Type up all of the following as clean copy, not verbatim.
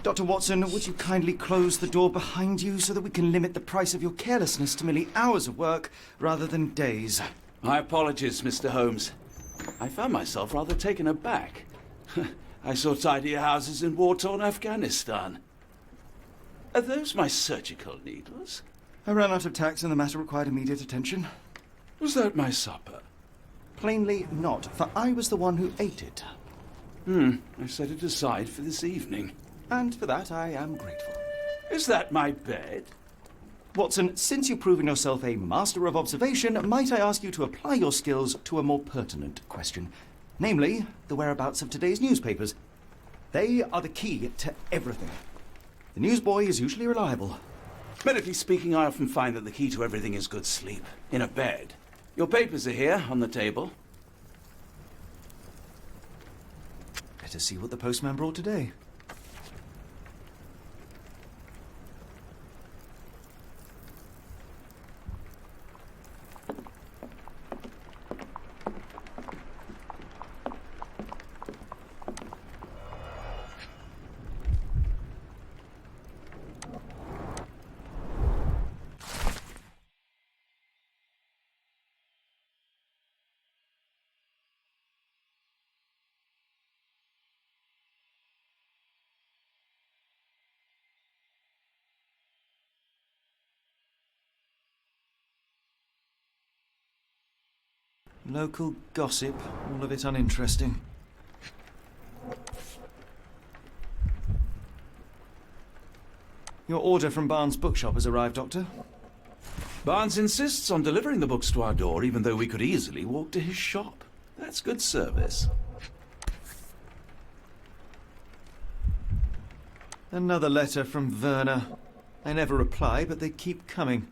Dr. Watson, would you kindly close the door behind you so that we can limit the price of your carelessness to merely hours of work rather than days? My apologies, Mr. Holmes. I found myself rather taken aback. I saw tidier houses in war-torn Afghanistan. Are those my surgical needles? I ran out of tacks and the matter required immediate attention. Was that my supper? Plainly not, for I was the one who ate it. I set it aside for this evening. And for that I am grateful. Is that my bed? Watson, since you've proven yourself a master of observation, might I ask you to apply your skills to a more pertinent question? Namely, the whereabouts of today's newspapers. They are the key to everything. The newsboy is usually reliable. Medically speaking, I often find that the key to everything is good sleep. In a bed. Your papers are here, on the table. Let us see what the postman brought today. Local gossip, all of it uninteresting. Your order from Barnes' bookshop has arrived, Doctor. Barnes insists on delivering the books to our door, even though we could easily walk to his shop. That's good service. Another letter from Werner. I never reply, but they keep coming.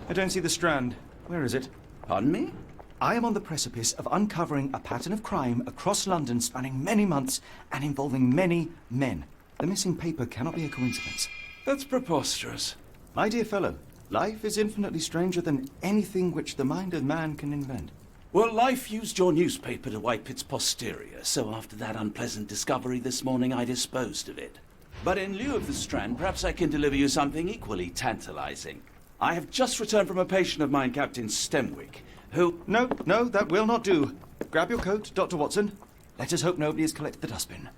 I don't see the Strand. Where is it? Pardon me? I am on the precipice of uncovering a pattern of crime across London spanning many months and involving many men. The missing paper cannot be a coincidence. That's preposterous. My dear fellow, life is infinitely stranger than anything which the mind of man can invent. Well, life used your newspaper to wipe its posterior, so after that unpleasant discovery this morning, I disposed of it. But in lieu of the Strand, perhaps I can deliver you something equally tantalizing. I have just returned from a patient of mine, Captain Stemwick, who... No, that will not do. Grab your coat, Dr. Watson. Let us hope nobody has collected the dustbin.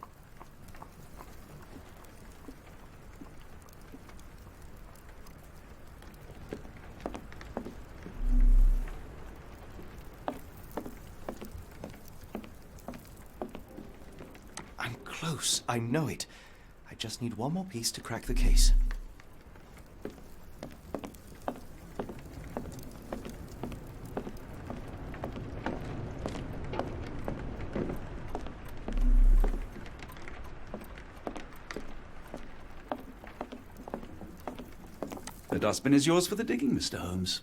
I'm close, I know it. I just need one more piece to crack the case. The dustbin is yours for the digging, Mr. Holmes.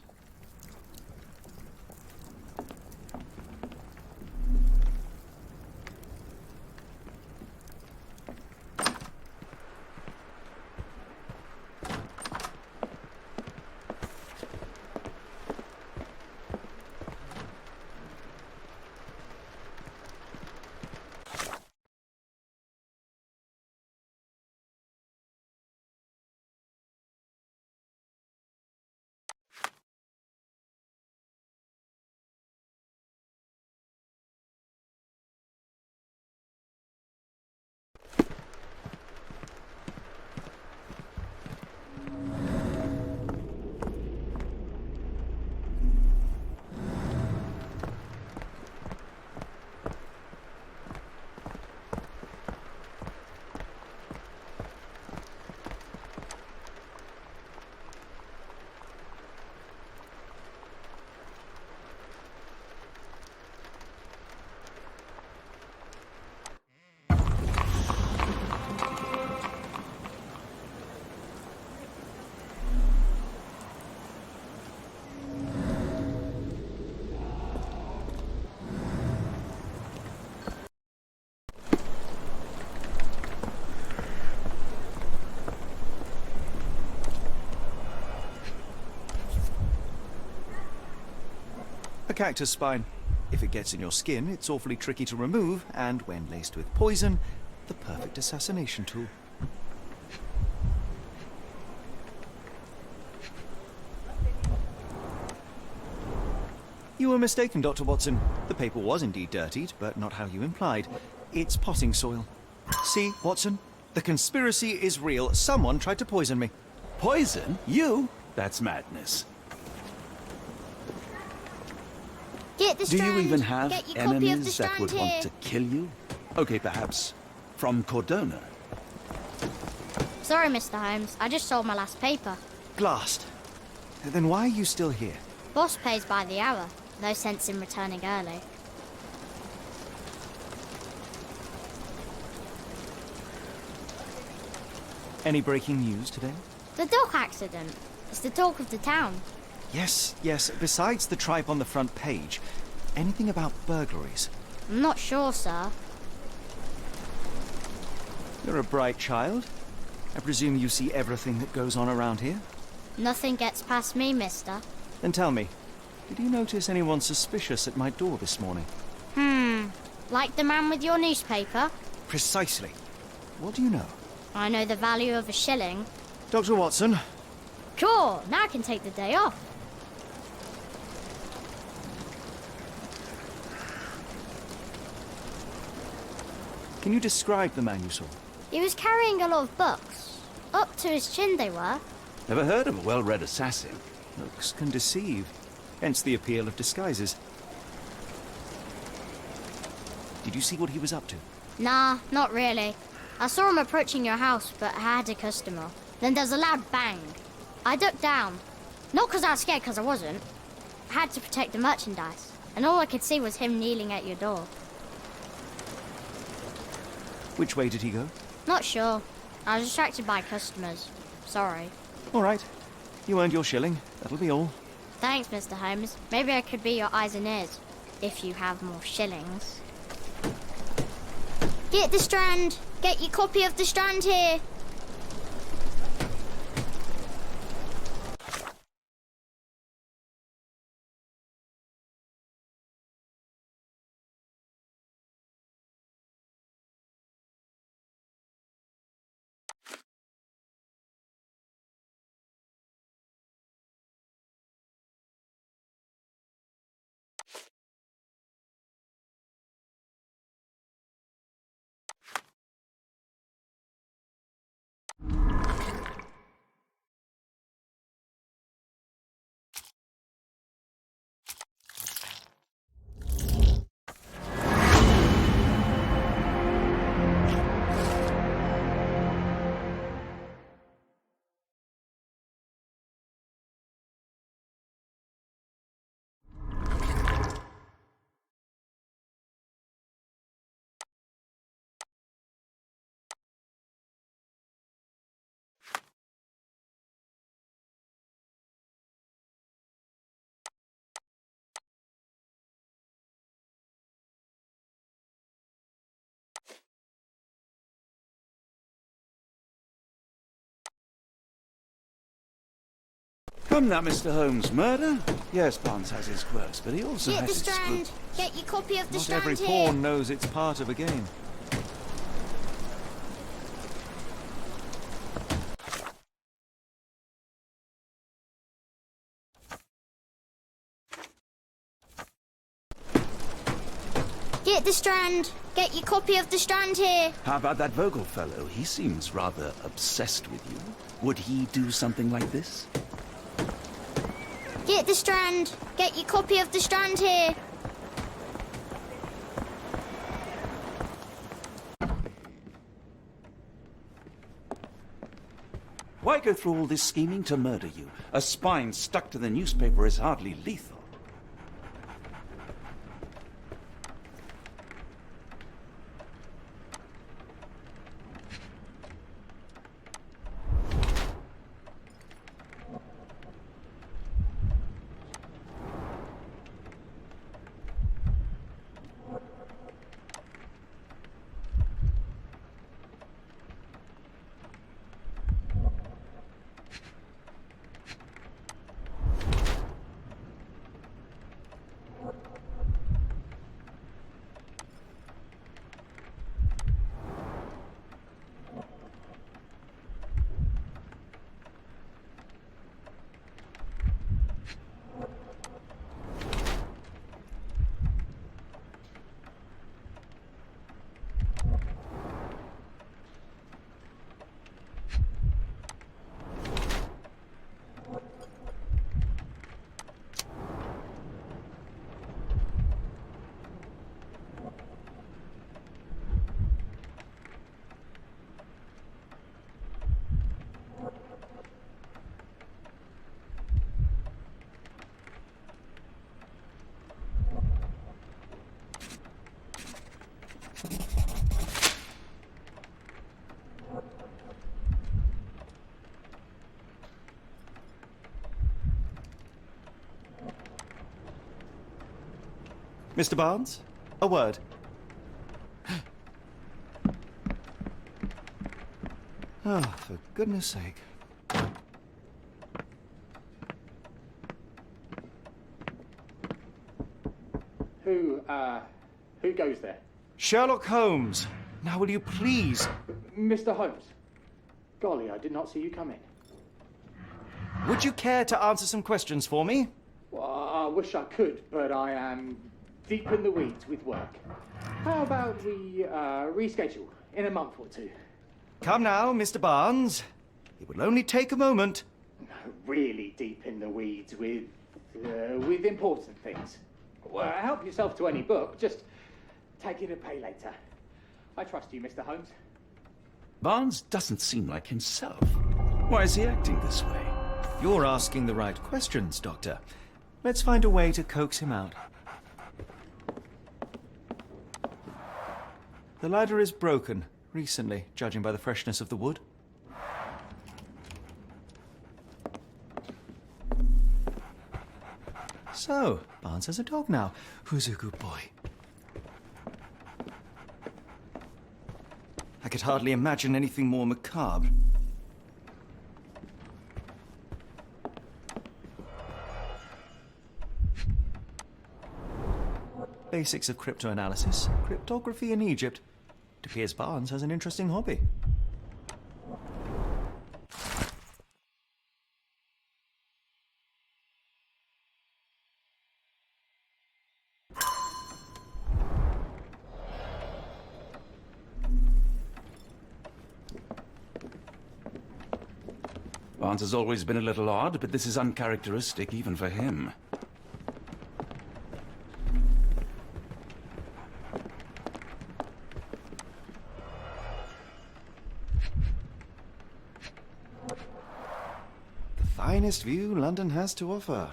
A cactus spine. If it gets in your skin, it's awfully tricky to remove, and when laced with poison, the perfect assassination tool. You were mistaken, Dr. Watson. The paper was indeed dirtied, but not how you implied. It's potting soil. See, Watson? The conspiracy is real. Someone tried to poison me. Poison? You? That's madness. Get the Do strand. you even have Get your copy of the enemies that strand would here. want to kill you? Okay, perhaps from Cordona. Sorry, Mr. Holmes. I just sold my last paper. Glassed. Then why are you still here? Boss pays by the hour. No sense in returning early. Any breaking news today? The dock accident. It's the talk of the town. Yes, yes. Besides the tripe on the front page, anything about burglaries? I'm not sure, sir. You're a bright child. I presume you see everything that goes on around here? Nothing gets past me, mister. Then tell me, did you notice anyone suspicious at my door this morning? Like the man with your newspaper? Precisely. What do you know? I know the value of a shilling. Dr. Watson, Sure, now I can take the day off. can you describe the man you saw? He was carrying a lot of books. Up to his chin they were. Never heard of a well-read assassin. Looks can deceive, hence the appeal of disguises. Did you see what he was up to? Nah, not really. I saw him approaching your house, but I had a customer. Then there's a loud bang. I ducked down. Not because I was scared, because I wasn't. I had to protect the merchandise, and all I could see was him kneeling at your door. Which way did he go? Not sure. I was distracted by customers. Sorry. All right. You earned your shilling. That'll be all. Thanks, Mr. Holmes. Maybe I could be your eyes and ears, if you have more shillings. Get the strand! Get your copy of the strand here! Come now, Mr. Holmes. Murder? Yes, Barnes has his quirks, but he also Get has the his strand! scruples. Get your copy of the Not strand every here! pawn knows it's part of a game. Get the strand! Get your copy of the strand here! How about that Vogel fellow? He seems rather obsessed with you. Would he do something like this? Get the strand! Get your copy of the strand here! Why go through all this scheming to murder you? A spine stuck to the newspaper is hardly lethal. Mr. Barnes, a word. Ah, for goodness sake. Who goes there? Sherlock Holmes. Now will you please... Mr. Holmes. Golly, I did not see you come in. Would you care to answer some questions for me? Well, I wish I could, but I am deep in the weeds with work. How about we reschedule in a month or two? Come now, Mr. Barnes. It will only take a moment. Really deep in the weeds with important things. Well, help yourself to any book, just take it and pay later. I trust you, Mr. Holmes. Barnes doesn't seem like himself. Why is he acting this way? You're asking the right questions, Doctor. Let's find a way to coax him out. The ladder is broken, recently, judging by the freshness of the wood. So, Barnes has a dog now. Who's a good boy? I could hardly imagine anything more macabre. Basics of cryptoanalysis, cryptography in Egypt. It appears Barnes has an interesting hobby. Barnes has always been a little odd, but this is uncharacteristic even for him. The finest view London has to offer.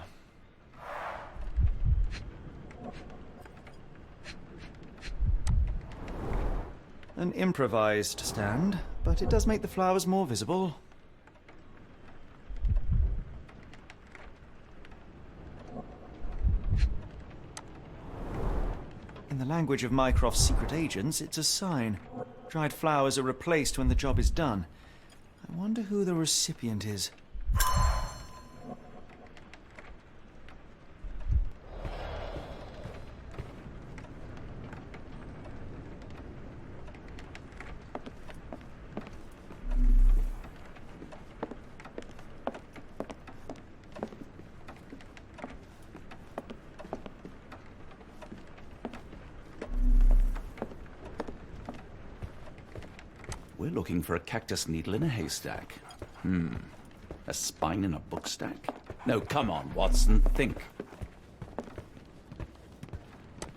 An improvised stand, but it does make the flowers more visible. In the language of Mycroft's secret agents, it's a sign. Dried flowers are replaced when the job is done. I wonder who the recipient is. We're looking for a cactus needle in a haystack. A spine in a book stack? No, come on, Watson, think.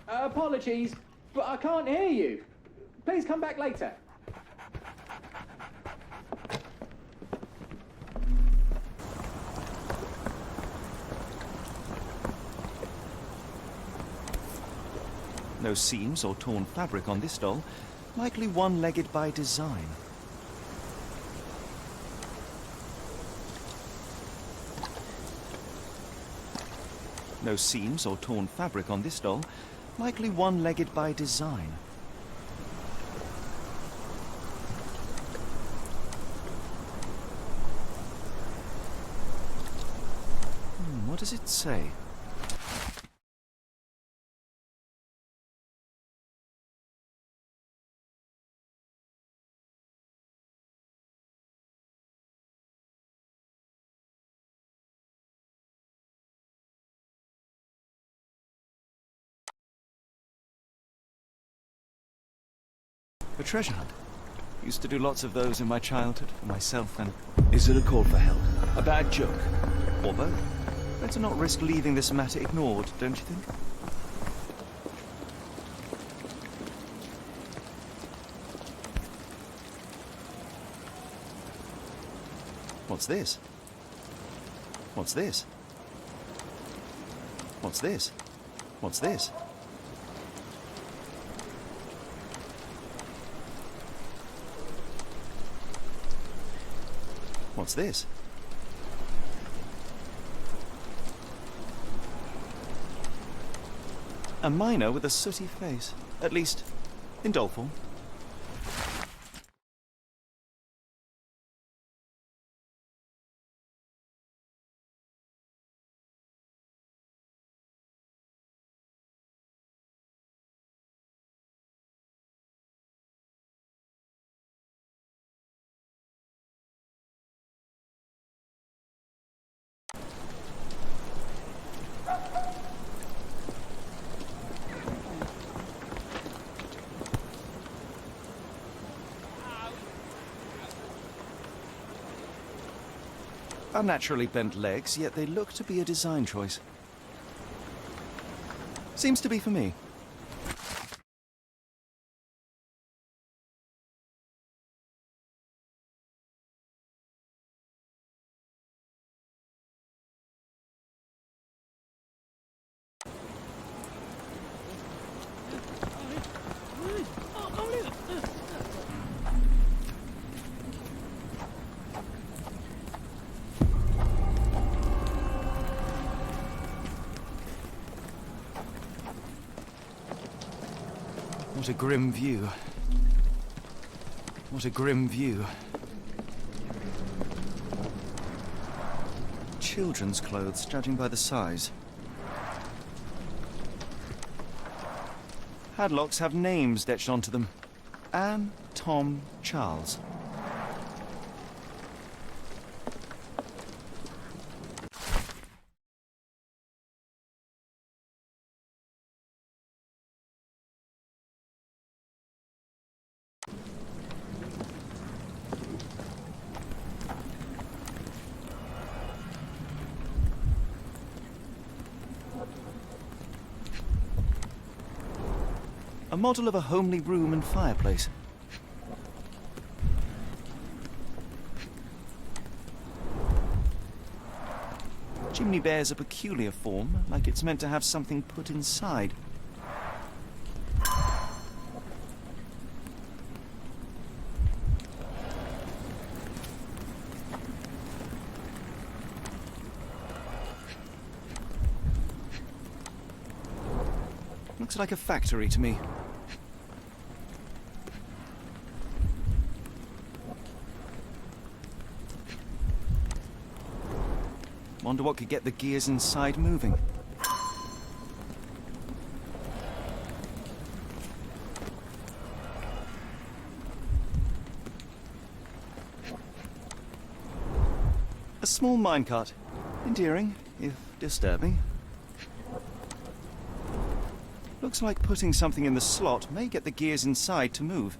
Apologies, but I can't hear you. Please come back later. No seams or torn fabric on this doll. Likely one-legged by design. No seams or torn fabric on this doll. Likely one-legged by design. What does it say? A treasure hunt. Used to do lots of those in my childhood for myself and... Is it a call for help? A bad joke? or both. Better not risk leaving this matter ignored, don't you think? What's this? What's this? What's this? What's this? What's this? A miner with a sooty face. At least, in doll form. Unnaturally bent legs, yet they look to be a design choice. Seems to be for me. What a grim view. What a grim view. Children's clothes, judging by the size. Hadlocks have names etched onto them. Anne, Tom, Charles. A model of a homely room and fireplace. Chimney bears a peculiar form, like it's meant to have something put inside. Looks like a factory to me. Wonder what could get the gears inside moving. A small minecart. Endearing, if disturbing. Looks like putting something in the slot may get the gears inside to move.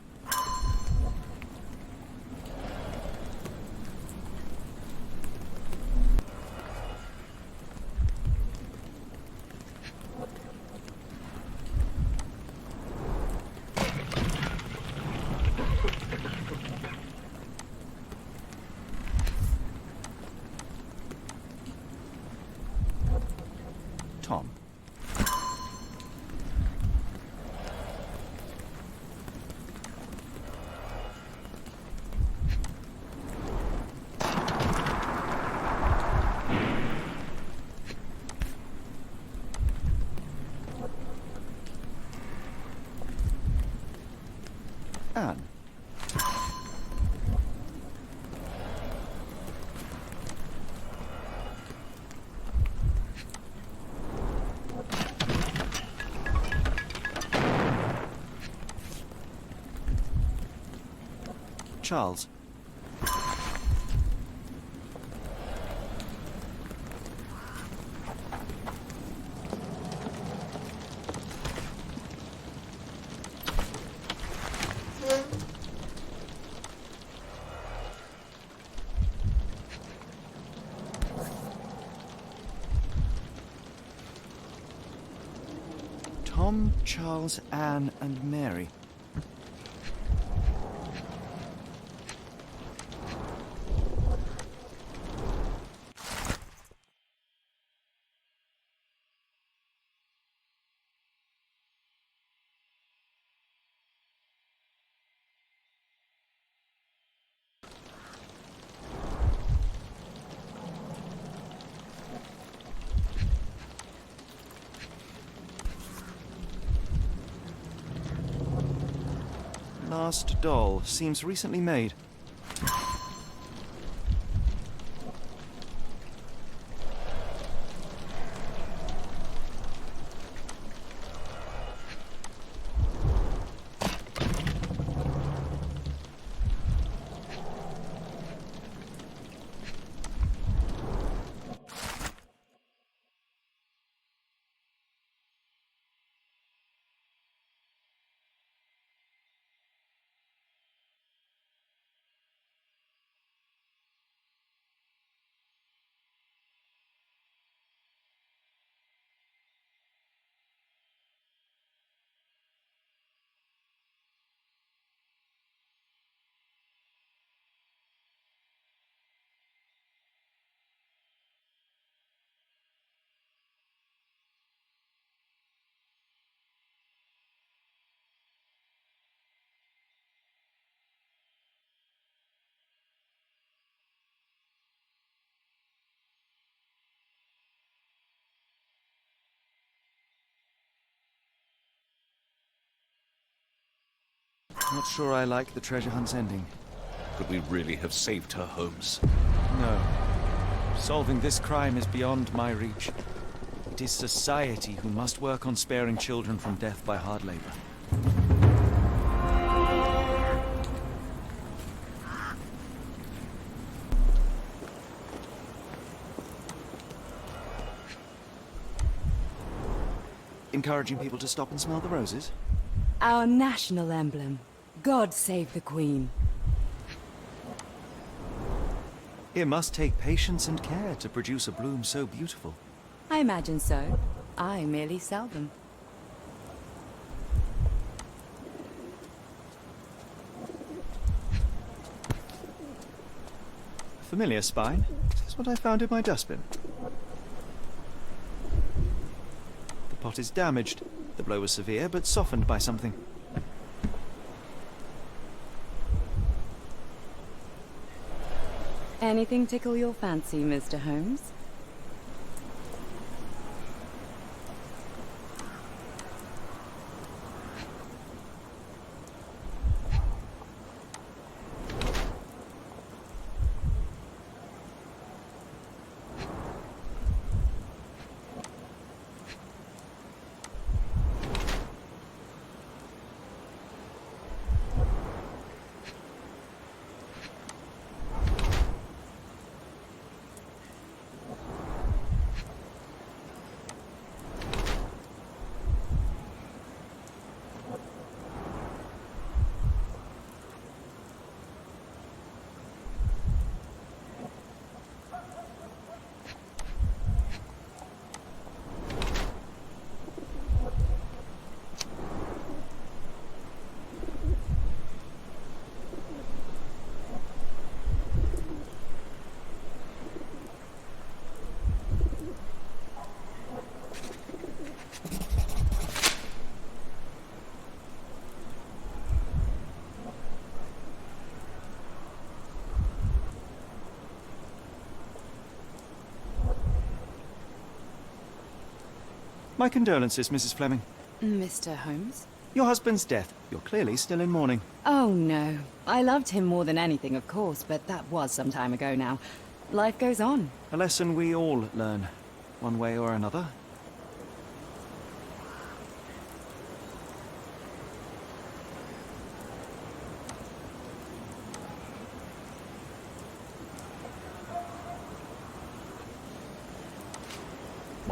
Tom. Anne. Charles. Tom, Charles, Anne, and Mary. last doll seems recently made. Not sure I like the treasure hunt's ending. Could we really have saved her, Holmes? No. Solving this crime is beyond my reach. It is society who must work on sparing children from death by hard labor. Encouraging people to stop and smell the roses? Our national emblem. God save the Queen. It must take patience and care to produce a bloom so beautiful. I imagine so. I merely sell them. Familiar spine? This is what I found in my dustbin. The pot is damaged. The blow was severe, but softened by something. Anything tickle your fancy, Mr. Holmes? My condolences, Mrs. Fleming. Mr. Holmes? Your husband's death. You're clearly still in mourning. Oh, no. I loved him more than anything, of course, but that was some time ago now. Life goes on. A lesson we all learn, one way or another.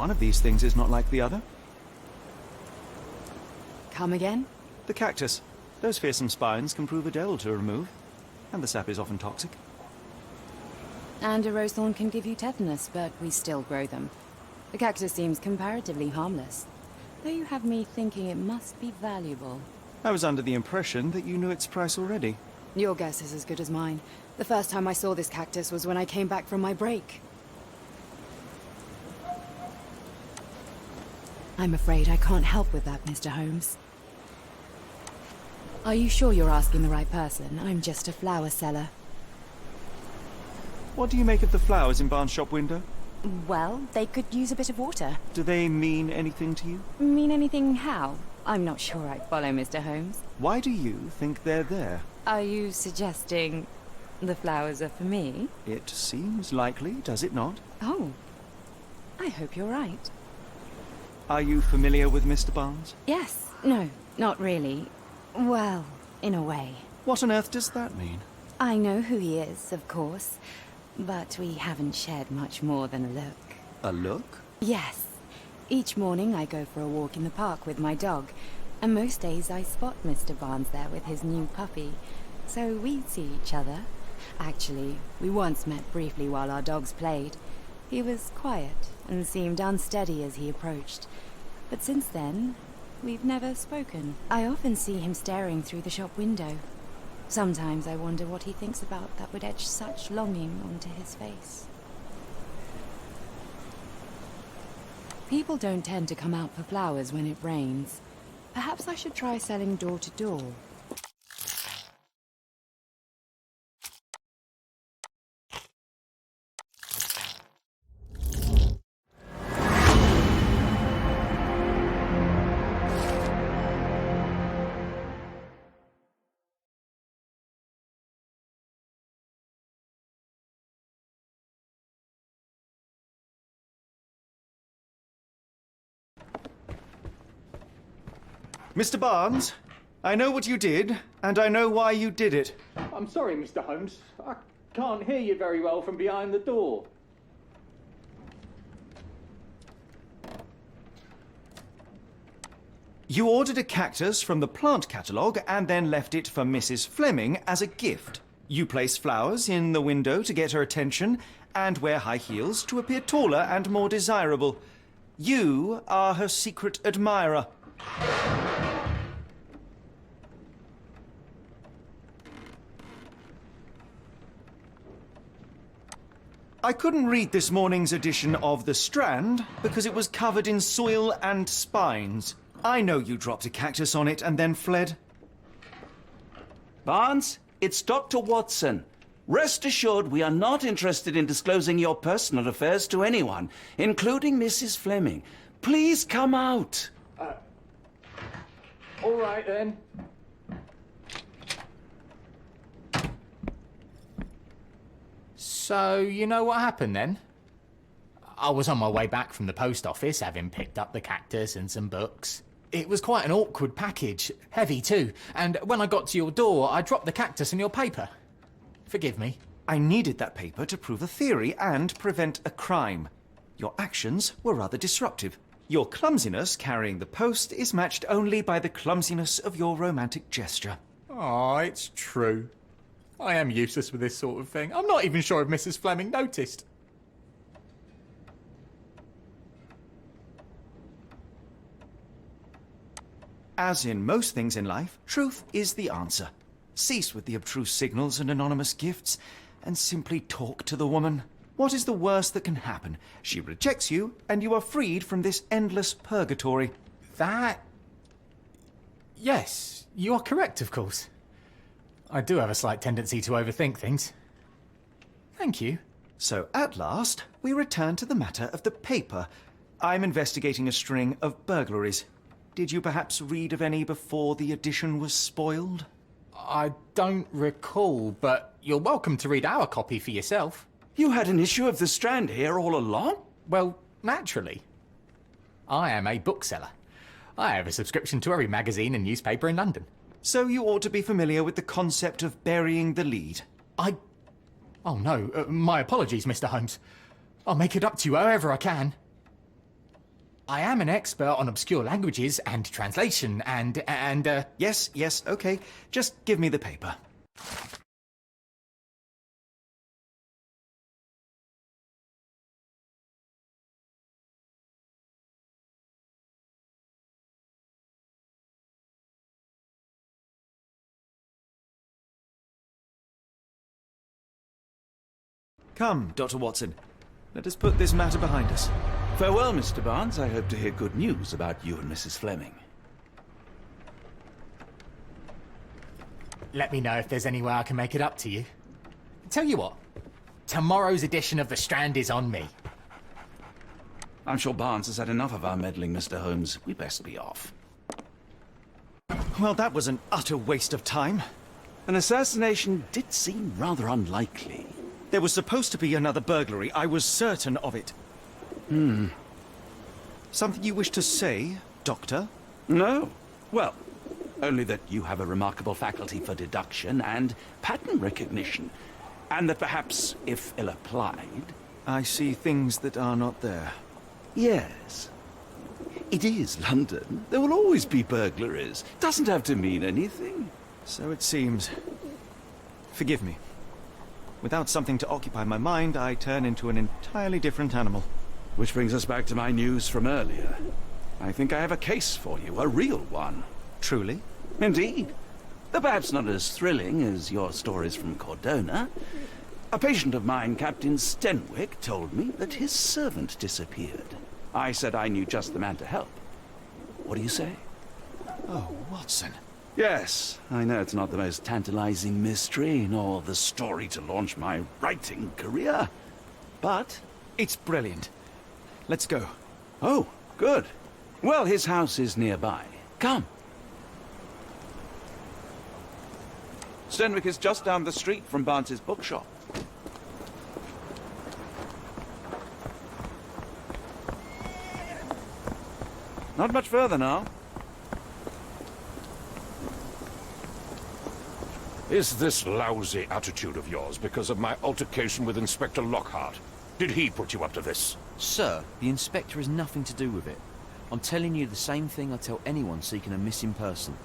One of these things is not like the other. Come again? The cactus. Those fearsome spines can prove a devil to remove, and the sap is often toxic. And a rose thorn can give you tetanus, but we still grow them. The cactus seems comparatively harmless, though you have me thinking it must be valuable. I was under the impression that you knew its price already. Your guess is as good as mine. The first time I saw this cactus was when I came back from my break. I'm afraid I can't help with that, Mr. Holmes. Are you sure you're asking the right person? I'm just a flower seller. What do you make of the flowers in Barnes' shop window? Well, they could use a bit of water. Do they mean anything to you? Mean anything how? I'm not sure I'd follow, Mr. Holmes. Why do you think they're there? Are you suggesting the flowers are for me? It seems likely, does it not? Oh, I hope you're right. Are you familiar with Mr. Barnes? Yes. No, not really. Well, in a way. What on earth does that mean? I know who he is, of course, but we haven't shared much more than a look. A look? Yes. Each morning I go for a walk in the park with my dog, and most days I spot Mr. Barnes there with his new puppy, so we see each other. Actually, we once met briefly while our dogs played. He was quiet and seemed unsteady as he approached, but since then, we've never spoken. I often see him staring through the shop window. Sometimes I wonder what he thinks about that would etch such longing onto his face. People don't tend to come out for flowers when it rains. Perhaps I should try selling door to door. Mr. Barnes, I know what you did, and I know why you did it. I'm sorry, Mr. Holmes. I can't hear you very well from behind the door. You ordered a cactus from the plant catalogue and then left it for Mrs. Fleming as a gift. You place flowers in the window to get her attention and wear high heels to appear taller and more desirable. You are her secret admirer. I couldn't read this morning's edition of The Strand because it was covered in soil and spines. I know you dropped a cactus on it and then fled. Barnes, it's Dr. Watson. Rest assured we are not interested in disclosing your personal affairs to anyone, including Mrs. Fleming. Please come out. All right, then. So, you know what happened then? I was on my way back from the post office, having picked up the cactus and some books. It was quite an awkward package, heavy too, and when I got to your door, I dropped the cactus and your paper. Forgive me. I needed that paper to prove a theory and prevent a crime. Your actions were rather disruptive. Your clumsiness carrying the post is matched only by the clumsiness of your romantic gesture. Oh, it's true. I am useless with this sort of thing. I'm not even sure if Mrs. Fleming noticed. As in most things in life, truth is the answer. Cease with the abstruse signals and anonymous gifts, and simply talk to the woman. What is the worst that can happen? She rejects you, and you are freed from this endless purgatory. That... Yes, you are correct, of course. I do have a slight tendency to overthink things. Thank you. So, at last, we return to the matter of the paper. I'm investigating a string of burglaries. Did you perhaps read of any before the edition was spoiled? I don't recall, but you're welcome to read our copy for yourself. You had an issue of The Strand here all along? Well, naturally. I am a bookseller. I have a subscription to every magazine and newspaper in London. So you ought to be familiar with the concept of burying the lead. Oh no, my apologies, Mr. Holmes. I'll make it up to you however I can. I am an expert on obscure languages and translation and Yes, okay. Just give me the paper. Come, Dr. Watson. Let us put this matter behind us. Farewell, Mr. Barnes. I hope to hear good news about you and Mrs. Fleming. Let me know if there's any way I can make it up to you. Tell you what, tomorrow's edition of The Strand is on me. I'm sure Barnes has had enough of our meddling, Mr. Holmes. We best be off. Well, that was an utter waste of time. An assassination did seem rather unlikely. There was supposed to be another burglary. I was certain of it. Something you wish to say, Doctor? No. Well, only that you have a remarkable faculty for deduction and pattern recognition. And that perhaps, if ill-applied... I see things that are not there. Yes. It is London. There will always be burglaries. Doesn't have to mean anything. So it seems. Forgive me. Without something to occupy my mind, I turn into an entirely different animal. Which brings us back to my news from earlier. I think I have a case for you, a real one. Truly? Indeed. Though perhaps not as thrilling as your stories from Cordona. A patient of mine, Captain Stenwick, told me that his servant disappeared. I said I knew just the man to help. What do you say? Oh, Watson. Yes, I know it's not the most tantalizing mystery, nor the story to launch my writing career. But... it's brilliant. Let's go. Oh, good. Well, his house is nearby. Come. Stenwick is just down the street from Barnes's bookshop. Not much further now. Is this lousy attitude of yours because of my altercation with Inspector Lockhart? Did he put you up to this? Sir, the inspector has nothing to do with it. I'm telling you the same thing I tell anyone seeking a missing person.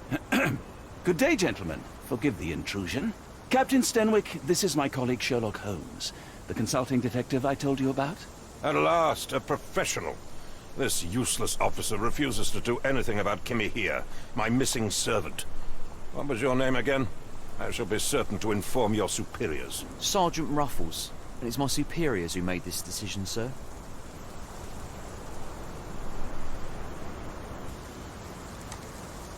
Good day, gentlemen. Forgive the intrusion. Captain Stenwick, this is my colleague Sherlock Holmes, the consulting detective I told you about. At last, a professional. This useless officer refuses to do anything about Kimmy here, my missing servant. What was your name again? I shall be certain to inform your superiors. Sergeant Ruffles. And it's my superiors who made this decision, sir.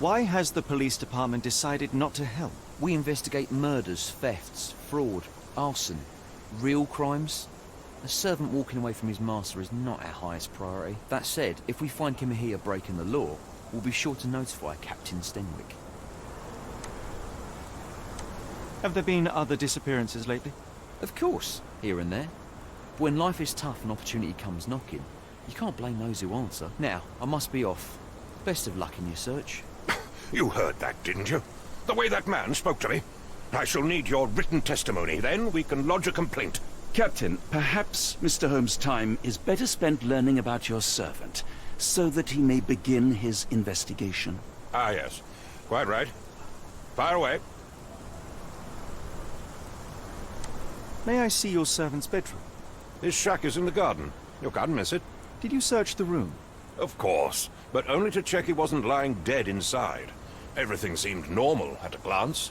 Why has the police department decided not to help? We investigate murders, thefts, fraud, arson, real crimes. A servant walking away from his master is not our highest priority. That said, if we find Kimahia breaking the law, we'll be sure to notify Captain Stenwick. Have there been other disappearances lately? Of course, here and there. But when life is tough and opportunity comes knocking, you can't blame those who answer. Now, I must be off. Best of luck in your search. You heard that, didn't you? The way that man spoke to me. I shall need your written testimony. Then we can lodge a complaint. Captain, perhaps Mr. Holmes' time is better spent learning about your servant, so that he may begin his investigation. Ah, yes. Quite right. Fire away. May I see your servant's bedroom? His shack is in the garden. You can't miss it. Did you search the room? Of course, but only to check he wasn't lying dead inside. Everything seemed normal at a glance.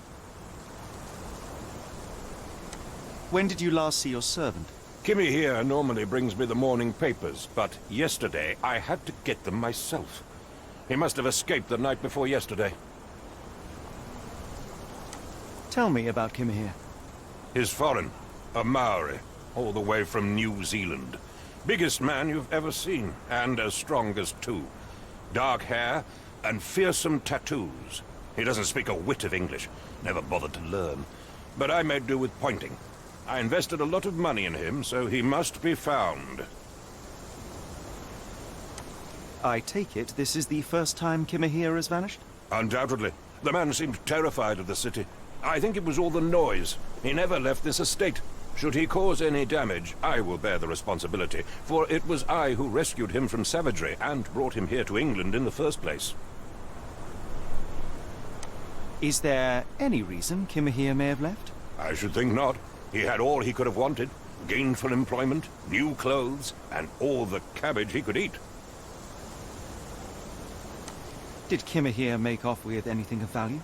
When did you last see your servant? Kimmy here normally brings me the morning papers, but yesterday I had to get them myself. He must have escaped the night before yesterday. Tell me about Kimahia. He's foreign, a Maori, all the way from New Zealand. Biggest man you've ever seen, and as strong as two. Dark hair and fearsome tattoos. He doesn't speak a whit of English, never bothered to learn. But I made do with pointing. I invested a lot of money in him, so he must be found. I take it this is the first time Kimahia has vanished? Undoubtedly. The man seemed terrified of the city. I think it was all the noise. He never left this estate. Should he cause any damage, I will bear the responsibility, for it was I who rescued him from savagery and brought him here to England in the first place. Is there any reason Kimahia may have left? I should think not. He had all he could have wanted. Gainful employment, new clothes, and all the cabbage he could eat. Did Kimahia make off with anything of value?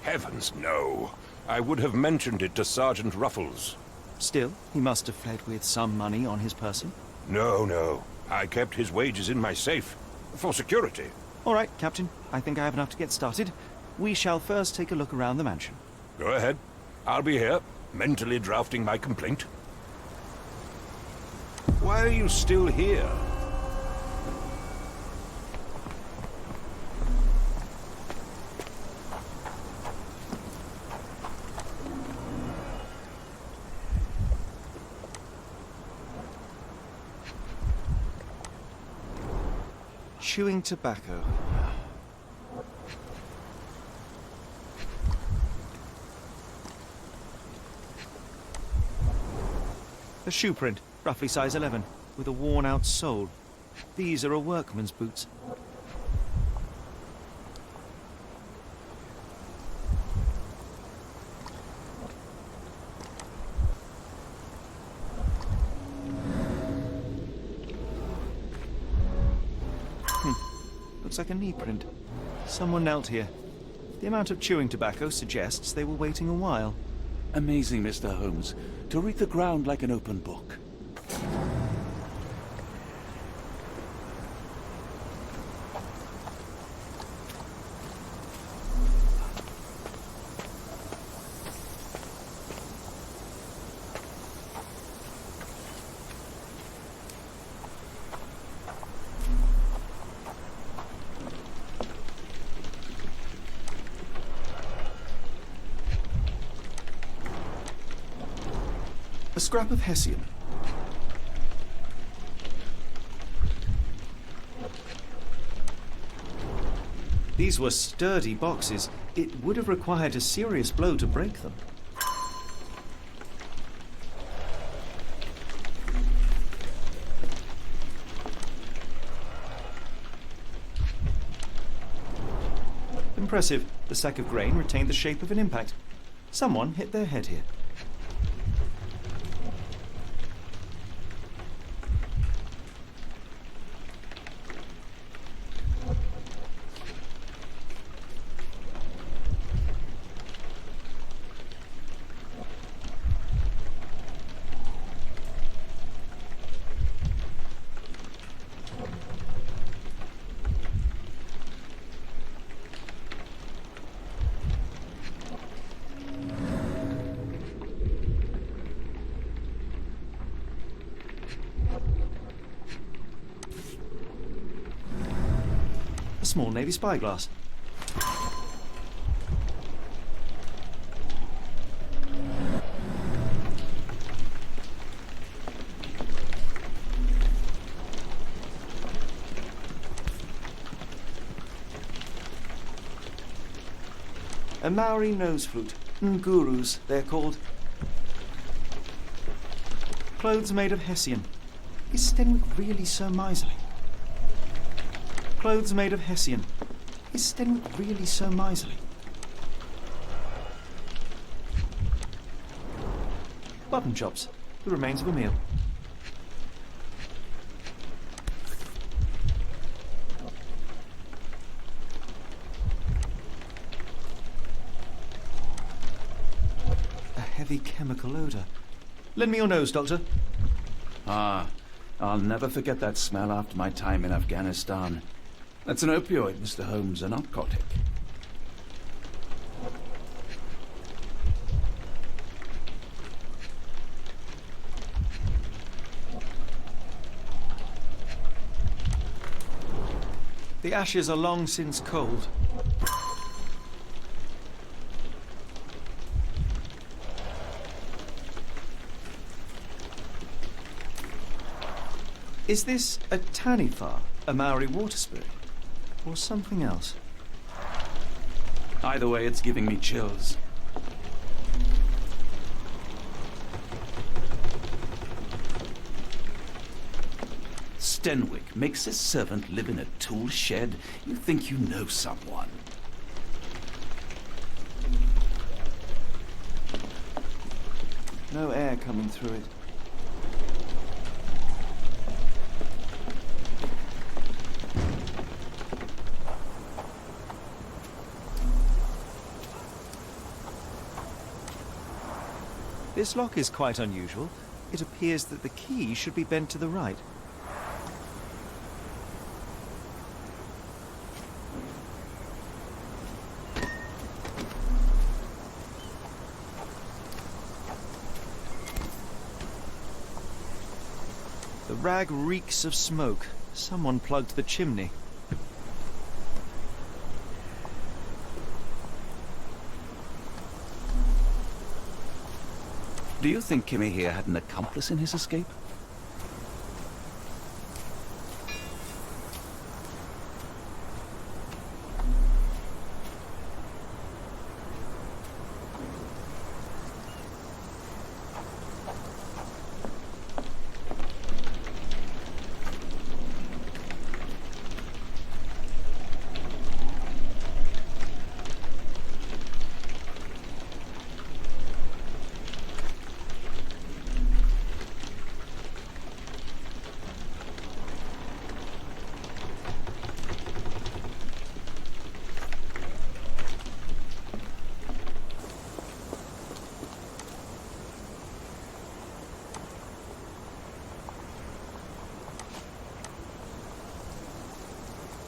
Heavens, no. I would have mentioned it to Sergeant Ruffles. Still, he must have fled with some money on his person. No. I kept his wages in my safe. For security. All right, Captain. I think I have enough to get started. We shall first take a look around the mansion. Go ahead. I'll be here, mentally drafting my complaint. Why are you still here? Chewing tobacco. A shoe print, roughly size 11, with a worn-out sole. These are a workman's boots. Looks like a knee print. Someone knelt here. The amount of chewing tobacco suggests they were waiting a while. Amazing, Mr. Holmes. To read the ground like an open book. A scrap of Hessian. These were sturdy boxes. It would have required a serious blow to break them. Impressive. The sack of grain retained the shape of an impact. Someone hit their head here. Small navy spyglass. A Maori nose flute. Ngurus, they're called. Clothes made of Hessian. Is Stenwick really so miserly? Clothes made of Hessian. Is Stenwick really so miserly? Button chops. The remains of a meal. A heavy chemical odour. Lend me your nose, Doctor. Ah, I'll never forget that smell after my time in Afghanistan. That's an opioid, Mr. Holmes, a narcotic. The ashes are long since cold. Is this a taniwha, a Maori water spirit? Or something else? Either way, it's giving me chills. Stenwick makes his servant live in a tool shed. You think you know someone. No air coming through it. This lock is quite unusual. It appears that the key should be bent to the right. The rag reeks of smoke. Someone plugged the chimney. Do you think Kimmy here had an accomplice in his escape?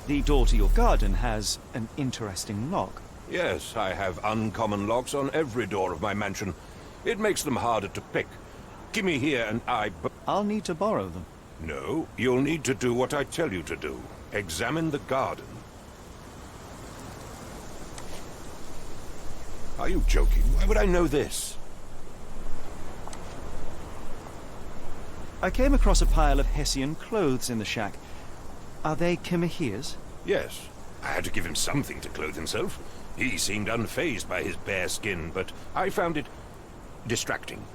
The door to your garden has an interesting lock. Yes, I have uncommon locks on every door of my mansion. It makes them harder to pick. Kimmy here and I'll need to borrow them. No, you'll need to do what I tell you to do. Examine the garden. Are you joking? Why would I know this? I came across a pile of Hessian clothes in the shack. Are they Kimahir's? Yes. I had to give him something to clothe himself. He seemed unfazed by his bare skin, but I found it distracting.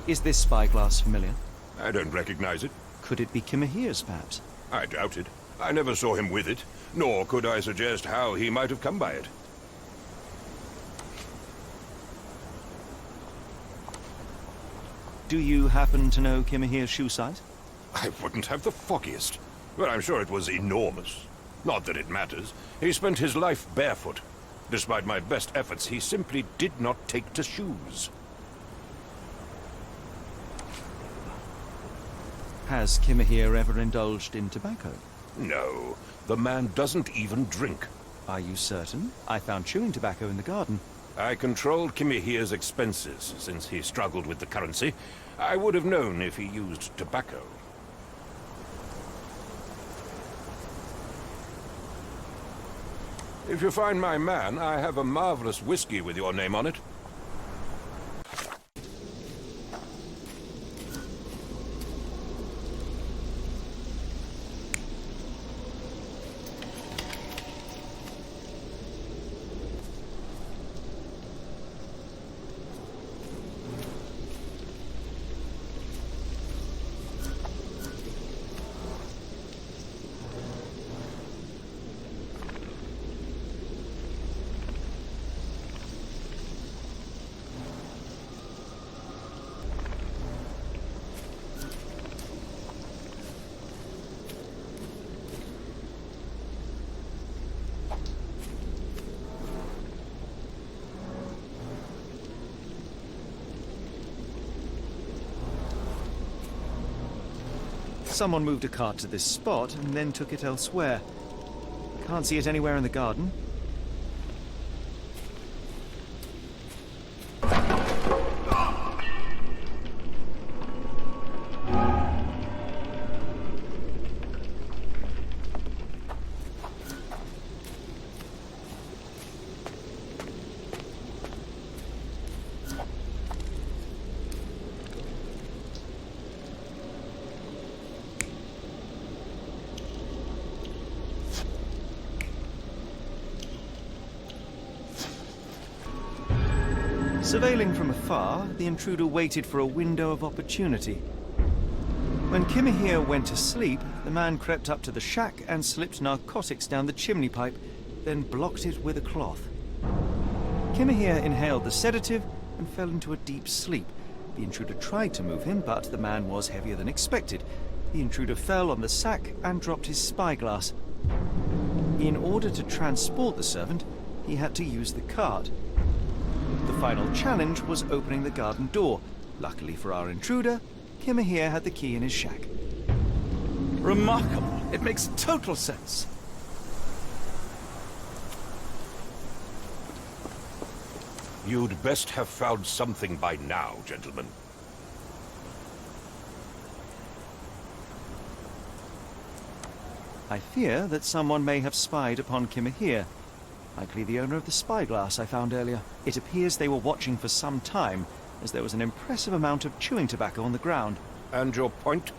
Is this spyglass familiar? I don't recognize it. Could it be Kimahir's, perhaps? I doubt it. I never saw him with it, nor could I suggest how he might have come by it. Do you happen to know Kimahir's shoe size? I wouldn't have the foggiest. But I'm sure it was enormous. Not that it matters. He spent his life barefoot. Despite my best efforts, he simply did not take to shoes. Has Kimahir ever indulged in tobacco? No. The man doesn't even drink. Are you certain? I found chewing tobacco in the garden. I controlled Kimahir's expenses since he struggled with the currency. I would have known if he used tobacco. If you find my man, I have a marvelous whiskey with your name on it. Someone moved a cart to this spot and then took it elsewhere. Can't see it anywhere in the garden. Surveilling from afar, the intruder waited for a window of opportunity. When Kimahir went to sleep, the man crept up to the shack and slipped narcotics down the chimney pipe, then blocked it with a cloth. Kimahir inhaled the sedative and fell into a deep sleep. The intruder tried to move him, but the man was heavier than expected. The intruder fell on the sack and dropped his spyglass. In order to transport the servant, he had to use the cart. The final challenge was opening the garden door. Luckily for our intruder, Kimahir had the key in his shack. Remarkable. It makes total sense. You'd best have found something by now, gentlemen. I fear that someone may have spied upon Kimahir. Likely the owner of the spyglass I found earlier. It appears they were watching for some time, as there was an impressive amount of chewing tobacco on the ground. And your point?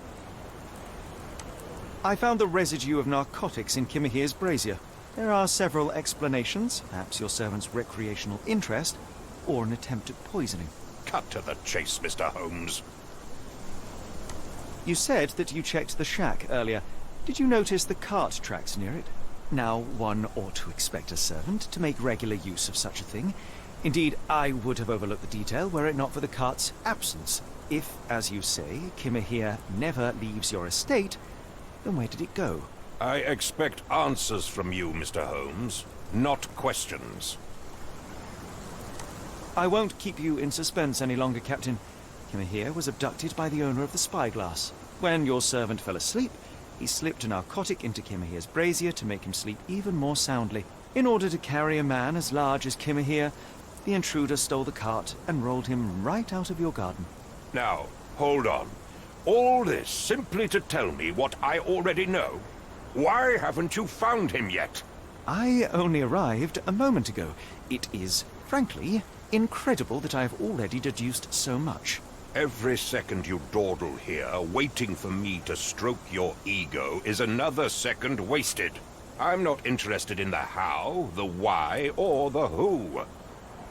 I found the residue of narcotics in Kimahir's brazier. There are several explanations, perhaps your servant's recreational interest, or an attempt at poisoning. Cut to the chase, Mr. Holmes. You said that you checked the shack earlier. Did you notice the cart tracks near it? Now, one ought to expect a servant to make regular use of such a thing. Indeed, I would have overlooked the detail were it not for the cart's absence. If, as you say, Kimahir never leaves your estate, then where did it go? I expect answers from you, Mr. Holmes, not questions. I won't keep you in suspense any longer, Captain. Kimahir was abducted by the owner of the spyglass. When your servant fell asleep, He slipped a narcotic into Kimahir's brazier to make him sleep even more soundly. In order to carry a man as large as Kimahir, the intruder stole the cart and rolled him right out of your garden. Now, hold on. All this simply to tell me what I already know? Why haven't you found him yet? I only arrived a moment ago. It is, frankly, incredible that I have already deduced so much. Every second you dawdle here, waiting for me to stroke your ego, is another second wasted. I'm not interested in the how, the why, or the who.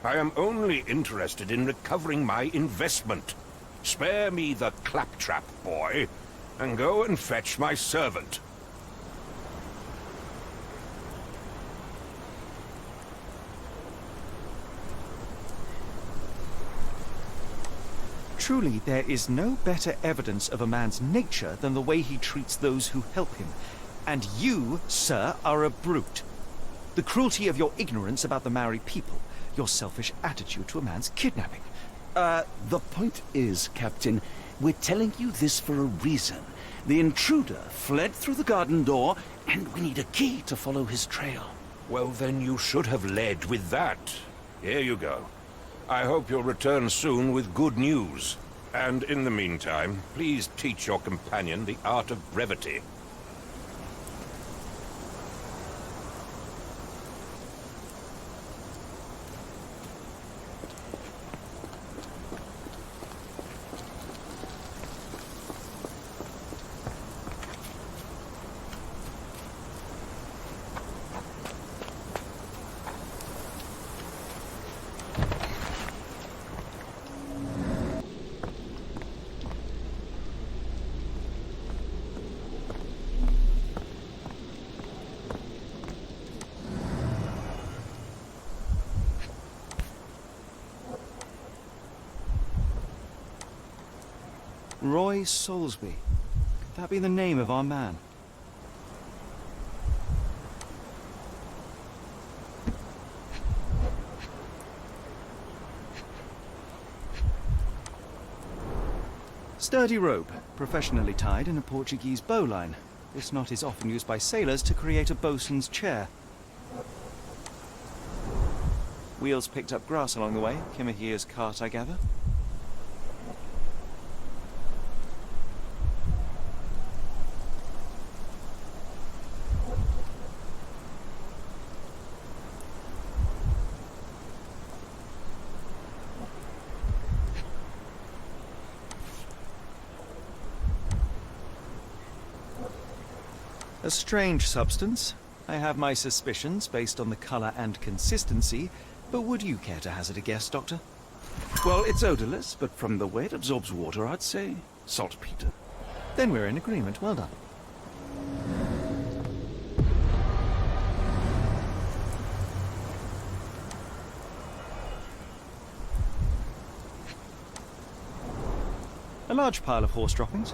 I am only interested in recovering my investment. Spare me the claptrap, boy, and go and fetch my servant. Truly, there is no better evidence of a man's nature than the way he treats those who help him. And you, sir, are a brute. The cruelty of your ignorance about the Maori people, your selfish attitude to a man's kidnapping. The point is, Captain, we're telling you this for a reason. The intruder fled through the garden door, and we need a key to follow his trail. Well, then you should have led with that. Here you go. I hope you'll return soon with good news. And in the meantime, please teach your companion the art of brevity. Roy Soulsby. Could that be the name of our man? Sturdy rope, professionally tied in a Portuguese bowline. This knot is often used by sailors to create a bosun's chair. Wheels picked up grass along the way. Kimahir's cart, I gather. A strange substance. I have my suspicions based on the colour and consistency, but would you care to hazard a guess, Doctor? Well, it's odorless, but from the way it absorbs water, I'd say saltpeter. Then we're in agreement. Well done. A large pile of horse droppings.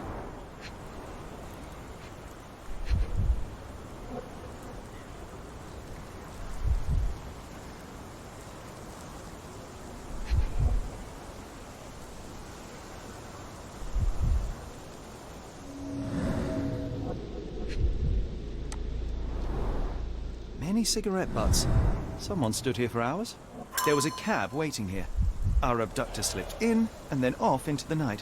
Many cigarette butts. Someone stood here for hours. There was a cab waiting here. Our abductor slipped in and then off into the night.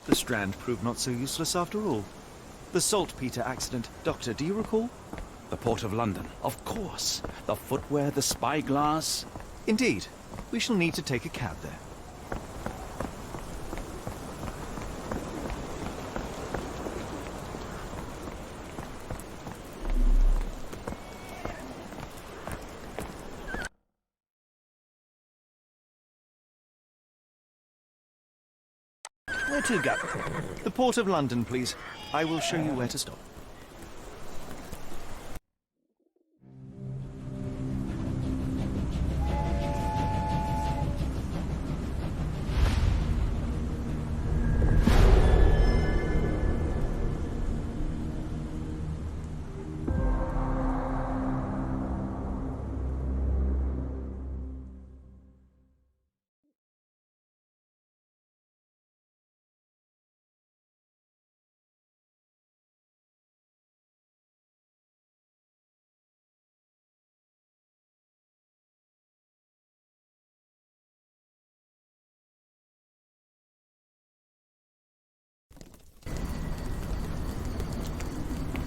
The Strand proved not so useless after all. The saltpeter accident. Doctor, do you recall? The Port of London, of course. The footwear, the spyglass. Indeed. We shall need to take a cab there. Where to go? The Port of London, please. I will show you where to stop.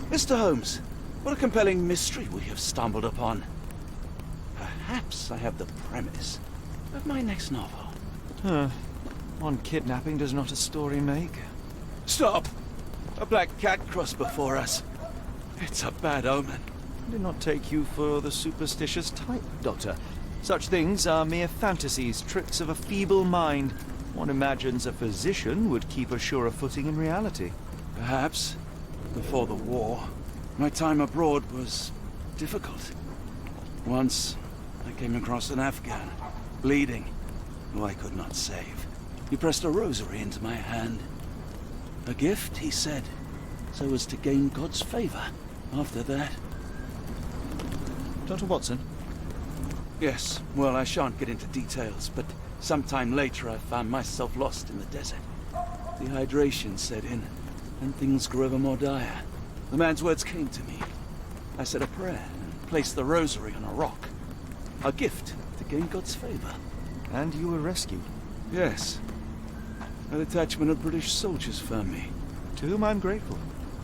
Mr. Holmes, what a compelling mystery we have stumbled upon. Perhaps I have the premise of my next novel. One kidnapping does not a story make. Stop! A black cat crossed before us. It's a bad omen. I did not take you for the superstitious type, Doctor. Such things are mere fantasies, tricks of a feeble mind. One imagines a physician would keep a surer footing in reality. Perhaps. Before the war, my time abroad was difficult. Once, I came across an Afghan, bleeding, who I could not save. He pressed a rosary into my hand. A gift, he said, so as to gain God's favor. After that... Dr. Watson? Yes, well, I shan't get into details, but sometime later I found myself lost in the desert. Dehydration set in, and things grew ever more dire. The man's words came to me. I said a prayer and placed the rosary on a rock. A gift to gain God's favor. And you were rescued? Yes. A detachment of British soldiers found me. To whom I'm grateful.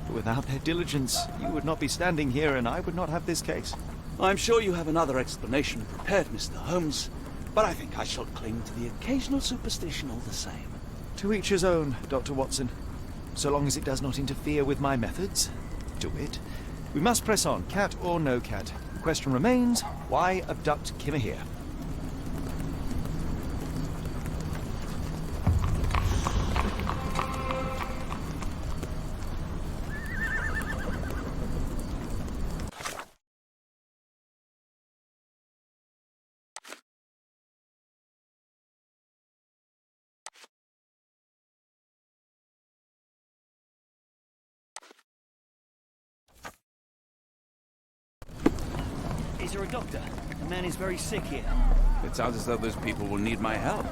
But without their diligence, you would not be standing here and I would not have this case. I'm sure you have another explanation prepared, Mr. Holmes, but I think I shall cling to the occasional superstition all the same. To each his own, Dr. Watson. So long as it does not interfere with my methods, do it. We must press on, cat or no cat. The question remains, why abduct Kimmer here? Is there a doctor? The man is very sick here. It sounds as though those people will need my help.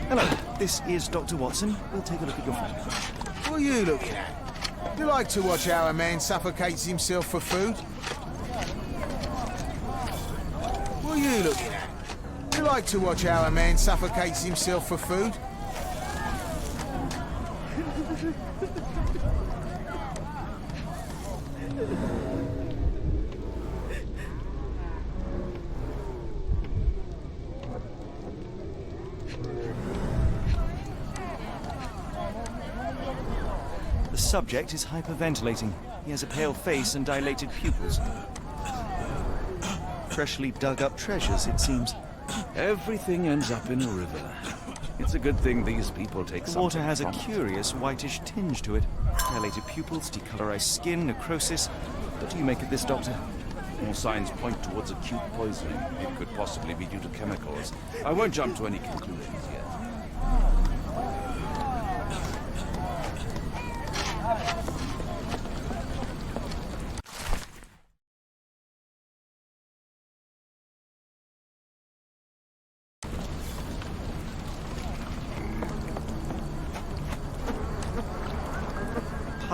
Hello, this is Dr. Watson. We'll take a look at your friend. What are you looking at? You like to watch how a man suffocates himself for food? What are you looking at? You like to watch how a man suffocates himself for food? The subject is hyperventilating. He has a pale face and dilated pupils. Freshly dug up treasures, it seems. Everything ends up in a river. It's a good thing these people take The water something has a from it. curious whitish tinge to it. Dilated pupils, decolorized skin, necrosis. What do you make of this, Doctor? All signs point towards acute poisoning. It could possibly be due to chemicals. I won't jump to any conclusions yet.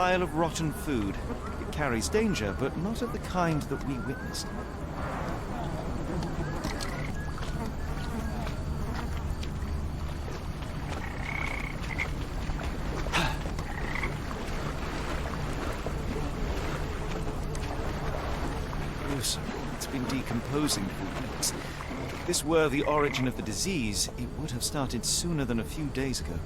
pile of rotten food. It carries danger, but not of the kind that we witnessed. It's been decomposing for weeks. If this were the origin of the disease, it would have started sooner than a few days ago.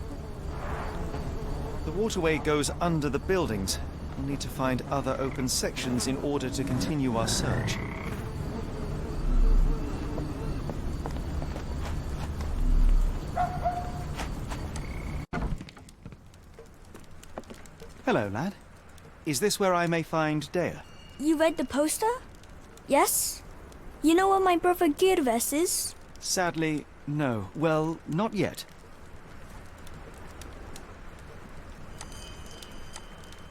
The waterway goes under the buildings. We'll need to find other open sections in order to continue our search. Hello, lad. Is this where I may find Dea? You read the poster? Yes? You know where my brother Gerda is? Sadly, no. Well, not yet.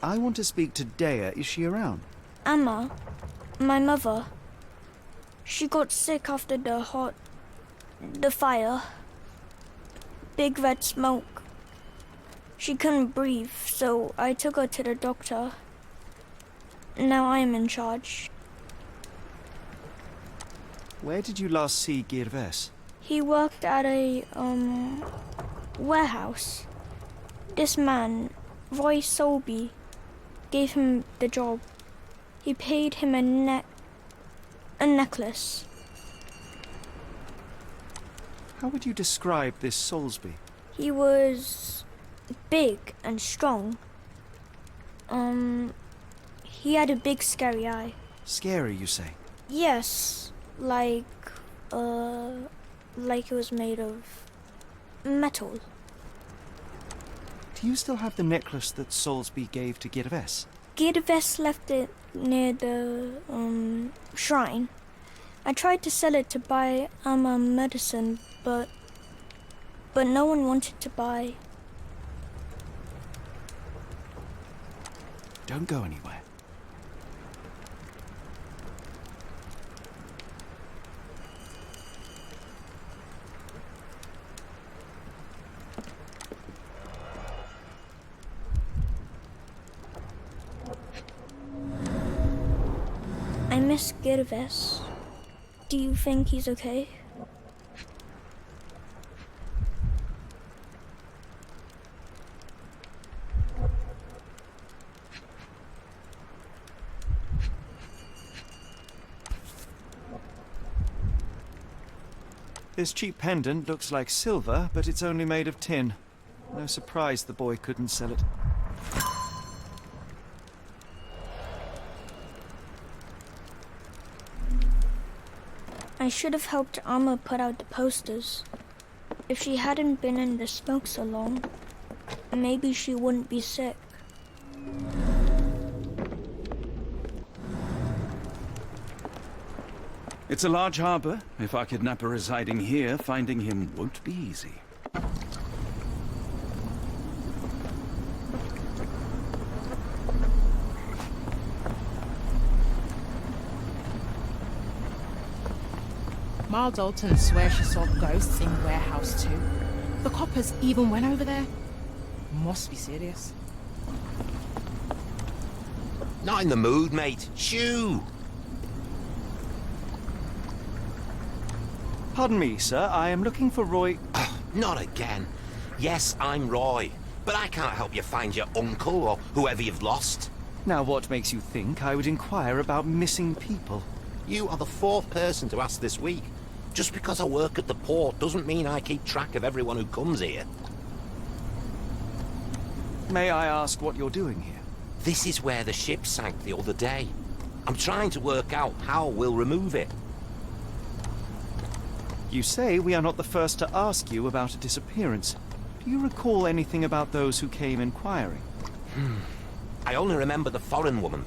I want to speak to Dea. Is she around? Amma, my mother. She got sick after the fire. Big red smoke. She couldn't breathe, so I took her to the doctor. Now I am in charge. Where did you last see Gervais? He worked at a, warehouse. This man, Roy Solby, gave him the job. He paid him a necklace. How would you describe this Soulsby? He was big and strong. He had a big scary eye. Scary, you say? Yes, like it was made of metal. Do you still have the necklace that Soulsby gave to Gervais? Gervais left it near the, shrine. I tried to sell it to buy Amma medicine, but no one wanted to buy. Don't go anywhere. I miss Gervais. Do you think he's okay? This cheap pendant looks like silver, but it's only made of tin. No surprise the boy couldn't sell it. I should have helped Amma put out the posters. If she hadn't been in the smoke so long, maybe she wouldn't be sick. It's a large harbour. If our kidnapper is hiding here, finding him won't be easy. Ma Dalton swears she saw ghosts in Warehouse 2. The coppers even went over there. Must be serious. Not in the mood, mate. Shoo! Pardon me, sir. I am looking for Roy... Oh, not again. Yes, I'm Roy. But I can't help you find your uncle or whoever you've lost. Now, what makes you think I would inquire about missing people? You are the fourth person to ask this week. Just because I work at the port doesn't mean I keep track of everyone who comes here. May I ask what you're doing here? This is where the ship sank the other day. I'm trying to work out how we'll remove it. You say we are not the first to ask you about a disappearance. Do you recall anything about those who came inquiring? I only remember the foreign woman.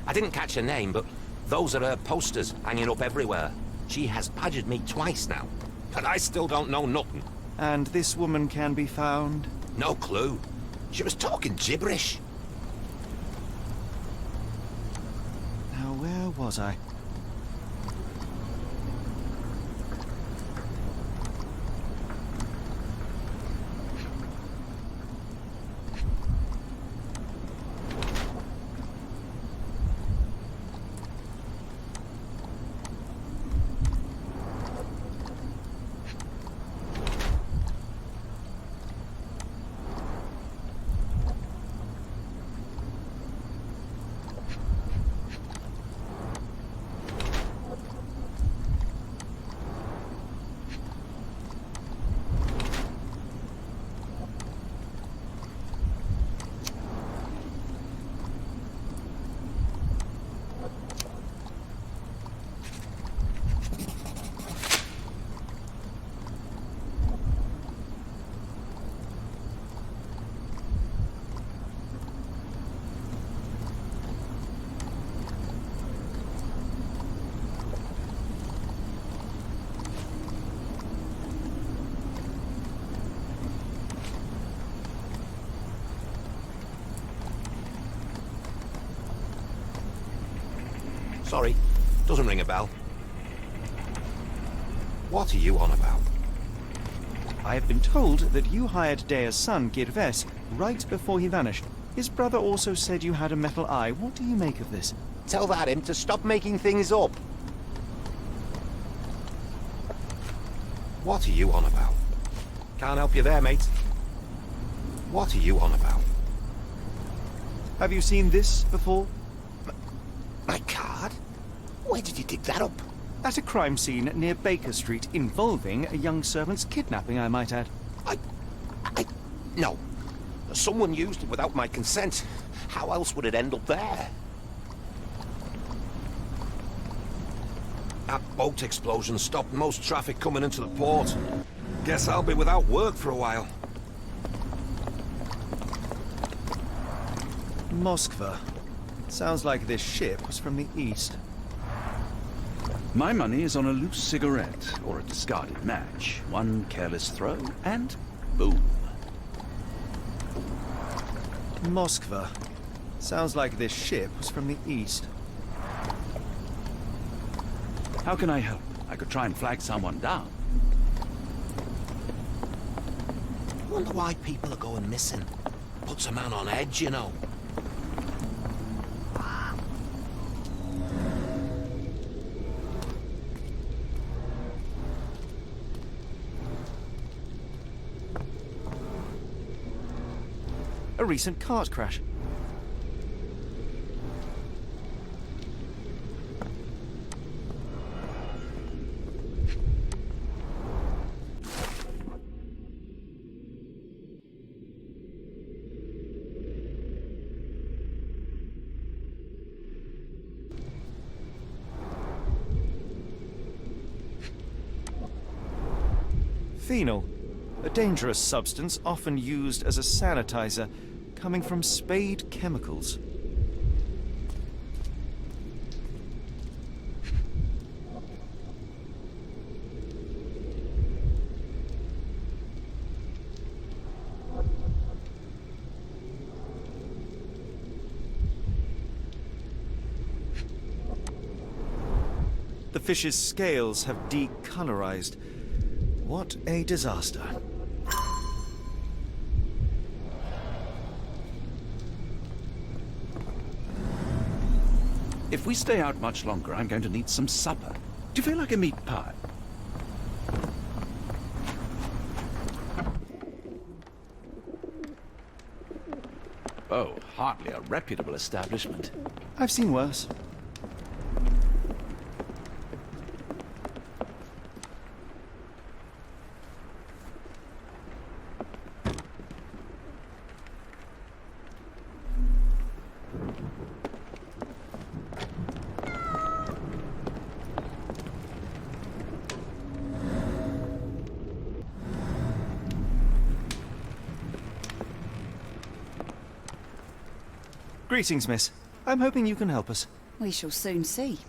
I didn't catch her name, but those are her posters hanging up everywhere. She has badgered me twice now, but I still don't know nothing. And this woman can be found? No clue. She was talking gibberish. Now, where was I? Sorry, doesn't ring a bell. What are you on about? I have been told that you hired Dea's son, Girves, right before he vanished. His brother also said you had a metal eye. What do you make of this? Tell that him to stop making things up. What are you on about? Can't help you there, mate. What are you on about? Have you seen this before? My card? Where did you dig that up? At a crime scene near Baker Street involving a young servant's kidnapping, I might add. No. Someone used it without my consent. How else would it end up there? That boat explosion stopped most traffic coming into the port. Guess I'll be without work for a while. Moskva. Sounds like this ship was from the east. My money is on a loose cigarette or a discarded match. One careless throw, and boom. Moskva. Sounds like this ship was from the east. How can I help? I could try and flag someone down. Wonder why people are going missing. Puts a man on edge, you know. A recent cart crash. Phenol, a dangerous substance often used as a sanitizer, coming from Spade Chemicals. The fish's scales have decolorized. What a disaster. If we stay out much longer, I'm going to need some supper. Do you feel like a meat pie? Oh, hardly a reputable establishment. I've seen worse. Greetings, miss. I'm hoping you can help us. We shall soon see.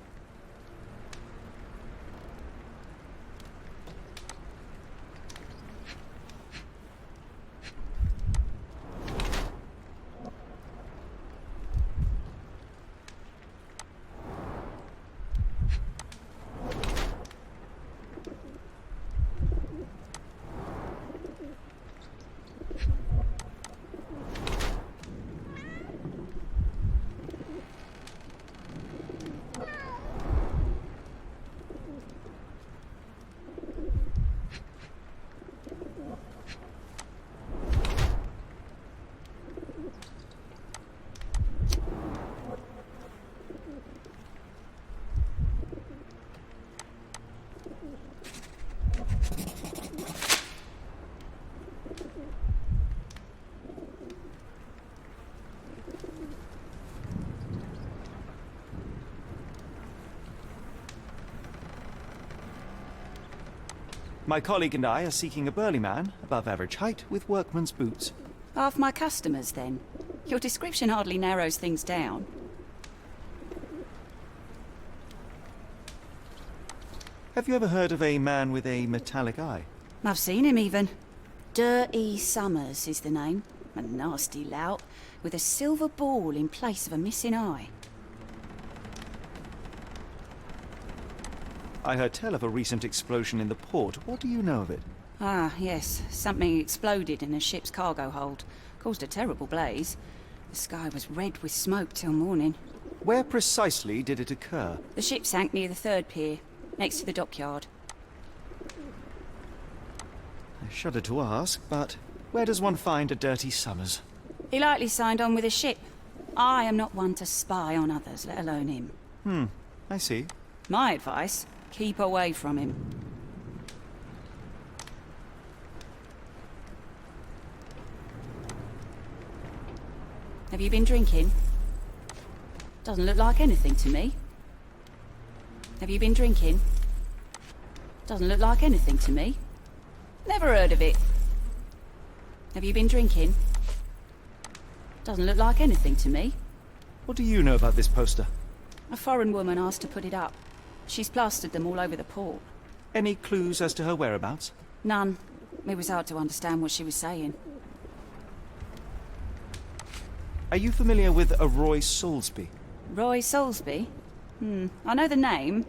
My colleague and I are seeking a burly man, above average height, with workman's boots. Half my customers, then. Your description hardly narrows things down. Have you ever heard of a man with a metallic eye? I've seen him, even. Dirty Summers is the name. A nasty lout, with a silver ball in place of a missing eye. I heard tell of a recent explosion in the port. What do you know of it? Ah, yes. Something exploded in a ship's cargo hold. Caused a terrible blaze. The sky was red with smoke till morning. Where precisely did it occur? The ship sank near the third pier, next to the dockyard. I shudder to ask, but where does one find a dirty Summers? He likely signed on with a ship. I am not one to spy on others, let alone him. I see. My advice, keep away from him. Have you been drinking? Doesn't look like anything to me. Have you been drinking? Doesn't look like anything to me. Never heard of it. Have you been drinking? Doesn't look like anything to me. What do you know about this poster? A foreign woman asked to put it up. She's plastered them all over the port. Any clues as to her whereabouts? None. It was hard to understand what she was saying. Are you familiar with a Roy Soulsby? Roy Soulsby? I know the name,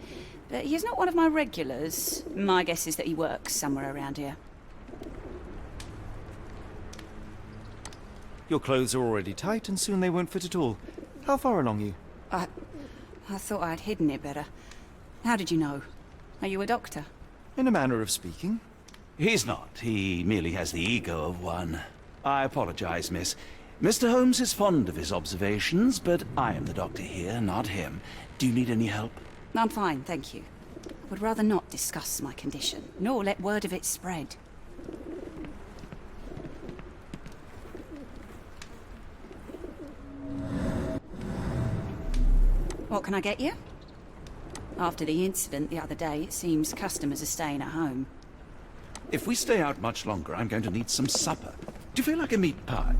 but he's not one of my regulars. My guess is that he works somewhere around here. Your clothes are already tight, and soon they won't fit at all. How far along are you? I thought I'd hidden it better. How did you know? Are you a doctor? In a manner of speaking. He's not. He merely has the ego of one. I apologize, miss. Mr. Holmes is fond of his observations, but I am the doctor here, not him. Do you need any help? I'm fine, thank you. I would rather not discuss my condition, nor let word of it spread. What can I get you? After the incident the other day, it seems customers are staying at home. If we stay out much longer, I'm going to need some supper. Do you feel like a meat pie?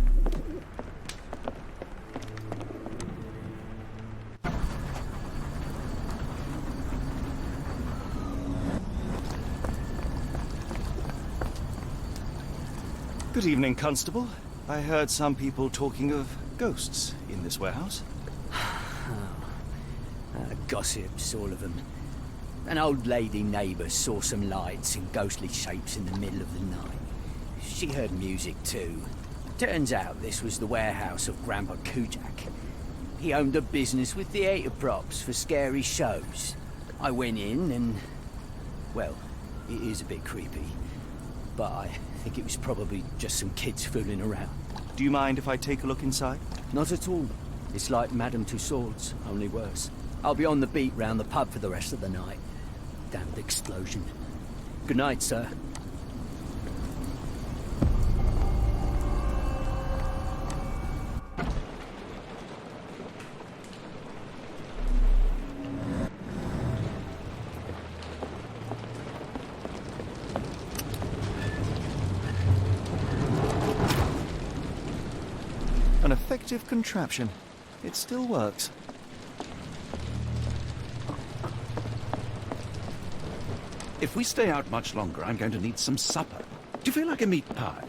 Good evening, Constable. I heard some people talking of ghosts in this warehouse. Gossips, all of them. An old lady neighbour saw some lights and ghostly shapes in the middle of the night. She heard music too. Turns out this was the warehouse of Grandpa Kujak. He owned a business with theatre props for scary shows. I went in and... well, it is a bit creepy. But I think it was probably just some kids fooling around. Do you mind if I take a look inside? Not at all. It's like Madame Tussauds, only worse. I'll be on the beat round the pub for the rest of the night. Damned explosion. Good night, sir. An effective contraption. It still works. If we stay out much longer, I'm going to need some supper. Do you feel like a meat pie?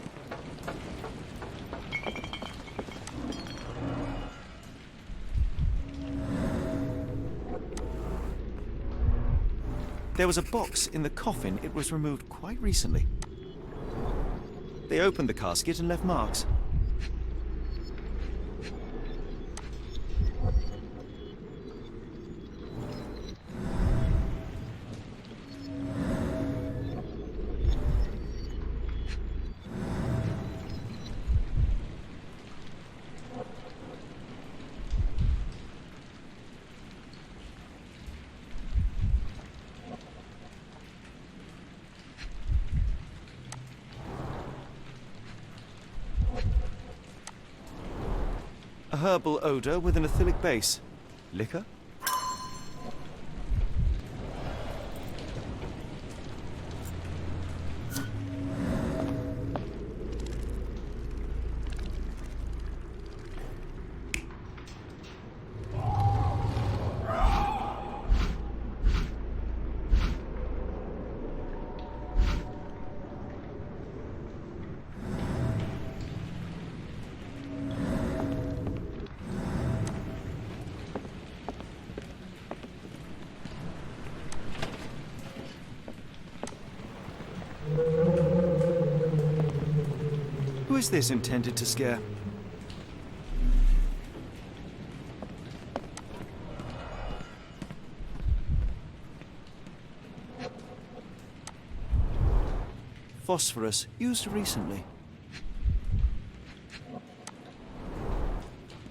There was a box in the coffin. It was removed quite recently. They opened the casket and left marks. A herbal odor with an ethylic base. Liquor? Who is this intended to scare? Phosphorus, used recently.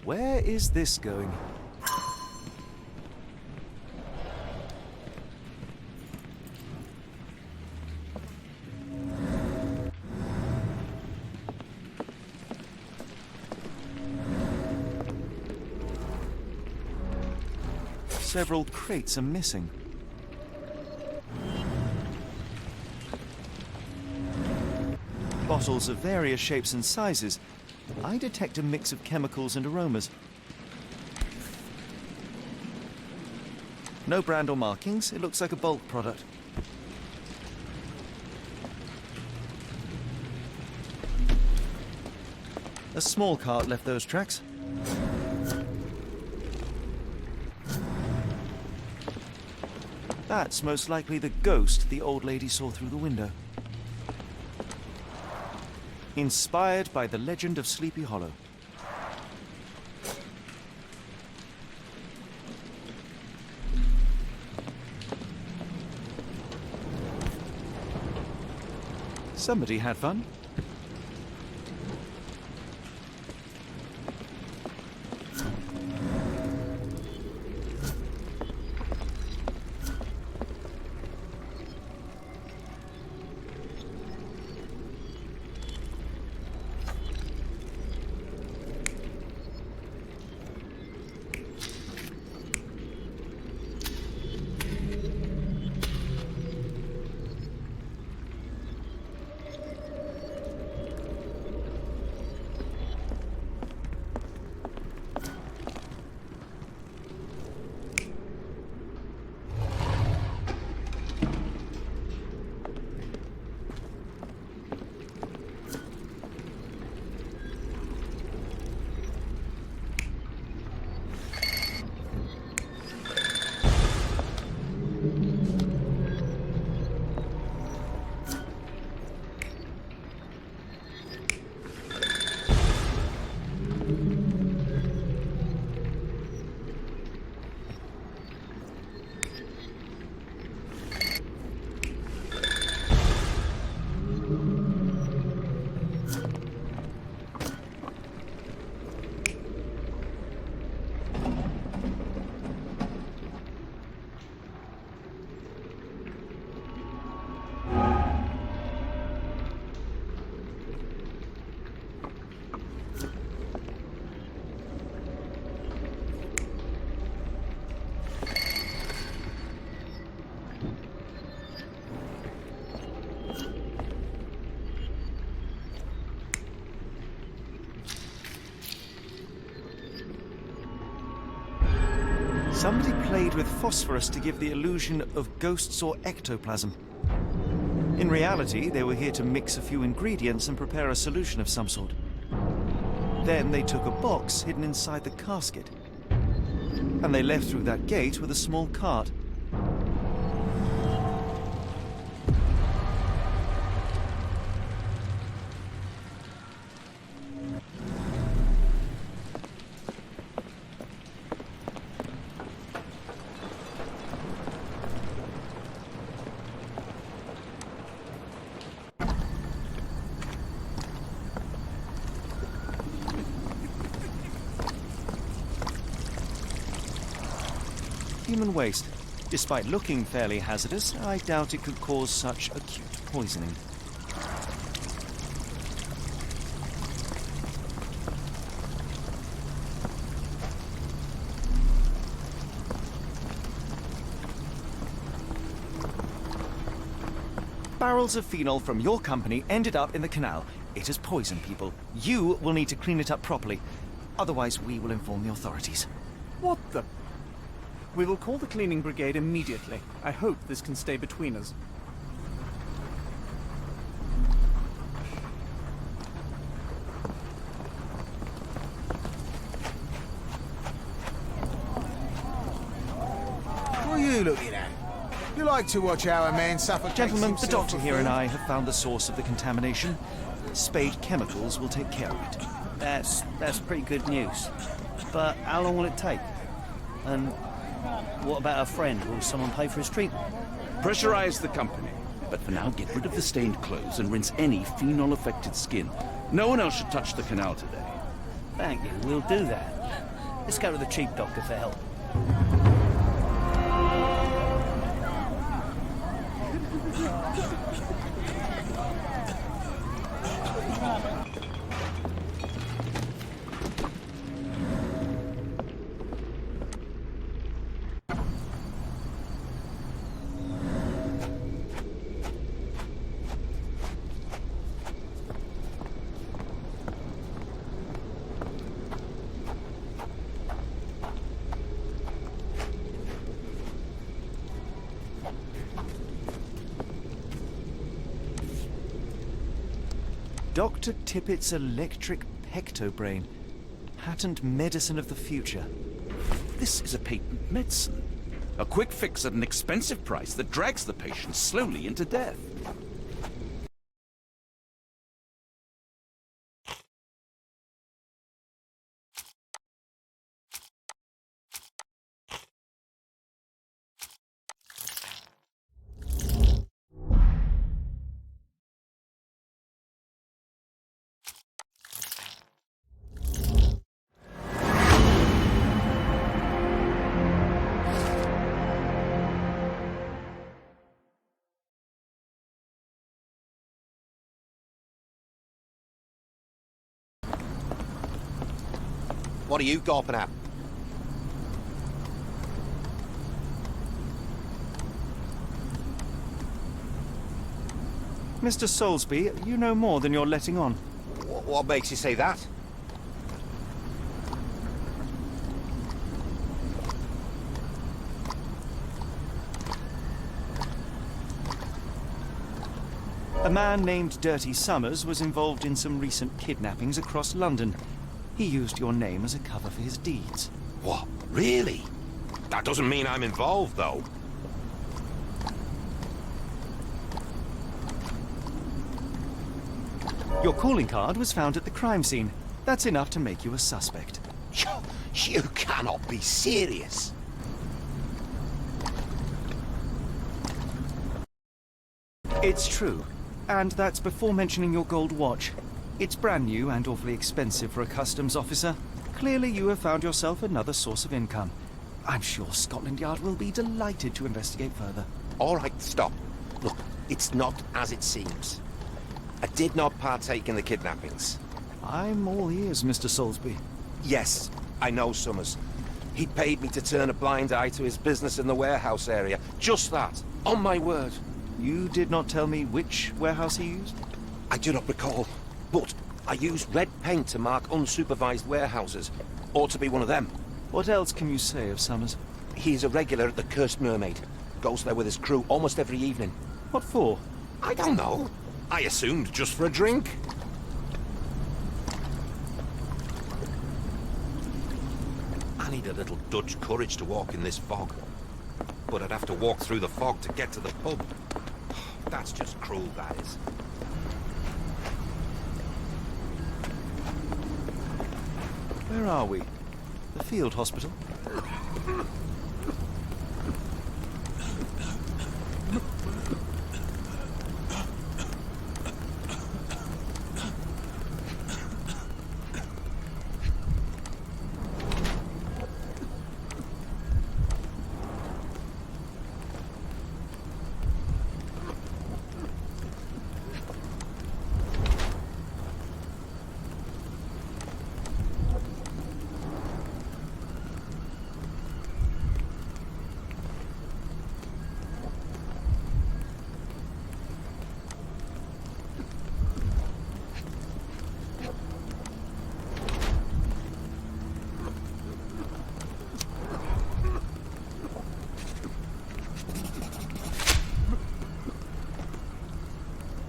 Where is this going? Several crates are missing. Bottles of various shapes and sizes. I detect a mix of chemicals and aromas. No brand or markings. It looks like a bulk product. A small cart left those tracks. That's most likely the ghost the old lady saw through the window. Inspired by the legend of Sleepy Hollow. Somebody had fun. Somebody played with phosphorus to give the illusion of ghosts or ectoplasm. In reality, they were here to mix a few ingredients and prepare a solution of some sort. Then they took a box hidden inside the casket, and they left through that gate with a small cart. Human waste. Despite looking fairly hazardous, I doubt it could cause such acute poisoning. Barrels of phenol from your company ended up in the canal. It has poisoned people. You will need to clean it up properly. Otherwise, we will inform the authorities. What the... We will call the cleaning brigade immediately. I hope this can stay between us. What are you looking at? You like to watch our men suffocate Gentlemen, the himself doctor for here and food? I have found the source of the contamination. Spade Chemicals will take care of it. That's pretty good news. But how long will it take? And what about our friend? Will someone pay for his treatment? Pressurize the company. But for now, get rid of the stained clothes and rinse any phenol-affected skin. No one else should touch the canal today. Thank you, we'll do that. Let's go to the chief doctor for help. Dr. Tippett's electric pectobrain. Patent medicine of the future. This is a patent medicine. A quick fix at an expensive price that drags the patient slowly into death. What are you gawping at? Mr. Soulsby, you know more than you're letting on. What makes you say that? A man named Dirty Summers was involved in some recent kidnappings across London. He used your name as a cover for his deeds. What? Really? That doesn't mean I'm involved, though. Your calling card was found at the crime scene. That's enough to make you a suspect. You cannot be serious. It's true. And that's before mentioning your gold watch. It's brand new and awfully expensive for a customs officer. Clearly you have found yourself another source of income. I'm sure Scotland Yard will be delighted to investigate further. All right, stop. Look, it's not as it seems. I did not partake in the kidnappings. I'm all ears, Mr. Soulsby. Yes, I know Summers. He paid me to turn a blind eye to his business in the warehouse area. Just that. On my word. You did not tell me which warehouse he used? I do not recall. But I used red paint to mark unsupervised warehouses. Ought to be one of them. What else can you say of Summers? He's a regular at the Cursed Mermaid. Goes there with his crew almost every evening. What for? I don't know. I assumed just for a drink. I need a little Dutch courage to walk in this fog. But I'd have to walk through the fog to get to the pub. That's just cruel, that is. Where are we? The field hospital?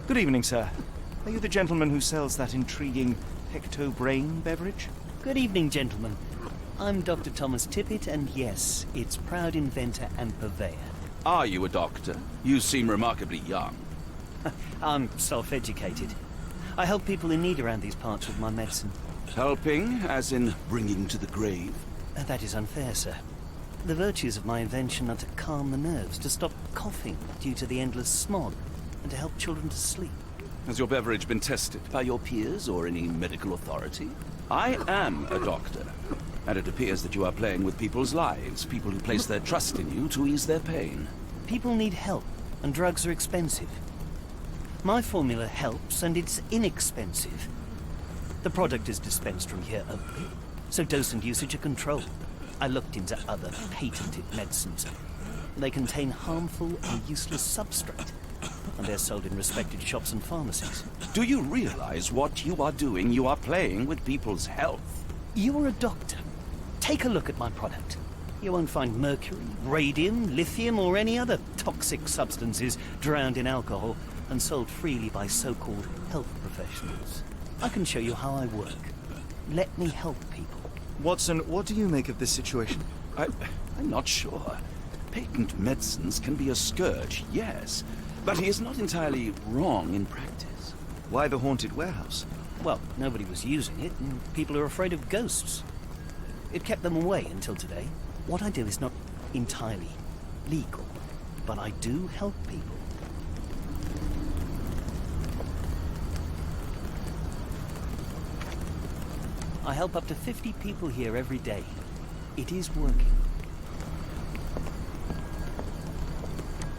Good evening, sir. Are you the gentleman who sells that intriguing pecto-brain beverage? Good evening, gentlemen. I'm Dr. Thomas Tippett, and yes, its proud inventor and purveyor. Are you a doctor? You seem remarkably young. I'm self-educated. I help people in need around these parts with my medicine. Helping, as in bringing to the grave? That is unfair, sir. The virtues of my invention are to calm the nerves, to stop coughing due to the endless smog, and to help children to sleep. Has your beverage been tested by your peers or any medical authority? I am a doctor, and it appears that you are playing with people's lives, people who place their trust in you to ease their pain. People need help, and drugs are expensive. My formula helps, and it's inexpensive. The product is dispensed from here only, so dose and usage are controlled. I looked into other patented medicines. They contain harmful or useless substrate, and they're sold in respected shops and pharmacies. Do you realize what you are doing? You are playing with people's health. You're a doctor. Take a look at my product. You won't find mercury, radium, lithium, or any other toxic substances drowned in alcohol and sold freely by so-called health professionals. I can show you how I work. Let me help people. Watson, what do you make of this situation? I'm not sure. Patent medicines can be a scourge, yes, but he is not entirely wrong in practice. Why the haunted warehouse? Well, nobody was using it, and people are afraid of ghosts. It kept them away until today. What I do is not entirely legal, but I do help people. I help up to 50 people here every day. It is working.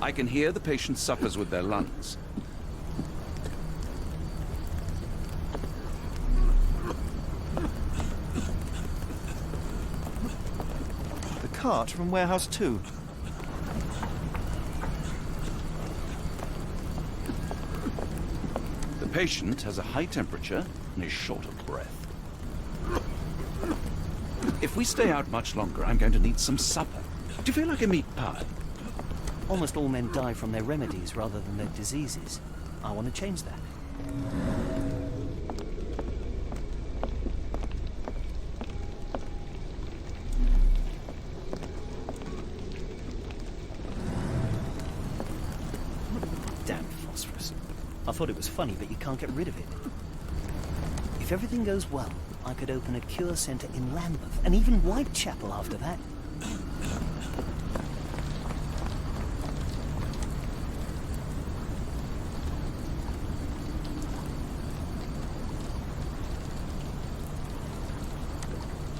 I can hear the patient suffers with their lungs. The cart from Warehouse 2. The patient has a high temperature and is short of breath. If we stay out much longer, I'm going to need some supper. Do you feel like a meat pie? Almost all men die from their remedies rather than their diseases. I want to change that. Damn phosphorus. I thought it was funny, but you can't get rid of it. If everything goes well, I could open a cure centre in Lambeth, and even Whitechapel after that.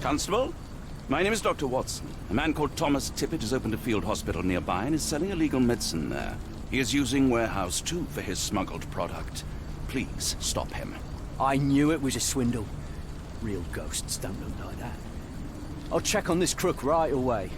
Constable, my name is Dr. Watson. A man called Thomas Tippett has opened a field hospital nearby and is selling illegal medicine there. He is using Warehouse 2 for his smuggled product. Please stop him. I knew it was a swindle. Real ghosts don't look like that. I'll check on this crook right away.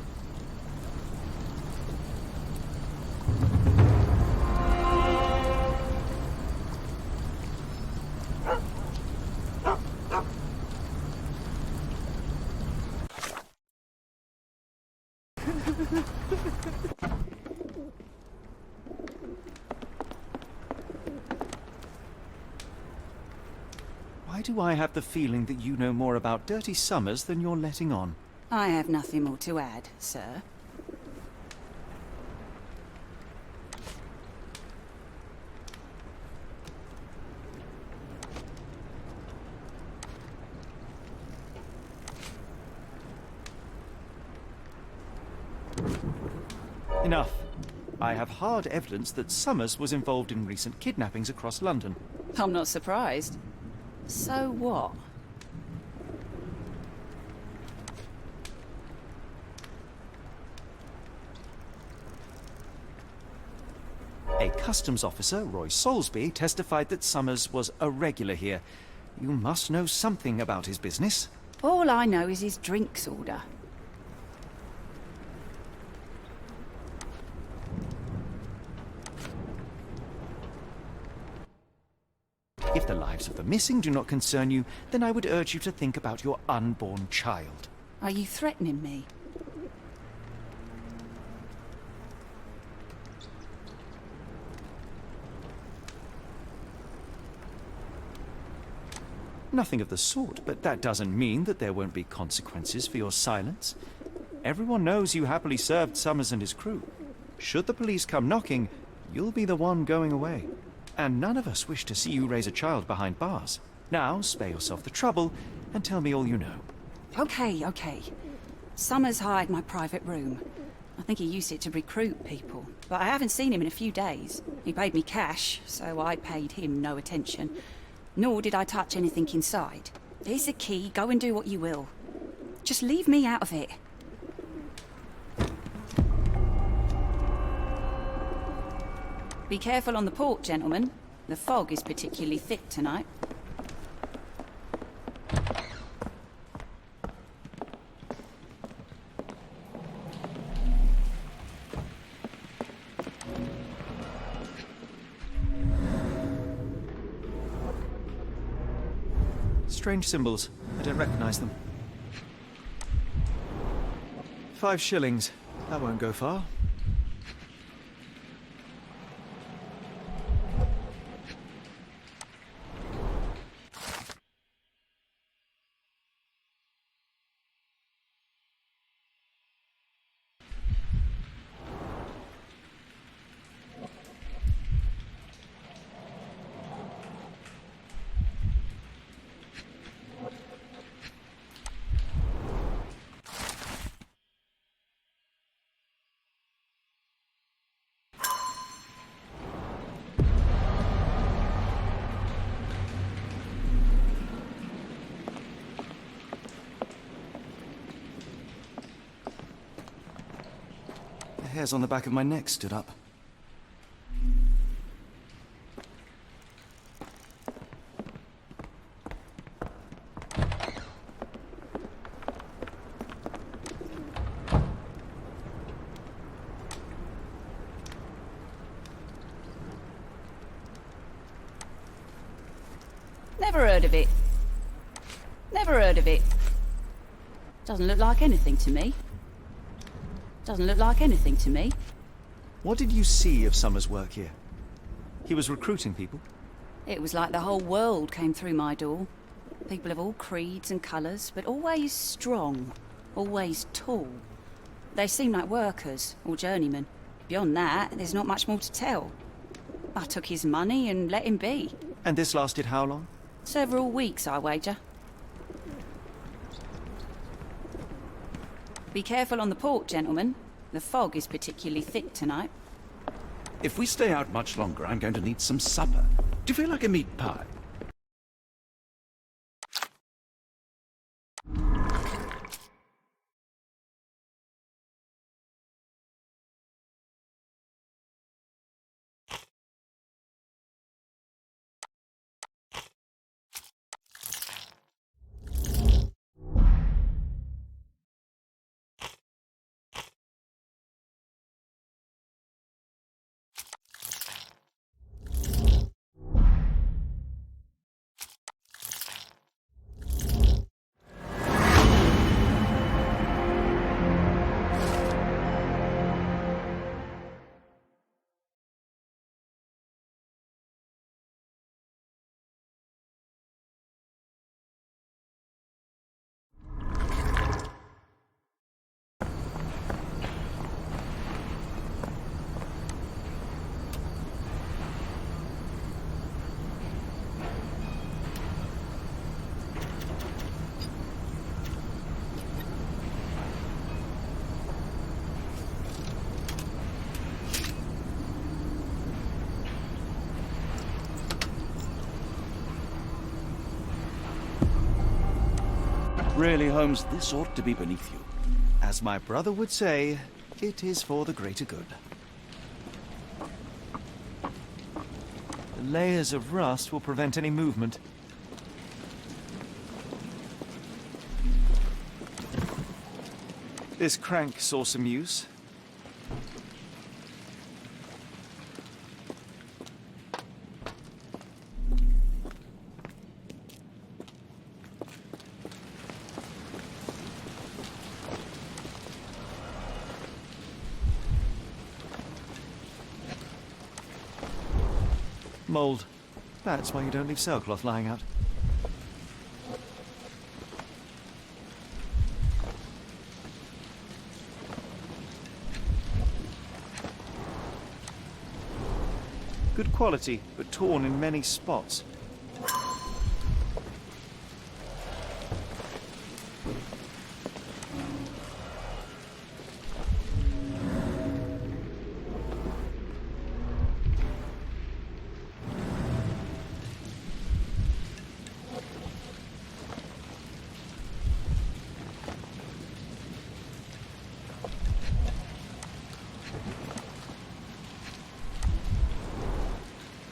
Why do I have the feeling that you know more about Dirty Summers than you're letting on? I have nothing more to add, sir. Enough. I have hard evidence that Summers was involved in recent kidnappings across London. I'm not surprised. So what? A customs officer, Roy Soulsby, testified that Summers was a regular here. You must know something about his business. All I know is his drinks order. If the lives of the missing do not concern you, then I would urge you to think about your unborn child. Are you threatening me? Nothing of the sort, but that doesn't mean that there won't be consequences for your silence. Everyone knows you happily served Summers and his crew. Should the police come knocking, you'll be the one going away. And none of us wish to see you raise a child behind bars. Now, spare yourself the trouble and tell me all you know. Okay. Summers hired my private room. I think he used it to recruit people, but I haven't seen him in a few days. He paid me cash, so I paid him no attention. Nor did I touch anything inside. Here's the key, go and do what you will. Just leave me out of it. Be careful on the port, gentlemen. The fog is particularly thick tonight. Strange symbols. I don't recognize them. 5 shillings. That won't go far. The hairs on the back of my neck stood up. Never heard of it. Never heard of it. Doesn't look like anything to me. Doesn't look like anything to me. What did you see of Summer's work here? He was recruiting people? It was like the whole world came through my door. People of all creeds and colours, but always strong, always tall. They seemed like workers or journeymen. Beyond that, there's not much more to tell. I took his money and let him be. And this lasted how long? Several weeks, I wager. Be careful on the port, gentlemen. The fog is particularly thick tonight. If we stay out much longer, I'm going to need some supper. Do you feel like a meat pie? Really, Holmes, this ought to be beneath you. As my brother would say, it is for the greater good. The layers of rust will prevent any movement. This crank saw some use. Mold. That's why you don't leave sailcloth lying out. Good quality, but torn in many spots.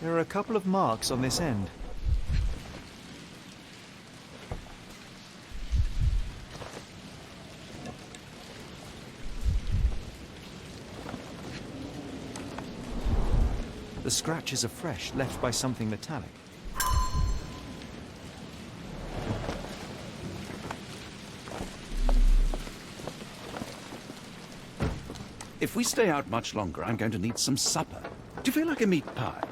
There are a couple of marks on this end. The scratches are fresh, left by something metallic. If we stay out much longer, I'm going to need some supper. Do you feel like a meat pie?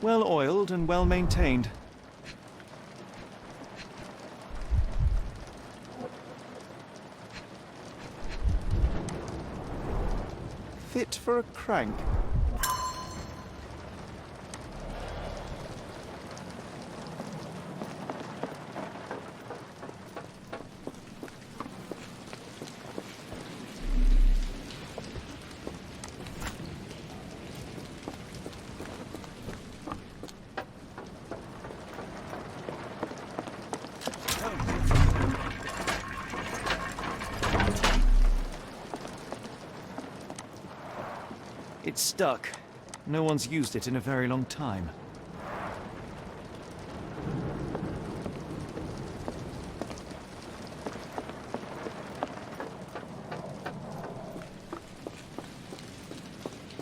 Well oiled and well maintained. Fit for a crank. It's stuck. No one's used it in a very long time.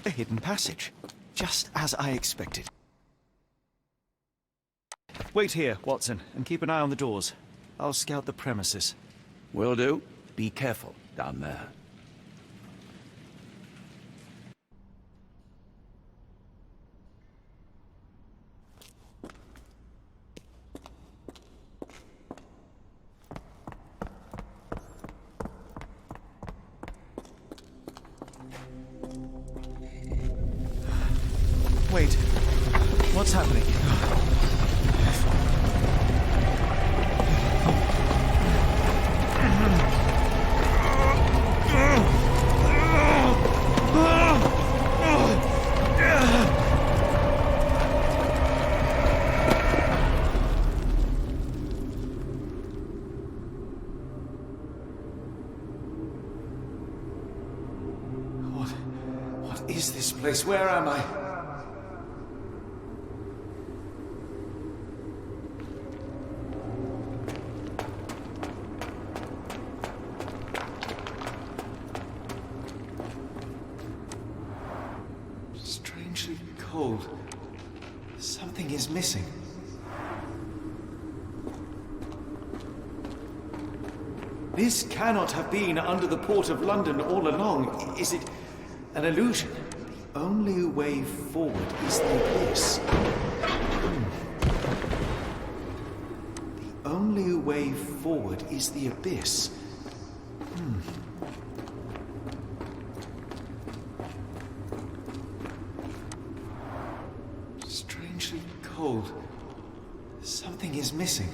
A hidden passage. Just as I expected. Wait here, Watson, and keep an eye on the doors. I'll scout the premises. Will do. Be careful down there. Wait. What's happening? What is this place? Where am I? Strangely cold. Something is missing. This cannot have been under the port of London all along. Is it an illusion? The only way forward is the abyss. The only way forward is the abyss. Strangely cold. Something is missing.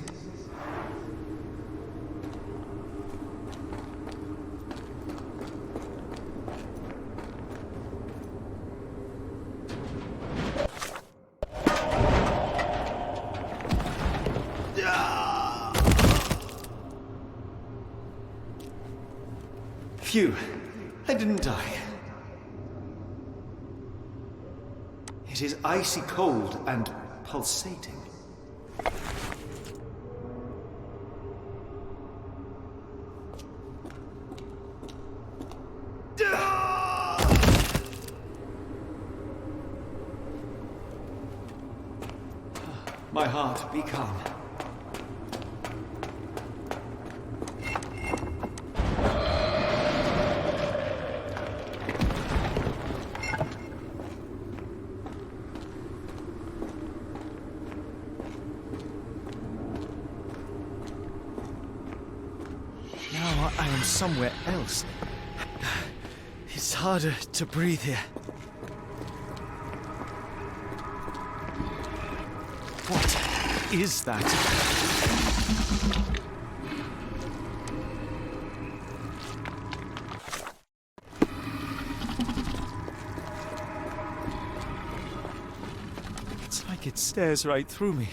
Phew, I didn't die. It is icy cold and pulsating. My heart, be calm. somewhere else. It's harder to breathe here. What is that? It's like it stares right through me.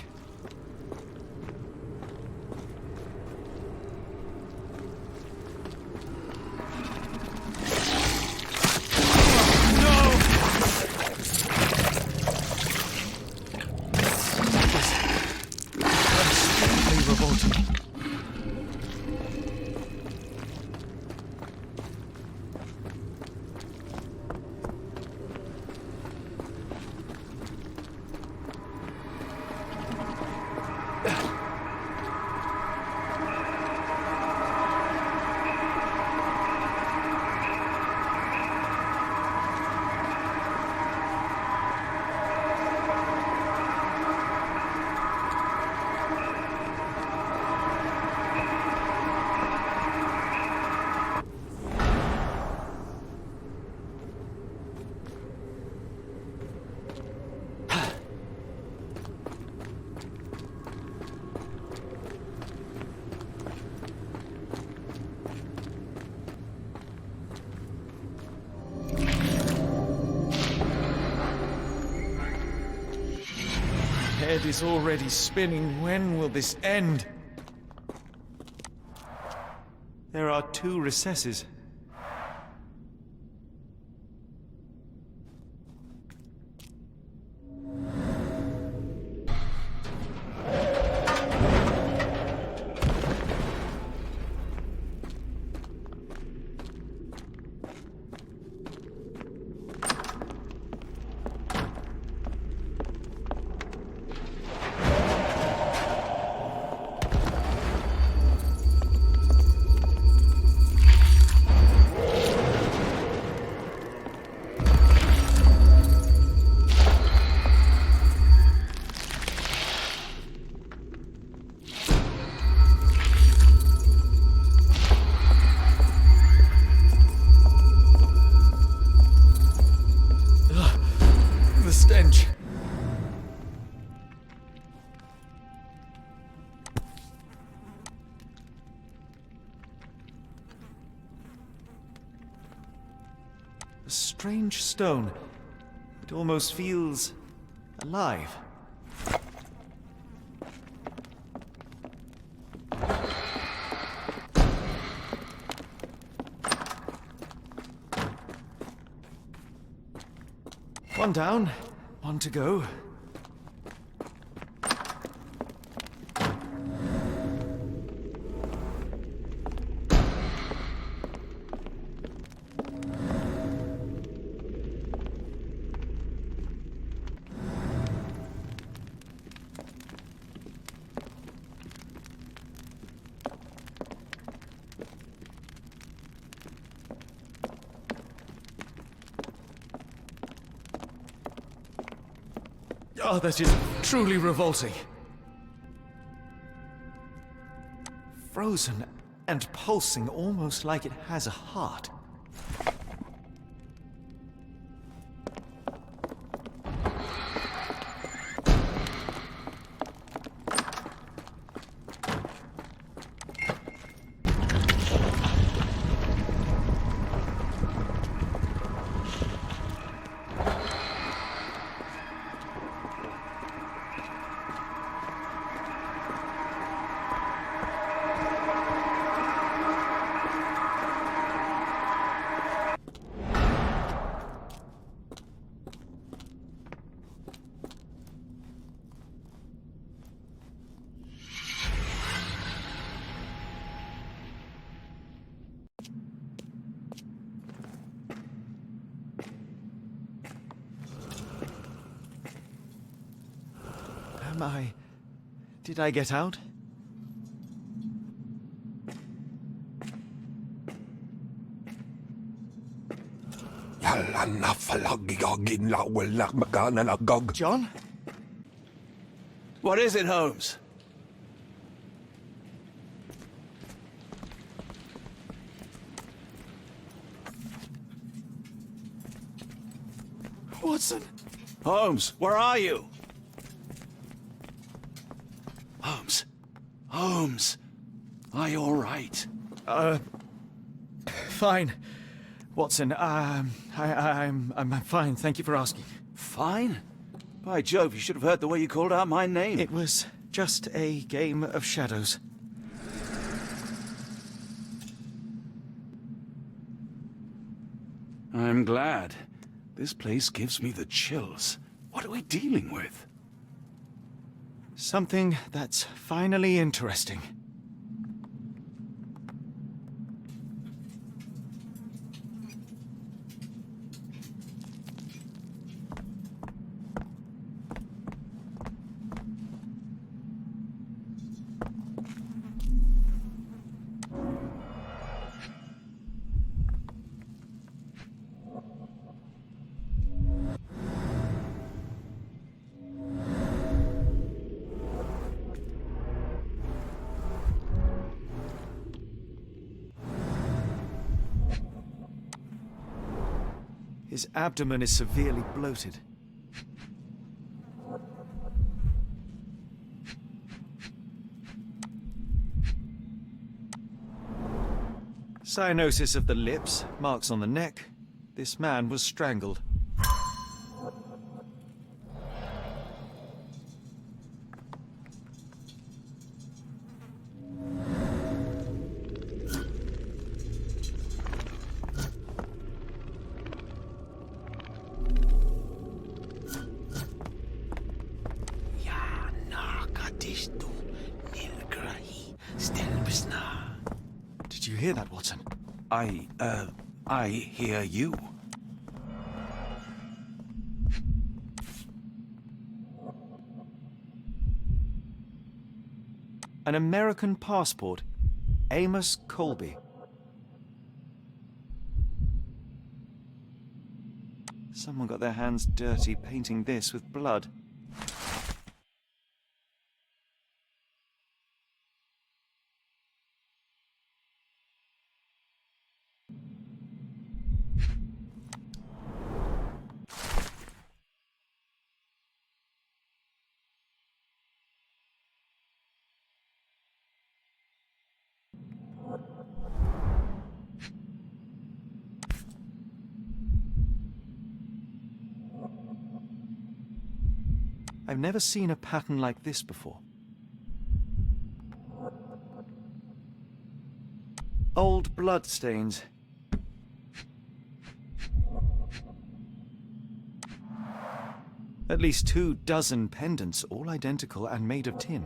Head is already spinning. When will this end? There are 2 recesses. Stench. A strange stone. It almost feels alive. One down. On to go. Oh, that is truly revolting. Frozen and pulsing, almost like it has a heart. Did I get out? John? What is it, Holmes? Watson! Holmes, where are you? Holmes. Holmes. Are you all right? Fine. Watson, I'm fine, thank you for asking. Fine? By Jove, you should have heard the way you called out my name. It was just a game of shadows. I'm glad. This place gives me the chills. What are we dealing with? Something that's finally interesting. His abdomen is severely bloated. Cyanosis of the lips, marks on the neck. This man was strangled. Did you hear that, Watson? I hear you. An American passport. Amos Colby. Someone got their hands dirty painting this with blood. I've never seen a pattern like this before. Old blood stains. At least 24 pendants, all identical and made of tin.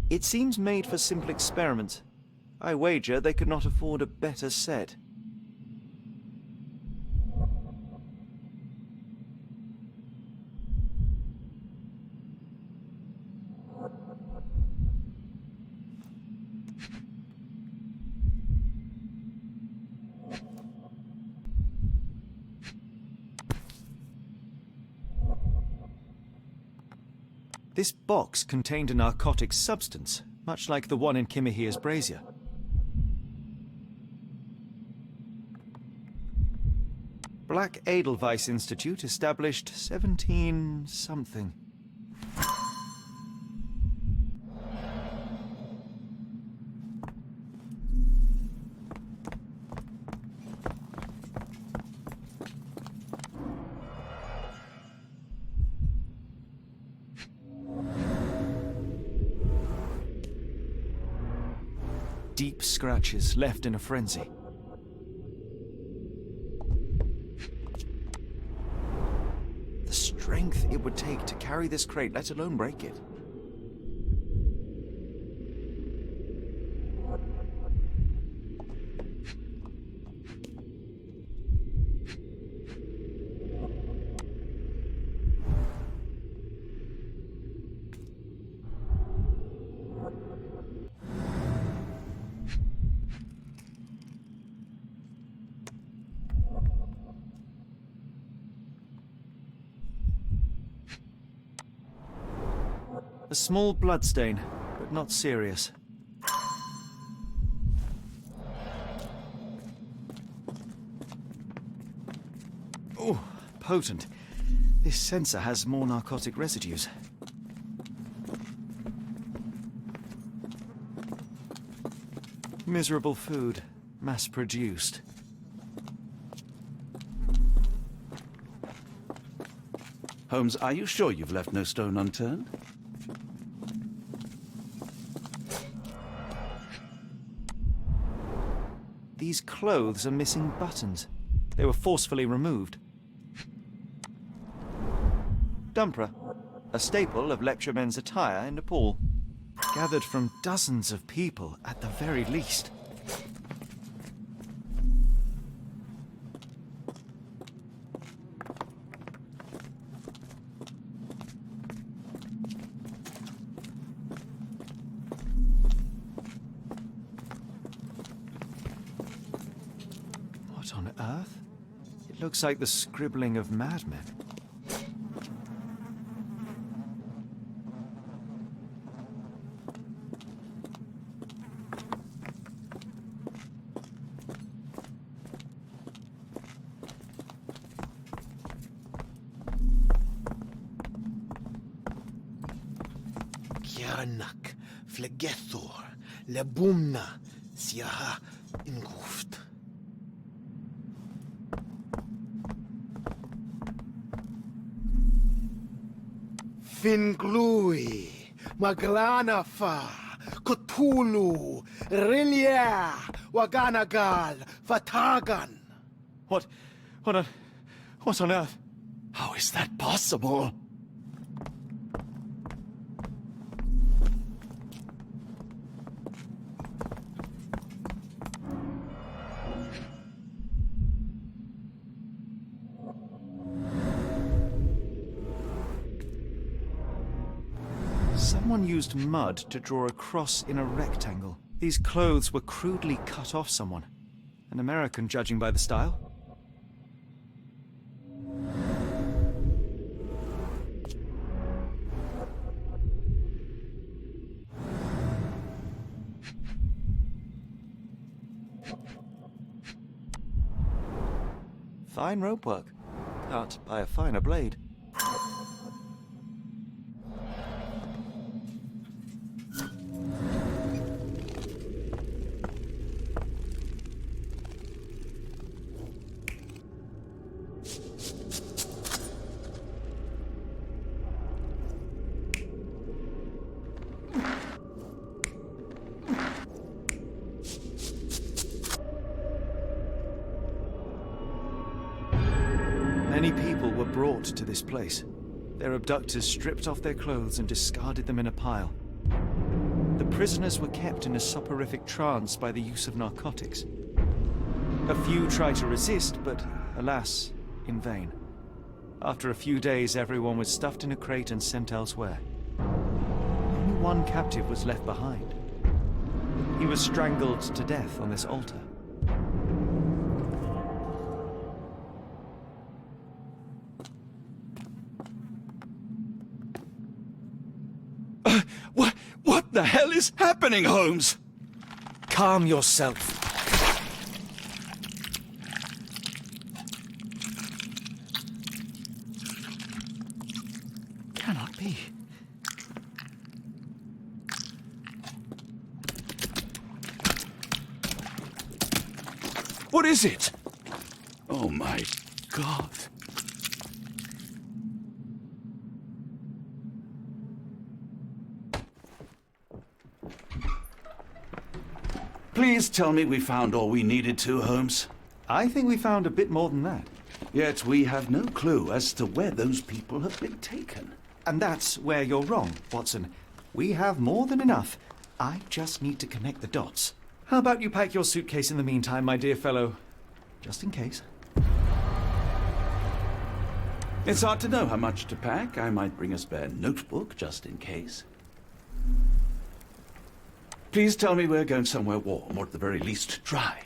It seems made for simple experiments. I wager they could not afford a better set. This box contained a narcotic substance, much like the one in Kimihia's brazier. Black Edelweiss Institute, established 17-something. Deep scratches left in a frenzy. The strength it would take to carry this crate, let alone break it. A small bloodstain, but not serious. Oh, potent. This sensor has more narcotic residues. Miserable food, mass-produced. Holmes, are you sure you've left no stone unturned? These clothes are missing buttons. They were forcefully removed. Dumpra, a staple of lecturemen's attire in Nepal. Gathered from dozens of people, at the very least. What on earth? It looks like the scribbling of madmen. Kianak, Flegethor, Lebumna, Siaha, Inguft. Finglui, Maglanafa, Cthulhu, Rilia, Waganagal, Fatagan. What on earth? How is that possible? Someone used mud to draw a cross in a rectangle. These clothes were crudely cut off someone. An American, judging by the style. Fine rope work, cut by a finer blade. Many people were brought to this place. Their abductors stripped off their clothes and discarded them in a pile. The prisoners were kept in a soporific trance by the use of narcotics. A few tried to resist, but alas, in vain. After a few days, everyone was stuffed in a crate and sent elsewhere. Only one captive was left behind. He was strangled to death on this altar. What the hell is happening, Holmes? Calm yourself. Cannot be. What is it? Oh my God. Please tell me we found all we needed to, Holmes. I think we found a bit more than that. Yet we have no clue as to where those people have been taken. And that's where you're wrong, Watson. We have more than enough. I just need to connect the dots. How about you pack your suitcase in the meantime, my dear fellow? Just in case. It's hard to know how much to pack. I might bring a spare notebook just in case. Please tell me we're going somewhere warm, or at the very least, dry.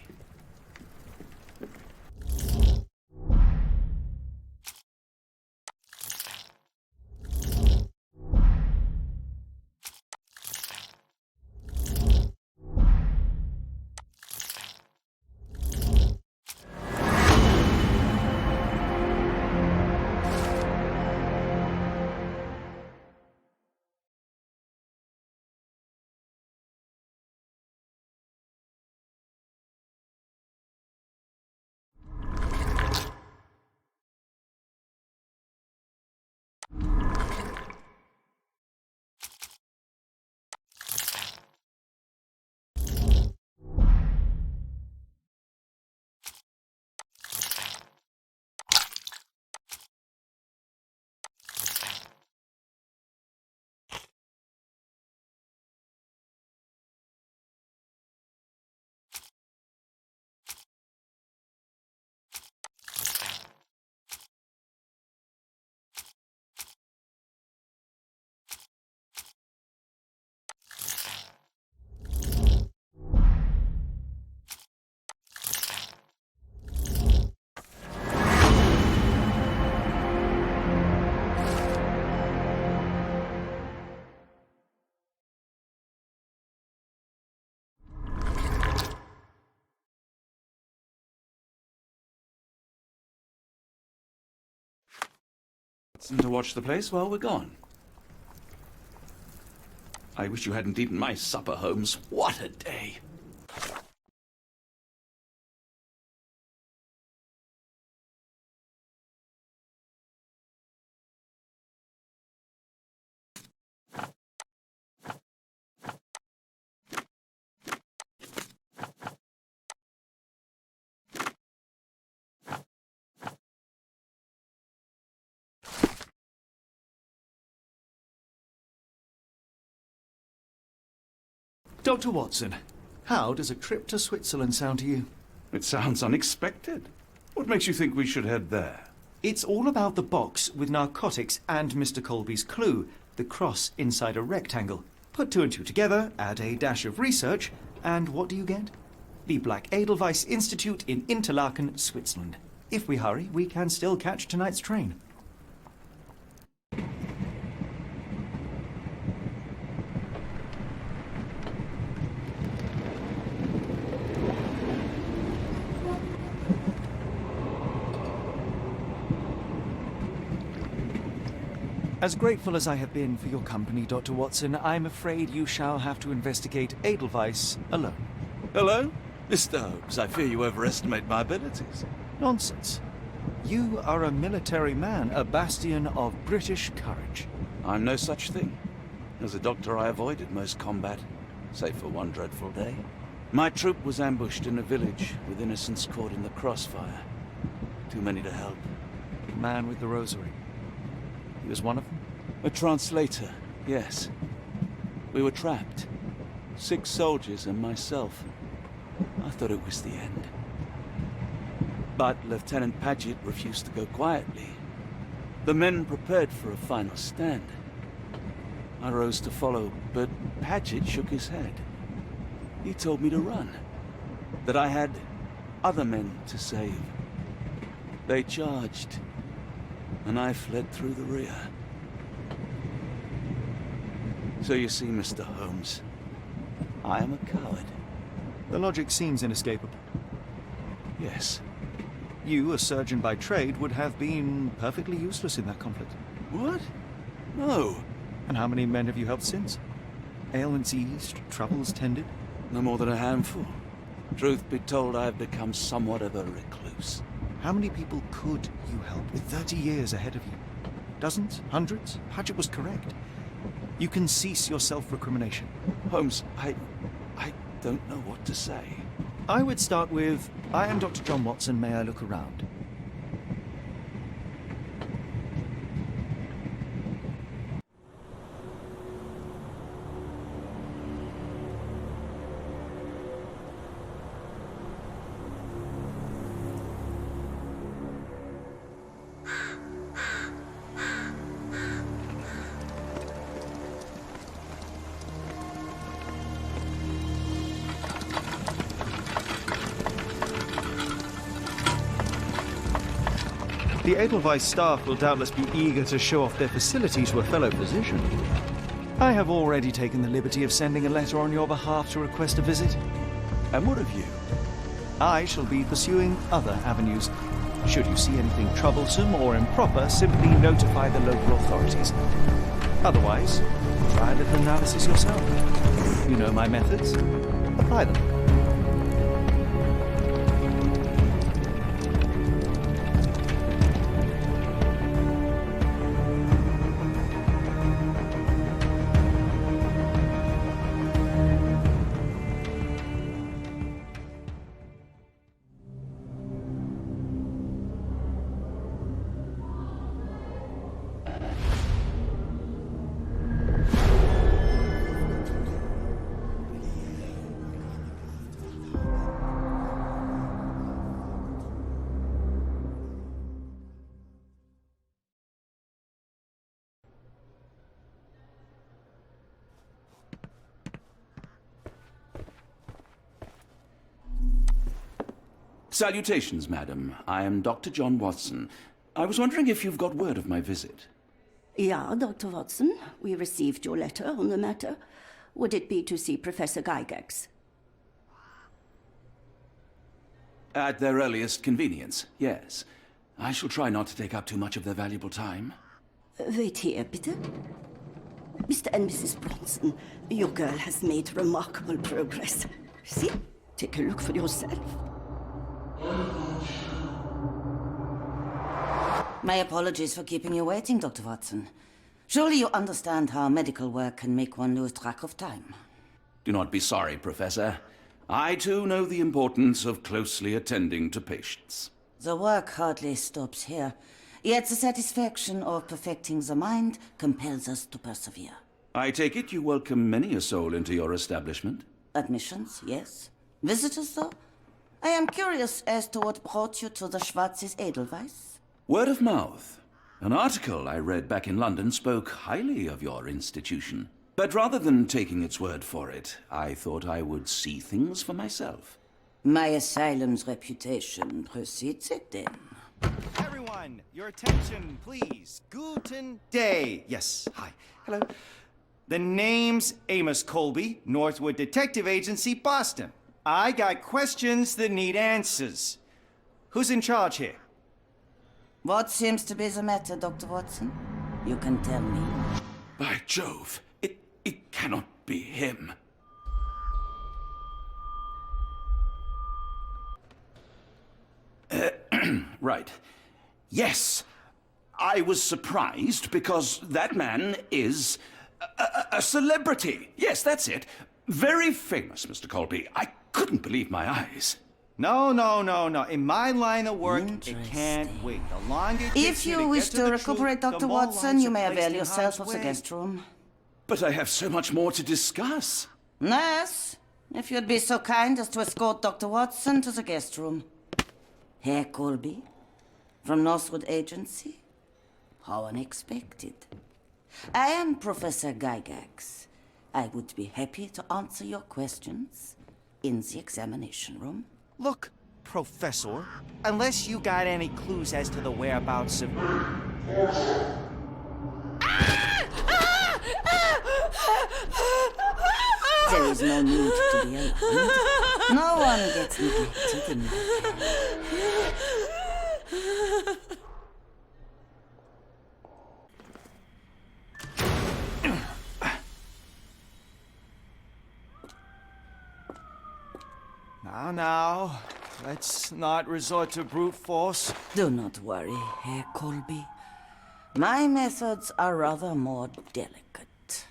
To watch the place while we're gone. I wish you hadn't eaten my supper, Holmes. What a day. Dr. Watson, how does a trip to Switzerland sound to you? It sounds unexpected. What makes you think we should head there? It's all about the box with narcotics and Mr. Colby's clue, the cross inside a rectangle. Put two and two together, add a dash of research, and what do you get? The Black Edelweiss Institute in Interlaken, Switzerland. If we hurry, we can still catch tonight's train. As grateful as I have been for your company, Dr. Watson, I'm afraid you shall have to investigate Edelweiss alone. Hello? Mr. Holmes, I fear you overestimate my abilities. Nonsense. You are a military man, a bastion of British courage. I'm no such thing. As a doctor, I avoided most combat, save for one dreadful day. My troop was ambushed in a village, with innocents caught in the crossfire. Too many to help. The man with the rosary. He was one of them? A translator, yes. We were trapped. 6 soldiers and myself. I thought it was the end. But Lieutenant Paget refused to go quietly. The men prepared for a final stand. I rose to follow, but Paget shook his head. He told me to run. That I had other men to save. They charged, and I fled through the rear. So you see, Mr. Holmes, I am a coward. The logic seems inescapable. Yes. You, a surgeon by trade, would have been perfectly useless in that conflict. What? No. And how many men have you helped since? Ailments eased, troubles tended? No more than a handful. Truth be told, I have become somewhat of a recluse. How many people could you help with 30 years ahead of you? Dozens? Hundreds? Paget was correct. You can cease your self-recrimination. Holmes, I don't know what to say. I would start with, I am Dr. John Watson, may I look around? The Edelweiss staff will doubtless be eager to show off their facility to a fellow physician. I have already taken the liberty of sending a letter on your behalf to request a visit. And what of you? I shall be pursuing other avenues. Should you see anything troublesome or improper, simply notify the local authorities. Otherwise, try a little analysis yourself. You know my methods. Apply them. Salutations, madam. I am Dr. John Watson. I was wondering if you've got word of my visit. Yeah, Dr. Watson. We received your letter on the matter. Would it be to see Professor Gygax? At their earliest convenience, yes. I shall try not to take up too much of their valuable time. Wait here, bitte. Mr. and Mrs. Bronson, your girl has made remarkable progress. See? Take a look for yourself. My apologies for keeping you waiting, Dr. Watson. Surely you understand how medical work can make one lose track of time. Do not be sorry, Professor. I too know the importance of closely attending to patients. The work hardly stops here, yet the satisfaction of perfecting the mind compels us to persevere. I take it you welcome many a soul into your establishment? Admissions, yes. Visitors, though? I am curious as to what brought you to the Schwarzes Edelweiss. Word of mouth. An article I read back in London spoke highly of your institution. But rather than taking its word for it, I thought I would see things for myself. My asylum's reputation precedes it, then. Everyone, your attention, please. Guten Day. Yes, hi. Hello. The name's Amos Colby, Northwood Detective Agency, Boston. I got questions that need answers. Who's in charge here? What seems to be the matter, Dr. Watson? You can tell me. By Jove, it cannot be him. Right. Yes, I was surprised because that man is a celebrity. Yes, that's it. Very famous, Mr. Colby. I couldn't believe my eyes. No. In my line of work, it can't wait. The longer it takes If you wish to recuperate, Dr. Watson, you may avail yourself of the guest room. But I have so much more to discuss. Nurse, if you'd be so kind as to escort Dr. Watson to the guest room. Herr Colby, from Northwood Agency? How unexpected. I am Professor Gygax. I would be happy to answer your questions in the examination room. Look, Professor, unless you got any clues as to the whereabouts of... There is no need to be alarmed. No one gets neglected in my care. Now, let's not resort to brute force. Do not worry, Herr Colby. My methods are rather more delicate.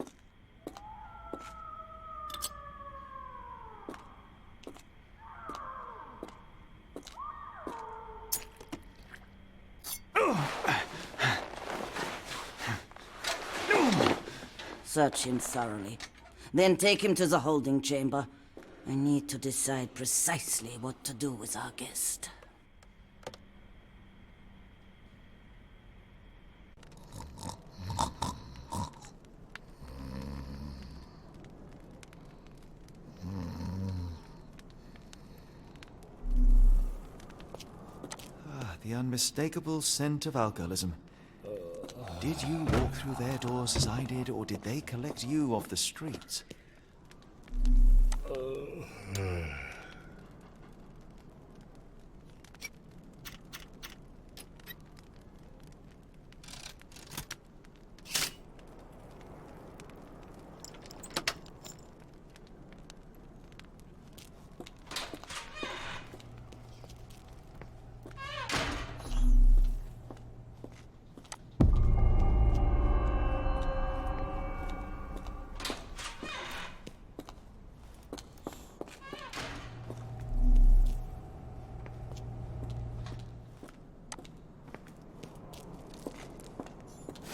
Search him thoroughly. Then take him to the holding chamber. I need to decide precisely what to do with our guest. The unmistakable scent of alcoholism. Did you walk through their doors as I did, or did they collect you off the streets?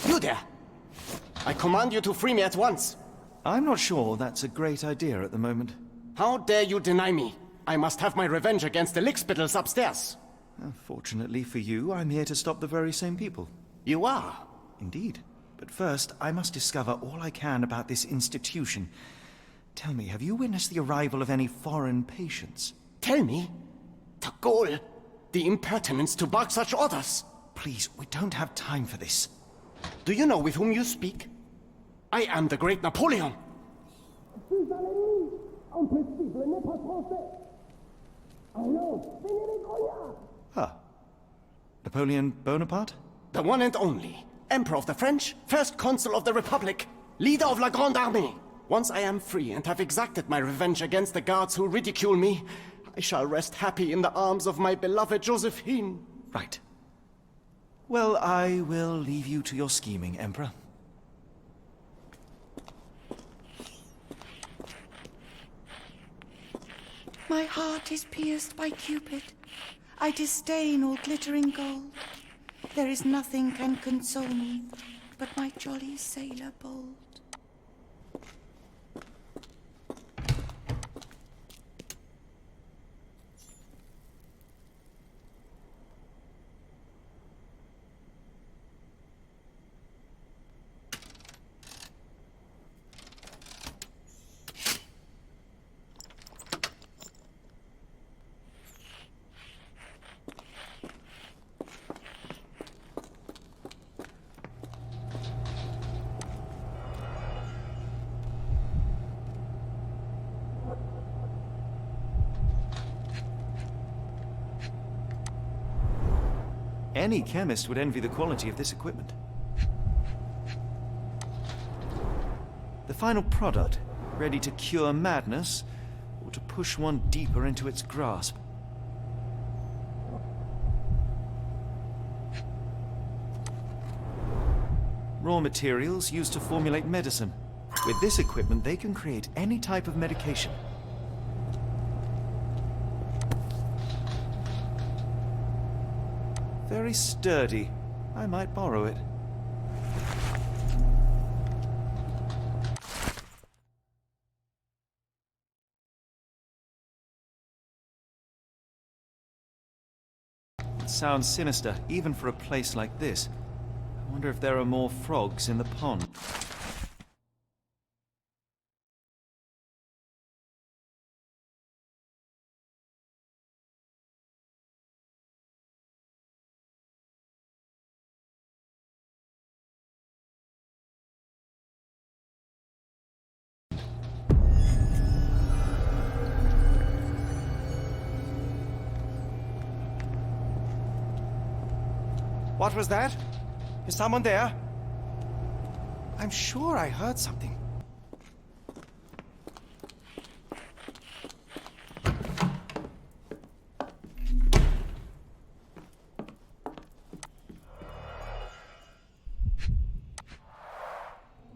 You there! I command you to free me at once! I'm not sure that's a great idea at the moment. How dare you deny me? I must have my revenge against the lickspittles upstairs! Fortunately for you, I'm here to stop the very same people. You are? Indeed. But first, I must discover all I can about this institution. Tell me, have you witnessed the arrival of any foreign patients? Tell me? The gall! The impertinence to bark such orders! Please, we don't have time for this. Do you know with whom you speak? I am the great Napoleon! Ah. Napoleon Bonaparte? The one and only. Emperor of the French, First Consul of the Republic, leader of La Grande Armée. Once I am free and have exacted my revenge against the guards who ridicule me, I shall rest happy in the arms of my beloved Josephine. Right. Well, I will leave you to your scheming, Emperor. My heart is pierced by Cupid. I disdain all glittering gold. There is nothing can console me but my jolly sailor bold. Any chemist would envy the quality of this equipment. The final product, ready to cure madness, or to push one deeper into its grasp. Raw materials used to formulate medicine. With this equipment, they can create any type of medication. Very sturdy. I might borrow it. It sounds sinister, even for a place like this. I wonder if there are more frogs in the pond. What was that? Is someone there? I'm sure I heard something.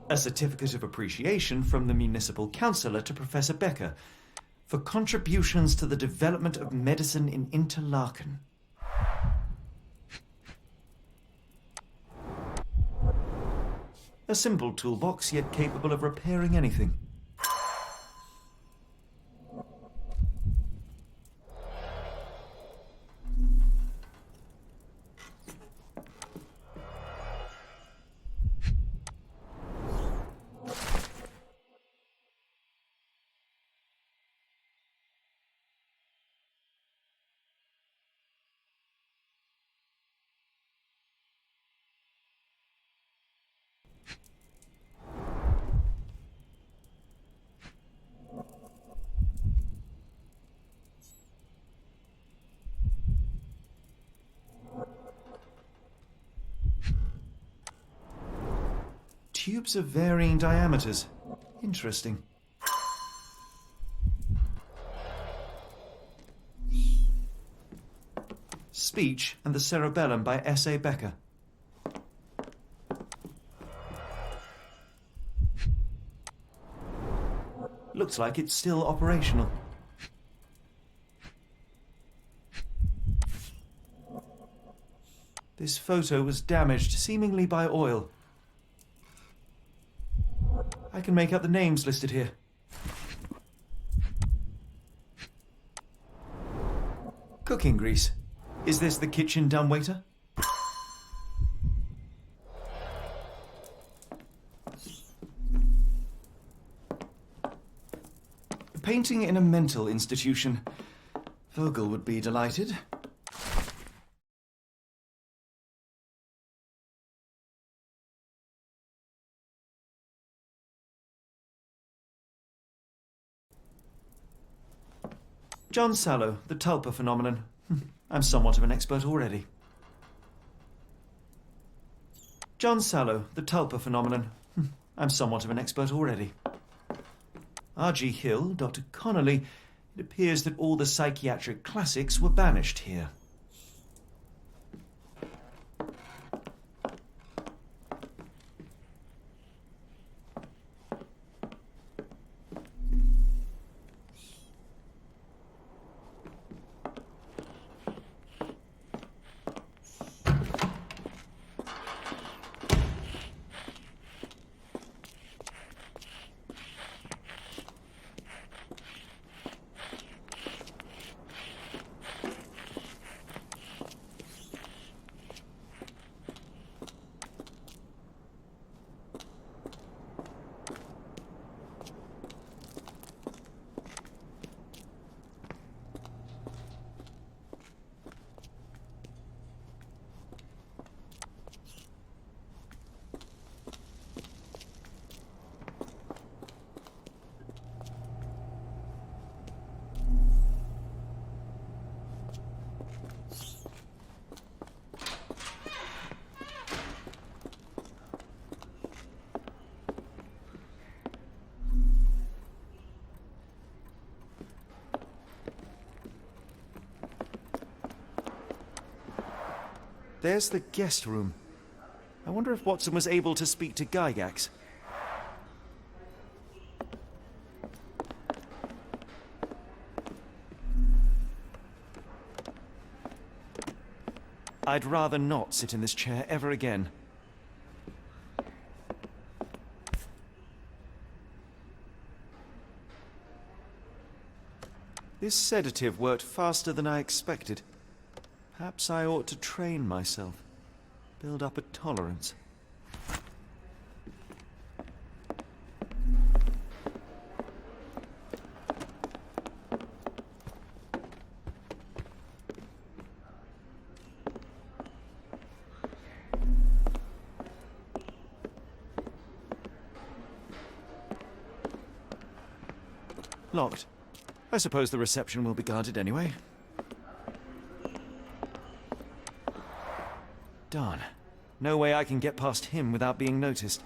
A certificate of appreciation from the municipal councillor to Professor Becker for contributions to the development of medicine in Interlaken. A simple toolbox, yet capable of repairing anything. Tubes of varying diameters. Interesting. Speech and the Cerebellum by S.A. Becker. Looks like it's still operational. This photo was damaged, seemingly by oil. I can make out the names listed here. Cooking grease. Is this the kitchen dumbwaiter? A painting in a mental institution. Vogel would be delighted. John Sallow, the tulpa phenomenon. I'm somewhat of an expert already. John Sallow, the tulpa phenomenon. I'm somewhat of an expert already. R.G. Hill, Dr. Connolly. It appears that all the psychiatric classics were banished here. There's the guest room. I wonder if Watson was able to speak to Gygax. I'd rather not sit in this chair ever again. This sedative worked faster than I expected. Perhaps I ought to train myself, build up a tolerance. Locked. I suppose the reception will be guarded anyway. Darn. No way I can get past him without being noticed.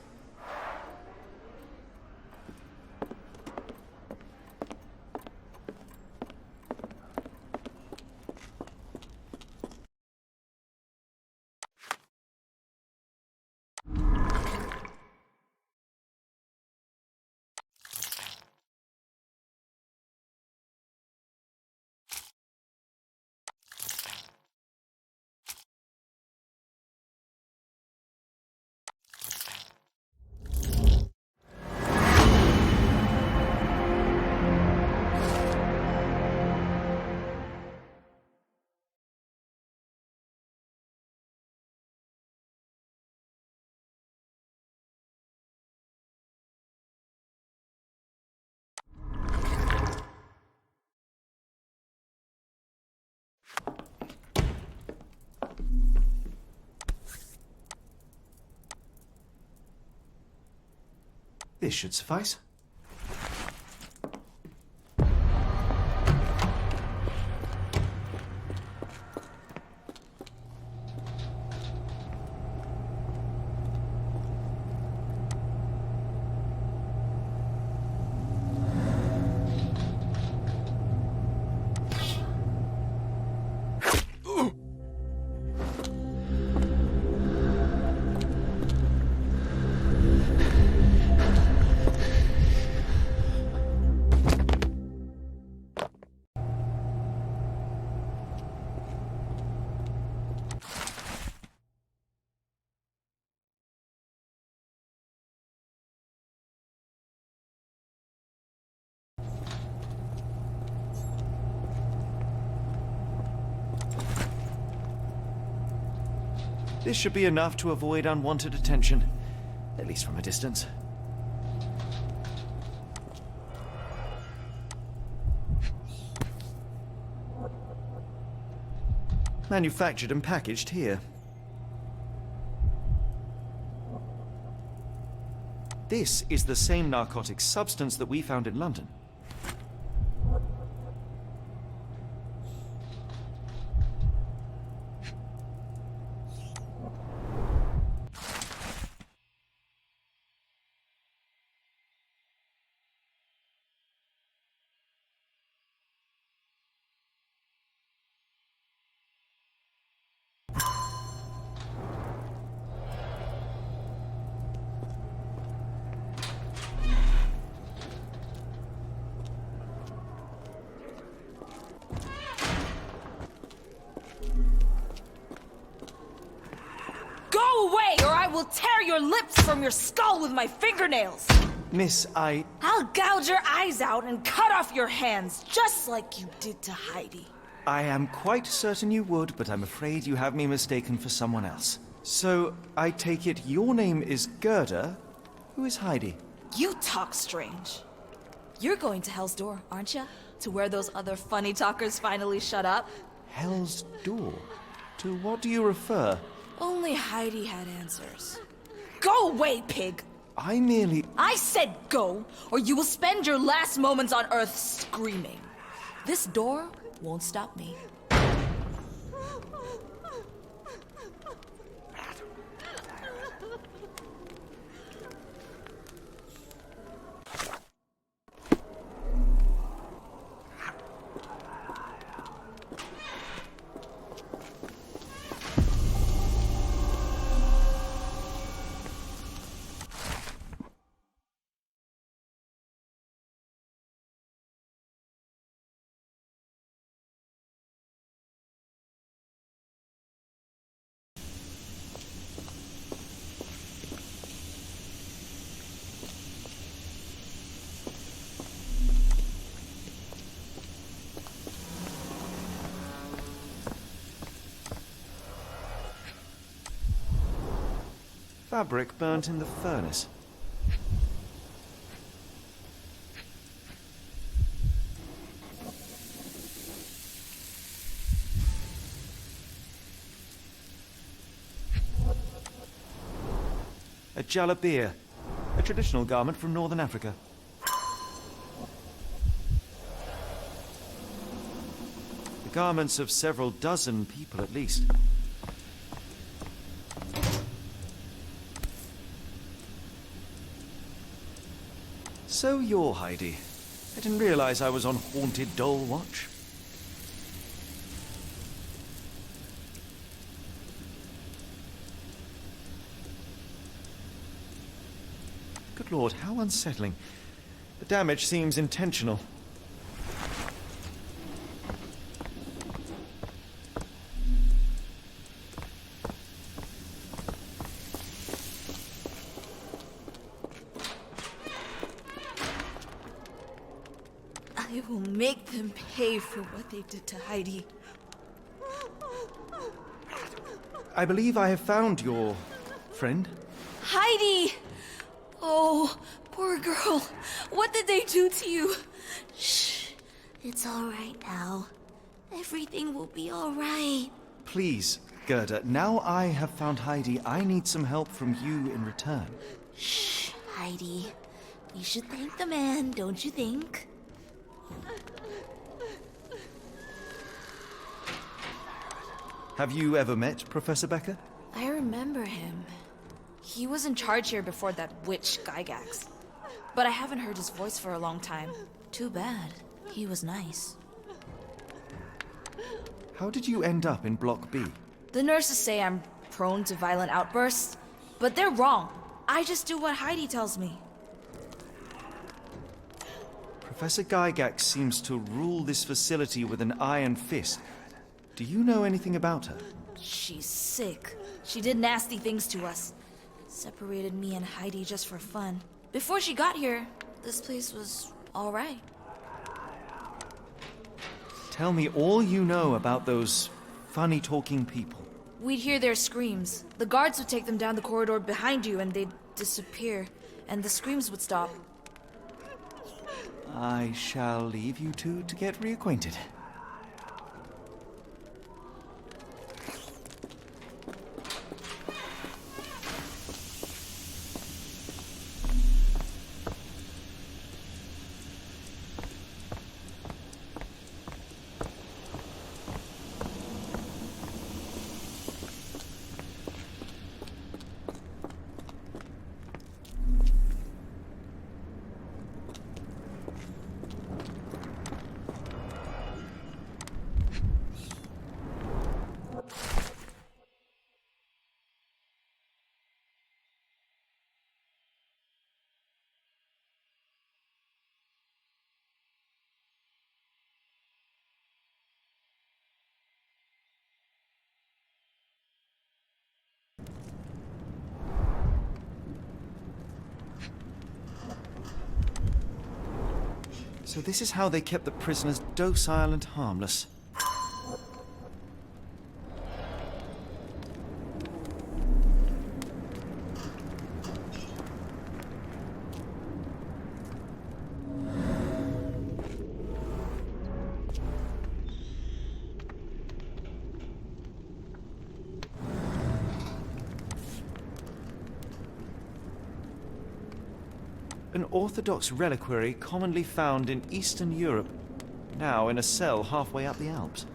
This should suffice. This should be enough to avoid unwanted attention, at least from a distance. Manufactured and packaged here. This is the same narcotic substance that we found in London. will tear your lips from your skull with my fingernails! Miss, I'll gouge your eyes out and cut off your hands, just like you did to Heidi. I am quite certain you would, but I'm afraid you have me mistaken for someone else. So, I take it your name is Gerda. Who is Heidi? You talk strange. You're going to Hell's Door, aren't you? To where those other funny talkers finally shut up? Hell's Door? To what do you refer? Only Heidi had answers. Go away, pig! I said go, or you will spend your last moments on Earth screaming. This door won't stop me. Fabric burnt in the furnace. A jalabia, a traditional garment from northern Africa. The garments of several dozen people at least. So you're Heidi. I didn't realize I was on Haunted Doll Watch. Good Lord, how unsettling. The damage seems intentional. I will make them pay for what they did to Heidi. I believe I have found your friend. Heidi! Oh, poor girl. What did they do to you? Shh. It's all right now. Everything will be all right. Please, Gerda, now I have found Heidi, I need some help from you in return. Shh, Heidi. We should thank the man, don't you think? Have you ever met Professor Becker? I remember him. He was in charge here before that witch Gygax. But I haven't heard his voice for a long time. Too bad. He was nice. How did you end up in Block B? The nurses say I'm prone to violent outbursts, but they're wrong. I just do what Heidi tells me. Professor Gygax seems to rule this facility with an iron fist. Do you know anything about her? She's sick. She did nasty things to us. Separated me and Heidi just for fun. Before she got here, this place was all right. Tell me all you know about those funny-talking people. We'd hear their screams. The guards would take them down the corridor behind you and they'd disappear, and the screams would stop. I shall leave you two to get reacquainted. So this is how they kept the prisoners docile and harmless. An Orthodox reliquary commonly found in Eastern Europe, now in a cell halfway up the Alps.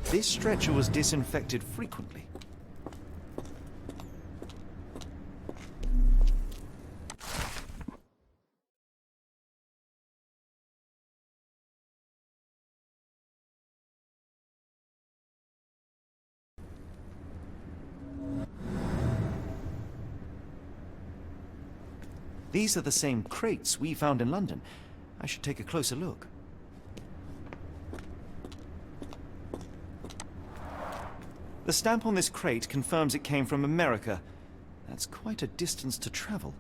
This stretcher was disinfected frequently. These are the same crates we found in London. I should take a closer look. The stamp on this crate confirms it came from America. That's quite a distance to travel.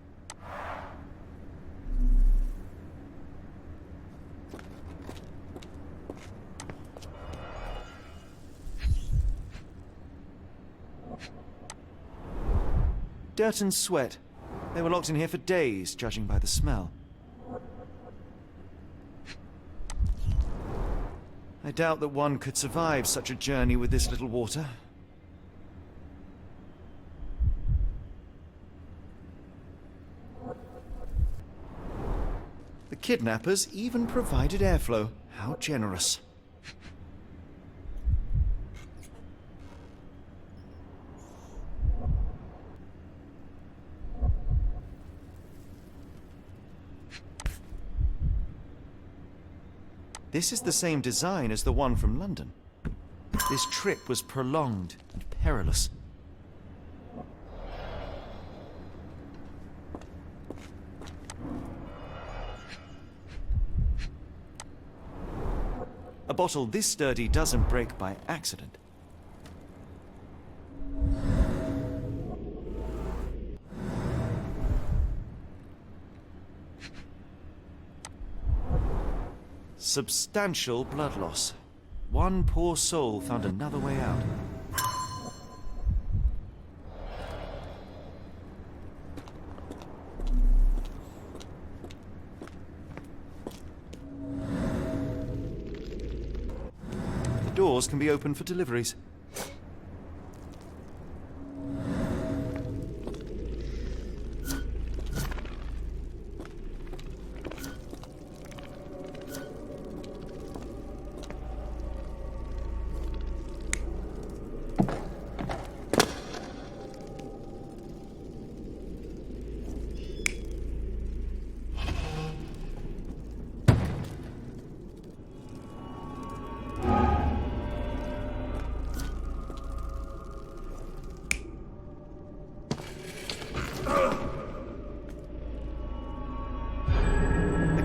Dirt and sweat. They were locked in here for days, judging by the smell. I doubt that one could survive such a journey with this little water. The kidnappers even provided airflow. How generous. This is the same design as the one from London. This trip was prolonged and perilous. A bottle this sturdy doesn't break by accident. Substantial blood loss. One poor soul found another way out. The doors can be opened for deliveries.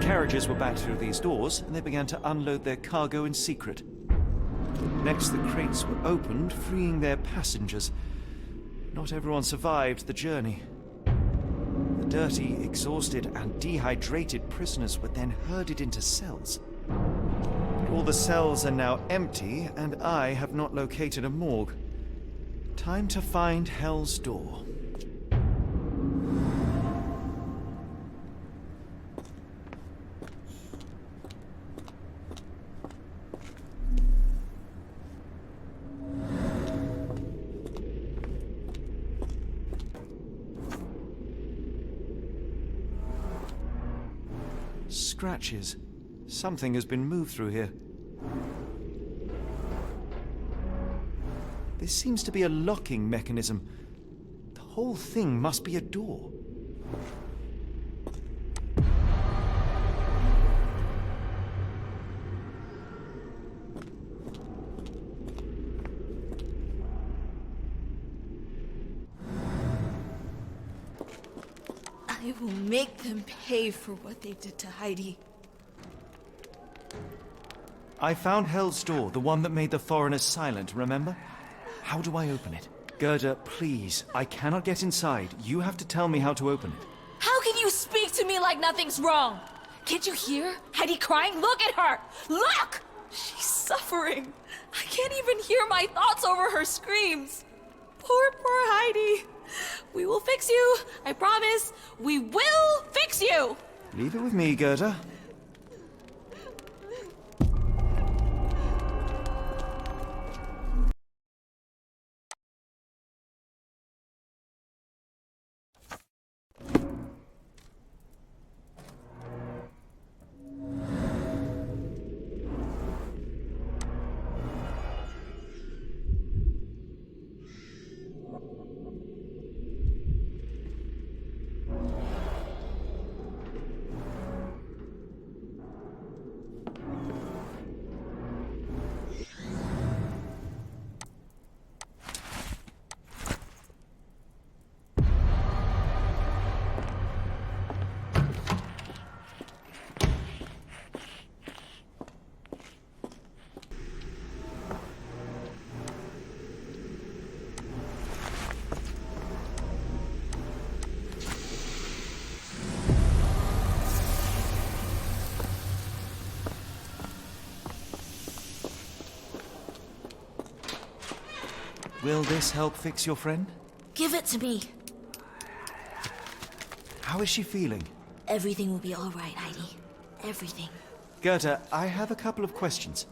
Carriages were backed through these doors, and they began to unload their cargo in secret. Next, the crates were opened, freeing their passengers. Not everyone survived the journey. The dirty, exhausted, and dehydrated prisoners were then herded into cells. All the cells are now empty, and I have not located a morgue. Time to find Hell's Door. scratches. Something has been moved through here. This seems to be a locking mechanism. The whole thing must be a door. I will make them pay for what they did to Heidi. I found Hell's Door, the one that made the foreigners silent, remember? How do I open it? Gerda, please. I cannot get inside. You have to tell me how to open it. How can you speak to me like nothing's wrong? Can't you hear Heidi crying? Look at her! Look! She's suffering. I can't even hear my thoughts over her screams. Poor Heidi. We will fix you. I promise. We will fix you. Leave it with me, Gerda. Will this help fix your friend? Give it to me. How is she feeling? Everything will be all right, Heidi. Everything. Gerda, I have a couple of questions.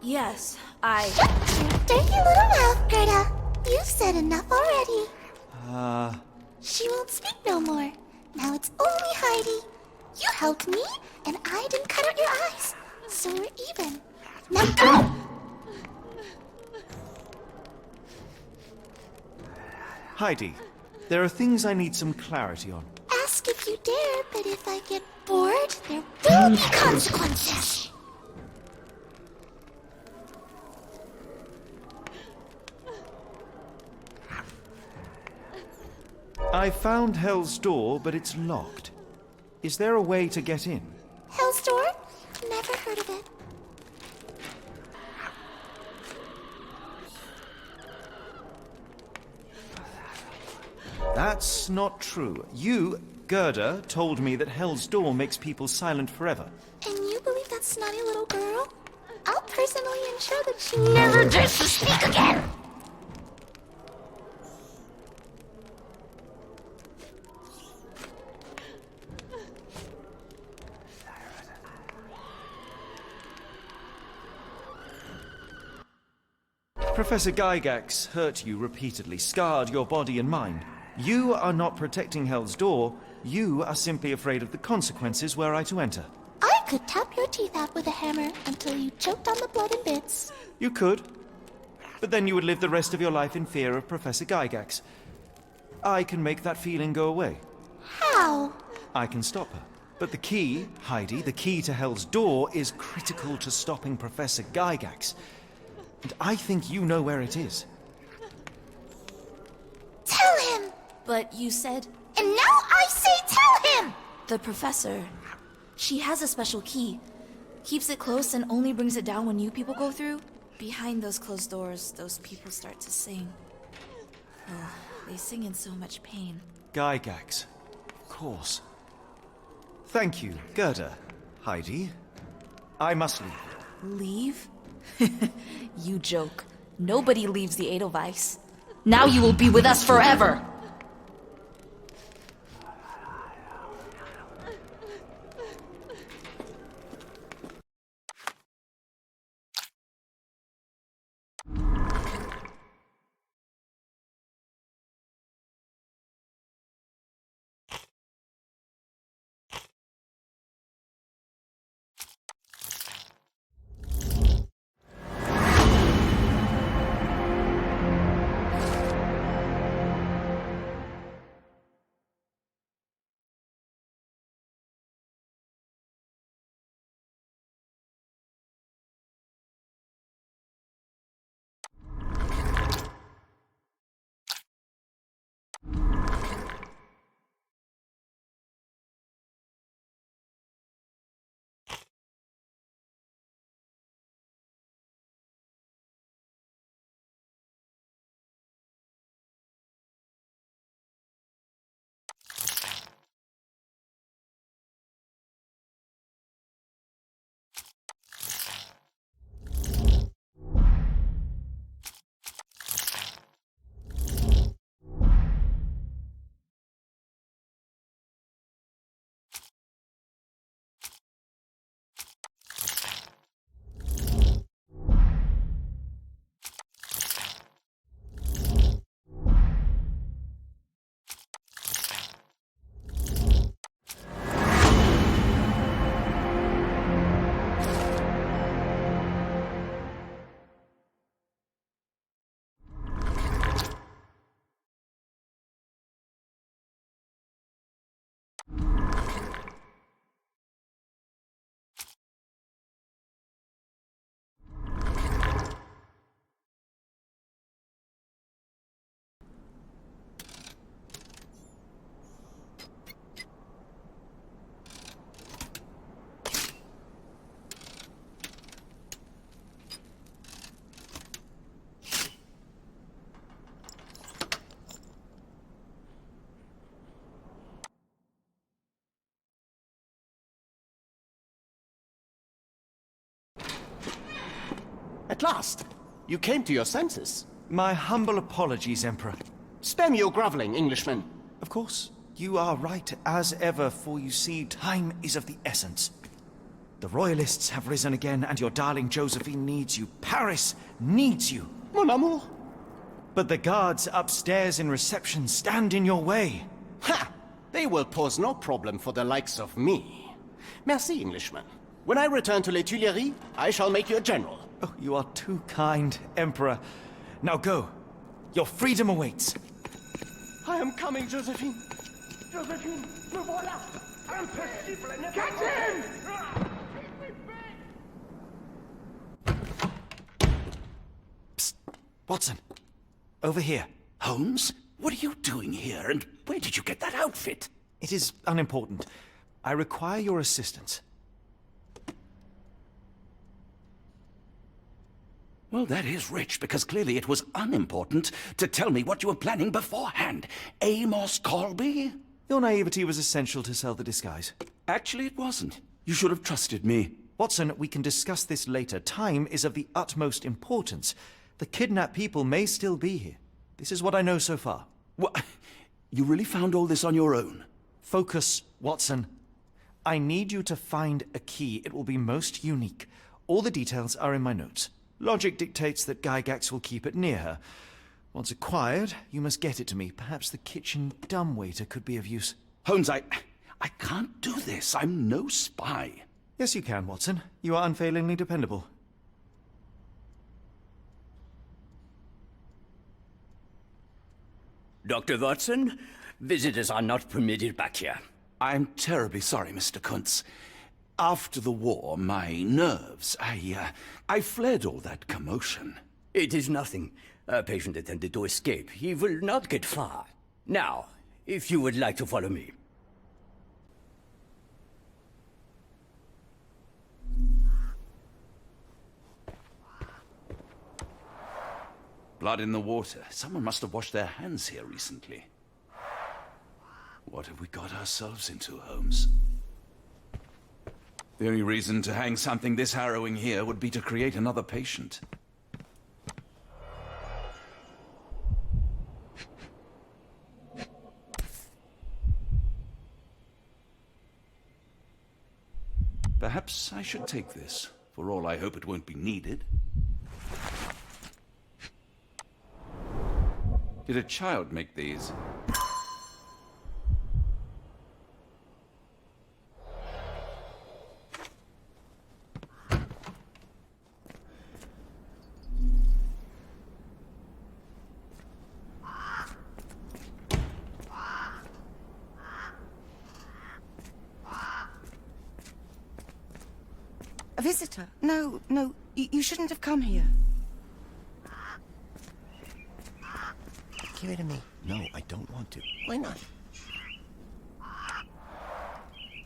Yes, Dirty little mouth, Gerda. You've said enough already. She won't speak no more. Now it's only Heidi. You helped me, and I didn't cut out your eyes. So we're even. Now go! Heidi, there are things I need some clarity on. Ask if you dare, but if I get bored, there will be consequences. I found Hell's Door, but it's locked. Is there a way to get in? Hell's Door? Never heard of it. That's not true. You, Gerda, told me that Hell's Door makes people silent forever. And you believe that snotty little girl? I'll personally ensure that she never dares to speak again! Professor Gygax hurt you repeatedly, scarred your body and mind. You are not protecting Hell's Door. You are simply afraid of the consequences were I to enter. I could tap your teeth out with a hammer until you choked on the blood in bits. You could. But then you would live the rest of your life in fear of Professor Gygax. I can make that feeling go away. How? I can stop her. But the key, Heidi, the key to Hell's Door is critical to stopping Professor Gygax. And I think you know where it is. Tell him! But you said... And now I say tell him! The professor. She has a special key. Keeps it close and only brings it down when you people go through. Behind those closed doors, those people start to sing. Oh, they sing in so much pain. Gygax. Of course. Thank you, Gerda. Heidi. I must leave. Leave? You joke. Nobody leaves the Edelweiss. Now you will be with us forever! At last! You came to your senses. My humble apologies, Emperor. Spare me your groveling, Englishman. Of course, you are right as ever, for you see, time is of the essence. The royalists have risen again, and your darling Josephine needs you. Paris needs you. Mon amour. But the guards upstairs in reception stand in your way. Ha! They will pose no problem for the likes of me. Merci, Englishman. When I return to Les Tuileries, I shall make you a general. Oh, you are too kind, Emperor. Now go. Your freedom awaits. I am coming, Josephine. Josephine, me voilà. Impossible. Catch him! Psst. Watson. Over here. Holmes? What are you doing here, and where did you get that outfit? It is unimportant. I require your assistance. Well, that is rich, because clearly it was unimportant to tell me what you were planning beforehand. Amos Colby? Your naivety was essential to sell the disguise. Actually, it wasn't. You should have trusted me. Watson, we can discuss this later. Time is of the utmost importance. The kidnapped people may still be here. This is what I know so far. What? You really found all this on your own? Focus, Watson. I need you to find a key. It will be most unique. All the details are in my notes. Logic dictates that Gygax will keep it near her. Once acquired, you must get it to me. Perhaps the kitchen dumbwaiter could be of use. Holmes, I can't do this. I'm no spy. Yes, you can, Watson. You are unfailingly dependable. Dr. Watson, visitors are not permitted back here. I'm terribly sorry, Mr. Kuntz. After the war, my nerves, I fled all that commotion. It is nothing. A patient attempted to escape. He will not get far. Now, if you would like to follow me. Blood in the water. Someone must have washed their hands here recently. What have we got ourselves into, Holmes? The only reason to hang something this harrowing here would be to create another patient. Perhaps I should take this. For all I hope it won't be needed. Did a child make these? A visitor? No, you shouldn't have come here. Give it to me. No, I don't want to. Why not?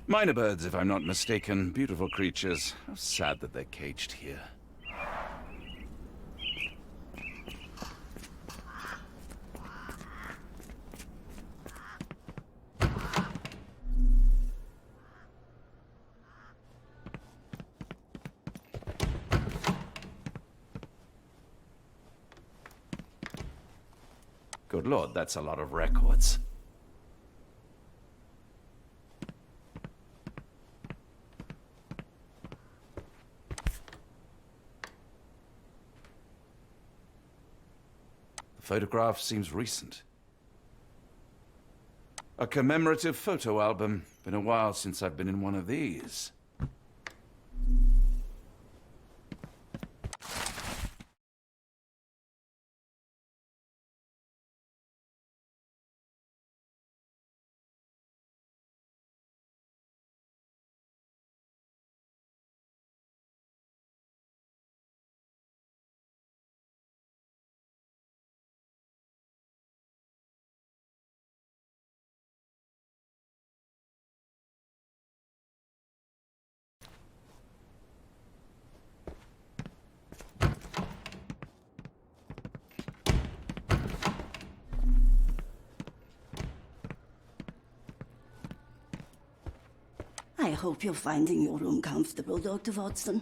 Minor birds, if I'm not mistaken. Beautiful creatures. How sad that they're caged here. Good Lord, that's a lot of records. The photograph seems recent. A commemorative photo album. Been a while since I've been in one of these. I hope you're finding your room comfortable, Dr. Watson.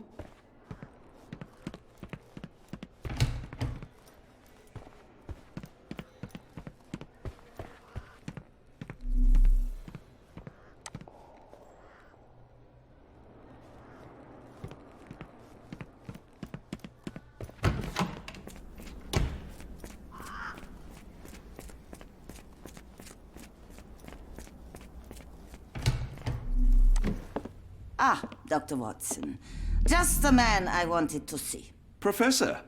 Ah, Dr. Watson. Just the man I wanted to see. Professor,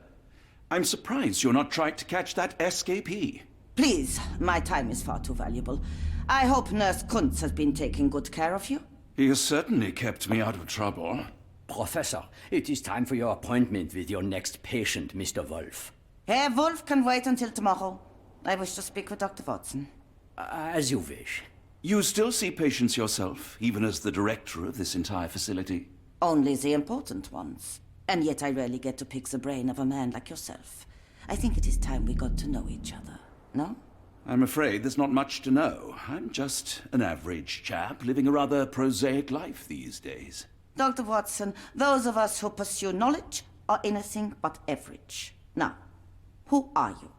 I'm surprised you're not trying to catch that escapee. Please, my time is far too valuable. I hope Nurse Kuntz has been taking good care of you. He has certainly kept me out of trouble. Professor, it is time for your appointment with your next patient, Mr. Wolf. Herr Wolf can wait until tomorrow. I wish to speak with Dr. Watson. As you wish. You still see patients yourself, even as the director of this entire facility? Only the important ones. And yet I rarely get to pick the brain of a man like yourself. I think it is time we got to know each other, no? I'm afraid there's not much to know. I'm just an average chap living a rather prosaic life these days. Dr. Watson, those of us who pursue knowledge are anything but average. Now, who are you?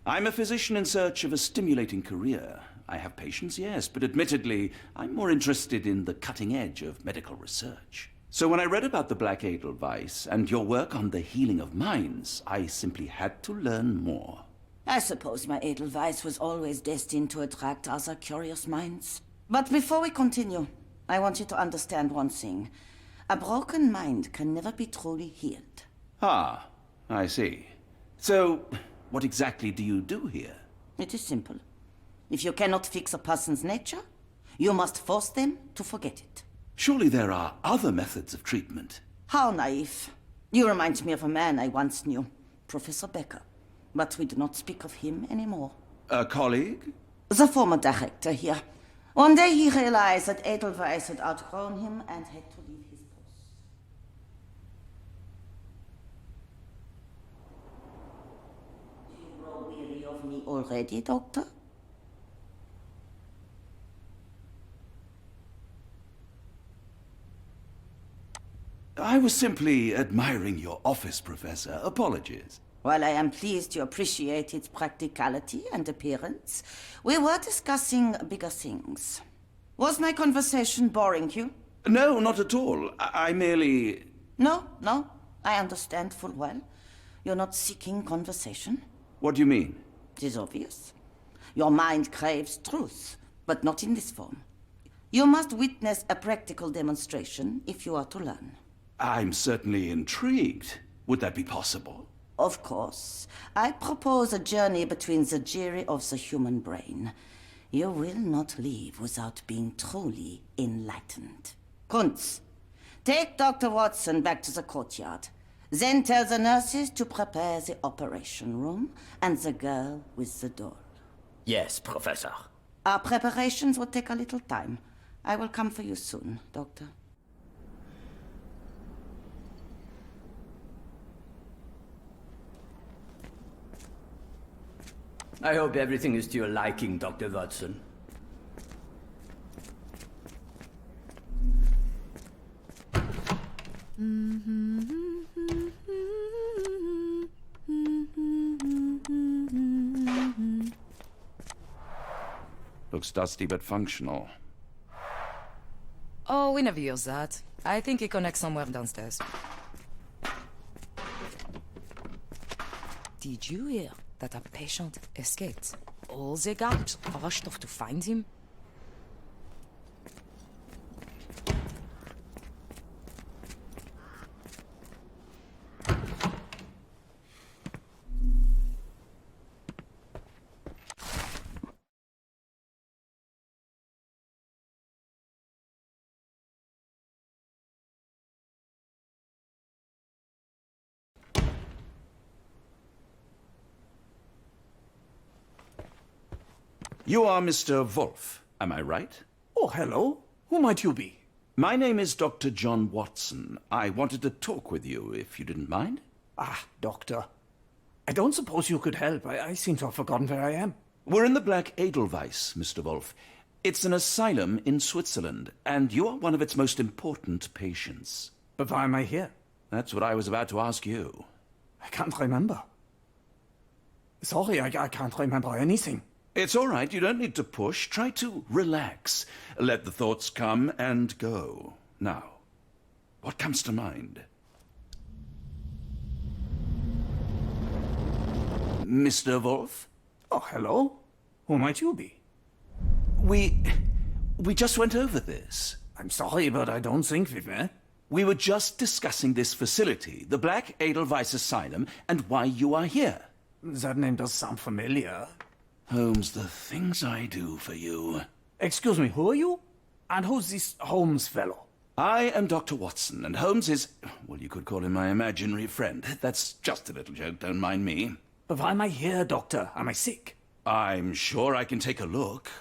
I'm a physician in search of a stimulating career. I have patients, yes, but admittedly, I'm more interested in the cutting edge of medical research. So when I read about the Black Edelweiss and your work on the healing of minds, I simply had to learn more. I suppose my Edelweiss was always destined to attract other curious minds. But before we continue, I want you to understand one thing. A broken mind can never be truly healed. Ah, I see. So, what exactly do you do here? It is simple. If you cannot fix a person's nature, you must force them to forget it. Surely there are other methods of treatment. How naive. You remind me of a man I once knew, Professor Becker. But we do not speak of him anymore. A colleague? The former director here. One day he realized that Edelweiss had outgrown him and had to leave his post. Do you grow weary of me already, Doctor? I was simply admiring your office, Professor. Apologies. While I am pleased you appreciate its practicality and appearance, we were discussing bigger things. Was my conversation boring you? No, not at all. I merely... No, I understand full well. You're not seeking conversation. What do you mean? It is obvious. Your mind craves truth, but not in this form. You must witness a practical demonstration if you are to learn. I'm certainly intrigued. Would that be possible? Of course. I propose a journey between the jury of the human brain. You will not leave without being truly enlightened. Kuntz, take Dr. Watson back to the courtyard. Then tell the nurses to prepare the operation room and the girl with the doll. Yes, Professor. Our preparations will take a little time. I will come for you soon, Doctor. I hope everything is to your liking, Dr. Watson. Looks dusty but functional. Oh, we never use that. I think it connects somewhere downstairs. Did you hear that a patient escaped? All the guards rushed off to find him. You are Mr. Wolf, am I right? Oh, hello. Who might you be? My name is Dr. John Watson. I wanted to talk with you, if you didn't mind. Ah, Doctor. I don't suppose you could help. I seem to have forgotten where I am. We're in the Black Edelweiss, Mr. Wolf. It's an asylum in Switzerland, and you are one of its most important patients. But why am I here? That's what I was about to ask you. I can't remember. Sorry, I can't remember anything. It's all right. You don't need to push. Try to relax. Let the thoughts come and go. Now, what comes to mind? Mr. Wolf? Oh, hello. Who might you be? We just went over this. I'm sorry, but I don't think we've met. We were just discussing this facility, the Black Edelweiss Asylum, and why you are here. That name does sound familiar. Holmes, the things I do for you. Excuse me, who are you? And who's this Holmes fellow? I am Dr. Watson, and Holmes is, well, you could call him my imaginary friend. That's just a little joke, don't mind me. But why am I here, Doctor? Am I sick? I'm sure I can take a look.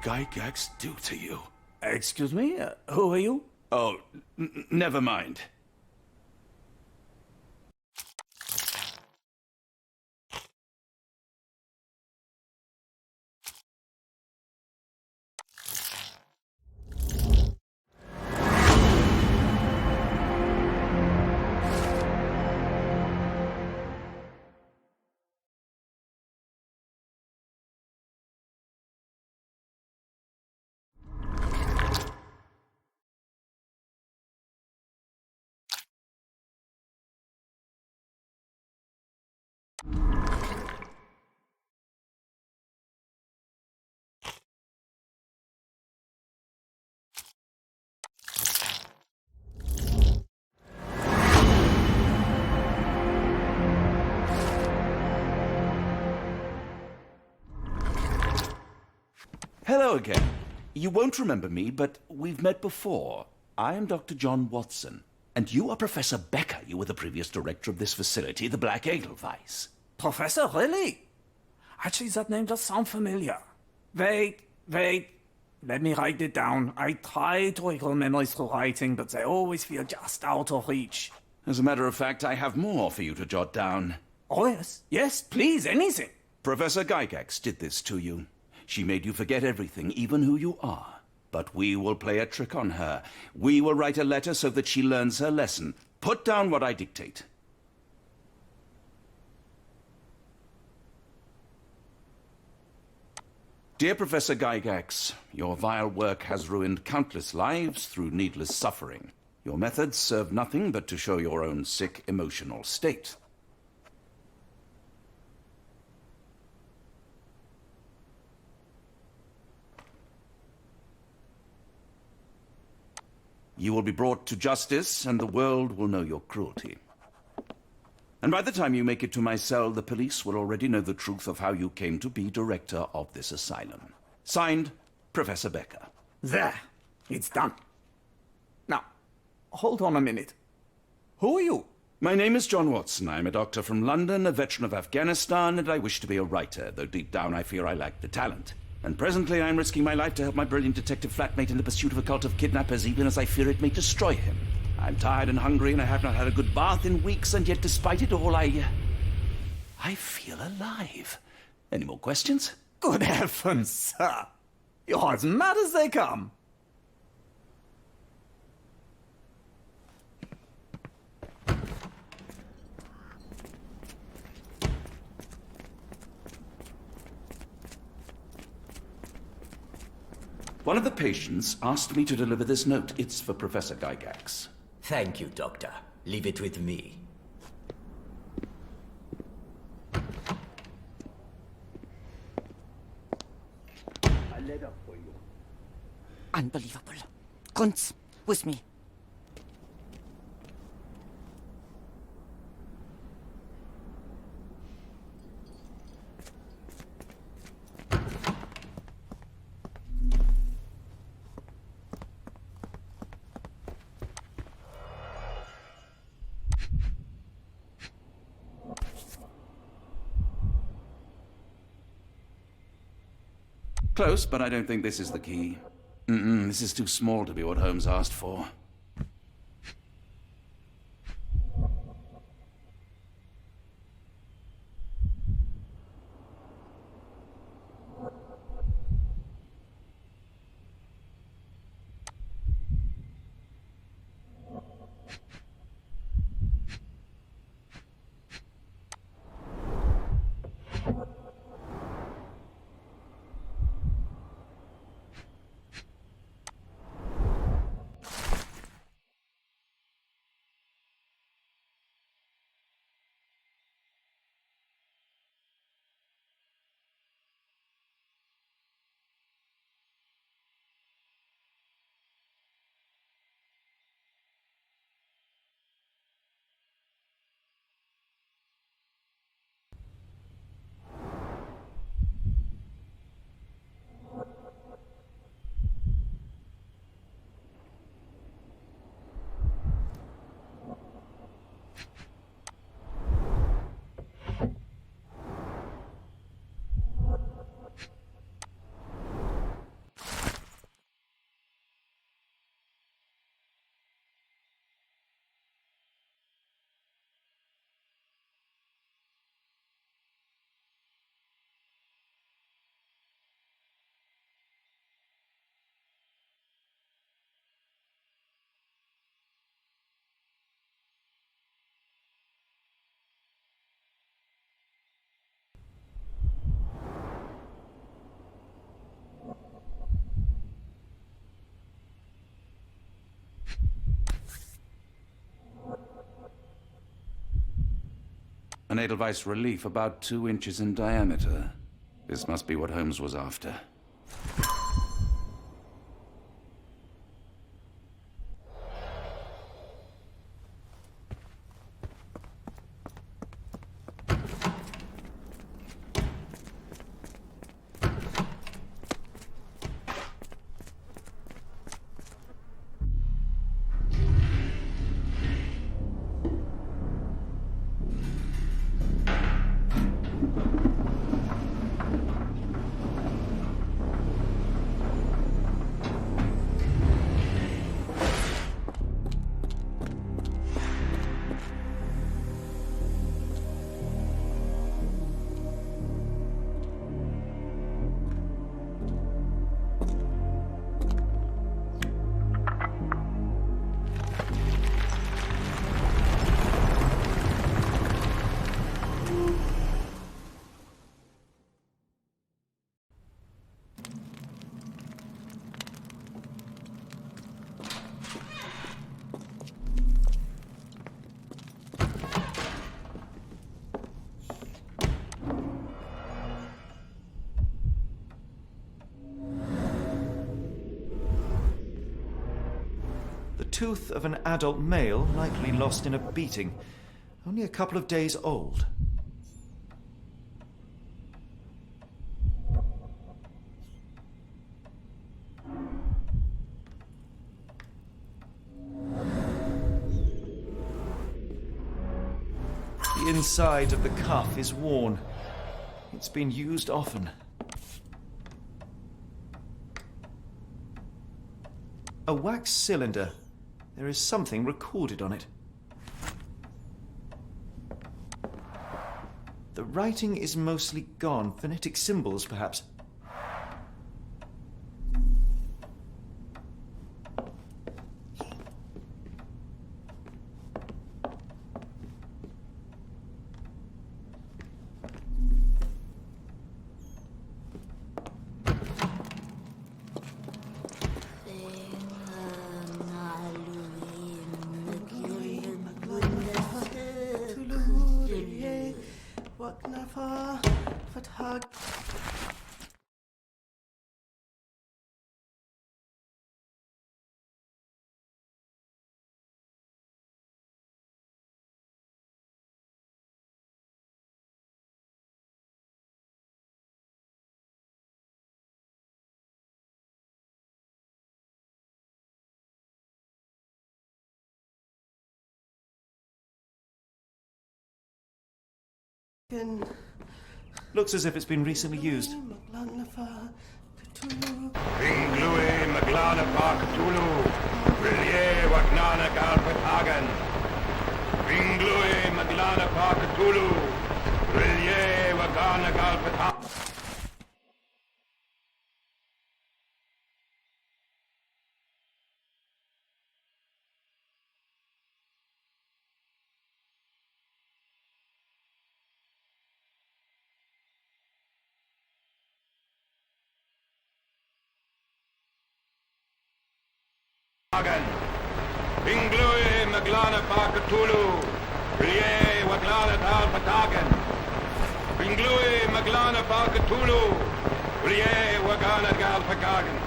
Gygax do to you? Excuse me? Who are you? Oh, never mind. Hello again. You won't remember me, but we've met before. I am Dr. John Watson, and you are Professor Becker. You were the previous director of this facility, the Black Edelweiss. Professor, really? Actually, that name does sound familiar. Wait. Let me write it down. I try to recall memories through writing, but they always feel just out of reach. As a matter of fact, I have more for you to jot down. Oh, yes. Yes, please, anything. Professor Gygax did this to you. She made you forget everything, even who you are. But we will play a trick on her. We will write a letter so that she learns her lesson. Put down what I dictate. Dear Professor Gygax, your vile work has ruined countless lives through needless suffering. Your methods serve nothing but to show your own sick emotional state. You will be brought to justice, and the world will know your cruelty. And by the time you make it to my cell, the police will already know the truth of how you came to be director of this asylum. Signed, Professor Becker. There. It's done. Now, hold on a minute. Who are you? My name is John Watson. I'm a doctor from London, a veteran of Afghanistan, and I wish to be a writer, though deep down I fear I lack the talent. And presently I'm risking my life to help my brilliant detective flatmate in the pursuit of a cult of kidnappers, even as I fear it may destroy him. I'm tired and hungry, and I have not had a good bath in weeks, and yet despite it all, I feel alive. Any more questions? Good heavens, sir. You're as mad as they come. One of the patients asked me to deliver this note. It's for Professor Gygax. Thank you, Doctor. Leave it with me. A letter for you. Unbelievable. Kunz, with me. Close, but I don't think this is the key. This is too small to be what Holmes asked for. An Edelweiss relief about 2 inches in diameter. This must be what Holmes was after. Tooth of an adult male, likely lost in a beating. Only a couple of days old. The inside of the cuff is worn. It's been used often. A wax cylinder. There is something recorded on it. The writing is mostly gone. Phonetic symbols, perhaps. Looks as if it's been recently used. Ringlui Maglana Parkatulu, Rilye Wagnana Galpatagan. Ringlui Maglana Parkatulu, Rilye Wagana Galpatagan. Ringlui Maglana Parkatulu, Rilye Waglana Galpatagan. Ringlui Maglana Parkatulu, Rilye Wagana Galpatagan.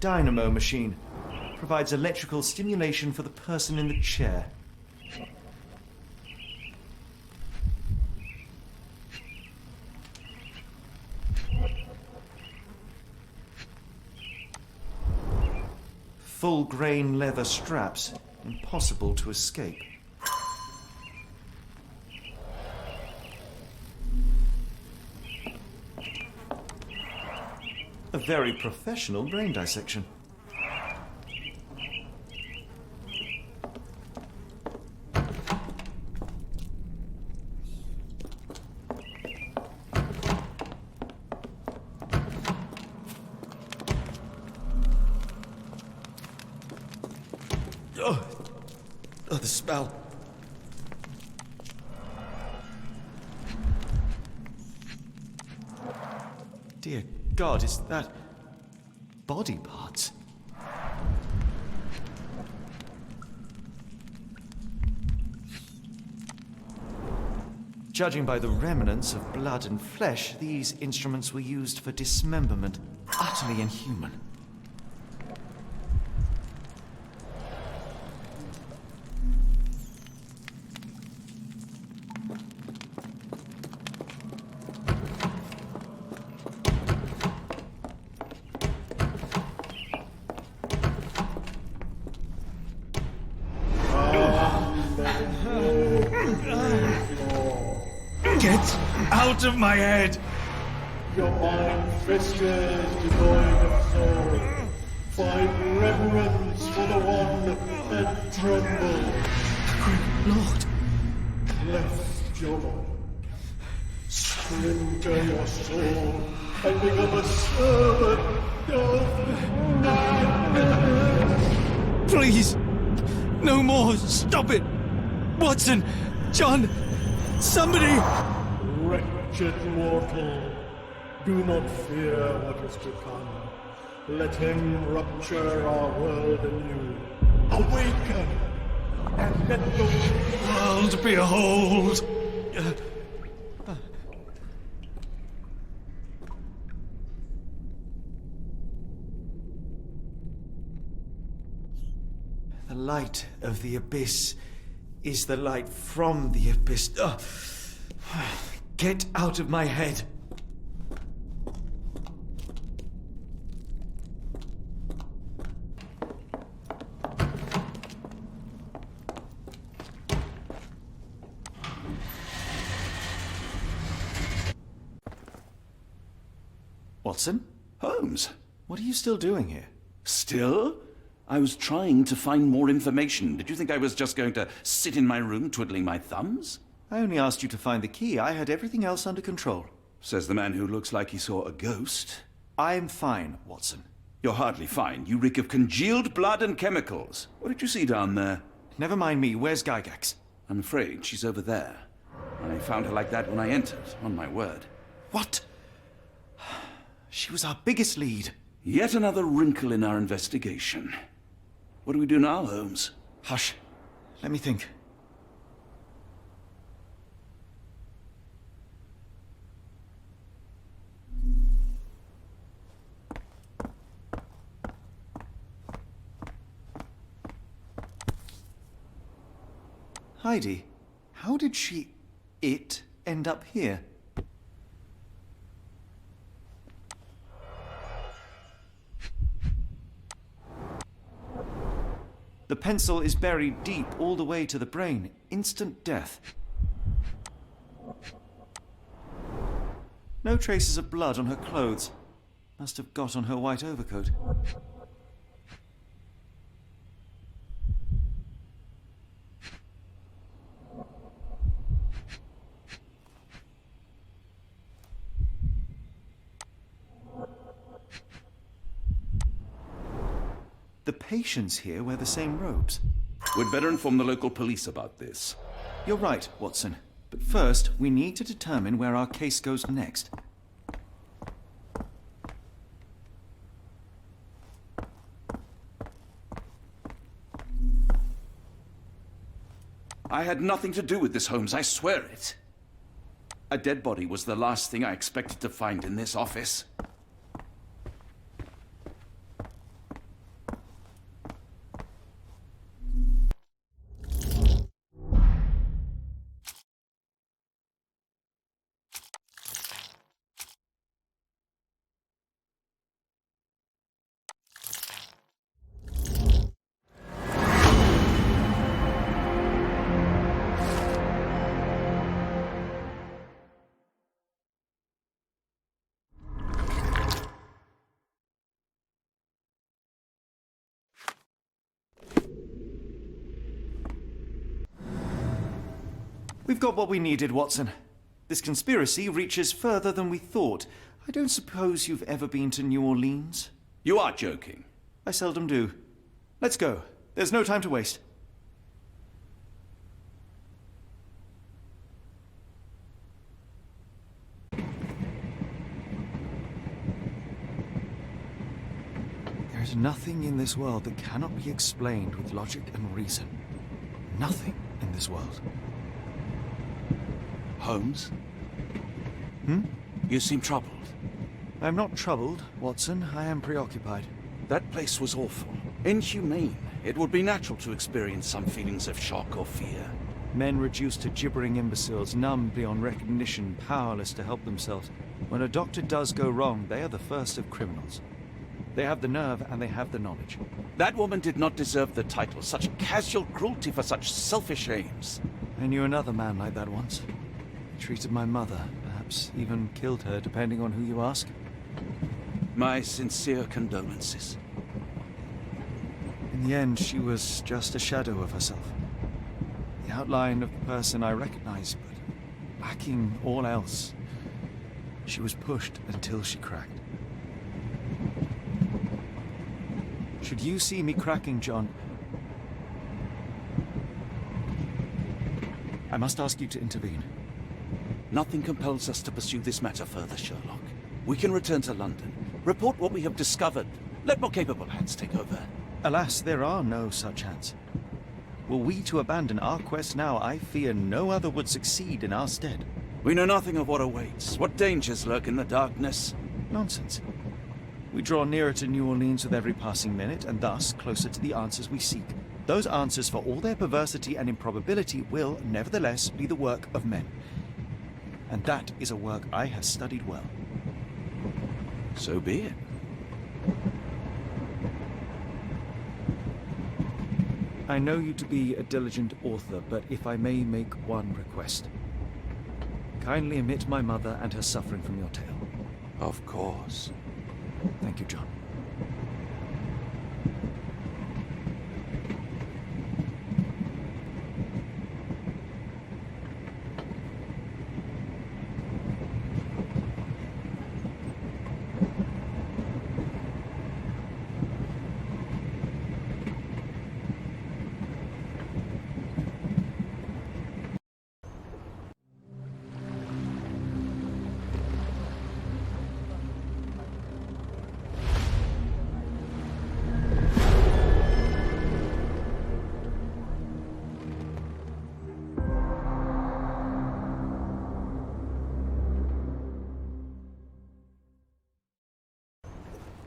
Dynamo machine. Provides electrical stimulation for the person in the chair. Full grain leather straps. Impossible to escape. A very professional brain dissection. Oh, the smell. Dear God, is that body parts? Judging by the remnants of blood and flesh, these instruments were used for dismemberment. Utterly inhuman. Get out of my head! Your mind festers, devoid of soul. Find reverence for the one that trembles. Lord! Cleft your mind. Splinter your soul and become a servant of madness. Please! No more! Stop it! Watson! John! Somebody! Wretched mortal, do not fear what is to come. Let him rupture our world anew. Awaken! And let the world behold! The light of the abyss is the light from the abyss. Get out of my head. Watson? Holmes? What are you still doing here? Still? I was trying to find more information. Did you think I was just going to sit in my room twiddling my thumbs? I only asked you to find the key. I had everything else under control. Says the man who looks like he saw a ghost. I'm fine, Watson. You're hardly fine. You reek of congealed blood and chemicals. What did you see down there? Never mind me. Where's Gygax? I'm afraid she's over there. I found her like that when I entered, on my word. What? She was our biggest lead. Yet another wrinkle in our investigation. What do we do now, Holmes? Hush. Let me think. Heidi, How did it end up here? The pencil is buried deep all the way to the brain. Instant death. No traces of blood on her clothes. Must have got on her white overcoat. The patients here wear the same robes. We'd better inform the local police about this. You're right, Watson. But first, we need to determine where our case goes next. I had nothing to do with this, Holmes, I swear it. A dead body was the last thing I expected to find in this office. We've got what we needed, Watson. This conspiracy reaches further than we thought. I don't suppose you've ever been to New Orleans? You are joking. I seldom do. Let's go. There's no time to waste. There is nothing in this world that cannot be explained with logic and reason. Nothing in this world. Holmes? Hmm? You seem troubled. I'm not troubled, Watson. I am preoccupied. That place was awful. Inhumane. It would be natural to experience some feelings of shock or fear. Men reduced to gibbering imbeciles, numb beyond recognition, powerless to help themselves. When a doctor does go wrong, they are the first of criminals. They have the nerve and they have the knowledge. That woman did not deserve the title. Such casual cruelty for such selfish aims. I knew another man like that once. He treated my mother, perhaps even killed her, depending on who you ask. My sincere condolences. In the end, she was just a shadow of herself. The outline of the person I recognized, but lacking all else. She was pushed until she cracked. Should you see me cracking, John, I must ask you to intervene. Nothing compels us to pursue this matter further, Sherlock. We can return to London, report what we have discovered. Let more capable hands take over. Alas, there are no such hands. Were we to abandon our quest now, I fear no other would succeed in our stead. We know nothing of what awaits, what dangers lurk in the darkness. Nonsense. We draw nearer to New Orleans with every passing minute, and thus closer to the answers we seek. Those answers, for all their perversity and improbability, will, nevertheless, be the work of men. And that is a work I have studied well. So be it. I know you to be a diligent author, but if I may make one request. Kindly omit my mother and her suffering from your tale. Of course. Thank you, John.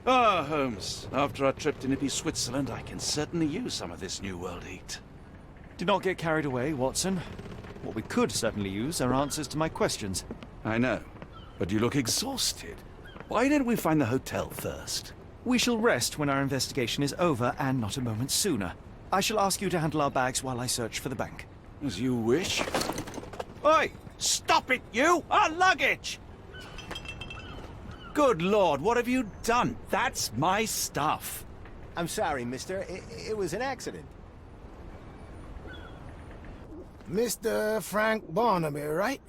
Ah, Holmes. After our trip to nippy Switzerland, I can certainly use some of this New World heat. Do not get carried away, Watson. What we could certainly use are answers to my questions. I know, but you look exhausted. Why didn't we find the hotel first? We shall rest when our investigation is over, and not a moment sooner. I shall ask you to handle our bags while I search for the bank. As you wish. Oi! Stop it, you! Our luggage! Good Lord, what have you done? That's my stuff. I'm sorry, mister. It was an accident. Mr. Frank Barnaby, right?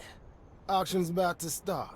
Auction's about to start.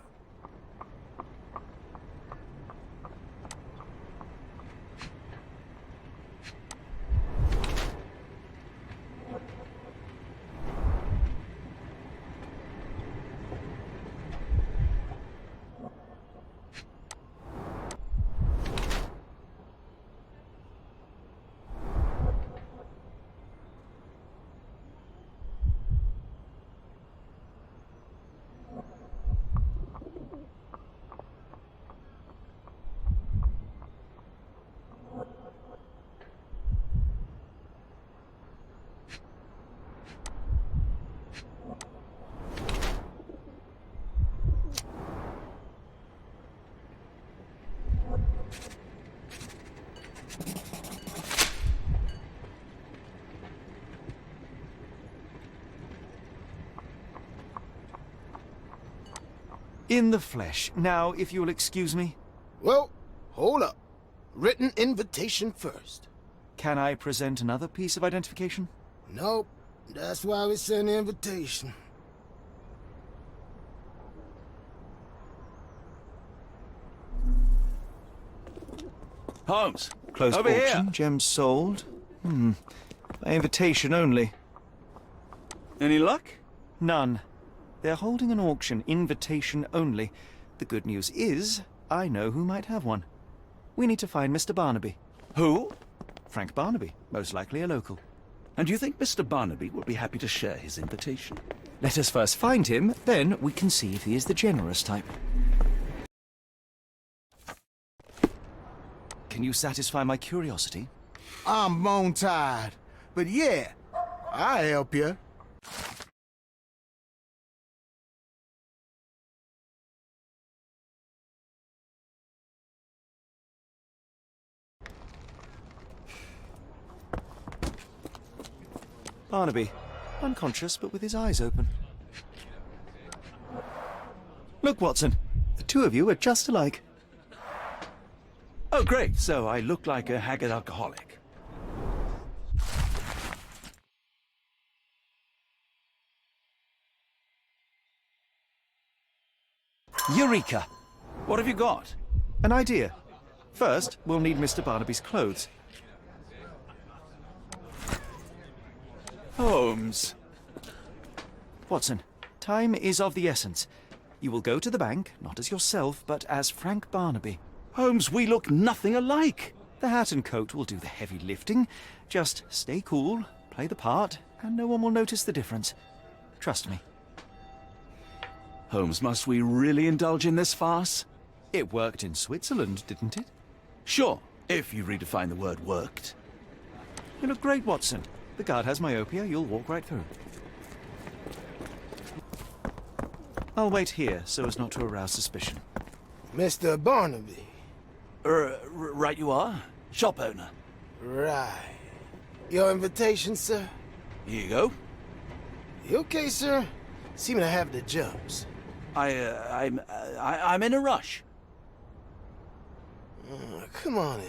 In the flesh. Now, if you'll excuse me. Well, hold up. Written invitation first. Can I present another piece of identification? Nope. That's why we sent the invitation. Holmes, Closed over auction, here. gems sold. By invitation only. Any luck? None. They're holding an auction, invitation only. The good news is, I know who might have one. We need to find Mr. Barnaby. Who? Frank Barnaby, most likely a local. And do you think Mr. Barnaby would be happy to share his invitation? Let us first find him, then we can see if he is the generous type. Can you satisfy my curiosity? I'm bone tired. But yeah, I'll help you. Barnaby, unconscious but with his eyes open. Look, Watson, the two of you are just alike. Oh, great. So I look like a haggard alcoholic. Eureka! What have you got? An idea. First, we'll need Mr. Barnaby's clothes. Holmes. Watson, time is of the essence. You will go to the bank, not as yourself, but as Frank Barnaby. Holmes, we look nothing alike. The hat and coat will do the heavy lifting. Just stay cool, play the part, and no one will notice the difference. Trust me. Holmes, must we really indulge in this farce? It worked in Switzerland, didn't it? Sure, if you redefine the word worked. You look great, Watson. The guard has myopia, you'll walk right through. I'll wait here, so as not to arouse suspicion. Mr. Barnaby. Right you are. Shop owner. Right. Your invitation, sir? Here you go. You okay, sir? Seem to have the jumps. I'm in a rush. Come on in.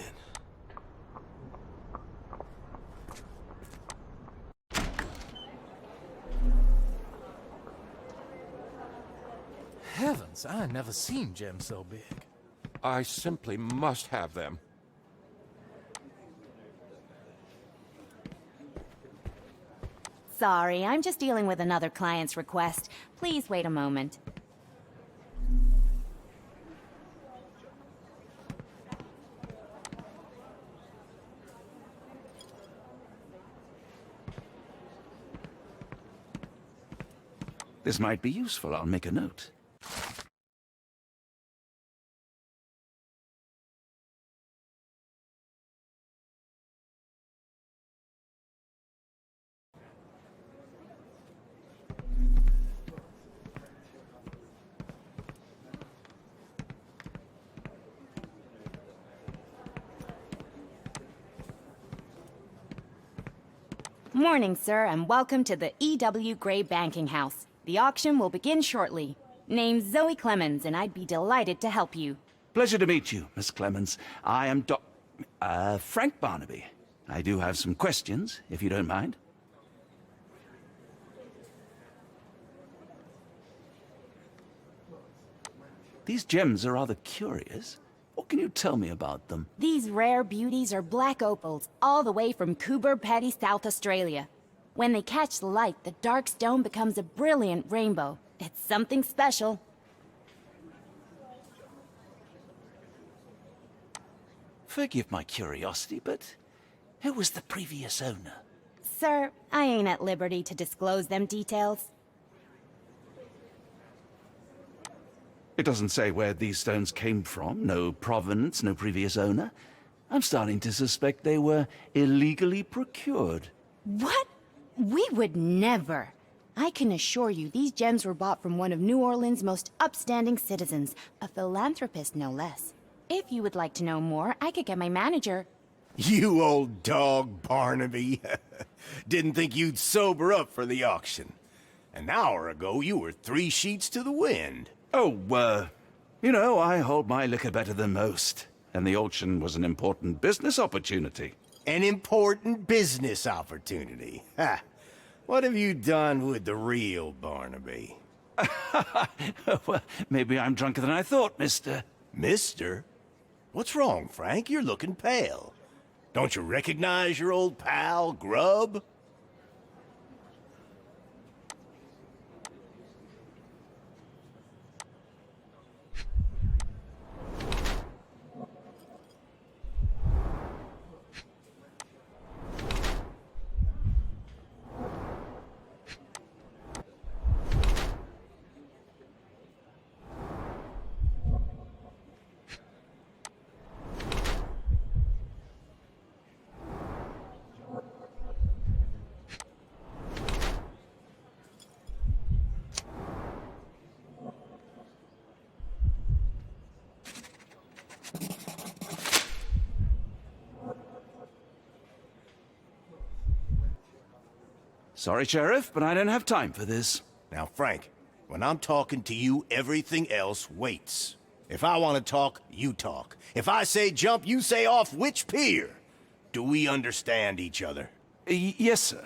Heavens, I never seen gems so big. I simply must have them. Sorry, I'm just dealing with another client's request. Please wait a moment. This might be useful. I'll make a note. Morning, sir, and welcome to the E.W. Gray Banking House. The auction will begin shortly. Name's Zoe Clemens, and I'd be delighted to help you. Pleasure to meet you, Miss Clemens. I am Frank Barnaby. I do have some questions, if you don't mind. These gems are rather curious. What can you tell me about them? These rare beauties are black opals, all the way from Coober Pedy, South Australia. When they catch the light, the dark stone becomes a brilliant rainbow. It's something special. Forgive my curiosity, but who was the previous owner? Sir, I ain't at liberty to disclose them details. It doesn't say where these stones came from, no provenance, no previous owner. I'm starting to suspect they were illegally procured. What? We would never. I can assure you these gems were bought from one of New Orleans' most upstanding citizens, a philanthropist no less. If you would like to know more, I could get my manager. You old dog, Barnaby. Didn't think you'd sober up for the auction. An hour ago, you were 3 sheets to the wind. Oh, you know, I hold my liquor better than most. And the auction was an important business opportunity. An important business opportunity? Ha! What have you done with the real Barnaby? Well, maybe I'm drunker than I thought, mister. Mister? What's wrong, Frank? You're looking pale. Don't you recognize your old pal, Grub? Sorry, Sheriff, but I don't have time for this. Now, Frank, when I'm talking to you, everything else waits. If I want to talk, you talk. If I say jump, you say off which pier. Do we understand each other? Yes, sir.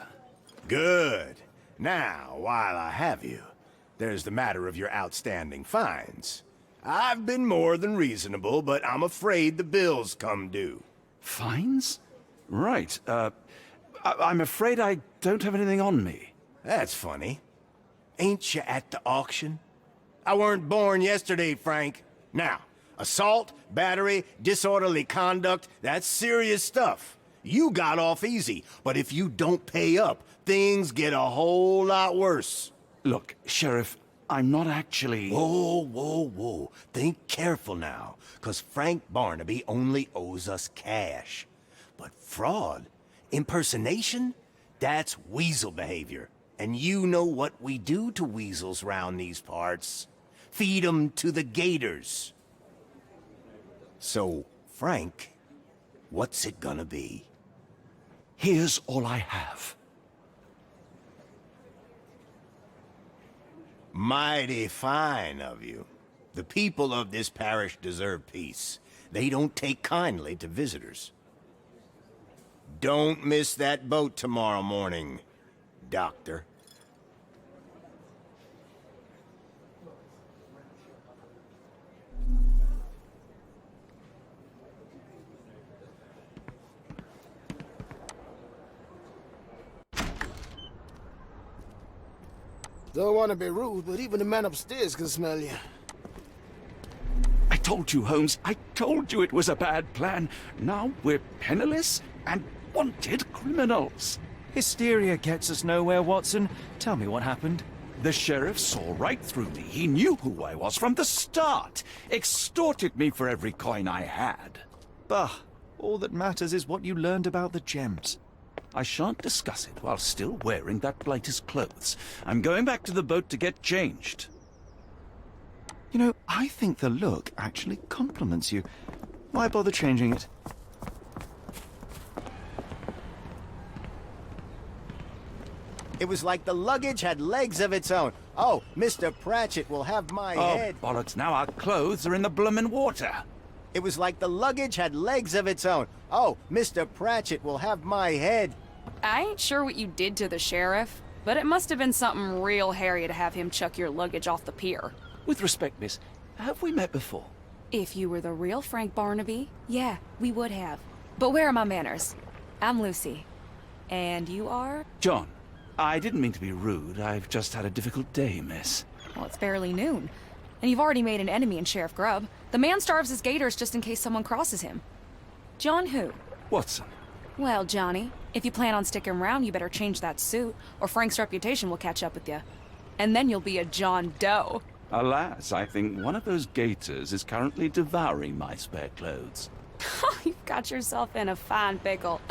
Good. Now, while I have you, there's the matter of your outstanding fines. I've been more than reasonable, but I'm afraid the bills come due. Fines? Right, I'm afraid I don't have anything on me. That's funny. Ain't you at the auction? I weren't born yesterday, Frank. Now, assault, battery, disorderly conduct, that's serious stuff. You got off easy, but if you don't pay up, things get a whole lot worse. Look, Sheriff, I'm not actually... Whoa. Think careful now, 'cause Frank Barnaby only owes us cash. But fraud, impersonation, that's weasel behavior. And you know what we do to weasels round these parts. Feed 'em to the gators. So, Frank, what's it gonna be? Here's all I have. Mighty fine of you. The people of this parish deserve peace. They don't take kindly to visitors. Don't miss that boat tomorrow morning, Doctor. Don't want to be rude, but even the man upstairs can smell you. I told you, Holmes. I told you it was a bad plan. Now we're penniless and wanted criminals. Hysteria gets us nowhere, Watson. Tell me what happened. The sheriff saw right through me. He knew who I was from the start. Extorted me for every coin I had. Bah, all that matters is what you learned about the gems. I shan't discuss it while still wearing that blighter's clothes. I'm going back to the boat to get changed. You know, I think the look actually compliments you. Why bother changing it? It was like the luggage had legs of its own. Oh, Mr. Pratchett will have my head. Oh, bollocks, now our clothes are in the bloomin' water. It was like the luggage had legs of its own. Oh, Mr. Pratchett will have my head. I ain't sure what you did to the sheriff, but it must have been something real hairy to have him chuck your luggage off the pier. With respect, miss, have we met before? If you were the real Frank Barnaby, yeah, we would have. But where are my manners? I'm Lucy. And you are? John. I didn't mean to be rude. I've just had a difficult day, miss. Well, it's barely noon. And you've already made an enemy in Sheriff Grubb. The man starves his gators just in case someone crosses him. John who? Watson. Well, Johnny, if you plan on sticking around, you better change that suit, or Frank's reputation will catch up with you. And then you'll be a John Doe. Alas, I think one of those gators is currently devouring my spare clothes. You've got yourself in a fine pickle.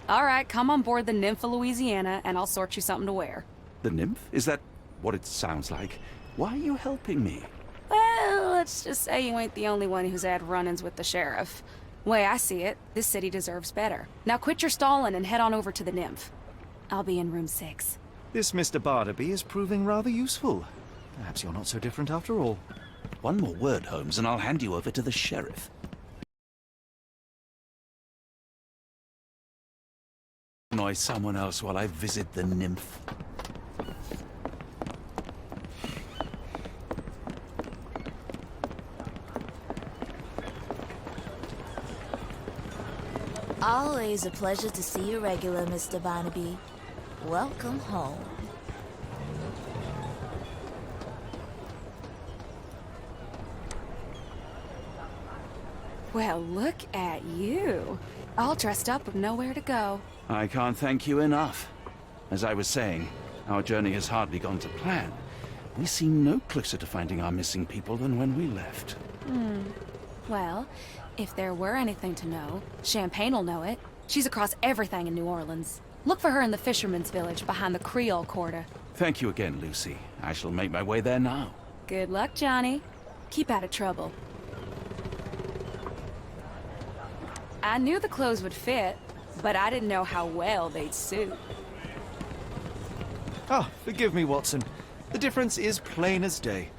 All right, come on board the Nymph of Louisiana, and I'll sort you something to wear. The nymph? Is that what it sounds like? Why are you helping me? Well, let's just say you ain't the only one who's had run-ins with the sheriff. Way I see it, this city deserves better. Now quit your stalling and head on over to the Nymph. I'll be in room 6. This Mr. Barnaby is proving rather useful. Perhaps you're not so different after all. One more word, Holmes, and I'll hand you over to the sheriff. Annoy someone else while I visit the Nymph. Always a pleasure to see you regular, Mr. Barnaby. Welcome home. Well, look at you. All dressed up with nowhere to go. I can't thank you enough. As I was saying, our journey has hardly gone to plan. We seem no closer to finding our missing people than when we left. Well, if there were anything to know, Champagne'll know it. She's across everything in New Orleans. Look for her in the fisherman's village behind the Creole Quarter. Thank you again, Lucy. I shall make my way there now. Good luck, Johnny. Keep out of trouble. I knew the clothes would fit, but I didn't know how well they'd suit. Ah, forgive me, Watson. The difference is plain as day.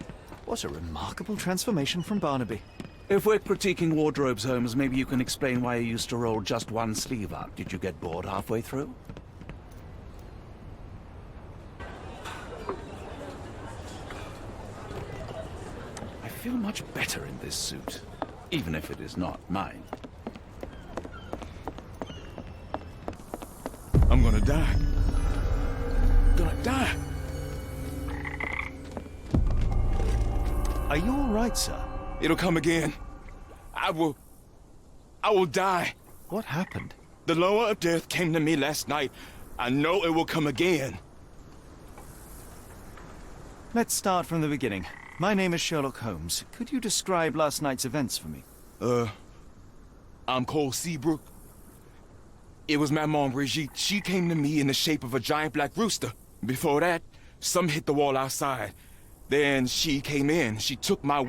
What a remarkable transformation from Barnaby. If we're critiquing wardrobes, Holmes, maybe you can explain why you used to roll just one sleeve up. Did you get bored halfway through? I feel much better in this suit, even if it is not mine. I'm gonna die. Gonna die. Are you all right, sir? It'll come again. I will die. What happened? The lower of death came to me last night. I know it will come again. Let's start from the beginning. My name is Sherlock Holmes. Could you describe last night's events for me? I'm Cole Seabrook. It was my mom, Brigitte. She came to me in the shape of a giant black rooster. Before that, some hit the wall outside. Then she came in. She took my...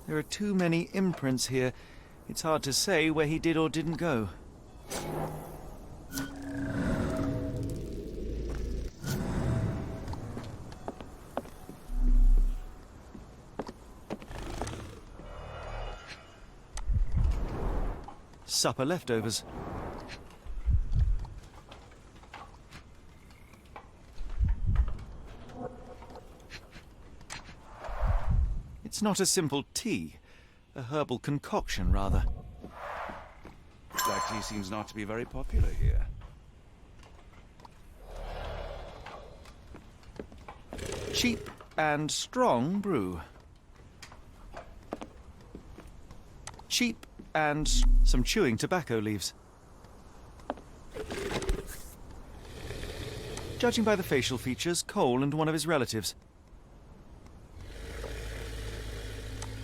There are too many imprints here. It's hard to say where he did or didn't go. Supper leftovers. It's not a simple tea. A herbal concoction, rather. Black tea seems not to be very popular here. Cheap and strong brew. Cheap and some chewing tobacco leaves. Judging by the facial features, Cole and one of his relatives.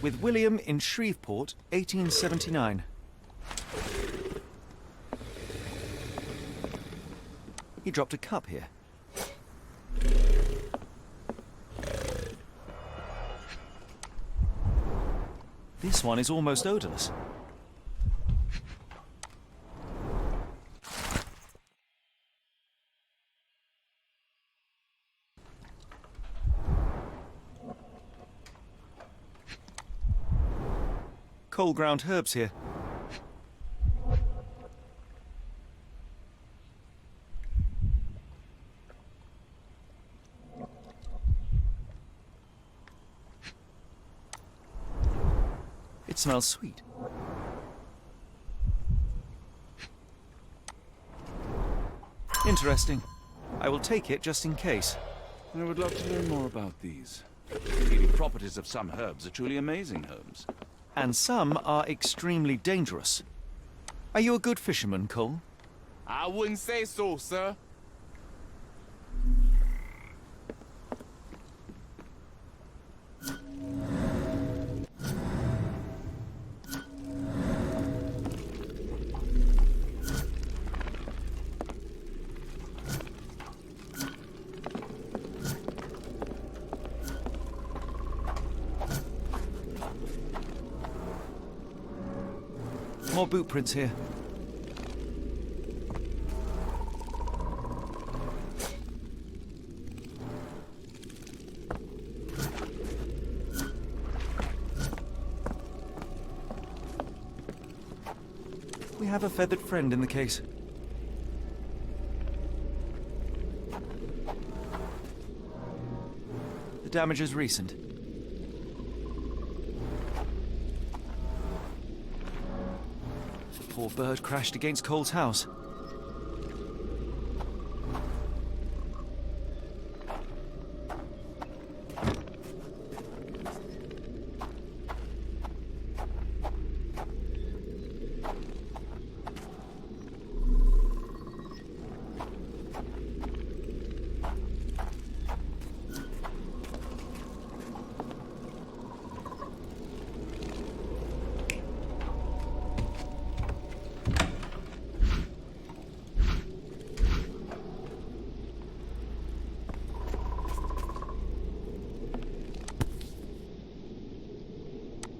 With William in Shreveport, 1879. He dropped a cup here. This one is almost odorless. Cold ground herbs here. It smells sweet. Interesting. I will take it just in case. I would love to learn more about these. The healing properties of some herbs are truly amazing, Holmes. And some are extremely dangerous. Are you a good fisherman, Cole? I wouldn't say so, sir. More boot prints here. We have a feathered friend in the case. The damage is recent. Poor bird crashed against Cole's house.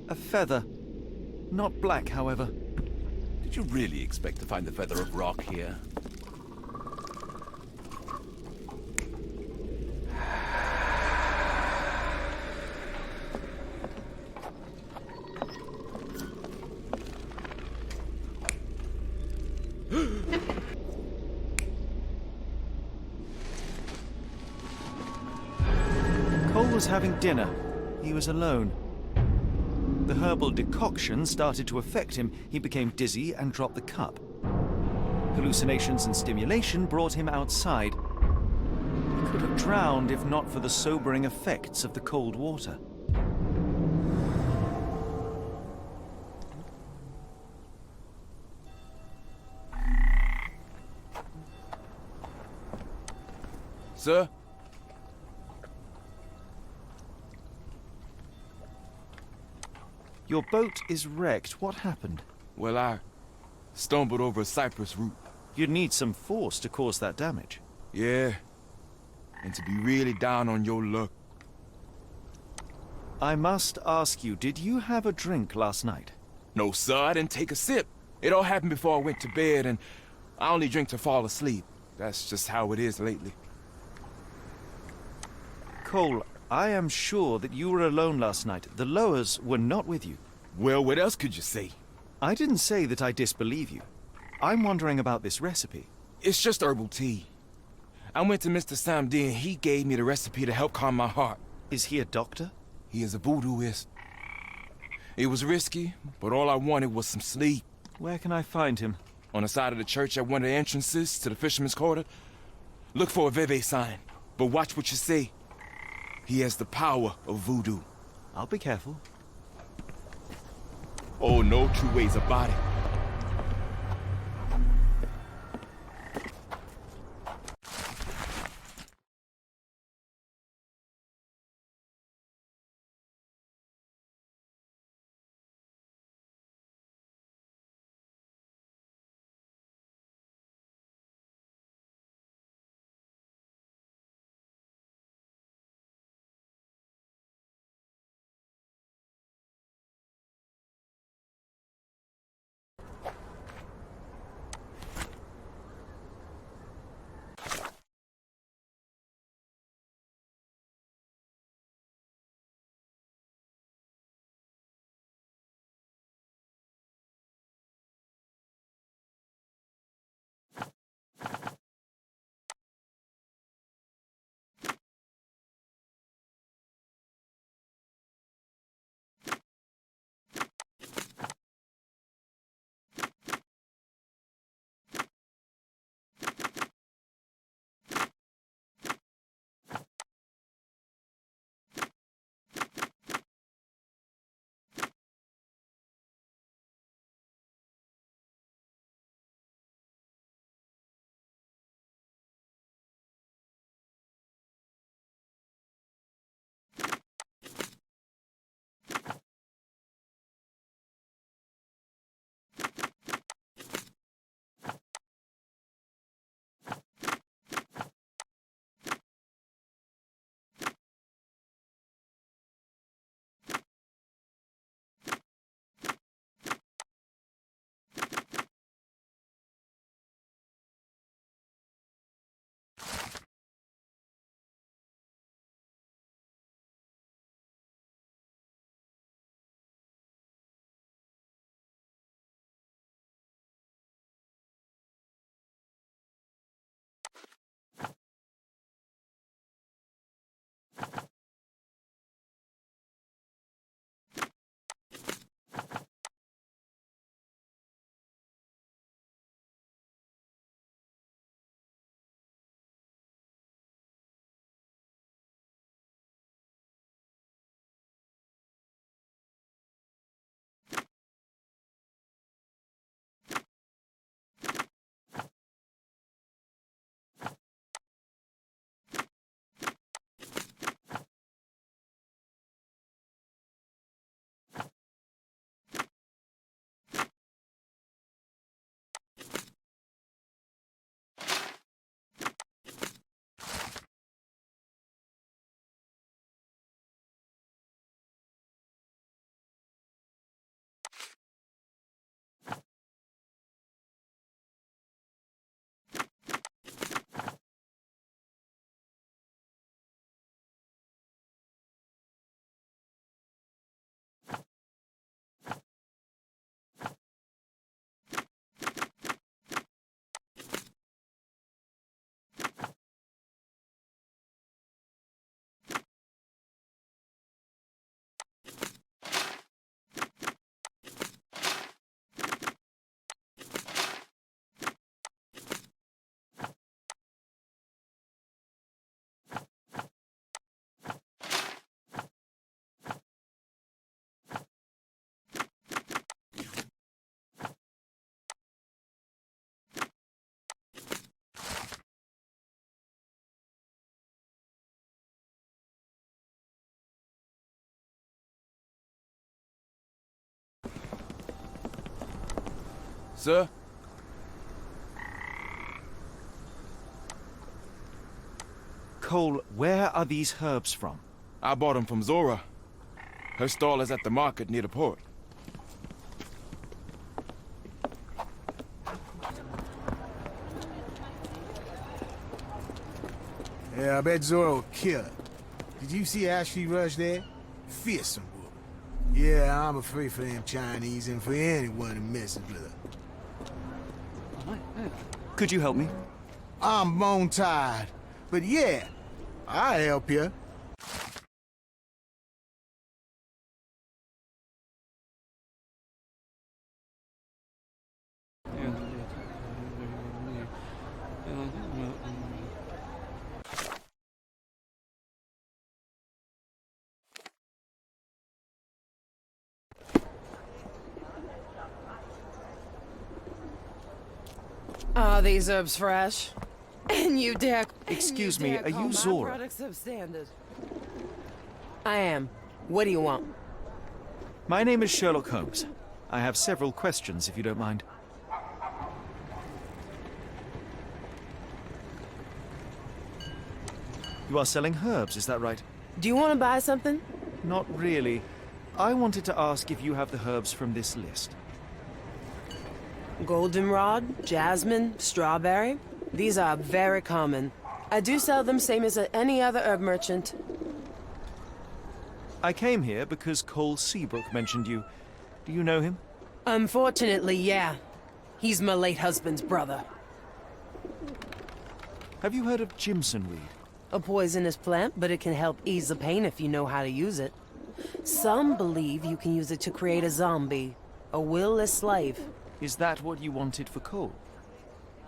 A feather. Not black, however. Did you really expect to find the feather of rock here? Cole was having dinner. He was alone. The herbal decoction started to affect him. He became dizzy and dropped the cup. Hallucinations and stimulation brought him outside. He could have drowned if not for the sobering effects of the cold water. Sir? Your boat is wrecked. What happened? Well, I stumbled over a cypress root. You'd need some force to cause that damage. Yeah. And to be really down on your luck. I must ask you, did you have a drink last night? No, sir, I didn't take a sip. It all happened before I went to bed, and I only drink to fall asleep. That's just how it is lately. Cole, I am sure that you were alone last night. The Lowers were not with you. Well, what else could you say? I didn't say that I disbelieve you. I'm wondering about this recipe. It's just herbal tea. I went to Mr. Samdi and he gave me the recipe to help calm my heart. Is he a doctor? He is a voodooist. It was risky, but all I wanted was some sleep. Where can I find him? On the side of the church at one of the entrances to the Fisherman's Quarter. Look for a Veve sign, but watch what you say. He has the power of voodoo. I'll be careful. Oh, no two ways about it. Sir? Cole, where are these herbs from? I bought them from Zora. Her stall is at the market near the port. Yeah, I bet Zora will kill her. Did you see how she rushed there? Fearsome woman. Yeah, I'm afraid for them Chinese and for anyone who messes with her. Could you help me? I'm bone-tired, but yeah, I'll help you. Are these herbs fresh? And you dare... Excuse me, are you my Zora? products substandard. I am. What do you want? My name is Sherlock Holmes. I have several questions, if you don't mind. You are selling herbs, is that right? Do you want to buy something? Not really. I wanted to ask if you have the herbs from this list. Goldenrod, jasmine, strawberry. These are very common. I do sell them same as any other herb merchant. I came here because Cole Seabrook mentioned you. Do you know him? Unfortunately, yeah. He's my late husband's brother. Have you heard of Jimson weed? A poisonous plant, but it can help ease the pain if you know how to use it. Some believe you can use it to create a zombie, a willless slave. Is that what you wanted for Cole?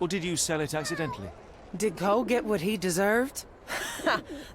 Or did you sell it accidentally? Did Cole get what he deserved?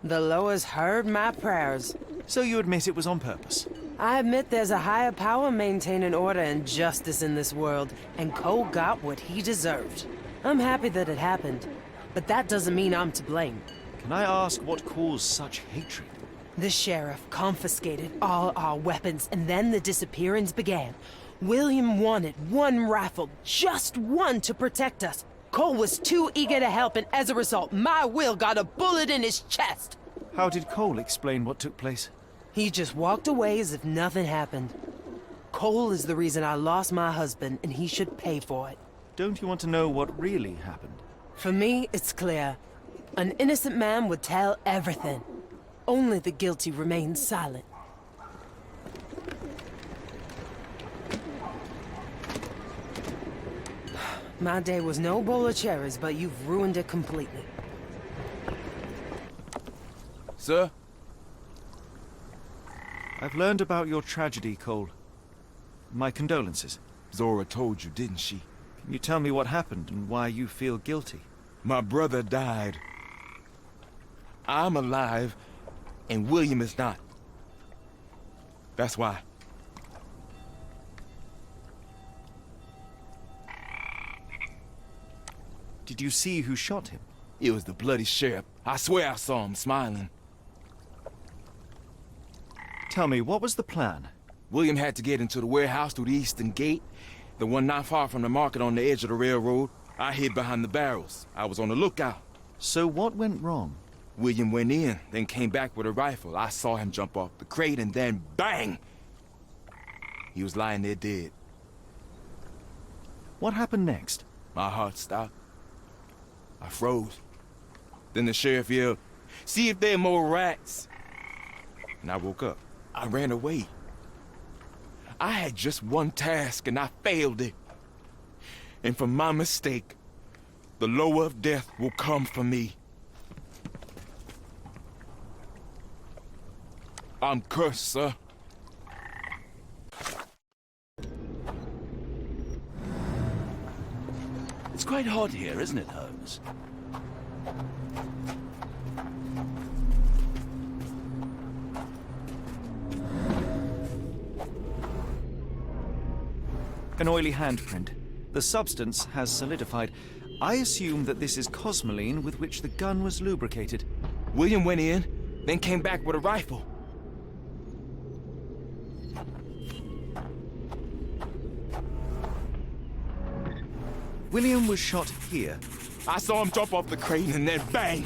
The Loas heard my prayers. So you admit it was on purpose? I admit there's a higher power maintaining order and justice in this world, and Cole got what he deserved. I'm happy that it happened, but that doesn't mean I'm to blame. Can I ask what caused such hatred? The sheriff confiscated all our weapons, and then the disappearance began. William wanted one rifle, just one to protect us. Cole was too eager to help, and as a result, my Will got a bullet in his chest. How did Cole explain what took place? He just walked away as if nothing happened. Cole is the reason I lost my husband, and he should pay for it. Don't you want to know what really happened? For me, it's clear. An innocent man would tell everything. Only the guilty remain silent. My day was no bowl of cherries, but you've ruined it completely. Sir? I've learned about your tragedy, Cole. My condolences. Zora told you, didn't she? Can you tell me what happened and why you feel guilty? My brother died. I'm alive, and William is not. That's why. Did you see who shot him? It was the bloody sheriff. I swear I saw him smiling. Tell me, what was the plan? William had to get into the warehouse through the eastern gate, the one not far from the market on the edge of the railroad. I hid behind the barrels. I was on the lookout. So what went wrong? William went in, then came back with a rifle. I saw him jump off the crate, and then bang! He was lying there dead. What happened next? My heart stopped. I froze. Then the sheriff yelled, "See if there are more rats." And I woke up. I ran away. I had just one task, and I failed it. And for my mistake, the lower of death will come for me. I'm cursed, sir. It's quite hot here, isn't it, Holmes? An oily handprint. The substance has solidified. I assume that this is cosmoline with which the gun was lubricated. William went in, then came back with a rifle. William was shot here. I saw him jump off the crate and then bang!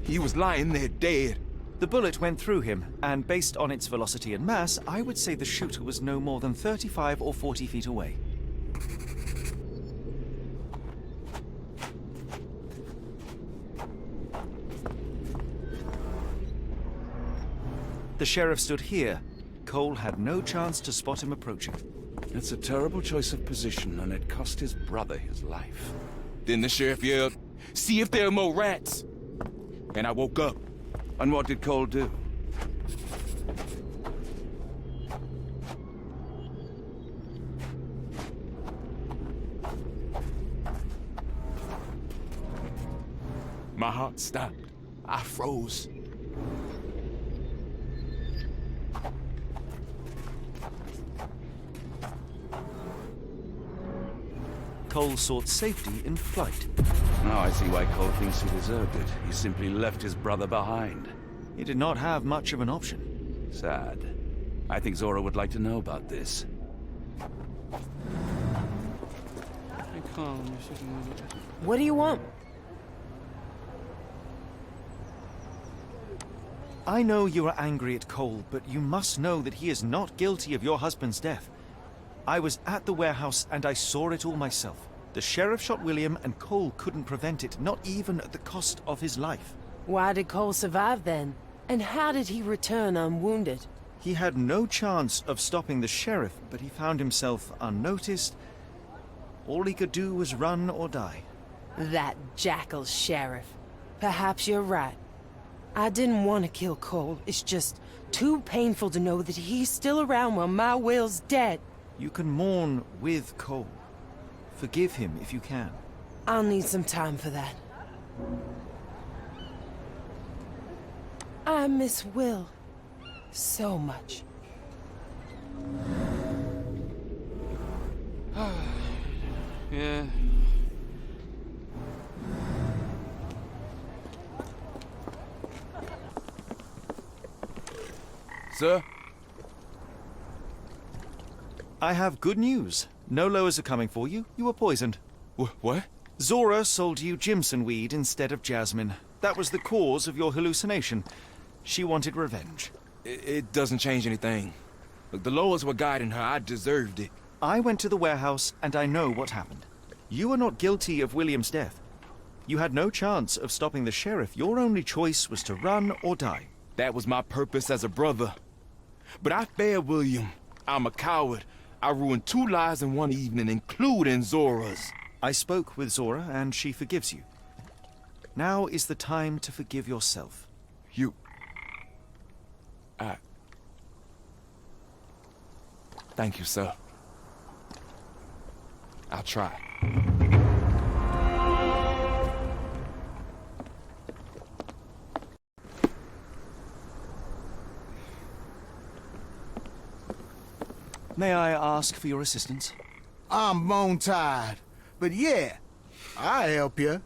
He was lying there dead. The bullet went through him, and based on its velocity and mass, I would say the shooter was no more than 35 or 40 feet away. The sheriff stood here. Cole had no chance to spot him approaching. It's a terrible choice of position, and it cost his brother his life. Then the sheriff yelled, "See if there are more rats." And I woke up. And what did Cole do? My heart stopped. I froze. Cole sought safety in flight. Now I see why Cole thinks he deserved it. He simply left his brother behind. He did not have much of an option. Sad. I think Zora would like to know about this. What do you want? I know you are angry at Cole, but you must know that he is not guilty of your husband's death. I was at the warehouse and I saw it all myself. The sheriff shot William and Cole couldn't prevent it, not even at the cost of his life. Why did Cole survive then? And how did he return unwounded? He had no chance of stopping the sheriff, but he found himself unnoticed. All he could do was run or die. That jackal sheriff. Perhaps you're right. I didn't want to kill Cole. It's just too painful to know that he's still around while my Will's dead. You can mourn with Cole. Forgive him if you can. I'll need some time for that. I miss Will so much. Yeah. Sir? I have good news. No lowers are coming for you. You were poisoned. What? Zora sold you Jimson weed instead of jasmine. That was the cause of your hallucination. She wanted revenge. It doesn't change anything. Look, the lowers were guiding her. I deserved it. I went to the warehouse and I know what happened. You are not guilty of William's death. You had no chance of stopping the sheriff. Your only choice was to run or die. That was my purpose as a brother. But I failed William. I'm a coward. I ruined 2 lives in one evening, including Zora's. I spoke with Zora, and she forgives you. Now is the time to forgive yourself. You... Thank you, sir. I'll try. May I ask for your assistance? I'm bone tired, but yeah, I'll help you.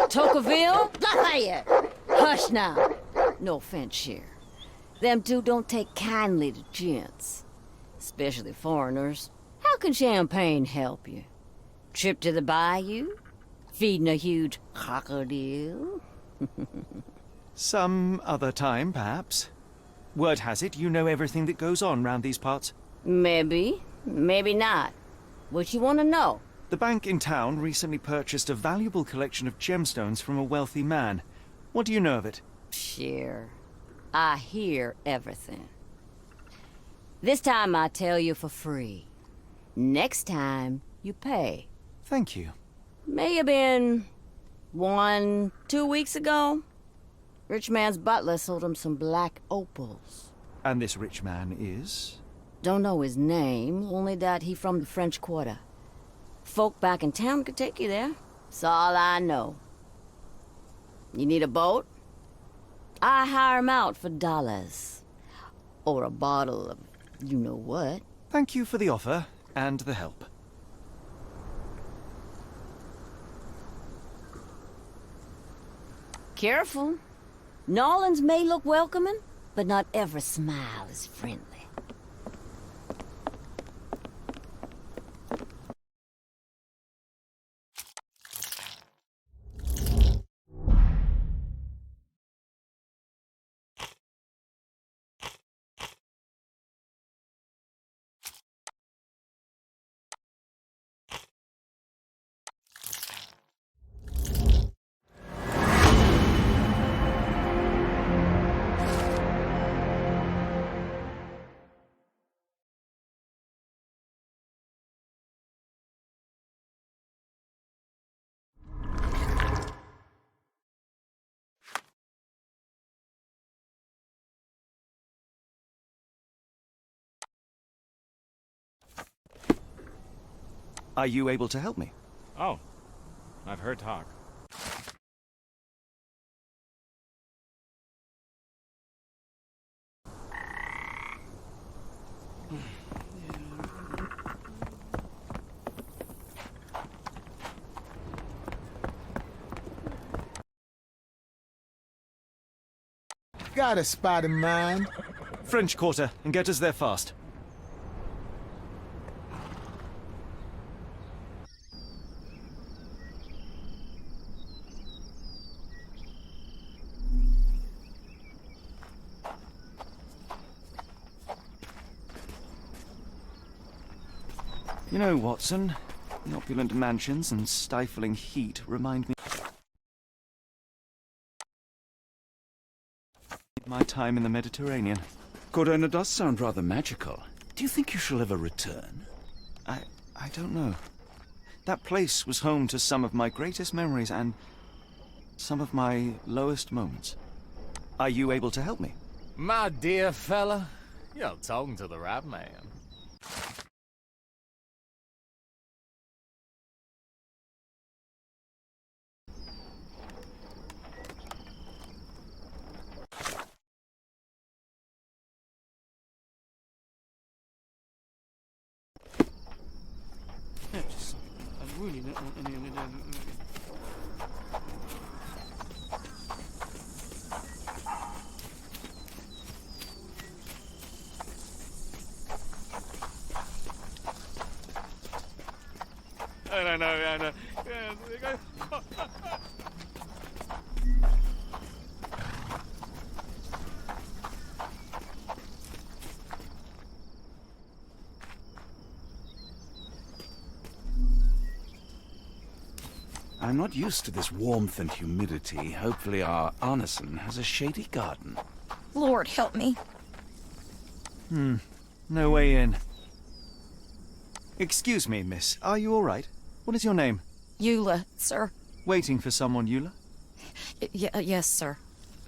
Tocqueville? Lafayette! Hush now. No offense here. Them two don't take kindly to gents. Especially foreigners. How can champagne help you? Trip to the bayou? Feeding a huge crocodile? Some other time, perhaps. Word has it you know everything that goes on round these parts. Maybe. Maybe not. What you want to know? The bank in town recently purchased a valuable collection of gemstones from a wealthy man. What do you know of it? Sure. I hear everything. This time I tell you for free. Next time, you pay. Thank you. May have been 1, 2 weeks ago. Rich man's butler sold him some black opals. And this rich man is? Don't know his name, only that he from the French Quarter. Folk back in town could take you there. That's all I know. You need a boat? I hire 'em out for dollars. Or a bottle of you-know-what. Thank you for the offer and the help. Careful. Nolans may look welcoming, but not every smile is friendly. Are you able to help me? Oh, I've heard talk. Got a spot in mind. French Quarter, and get us there fast. You know, Watson, the opulent mansions and stifling heat remind me of my time in the Mediterranean. Corona does sound rather magical. Do you think you shall ever return? I don't know. That place was home to some of my greatest memories and some of my lowest moments. Are you able to help me? My dear fella, you're talking to the right man. I really don't want any of it. I know. Yeah, there you go. I'm not used to this warmth and humidity. Hopefully our Arneson has a shady garden. Lord help me. No way in. Excuse me, miss. Are you all right? What is your name? Eula, sir. Waiting for someone, Eula? Yes, sir.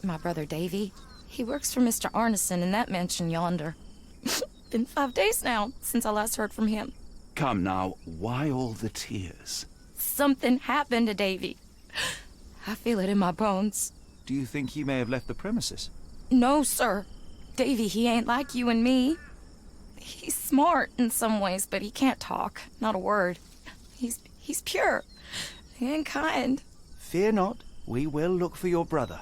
My brother Davy. He works for Mr. Arneson in that mansion yonder. Been 5 days now since I last heard from him. Come now, why all the tears? Something happened to Davy. I feel it in my bones. Do you think he may have left the premises? No, sir. Davy, he ain't like you and me. He's smart in some ways, but he can't talk. Not a word. He's pure and kind. Fear not. We will look for your brother.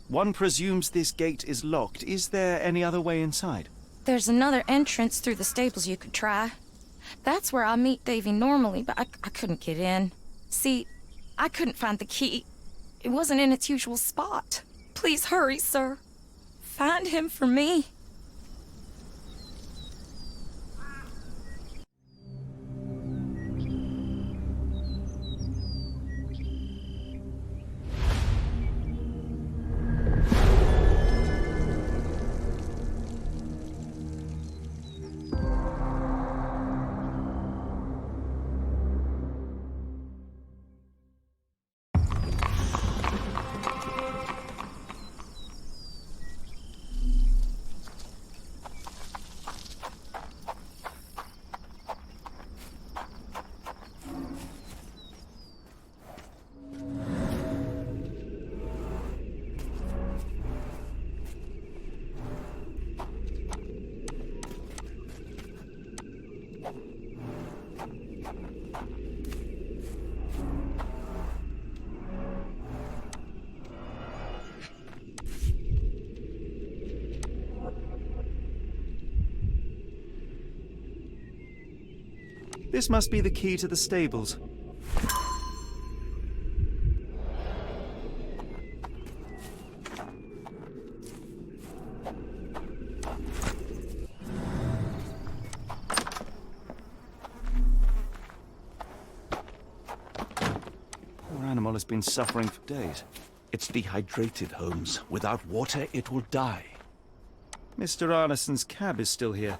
One presumes this gate is locked. Is there any other way inside? There's another entrance through the stables you could try. That's where I meet Davy normally, but I couldn't get in. See, I couldn't find the key. It wasn't in its usual spot. Please hurry, sir. Find him for me. This must be the key to the stables. Poor animal has been suffering for days. It's dehydrated, Holmes. Without water, it will die. Mr. Arneson's cab is still here.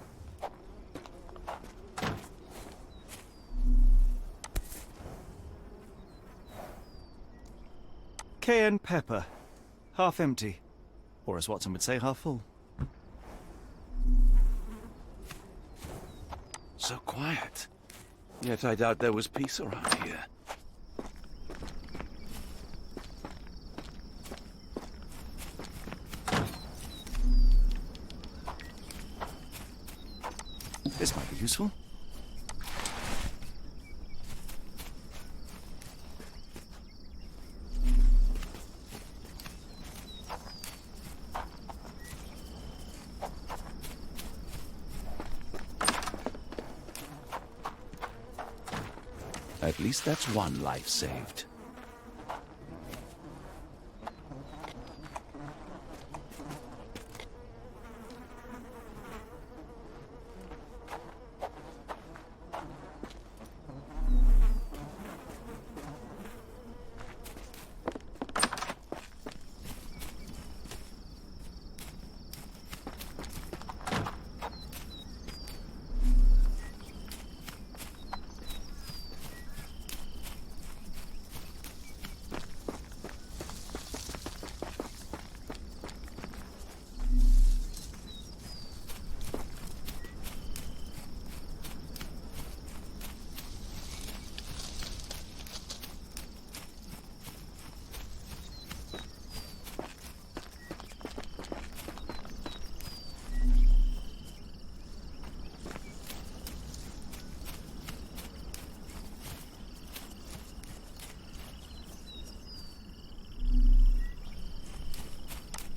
Cayenne pepper. Half empty. Or as Watson would say, half full. So quiet. Yet I doubt there was peace around here. This might be useful. At least that's one life saved.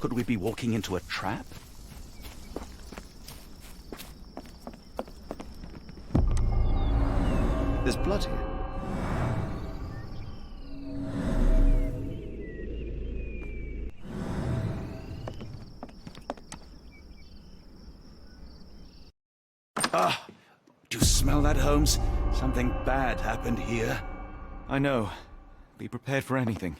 Could we be walking into a trap? There's blood here. Ah! Do you smell that, Holmes? Something bad happened here. I know. Be prepared for anything.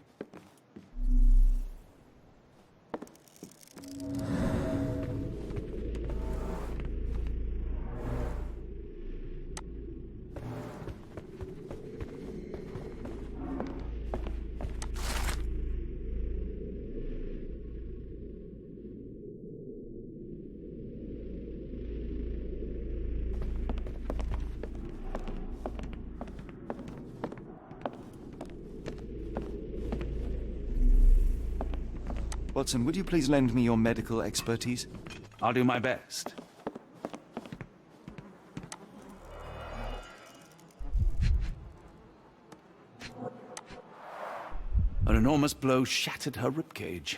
Watson, would you please lend me your medical expertise? I'll do my best. An enormous blow shattered her ribcage.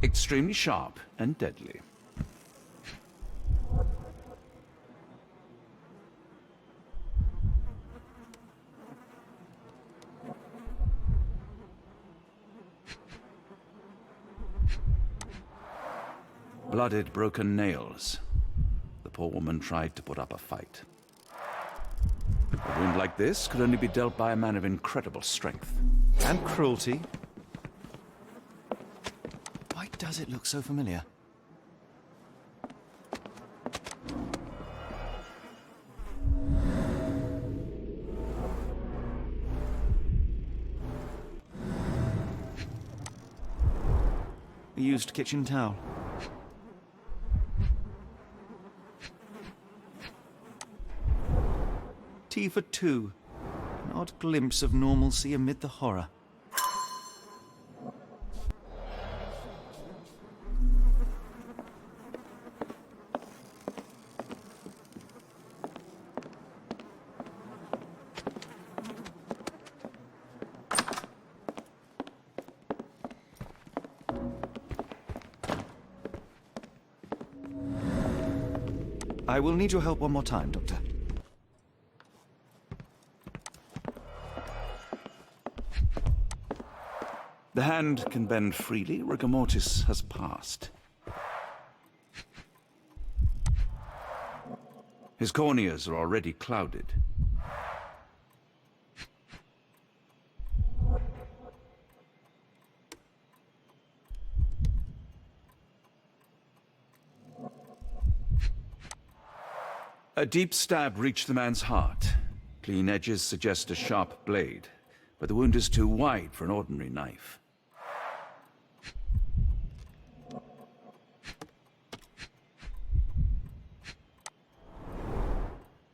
Extremely sharp and deadly. Blooded, broken nails. The poor woman tried to put up a fight. A wound like this could only be dealt by a man of incredible strength. And cruelty. Why does it look so familiar? A used kitchen towel. Tea for two. An odd glimpse of normalcy amid the horror. I will need your help one more time, Doctor. The hand can bend freely. Rigor mortis has passed. His corneas are already clouded. A deep stab reached the man's heart. Clean edges suggest a sharp blade, but the wound is too wide for an ordinary knife.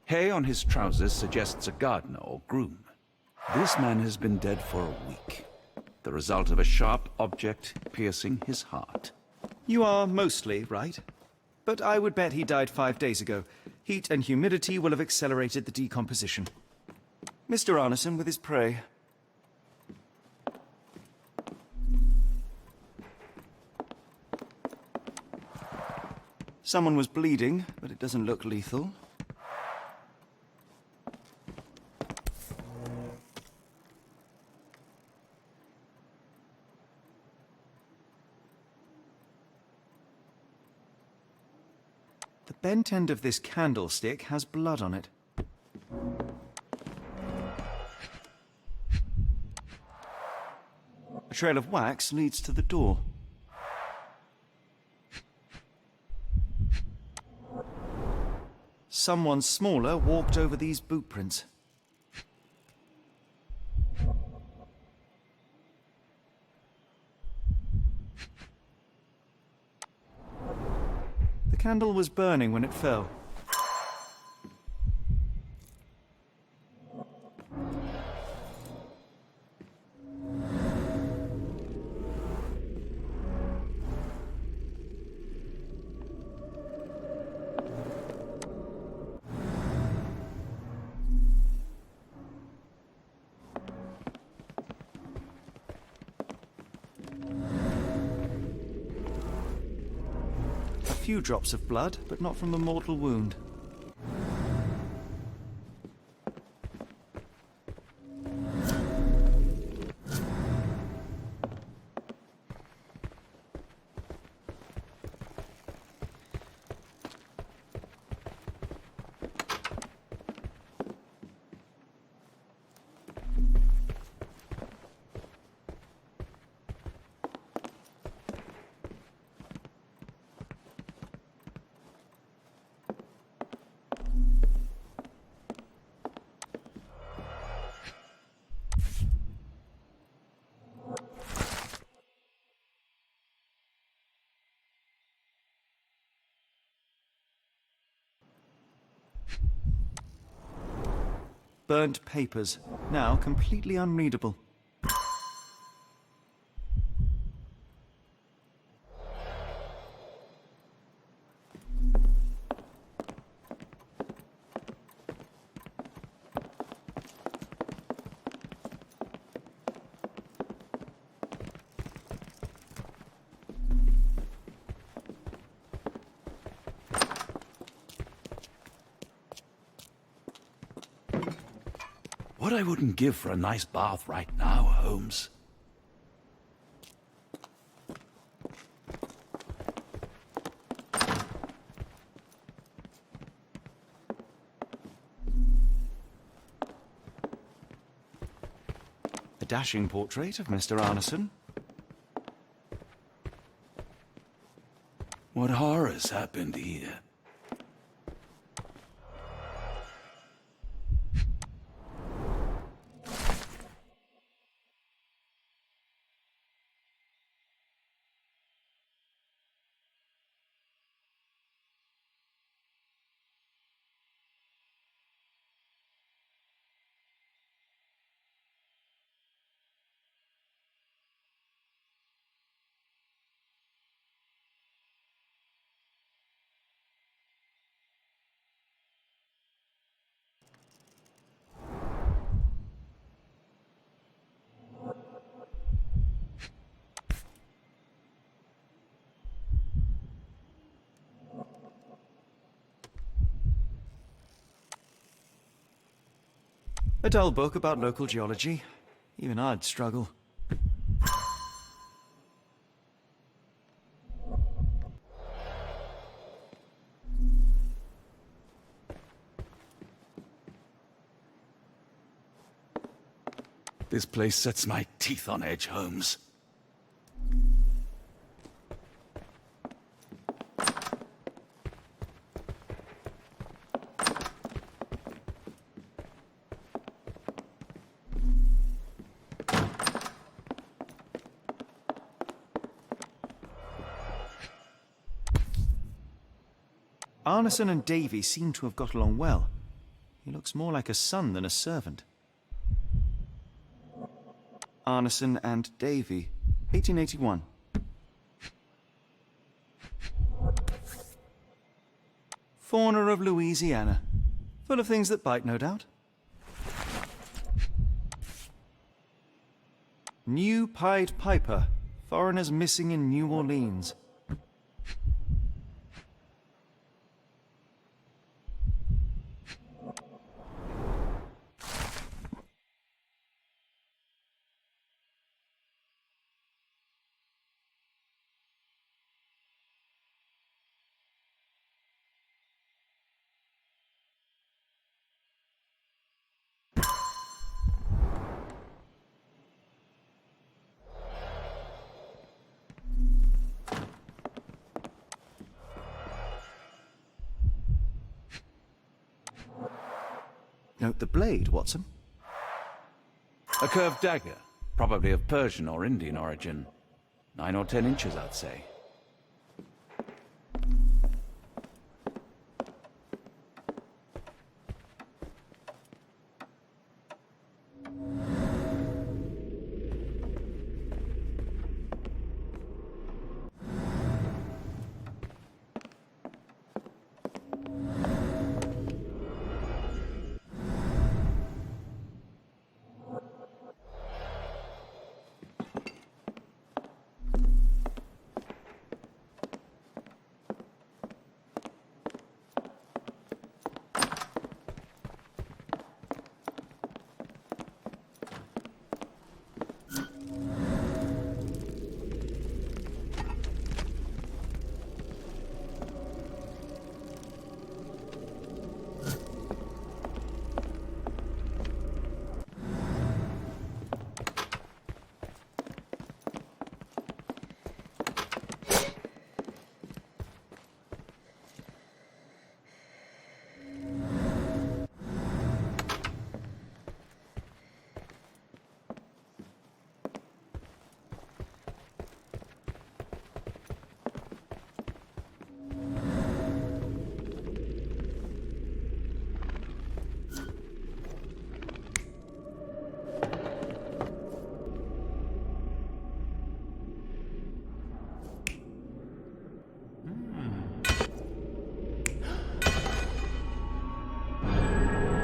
Hay on his trousers suggests a gardener or groom. This man has been dead for a week. The result of a sharp object piercing his heart. You are mostly right. But I would bet he died 5 days ago. Heat and humidity will have accelerated the decomposition. Mr. Arneson with his prey. Someone was bleeding, but it doesn't look lethal. The bent end of this candlestick has blood on it. A trail of wax leads to the door. Someone smaller walked over these boot prints. The candle was burning when it fell. A few drops of blood, but not from a mortal wound. Burnt papers, now completely unreadable. What I wouldn't give for a nice bath right now, Holmes. A dashing portrait of Mr. Arneson. What horrors happened here? A dull book about local geology. Even I'd struggle. This place sets my teeth on edge, Holmes. Arneson and Davy seem to have got along well. He looks more like a son than a servant. Arneson and Davy, 1881. Fauna of Louisiana. Full of things that bite, no doubt. New Pied Piper. Foreigners missing in New Orleans. Note the blade, Watson. A curved dagger, probably of Persian or Indian origin. 9 or 10 inches, I'd say.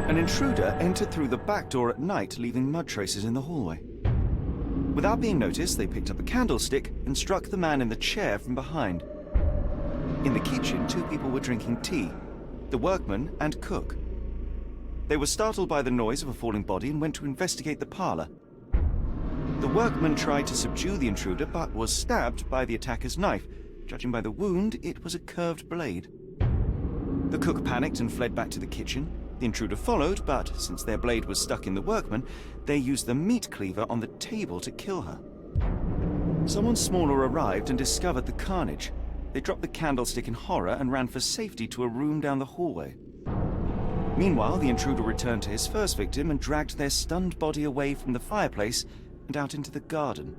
An intruder entered through the back door at night, leaving mud traces in the hallway. Without being noticed, they picked up a candlestick and struck the man in the chair from behind. In the kitchen, 2 people were drinking tea, the workman and cook. They were startled by the noise of a falling body and went to investigate the parlor. The workman tried to subdue the intruder, but was stabbed by the attacker's knife. Judging by the wound, it was a curved blade. The cook panicked and fled back to the kitchen. The intruder followed, but since their blade was stuck in the workman, they used the meat cleaver on the table to kill her. Someone smaller arrived and discovered the carnage. They dropped the candlestick in horror and ran for safety to a room down the hallway. Meanwhile, the intruder returned to his first victim and dragged their stunned body away from the fireplace and out into the garden.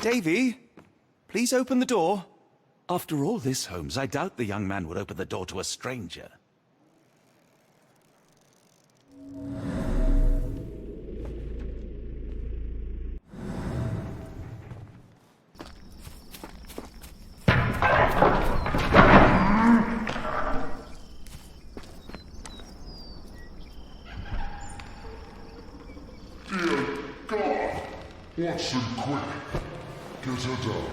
Davy, please open the door. After all this, Holmes, I doubt the young man would open the door to a stranger. Dear God! Watson, quick! Get her down.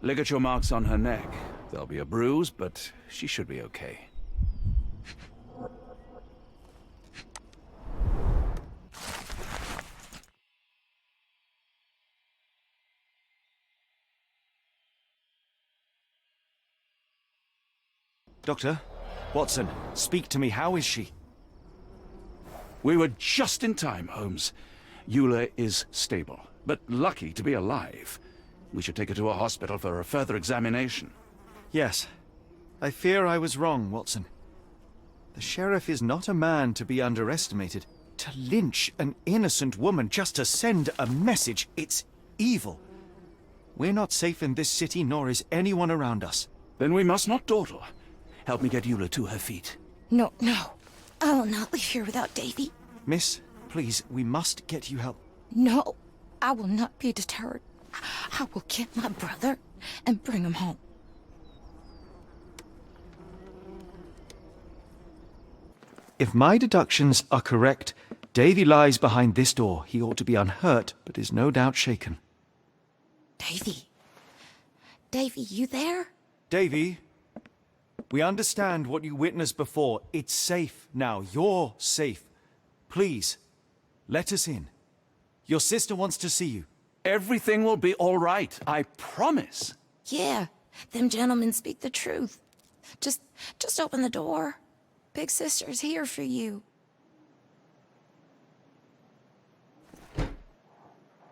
Ligature marks on her neck. There'll be a bruise, but she should be okay. Doctor, Watson, speak to me. How is she? We were just in time, Holmes. Eula is stable, but lucky to be alive. We should take her to a hospital for a further examination. Yes. I fear I was wrong, Watson. The sheriff is not a man to be underestimated. To lynch an innocent woman just to send a message, it's evil. We're not safe in this city, nor is anyone around us. Then we must not dawdle. Help me get Eula to her feet. No, no. I will not leave here without Davy. Miss, please, we must get you help. No, I will not be deterred. I will get my brother and bring him home. If my deductions are correct, Davy lies behind this door. He ought to be unhurt, but is no doubt shaken. Davy. Davy, you there? Davy, we understand what you witnessed before. It's safe now. You're safe. Please, let us in. Your sister wants to see you. Everything will be all right, I promise. Yeah, them gentlemen speak the truth. Just open the door. Big sister's here for you.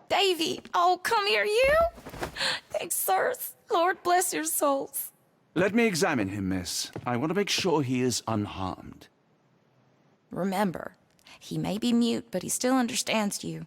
Davy! Oh, come here, you! Thanks, sirs. Lord bless your souls. Let me examine him, miss. I want to make sure he is unharmed. Remember, he may be mute, but he still understands you.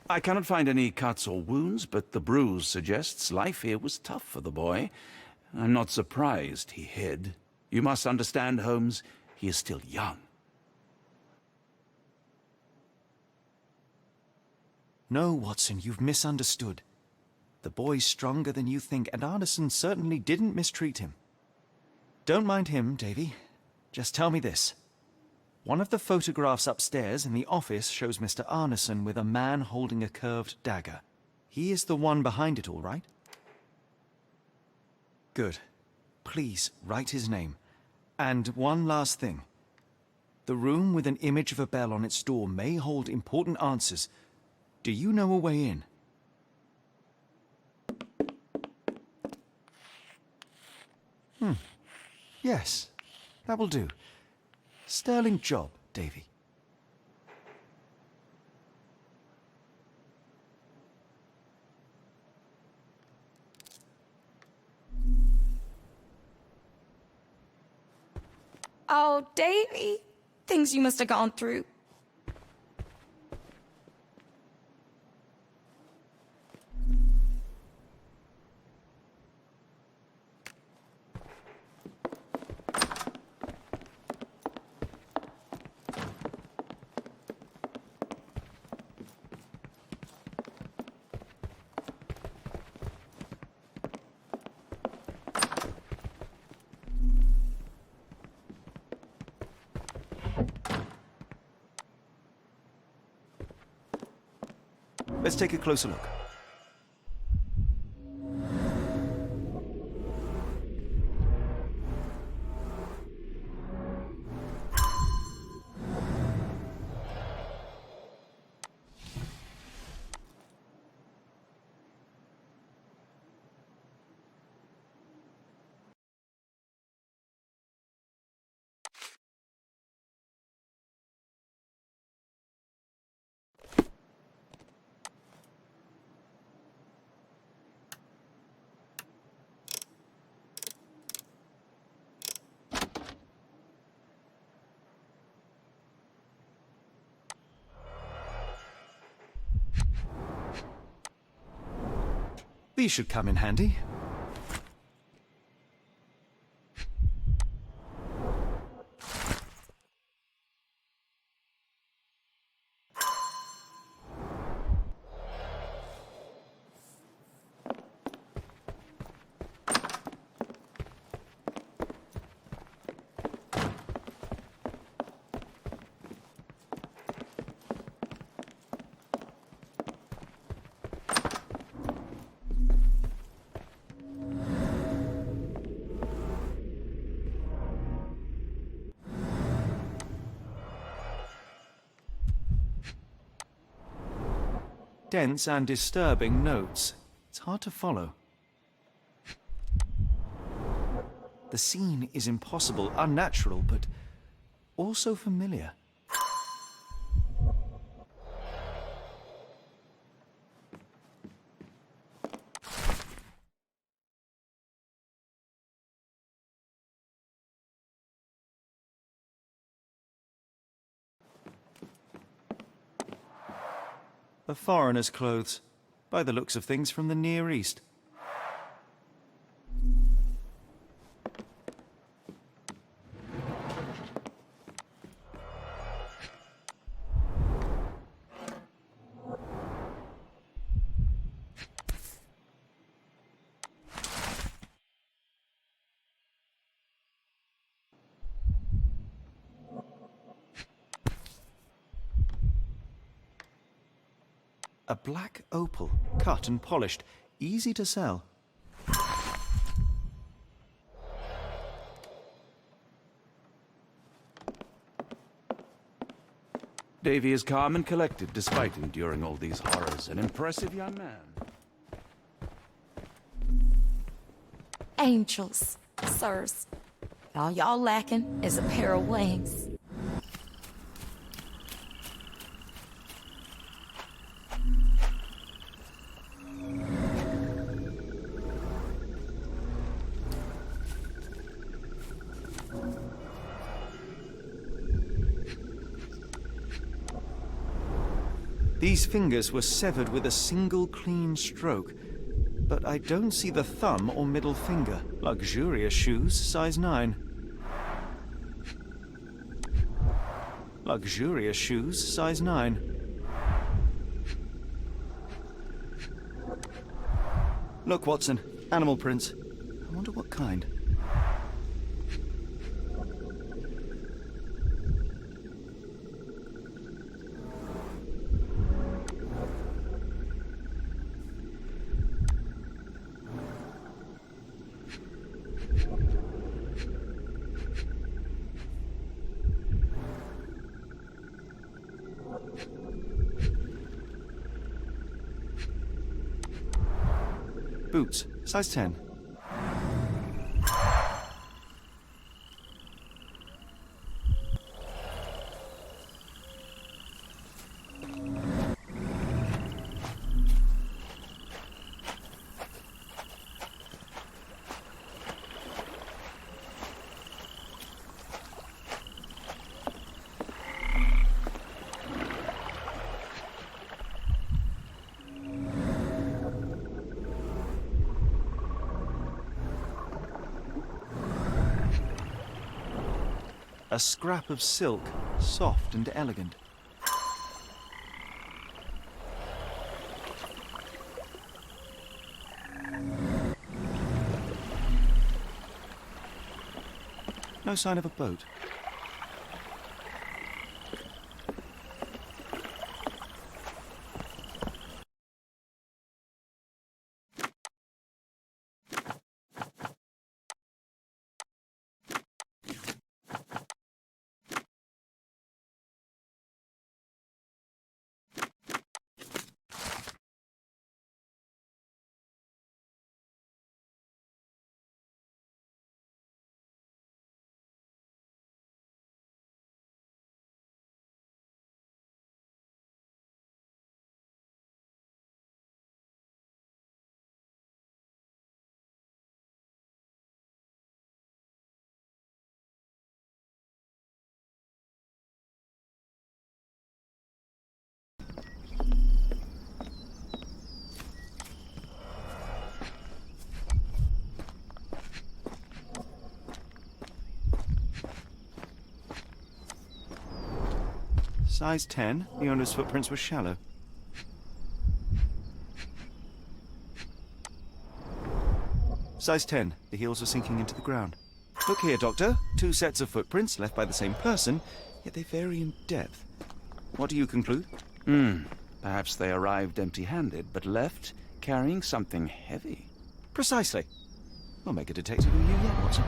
I cannot find any cuts or wounds, but the bruise suggests life here was tough for the boy. I'm not surprised he hid. You must understand, Holmes, he is still young. No, Watson, you've misunderstood. The boy's stronger than you think, and Arneson certainly didn't mistreat him. Don't mind him, Davy. Just tell me this. One of the photographs upstairs in the office shows Mr. Arneson with a man holding a curved dagger. He is the one behind it, all right? Good. Please, write his name. And one last thing. The room with an image of a bell on its door may hold important answers. Do you know a way in? Yes, that will do. Sterling job, Davy. Oh, Davy. Things you must have gone through. Let's take a closer look. These should come in handy. Dense and disturbing notes. It's hard to follow. The scene is impossible, unnatural, but also familiar. A foreigner's clothes, by the looks of things from the Near East. A black opal, cut and polished, easy to sell. Davy is calm and collected despite enduring all these horrors. An impressive young man. Angels, sirs. All y'all lacking is a pair of wings. These fingers were severed with a single clean stroke, but I don't see the thumb or middle finger. Luxurious shoes, size 9. Luxurious shoes, size 9. Look, Watson, animal prints. I wonder what kind. Boots, size 10. A scrap of silk, soft and elegant. No sign of a boat. Size 10, the owner's footprints were shallow. Size 10, the heels were sinking into the ground. Look here, Doctor. 2 sets of footprints left by the same person, yet they vary in depth. What do you conclude? Perhaps they arrived empty-handed, but left carrying something heavy. Precisely. We'll make a detective of you yet, Watson.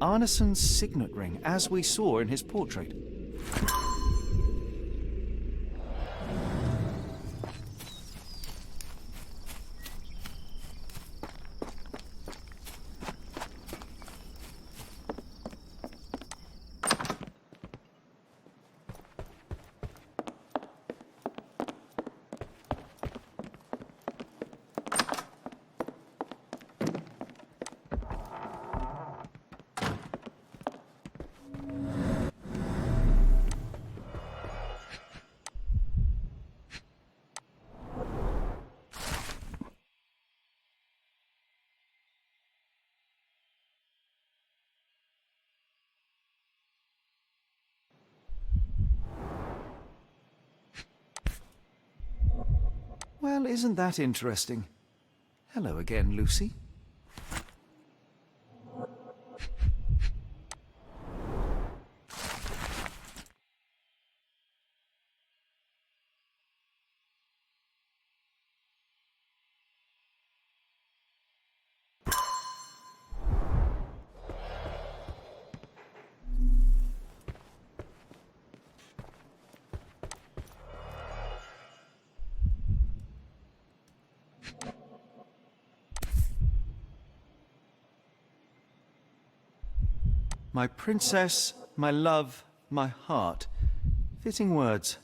Arneson's signet ring, as we saw in his portrait. Well, isn't that interesting? Hello again, Lucy. My princess, my love, my heart. Fitting words.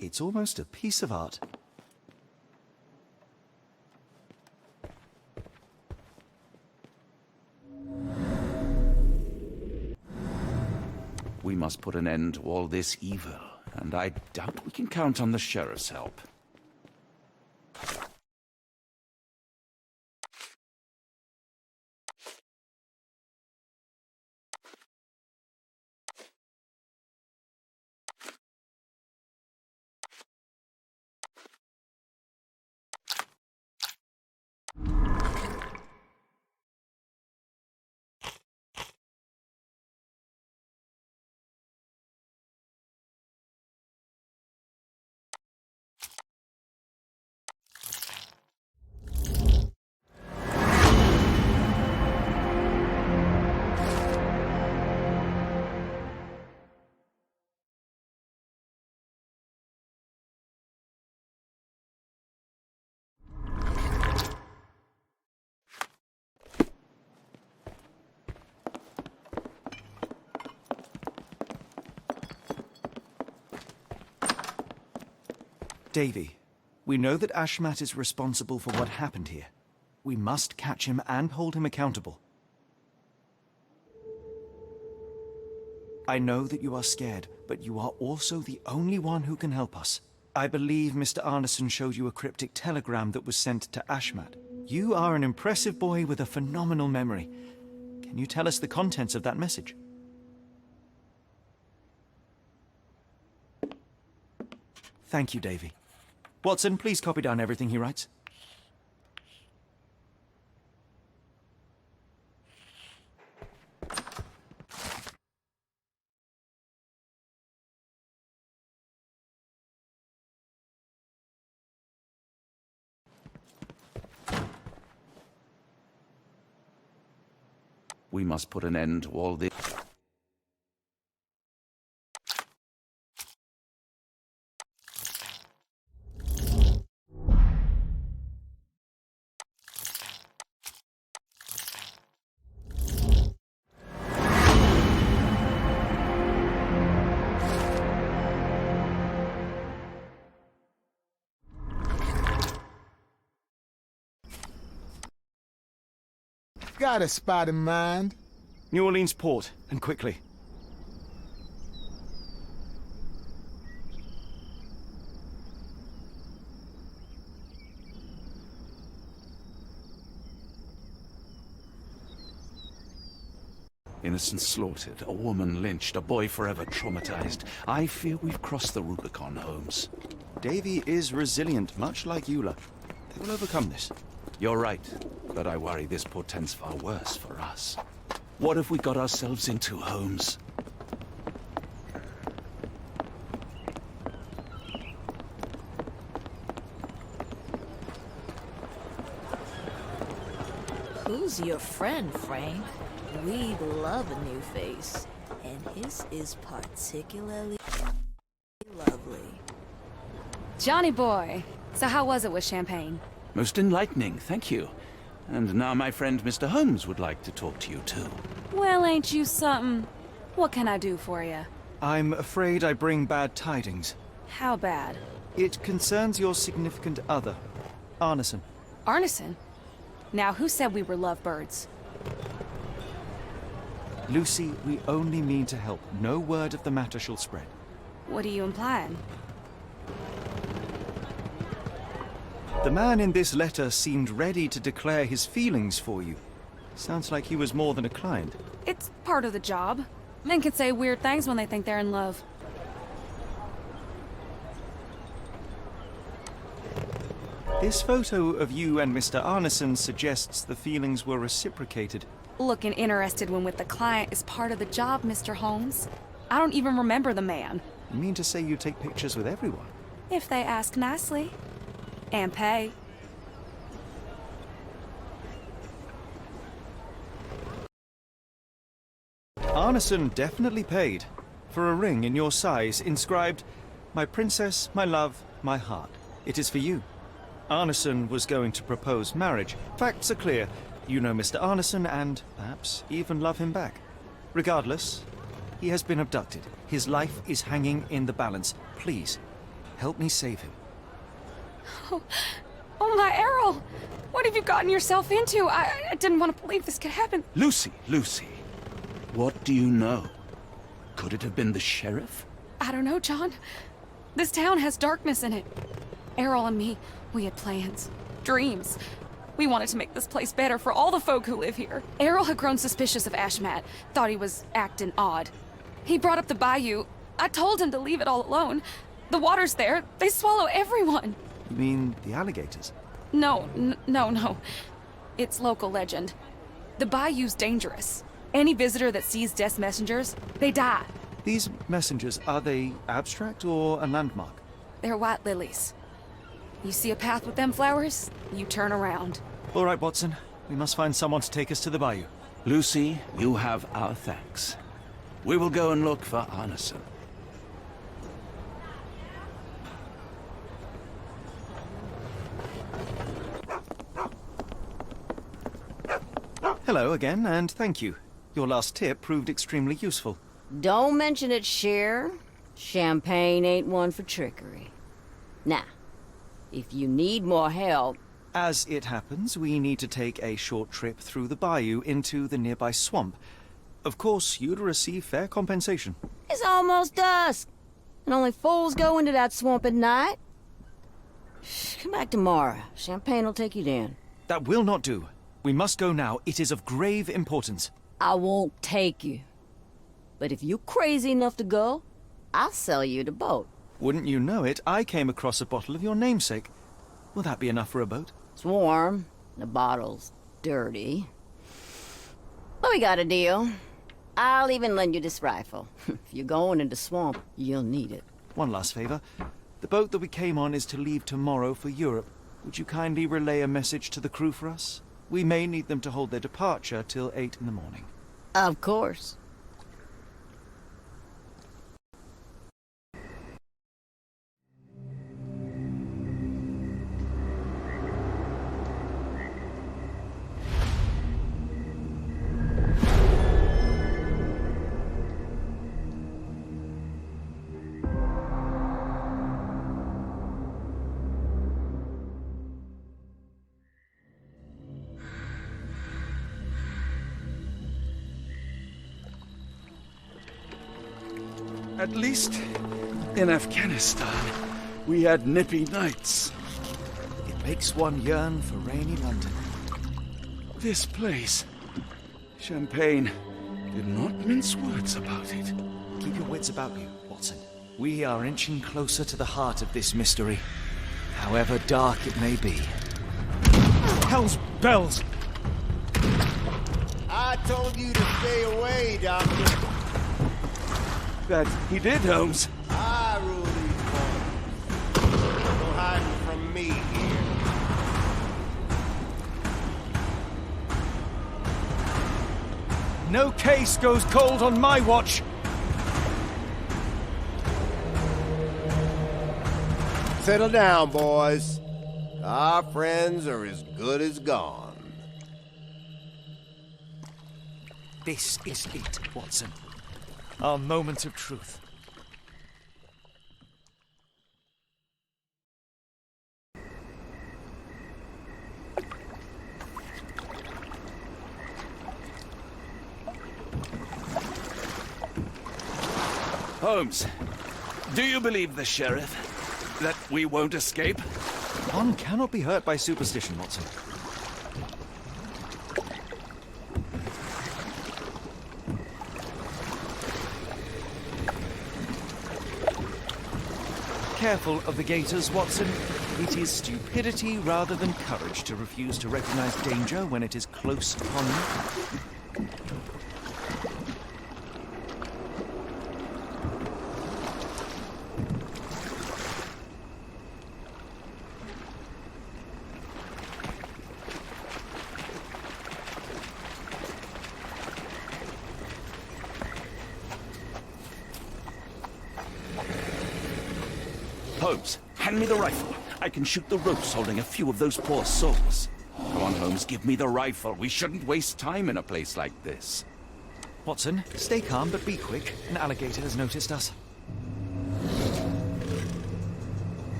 It's almost a piece of art. We must put an end to all this evil, and I doubt we can count on the sheriff's help. Davy, we know that Ashmat is responsible for what happened here. We must catch him and hold him accountable. I know that you are scared, but you are also the only one who can help us. I believe Mr. Arneson showed you a cryptic telegram that was sent to Ashmat. You are an impressive boy with a phenomenal memory. Can you tell us the contents of that message? Thank you, Davy. Watson, please copy down everything he writes. We must put an end to all this. Got a spot in mind. New Orleans port, and quickly. Innocents slaughtered, a woman lynched, a boy forever traumatized. I fear we've crossed the Rubicon, Holmes. Davy is resilient, much like Eula. They will overcome this. You're right, but I worry this portends far worse for us. What have we got ourselves into, Holmes? Who's your friend, Frank? We love a new face, and his is particularly lovely. Johnny boy, so how was it with Champagne? Most enlightening, thank you. And now my friend Mr. Holmes would like to talk to you too. Well, ain't you something? What can I do for you? I'm afraid I bring bad tidings. How bad? It concerns your significant other, Arneson. Arneson? Now, who said we were lovebirds? Lucy, we only mean to help. No word of the matter shall spread. What are you implying? The man in this letter seemed ready to declare his feelings for you. Sounds like he was more than a client. It's part of the job. Men can say weird things when they think they're in love. This photo of you and Mr. Arneson suggests the feelings were reciprocated. Looking interested when with the client is part of the job, Mr. Holmes. I don't even remember the man. You mean to say you take pictures with everyone? If they ask nicely. And pay. Arneson definitely paid for a ring in your size inscribed, "My princess, my love, my heart. It is for you." Arneson was going to propose marriage. Facts are clear. You know Mr. Arneson and, perhaps, even love him back. Regardless, he has been abducted. His life is hanging in the balance. Please, help me save him. Oh my Errol! What have you gotten yourself into? I didn't want to believe this could happen. Lucy, what do you know? Could it have been the sheriff? I don't know, John. This town has darkness in it. Errol and me, we had plans, dreams. We wanted to make this place better for all the folk who live here. Errol had grown suspicious of Ashmat, thought he was acting odd. He brought up the bayou. I told him to leave it all alone. The water's there. They swallow everyone. You mean the alligators? No. It's local legend. The bayou's dangerous. Any visitor that sees Death's messengers, they die. These messengers, are they abstract or a landmark? They're white lilies. You see a path with them flowers, you turn around. All right, Watson. We must find someone to take us to the bayou. Lucy, you have our thanks. We will go and look for Arneson. Hello again, and thank you. Your last tip proved extremely useful. Don't mention it, Cher. Champagne ain't one for trickery. Now, if you need more help... As it happens, we need to take a short trip through the bayou into the nearby swamp. Of course, you'd receive fair compensation. It's almost dusk, and only fools go into that swamp at night. Come back tomorrow. Champagne will take you down. That will not do. We must go now. It is of grave importance. I won't take you. But if you're crazy enough to go, I'll sell you the boat. Wouldn't you know it, I came across a bottle of your namesake. Will that be enough for a boat? It's warm. The bottle's dirty. But we got a deal. I'll even lend you this rifle. If you're going into swamp, you'll need it. One last favor. The boat that we came on is to leave tomorrow for Europe. Would you kindly relay a message to the crew for us? We may need them to hold their departure till 8 in the morning. Of course. At least in Afghanistan, we had nippy nights. It makes one yearn for rainy London. This place, Champagne, did not mince words about it. Keep your wits about you, Watson. We are inching closer to the heart of this mystery, however dark it may be. Hell's bells! I told you to stay away, Doctor. That he did, Holmes. I rule these parts. No hiding from me here. No case goes cold on my watch! Settle down, boys. Our friends are as good as gone. This is it, Watson. Our moment of truth. Holmes, do you believe the sheriff? That we won't escape? One cannot be hurt by superstition, Watson. Careful of the gators, Watson. It is stupidity rather than courage to refuse to recognize danger when it is close upon you. Holmes, hand me the rifle. I can shoot the ropes holding a few of those poor souls. Come on, Holmes, give me the rifle. We shouldn't waste time in a place like this. Watson, stay calm, but be quick. An alligator has noticed us.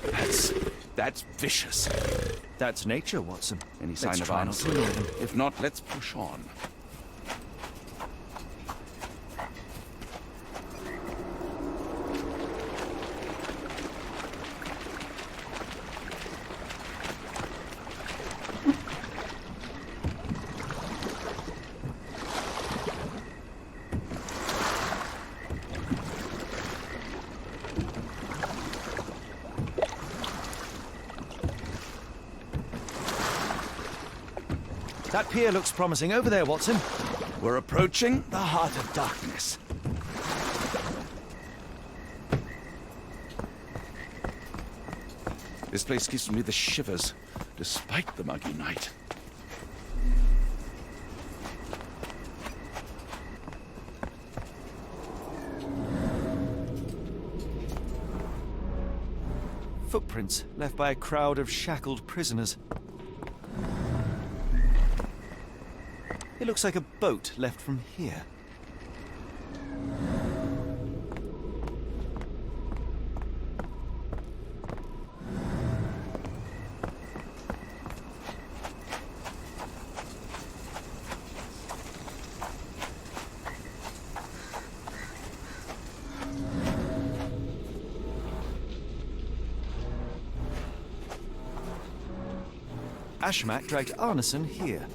That's That's vicious. That's nature, Watson. Any Let's sign of try not answer? to annoy them. If not, let's push on. That pier looks promising over there, Watson. We're approaching the heart of darkness. This place gives me the shivers, despite the muggy night. Footprints left by a crowd of shackled prisoners. It looks like a boat left from here. Ashmak dragged Arneson here.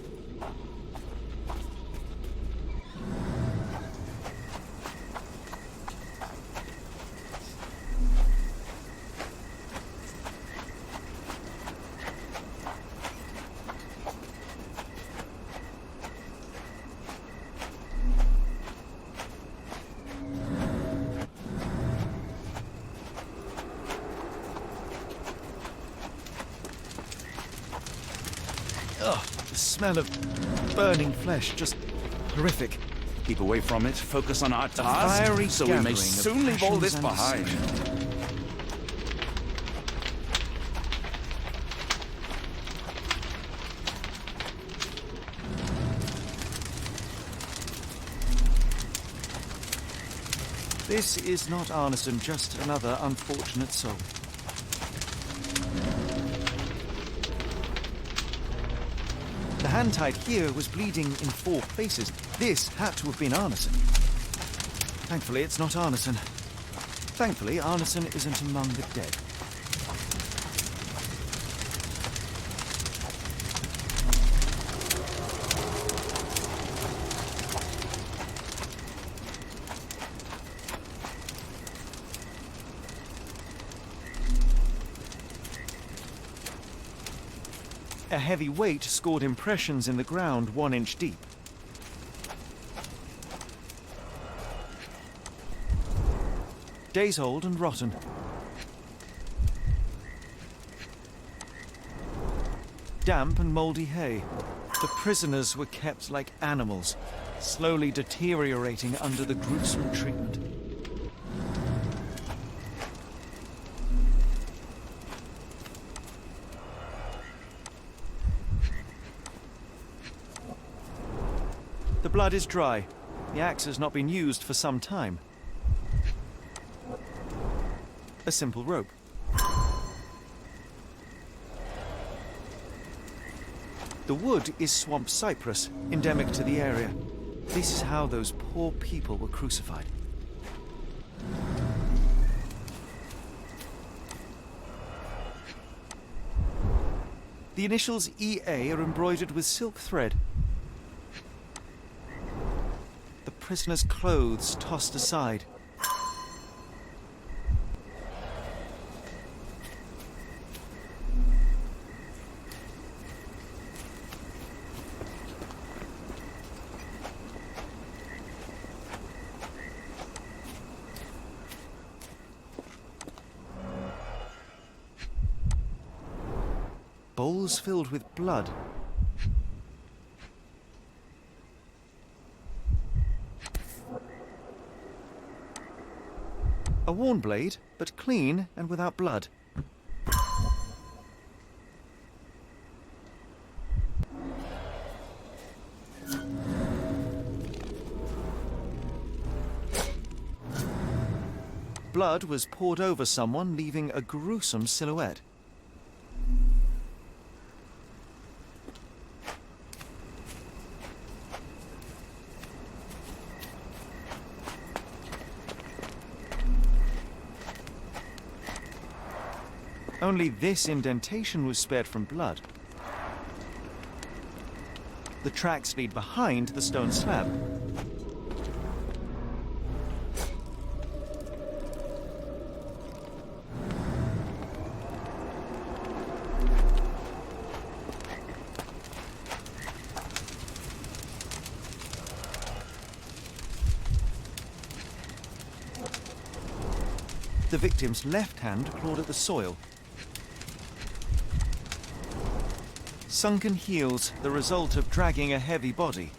Ugh, the smell of burning flesh, just horrific. Keep away from it, focus on our fiery task, so we may gathering of soon leave all passions this and behind. deceit. This is not Arneson, just another unfortunate soul. The hand tied here was bleeding in 4 places. This had to have been Arneson. Thankfully, it's not Arneson. Thankfully, Arneson isn't among the dead. A heavy weight scored impressions in the ground 1 inch deep. Days old and rotten. Damp and mouldy hay. The prisoners were kept like animals, slowly deteriorating under the gruesome treatment. The blood is dry. The axe has not been used for some time. A simple rope. The wood is swamp cypress, endemic to the area. This is how those poor people were crucified. The initials EA are embroidered with silk thread. The prisoner's clothes tossed aside. Bowls filled with blood. A worn blade, but clean and without blood. Blood was poured over someone, leaving a gruesome silhouette. Only this indentation was spared from blood. The tracks lead behind the stone slab. The victim's left hand clawed at the soil. Sunken heels, the result of dragging a heavy body.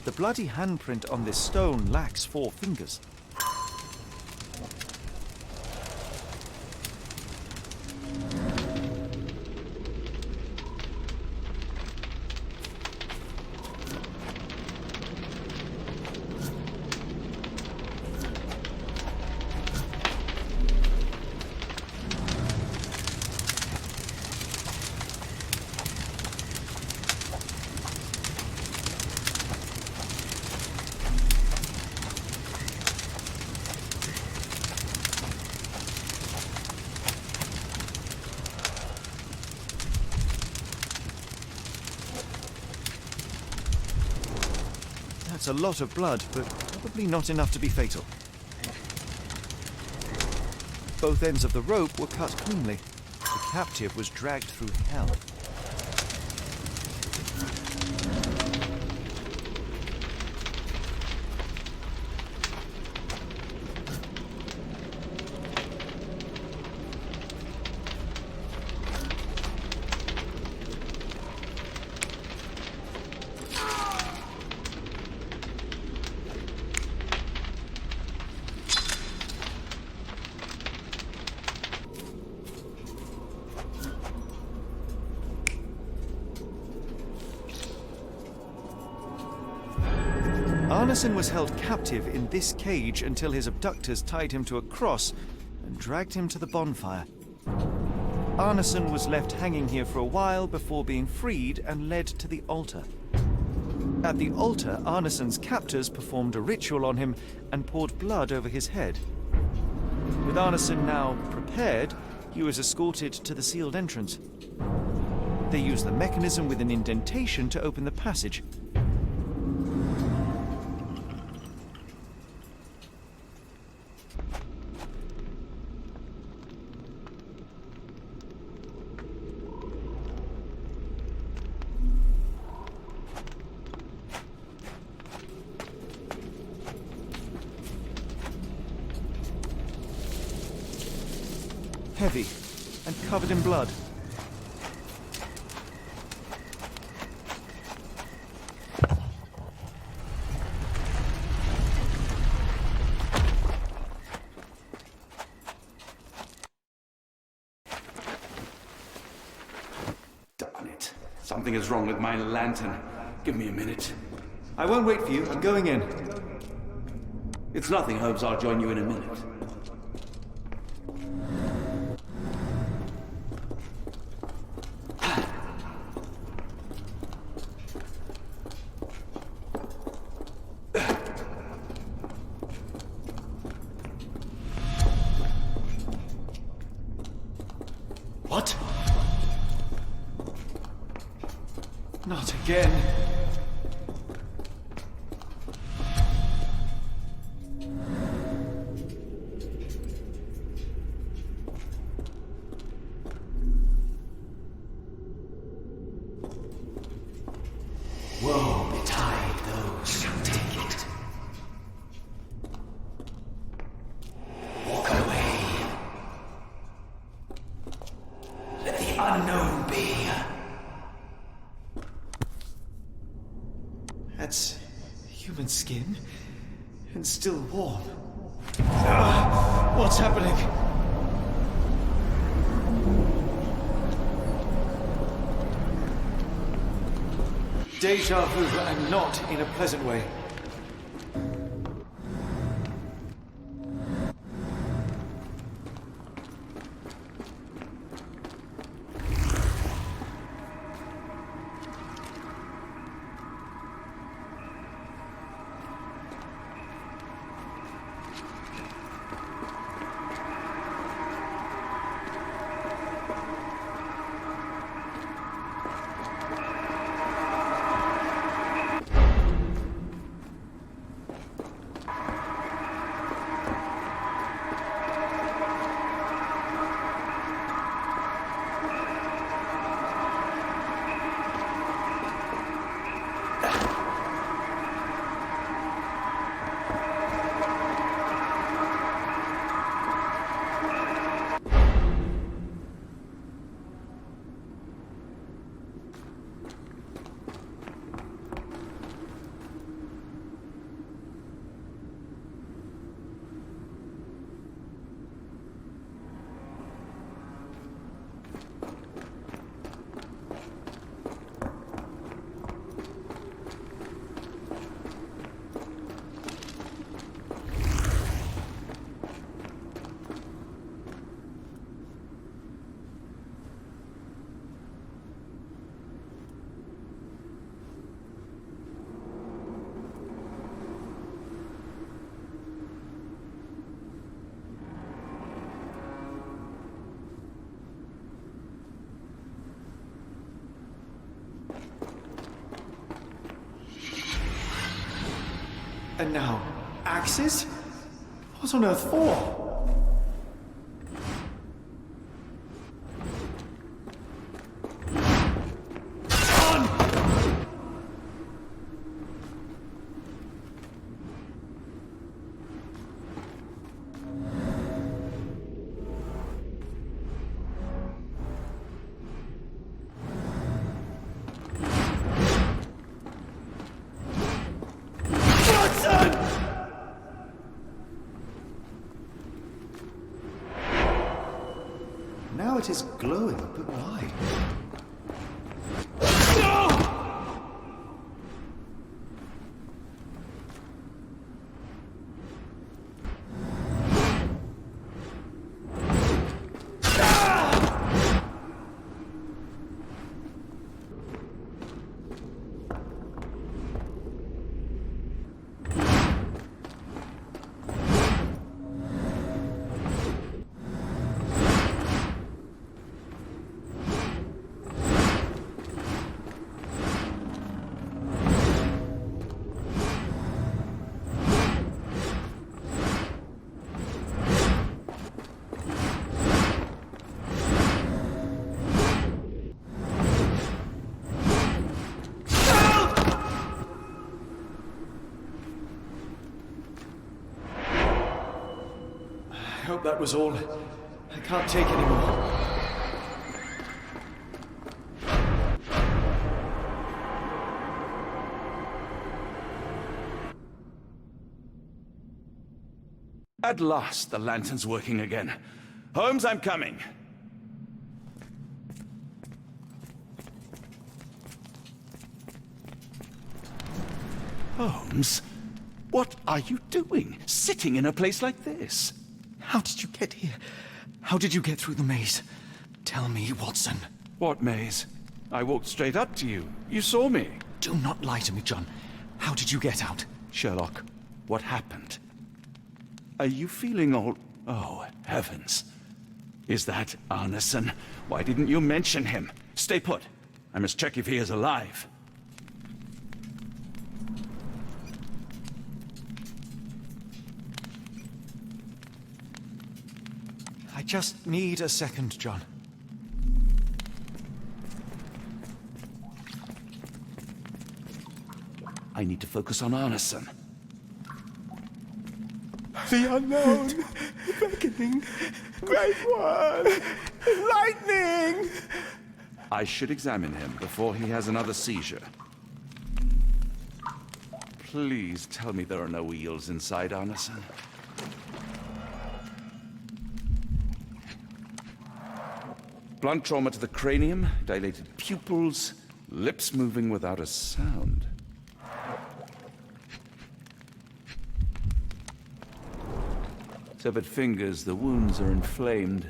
The bloody handprint on this stone lacks 4 fingers. That's a lot of blood, but probably not enough to be fatal. Both ends of the rope were cut cleanly. The captive was dragged through hell. Arneson was held captive in this cage until his abductors tied him to a cross and dragged him to the bonfire. Arneson was left hanging here for a while before being freed and led to the altar. At the altar, Arneson's captors performed a ritual on him and poured blood over his head. With Arneson now prepared, he was escorted to the sealed entrance. They used the mechanism with an indentation to open the passage. Heavy and covered in blood. Darn it. Something is wrong with my lantern. Give me a minute. I won't wait for you. I'm going in. It's nothing, Holmes. I'll join you in a minute. What? Not again. Woe betide those who take it. Walk away. Let the unknown be. That's human skin and still warm. What's happening? Deja vu, and not in a pleasant way. And now, axes? What on earth for? Now it is glowing, but why? I hope that was all. I can't take any more. At last, the lantern's working again. Holmes, I'm coming. Holmes, what are you doing? Sitting in a place like this? How did you get here? How did you get through the maze? Tell me, Watson. What maze? I walked straight up to you. You saw me. Do not lie to me, John. How did you get out? Sherlock, what happened? Are you feeling all... Oh, heavens. Is that Arneson? Why didn't you mention him? Stay put. I must check if he is alive. I just need a second, John. I need to focus on Arneson. The unknown, beckoning, great one, lightning! I should examine him before he has another seizure. Please tell me there are no eels inside Arneson. Blunt trauma to the cranium, dilated pupils, lips moving without a sound. Severed fingers, the wounds are inflamed.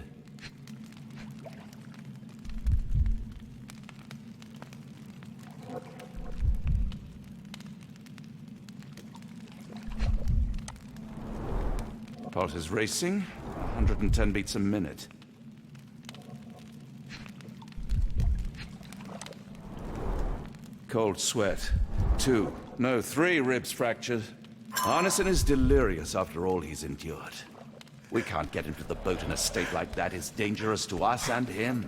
Pulse is racing, 110 beats a minute. Cold sweat. 2, no, 3 ribs fractured. Arneson is delirious after all he's endured. We can't get him to the boat in a state like that. It's dangerous to us and him.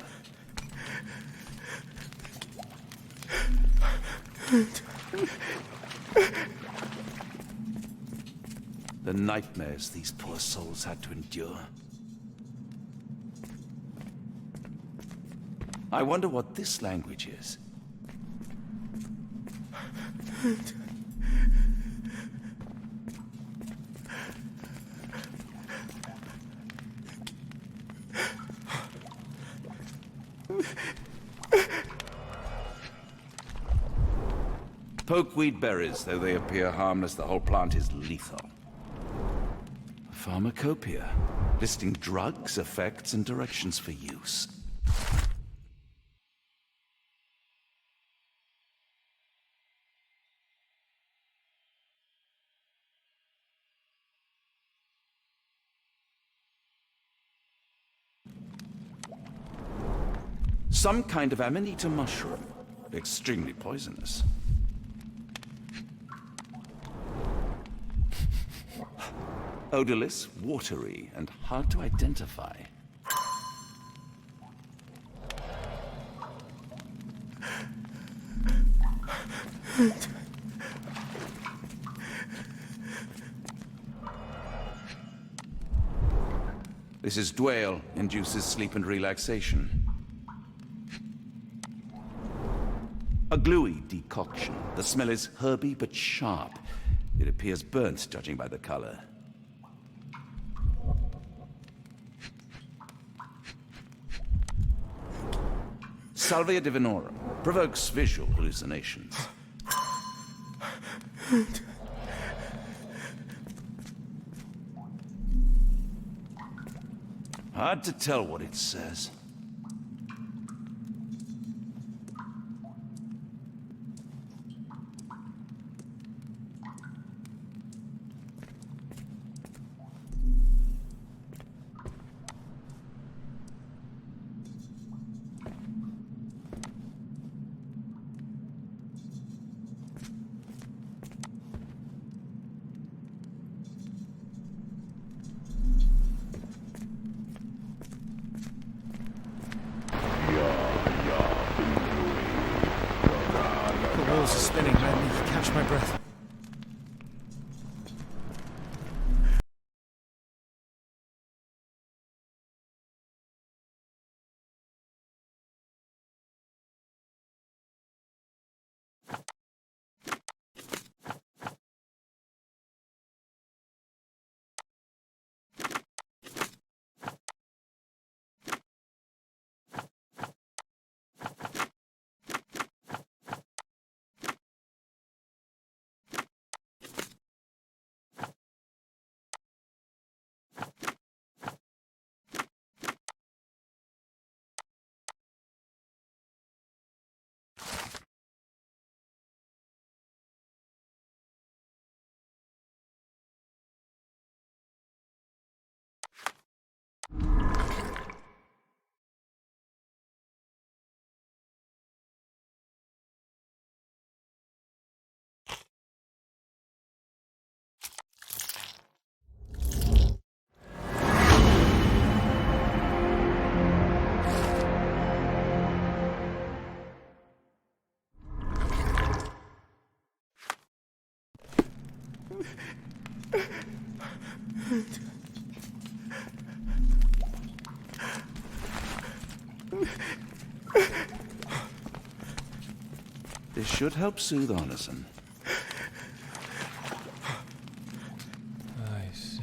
The nightmares these poor souls had to endure. I wonder what this language is. Pokeweed berries, though they appear harmless, the whole plant is lethal. A pharmacopoeia, listing drugs, effects, and directions for use. Some kind of amanita mushroom. Extremely poisonous. Odorless, watery, and hard to identify. This is Dwale, induces sleep and relaxation. A gluey decoction. The smell is herby but sharp. It appears burnt, judging by the color. Salvia divinorum provokes visual hallucinations. Hard to tell what it says. This should help soothe Arneson. I see.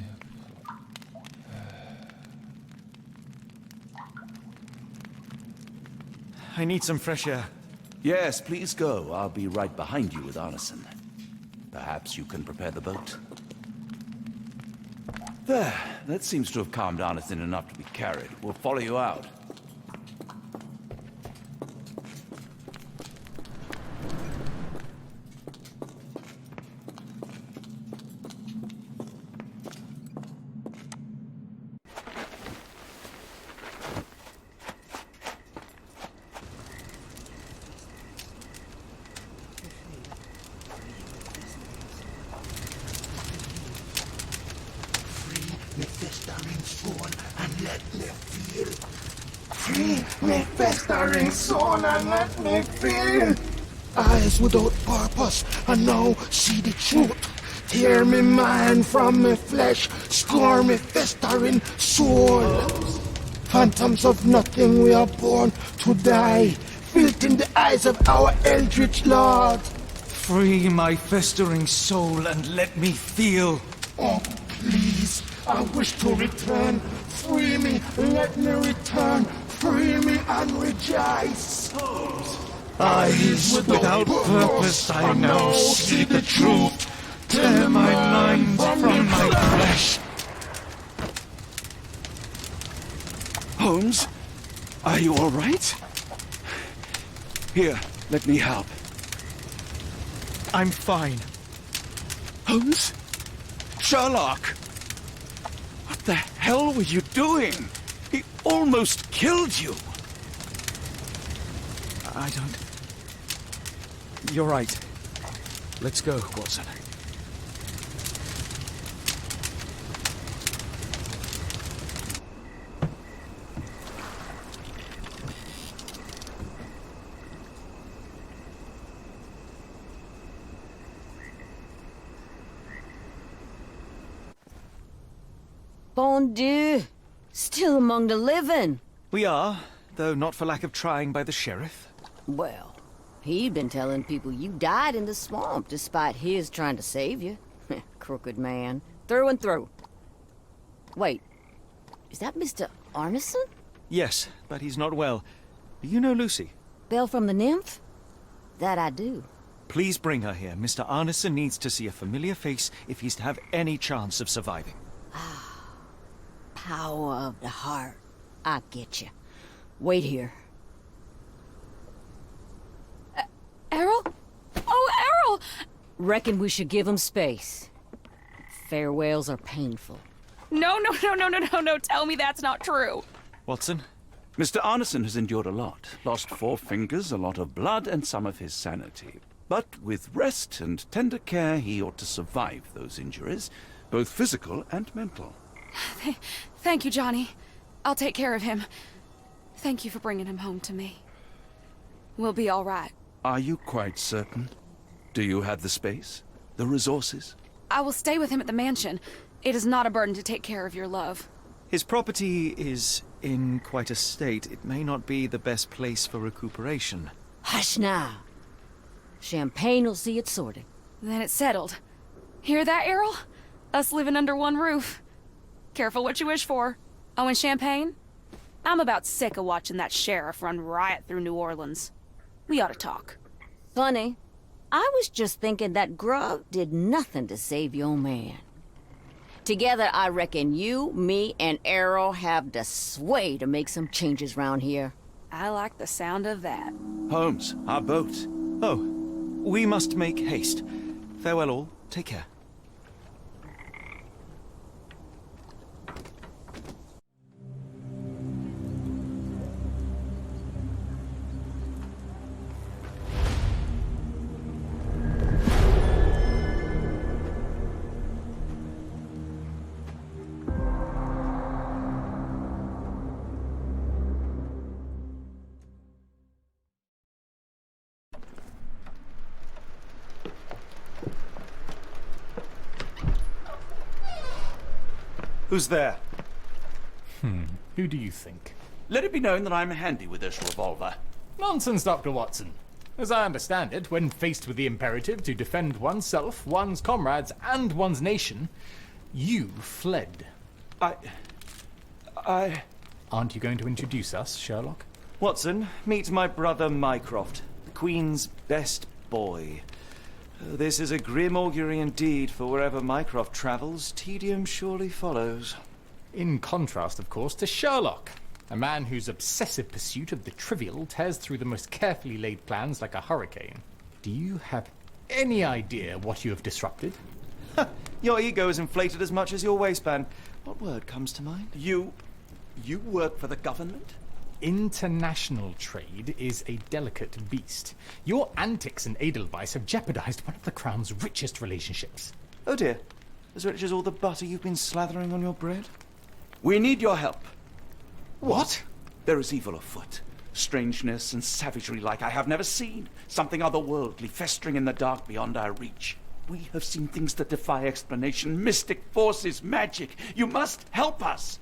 I need some fresh air. Yes, please go. I'll be right behind you with Arneson. Perhaps you can prepare the boat. There. That seems to have calmed Arneson enough to be carried. We'll follow you out. Eyes without purpose, and now see the truth. Tear me mind from me flesh, score me festering soul. Phantoms of nothing, we are born to die, filth in the eyes of our eldritch lord. Free my festering soul and let me feel. Oh, please, I wish to return. Free me, let me return. Free me and rejoice. Eyes without purpose, I now see the truth. Tear my mind from my flesh. Holmes, are you all right? Here, let me help. I'm fine. Holmes? Sherlock! What the hell were you doing? He almost killed you. I don't... You're right. Let's go, Watson. Bon Dieu. Still among the living. We are, though not for lack of trying by the sheriff. Well, he'd been telling people you died in the swamp despite his trying to save you. Crooked man. Through and through. Wait, is that Mr. Arneson? Yes, but he's not well. Do you know Lucy? Belle from the Nymph? That I do. Please bring her here. Mr. Arneson needs to see a familiar face if he's to have any chance of surviving. Power of the heart. I get you. Wait here. Errol? Oh, Errol! Reckon we should give him space. Farewells are painful. No, tell me that's not true. Watson? Mr. Arneson has endured a lot. Lost 4 fingers, a lot of blood, and some of his sanity. But with rest and tender care, he ought to survive those injuries, both physical and mental. Thank you, Johnny. I'll take care of him. Thank you for bringing him home to me. We'll be all right. Are you quite certain? Do you have the space? The resources? I will stay with him at the mansion. It is not a burden to take care of your love. His property is in quite a state. It may not be the best place for recuperation. Hush now. Champagne will see it sorted. Then it's settled. Hear that, Errol? Us living under one roof. Careful what you wish for. Oh, and champagne? I'm about sick of watching that sheriff run riot through New Orleans. We ought to talk. Funny. I was just thinking that grub did nothing to save your man. Together, I reckon you, me, and Errol have the sway to make some changes round here. I like the sound of that. Holmes, our boat. Oh, we must make haste. Farewell all. Take care. Who's there? Who do you think? Let it be known that I'm handy with this revolver. Nonsense, Dr. Watson. As I understand it, when faced with the imperative to defend oneself, one's comrades, and one's nation, you fled. I... Aren't you going to introduce us, Sherlock? Watson, meet my brother Mycroft, the Queen's best boy. This is a grim augury indeed, for wherever Mycroft travels, tedium surely follows. In contrast, of course, to Sherlock, a man whose obsessive pursuit of the trivial tears through the most carefully laid plans like a hurricane. Do you have any idea what you have disrupted? Your ego is inflated as much as your waistband. What word comes to mind? You work for the government? International trade is a delicate beast. Your antics and Edelweiss have jeopardized one of the Crown's richest relationships. Oh dear. As rich as all the butter you've been slathering on your bread? We need your help. What? There is evil afoot. Strangeness and savagery like I have never seen. Something otherworldly festering in the dark beyond our reach. We have seen things that defy explanation. Mystic forces, magic. You must help us.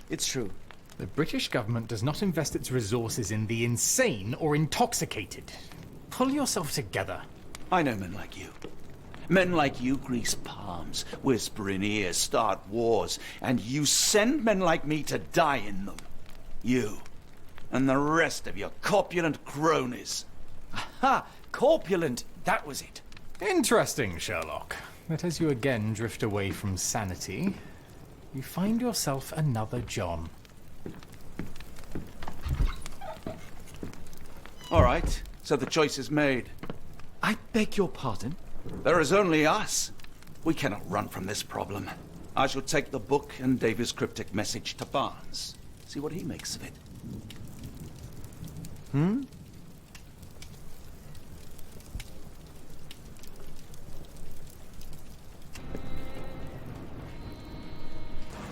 It's true. The British government does not invest its resources in the insane or intoxicated. Pull yourself together. I know men like you. Men like you grease palms, whisper in ears, start wars, and you send men like me to die in them. You and the rest of your corpulent cronies. Aha! Corpulent! That was it. Interesting, Sherlock. That as you again drift away from sanity, you find yourself another John. All right, so the choice is made. I beg your pardon? There is only us. We cannot run from this problem. I shall take the book and Davy's cryptic message to Barnes. See what he makes of it.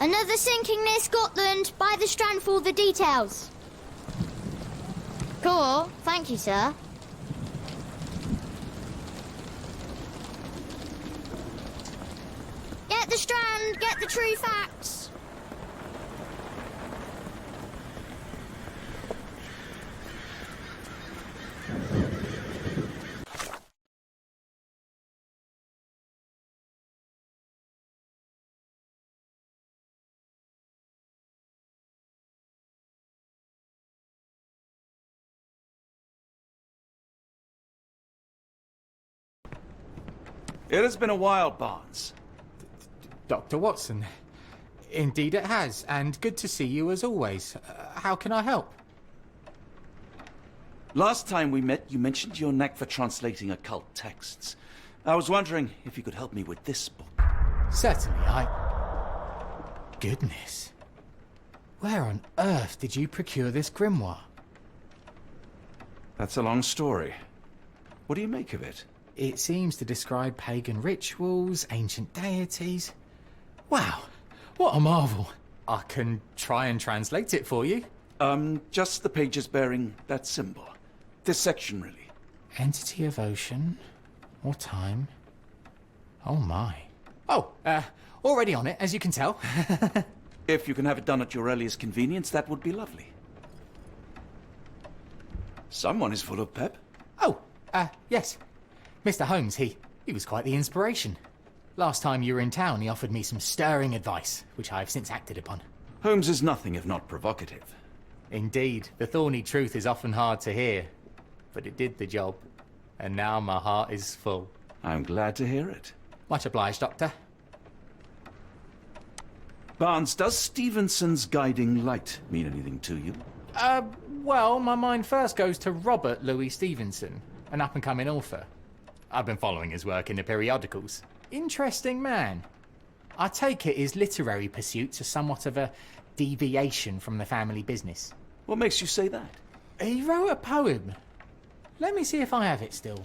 Another sinking near Scotland. By the Strand for all the details. Cool. Thank you, sir. Yeah, the Strand, get the true facts. It has been a while, Barnes. Dr. Watson. Indeed it has, and good to see you as always. How can I help? Last time we met, you mentioned your knack for translating occult texts. I was wondering if you could help me with this book. Certainly, Goodness. Where on earth did you procure this grimoire? That's a long story. What do you make of it? It seems to describe pagan rituals, ancient deities. Wow, what a marvel. I can try and translate it for you. Just the pages bearing that symbol. This section, really. Entity of ocean or time. Oh my. Oh, already on it, as you can tell. If you can have it done at your earliest convenience, that would be lovely. Someone is full of pep. Oh, yes. Mr. Holmes, he was quite the inspiration. Last time you were in town, he offered me some stirring advice, which I have since acted upon. Holmes is nothing if not provocative. Indeed, the thorny truth is often hard to hear, but it did the job, and now my heart is full. I'm glad to hear it. Much obliged, Doctor. Barnes, does Stevenson's guiding light mean anything to you? Well, my mind first goes to Robert Louis Stevenson, an up-and-coming author. I've been following his work in the periodicals. Interesting man. I take it his literary pursuits are somewhat of a deviation from the family business. What makes you say that? He wrote a poem. Let me see if I have it still.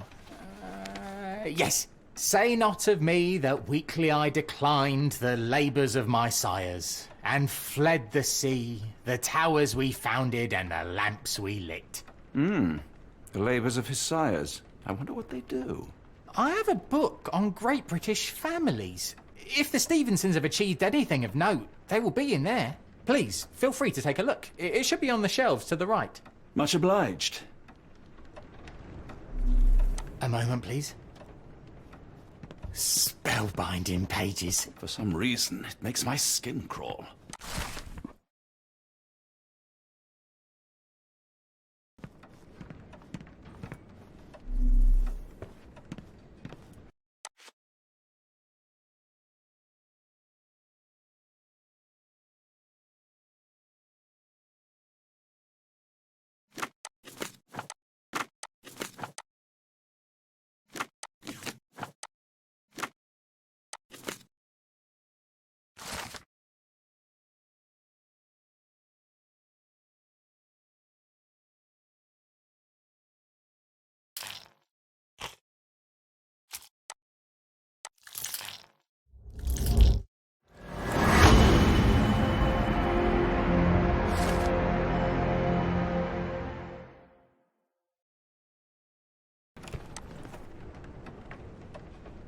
Yes. Say not of me that weakly I declined the labours of my sires, and fled the sea, the towers we founded, and the lamps we lit. The labours of his sires. I wonder what they do. I have a book on great British families. If the Stevensons have achieved anything of note, they will be in there. Please, feel free to take a look. It should be on the shelves to the right. Much obliged. A moment, please. Spellbinding pages. For some reason, it makes my skin crawl.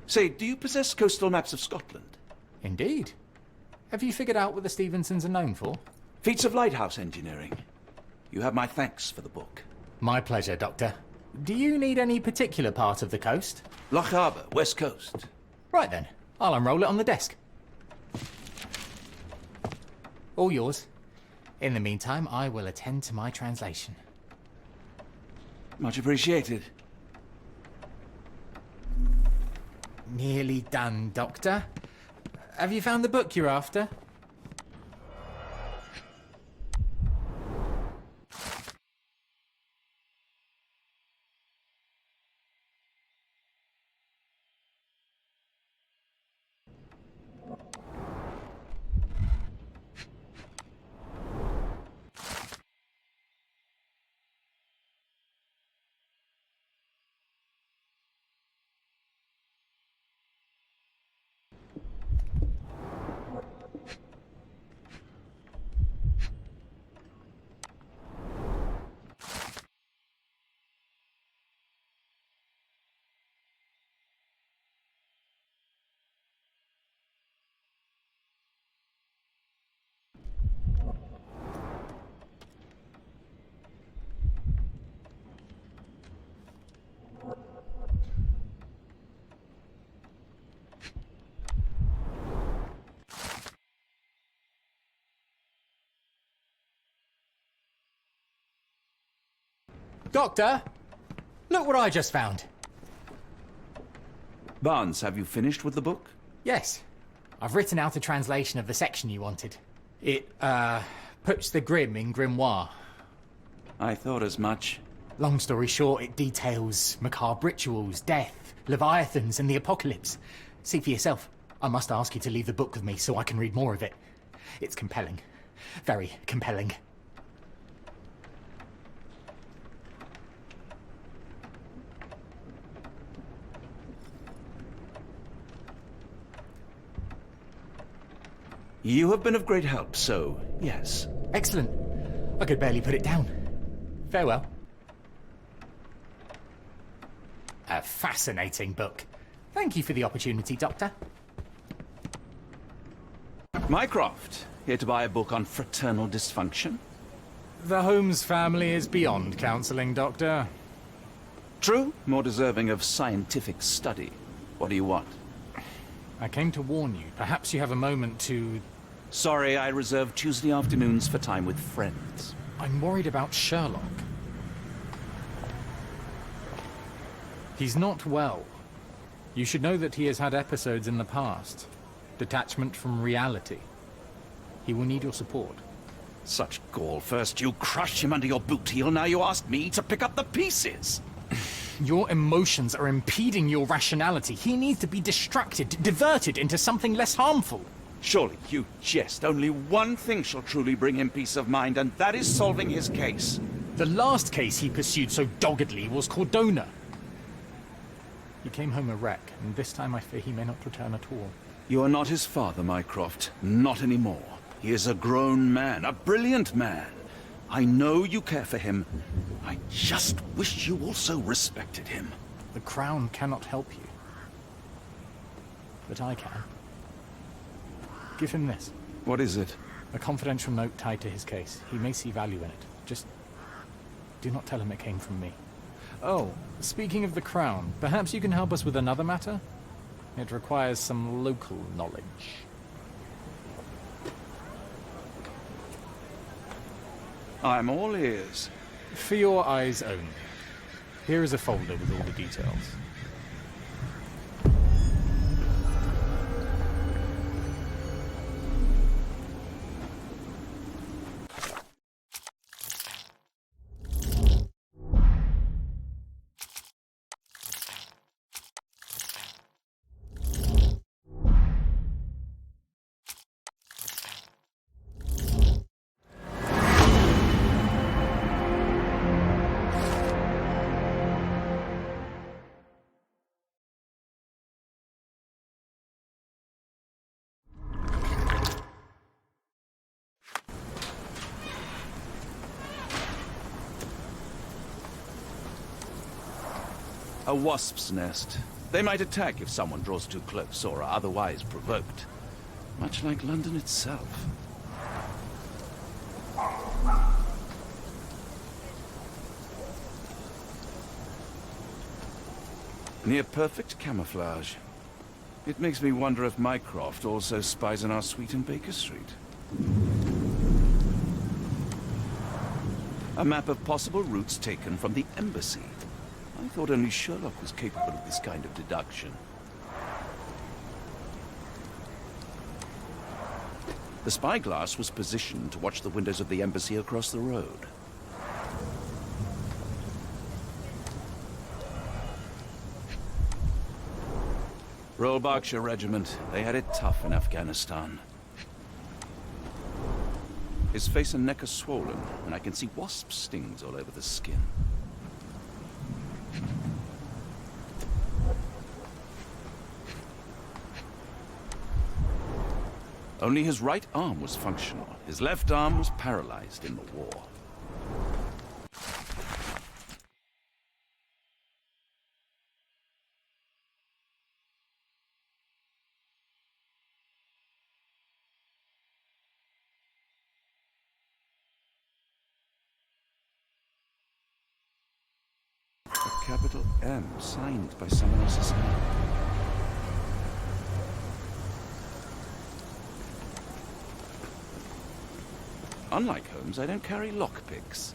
Say, do you possess coastal maps of Scotland? Indeed. Have you figured out what the Stevensons are known for? Feats of lighthouse engineering. You have my thanks for the book. My pleasure, Doctor. Do you need any particular part of the coast? Loch Harbour, West Coast. Right then. I'll unroll it on the desk. All yours. In the meantime, I will attend to my translation. Much appreciated. Nearly done, Doctor. Have you found the book you're after? Doctor! Look what I just found. Barnes, have you finished with the book? Yes. I've written out a translation of the section you wanted. It, puts the grim in grimoire. I thought as much. Long story short, it details macabre rituals, death, leviathans, and the apocalypse. See for yourself. I must ask you to leave the book with me so I can read more of it. It's compelling. Very compelling. You have been of great help, so yes. Excellent. I could barely put it down. Farewell. A fascinating book. Thank you for the opportunity, Doctor. Mycroft, here to buy a book on fraternal dysfunction? The Holmes family is beyond counselling, Doctor. True, more deserving of scientific study. What do you want? I came to warn you. Perhaps you have a moment to... Sorry, I reserve Tuesday afternoons for time with friends. I'm worried about Sherlock. He's not well. You should know that he has had episodes in the past. Detachment from reality. He will need your support. Such gall. First you crush him under your boot heel, now you ask me to pick up the pieces. Your emotions are impeding your rationality. He needs to be distracted, diverted into something less harmful. Surely you jest. Only one thing shall truly bring him peace of mind, and that is solving his case. The last case he pursued so doggedly was Cordona. He came home a wreck, and this time I fear he may not return at all. You are not his father, Mycroft. Not anymore. He is a grown man, a brilliant man. I know you care for him. I just wish you also respected him. The Crown cannot help you. But I can. Give him this. What is it? A confidential note tied to his case. He may see value in it. Just do not tell him it came from me. Oh, speaking of the Crown, perhaps you can help us with another matter? It requires some local knowledge. I'm all ears. For your eyes only. Here is a folder with all the details. A wasp's nest. They might attack if someone draws too close or are otherwise provoked. Much like London itself. Near perfect camouflage. It makes me wonder if Mycroft also spies on our suite in Baker Street. A map of possible routes taken from the embassy. I thought only Sherlock was capable of this kind of deduction. The spyglass was positioned to watch the windows of the embassy across the road. Royal Berkshire Regiment. They had it tough in Afghanistan. His face and neck are swollen, and I can see wasp stings all over the skin. Only his right arm was functional. His left arm was paralyzed in the war. A capital M signed by someone else's hand. Unlike Holmes, I don't carry lockpicks.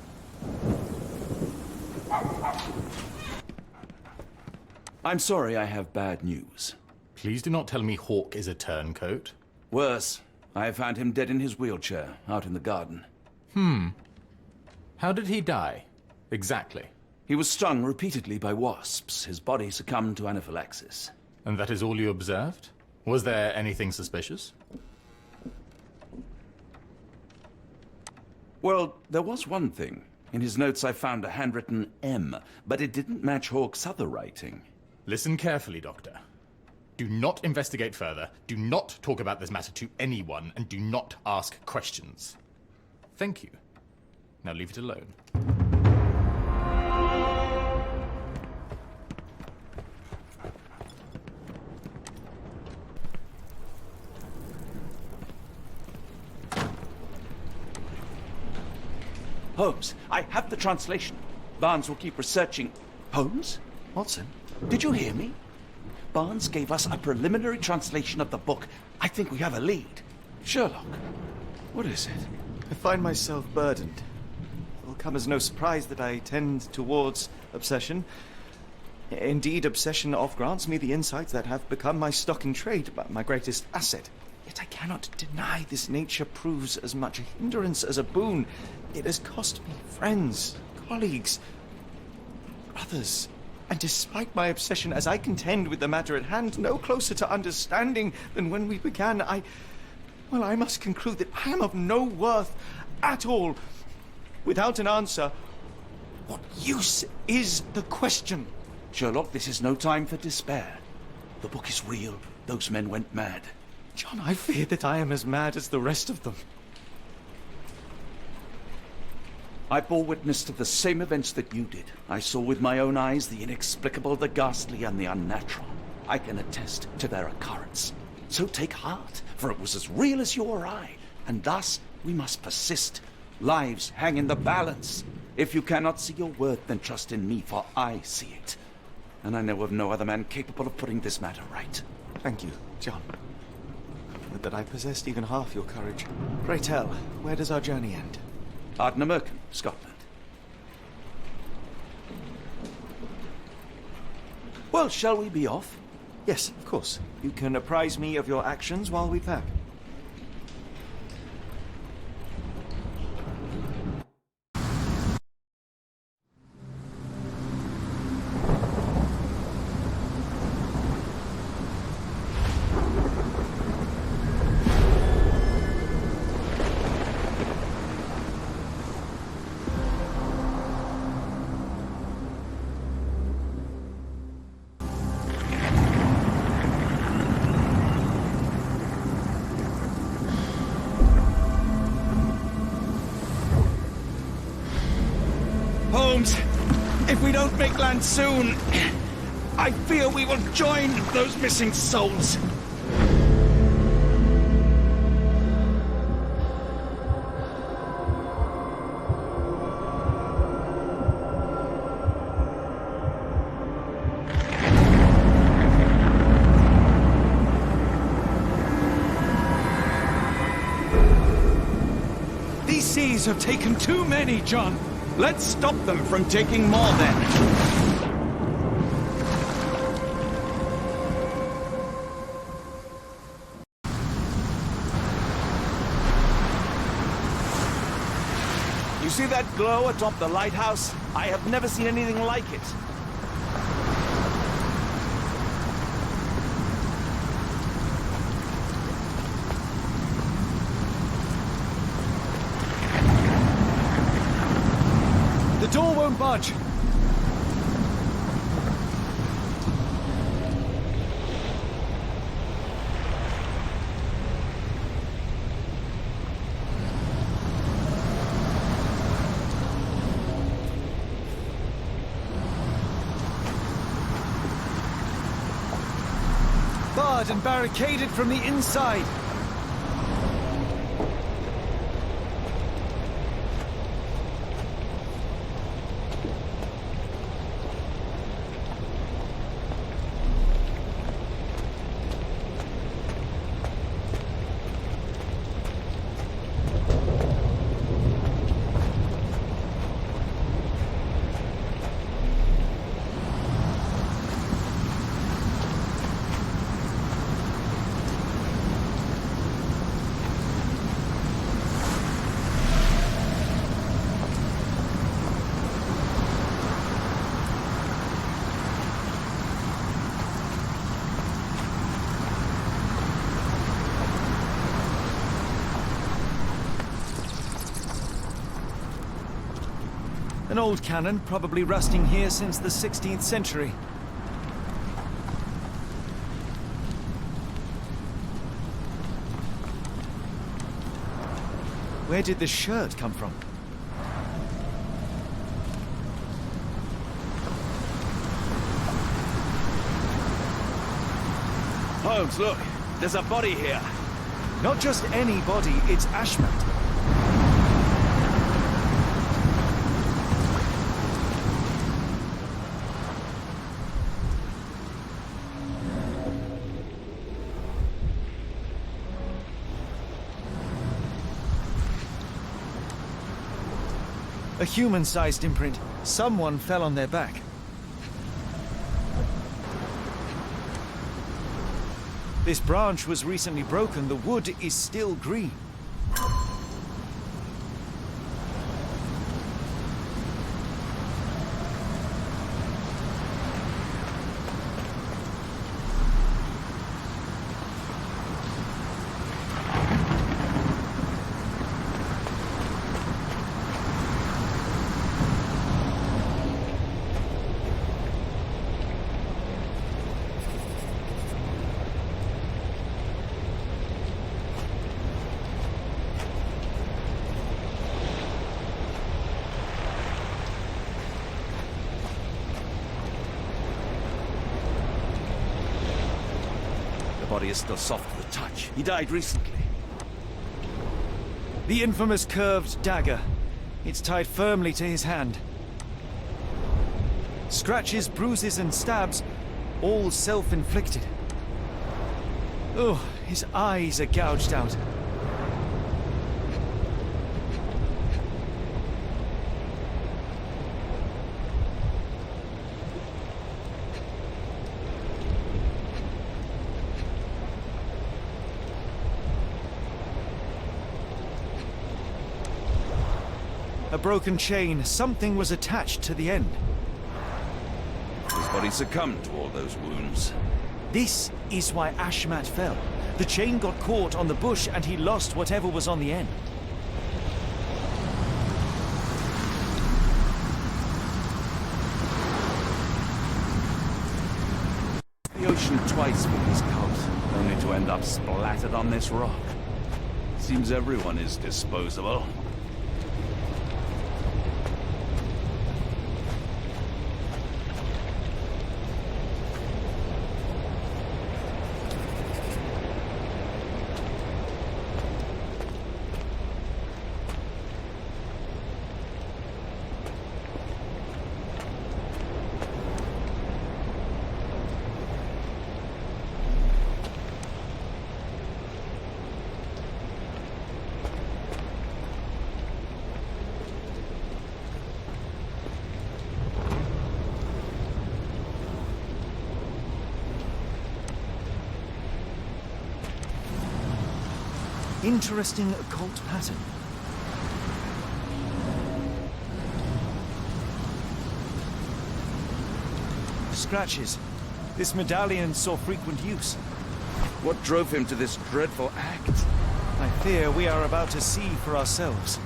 I'm sorry I have bad news. Please do not tell me Hawk is a turncoat. Worse, I have found him dead in his wheelchair, out in the garden. How did he die? Exactly. He was stung repeatedly by wasps. His body succumbed to anaphylaxis. And that is all you observed? Was there anything suspicious? Well, there was one thing. In his notes I found a handwritten M, but it didn't match Hawk's other writing. Listen carefully, Doctor. Do not investigate further, do not talk about this matter to anyone, and do not ask questions. Thank you. Now leave it alone. Holmes, I have the translation. Barnes will keep researching. Holmes? Watson? Did you hear me? Barnes gave us a preliminary translation of the book. I think we have a lead. Sherlock, what is it? I find myself burdened. It will come as no surprise that I tend towards obsession. Indeed, obsession oft grants me the insights that have become my stock in trade, my greatest asset. Yet I cannot deny this nature proves as much a hindrance as a boon. It has cost me friends, colleagues, brothers. And despite my obsession, as I contend with the matter at hand, no closer to understanding than when we began, I must conclude that I am of no worth at all. Without an answer, what use is the question? Sherlock, this is no time for despair. The book is real. Those men went mad. John, I fear that I am as mad as the rest of them. I bore witness to the same events that you did. I saw with my own eyes the inexplicable, the ghastly, and the unnatural. I can attest to their occurrence. So take heart, for it was as real as you or I, and thus we must persist. Lives hang in the balance. If you cannot see your worth, then trust in me, for I see it. And I know of no other man capable of putting this matter right. Thank you, John. Would that I possessed even half your courage. Pray tell, where does our journey end? Ardnamurchan, Scotland. Well, shall we be off? Yes, of course. You can apprise me of your actions while we pack. Holmes, if we don't make land soon, I fear we will join those missing souls. These seas have taken too many, John. Let's stop them from taking more, then. You see that glow atop the lighthouse? I have never seen anything like it. The door won't budge. Barred and barricaded from the inside. An old cannon, probably rusting here since the 16th century. Where did this shirt come from? Holmes, look! There's a body here! Not just any body, it's Ashmat. A human-sized imprint. Someone fell on their back. This branch was recently broken. The wood is still green. The body is still soft to the touch. He died recently. The infamous curved dagger. It's tied firmly to his hand. Scratches, bruises, and stabs, all self-inflicted. Oh, his eyes are gouged out. A broken chain. Something was attached to the end. His body succumbed to all those wounds. This is why Ashmat fell. The chain got caught on the bush and he lost whatever was on the end. The ocean twice for his cult, only to end up splattered on this rock. Seems everyone is disposable. Interesting occult pattern. Scratches. This medallion saw frequent use. What drove him to this dreadful act? I fear we are about to see for ourselves.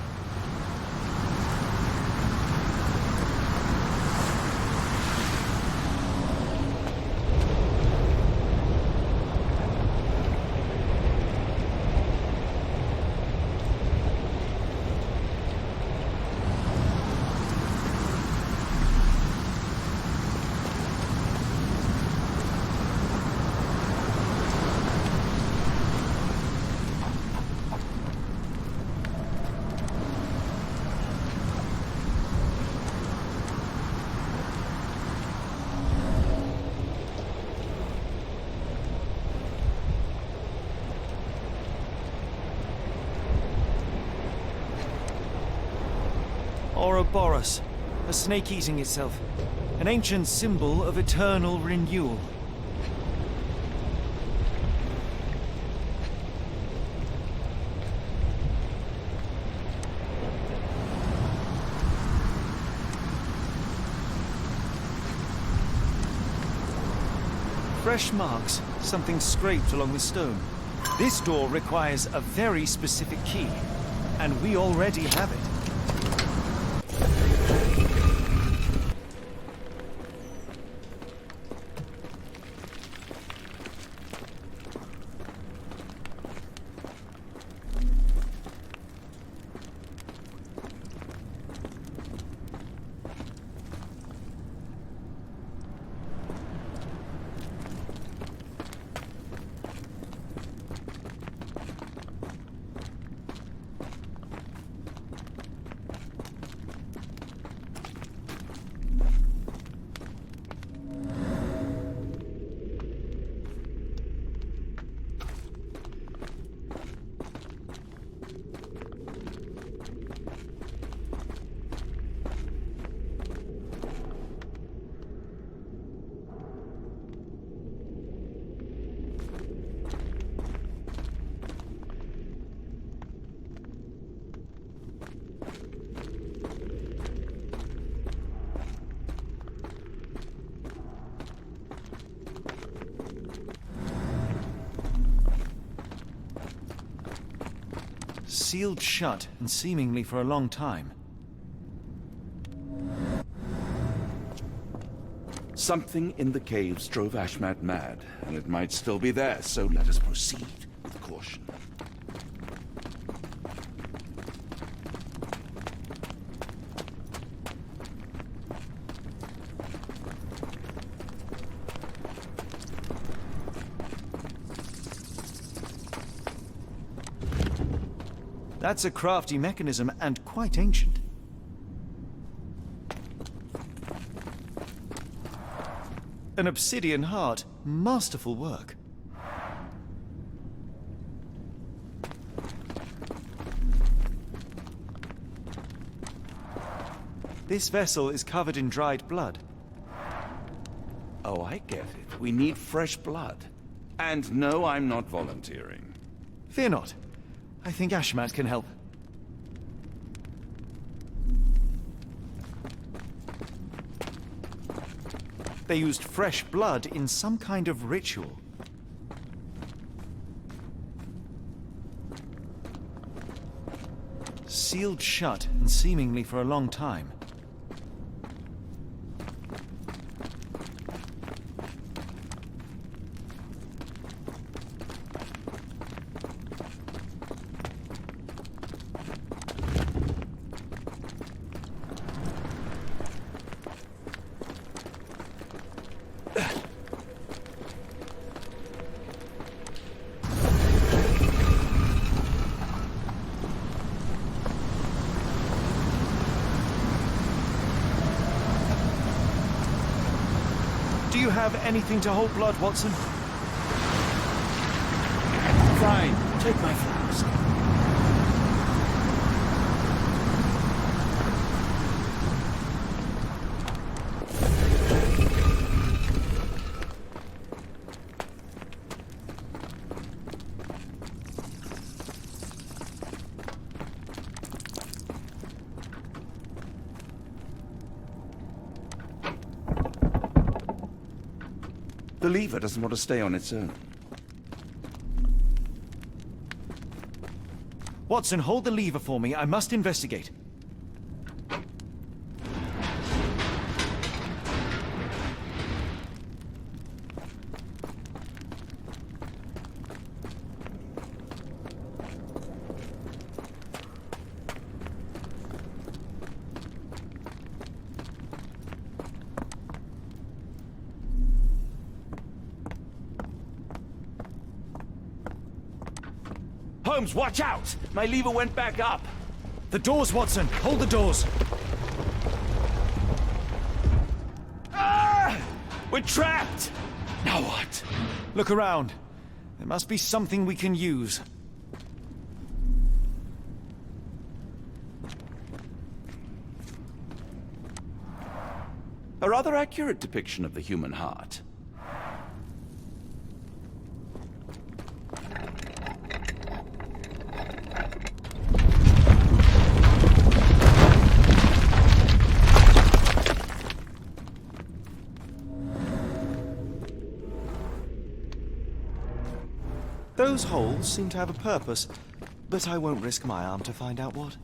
Ouroboros, a snake eating itself. An ancient symbol of eternal renewal. Fresh marks, something scraped along the stone. This door requires a very specific key, and we already have it. Sealed shut, and seemingly for a long time. Something in the caves drove Ashmat mad, and it might still be there, so let us proceed with caution. That's a crafty mechanism and quite ancient. An obsidian heart. Masterful work. This vessel is covered in dried blood. Oh, I get it. We need fresh blood. And no, I'm not volunteering. Fear not. I think Ashmat can help. They used fresh blood in some kind of ritual. Sealed shut, and seemingly for a long time. Do you have anything to hold blood, Watson? Fine, take my flask. The lever doesn't want to stay on its own. Watson, hold the lever for me. I must investigate. Holmes, watch out! My lever went back up. The doors, Watson! Hold the doors! Ah! We're trapped! Now what? Look around. There must be something we can use. A rather accurate depiction of the human heart. Those holes seem to have a purpose, but I won't risk my arm to find out what.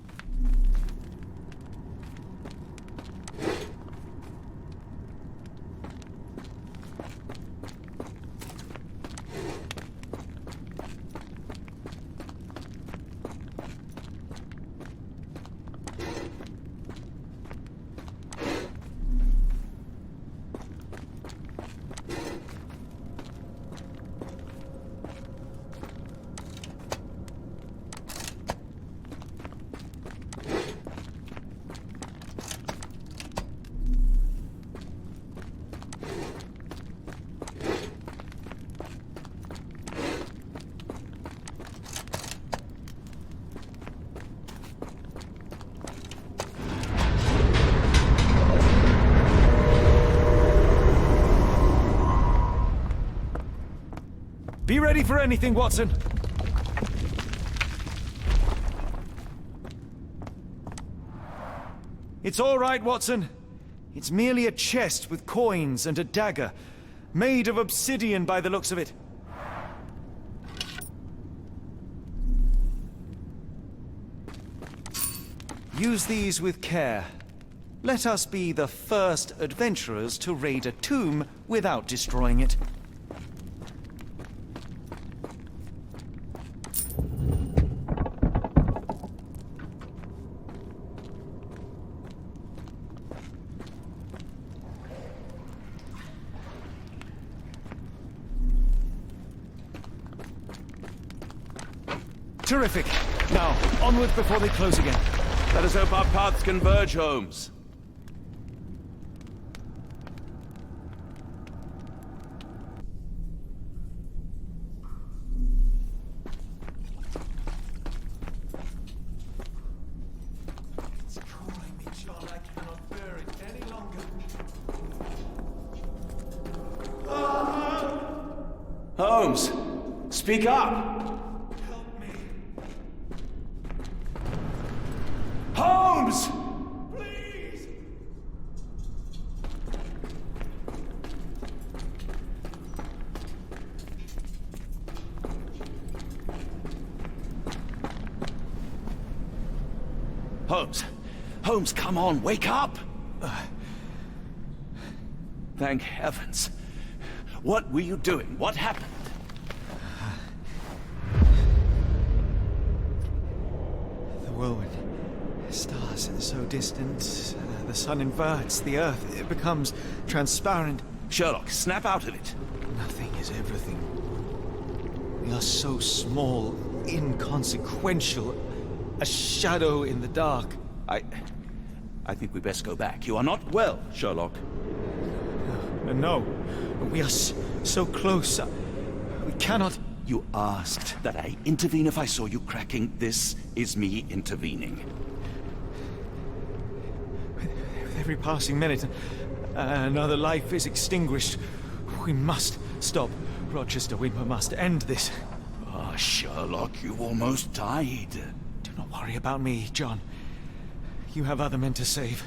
Be ready for anything, Watson! It's all right, Watson. It's merely a chest with coins and a dagger, made of obsidian by the looks of it. Use these with care. Let us be the first adventurers to raid a tomb without destroying it. Terrific. Now, onward before they close again. Let us hope our paths converge, Holmes. It's calling me, John. I cannot bear it any longer. Holmes, speak up! Holmes! Please! Holmes! Holmes, come on, wake up! Thank heavens. What were you doing? What happened? The whirlwind. Stars so distant. The sun inverts the earth. It becomes transparent. Sherlock, snap out of it. Nothing is everything. We are so small, inconsequential. A shadow in the dark. I think we best go back. You are not well, Sherlock. No. We are so close. We cannot... You asked that I intervene if I saw you cracking. This is me intervening. With every passing minute, another life is extinguished. We must stop Rochester. We must end this. Ah, Sherlock, you almost died. Do not worry about me, John. You have other men to save.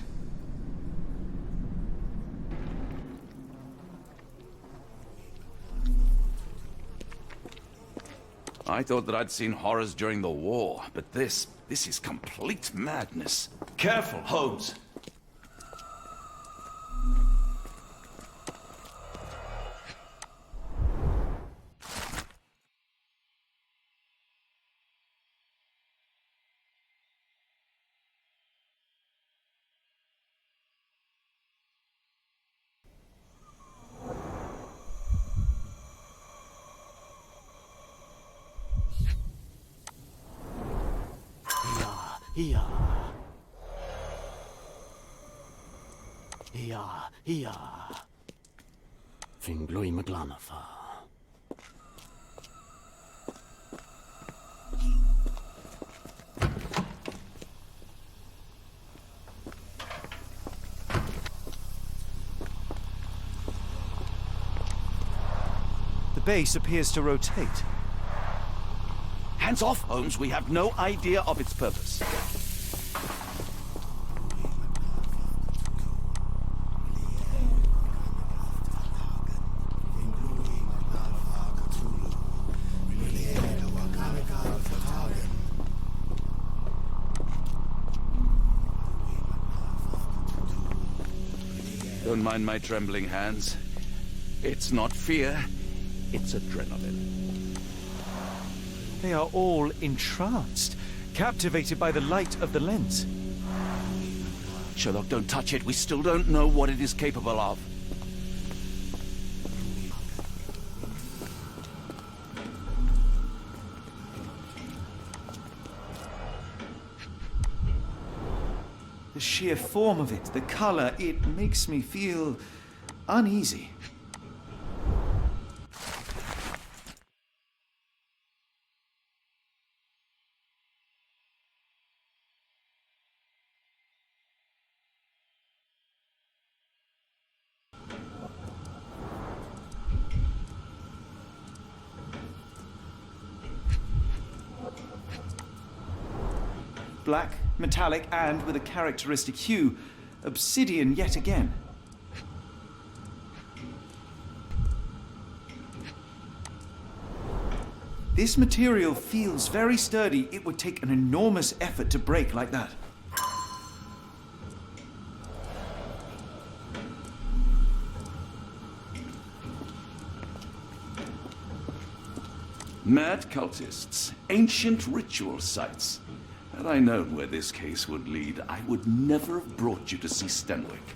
I thought that I'd seen horrors during the war, but this is complete madness. Careful, Holmes. Finglui Maglanafa. The base appears to rotate. Hands off, Holmes. We have no idea of its purpose. Don't mind my trembling hands. It's not fear, it's adrenaline. They are all entranced, captivated by the light of the lens. Sherlock, don't touch it. We still don't know what it is capable of. The sheer form of it, the color, it makes me feel uneasy. Black, metallic, and with a characteristic hue. Obsidian yet again. This material feels very sturdy. It would take an enormous effort to break like that. Mad cultists, ancient ritual sites. Had I known where this case would lead, I would never have brought you to see Stenwick.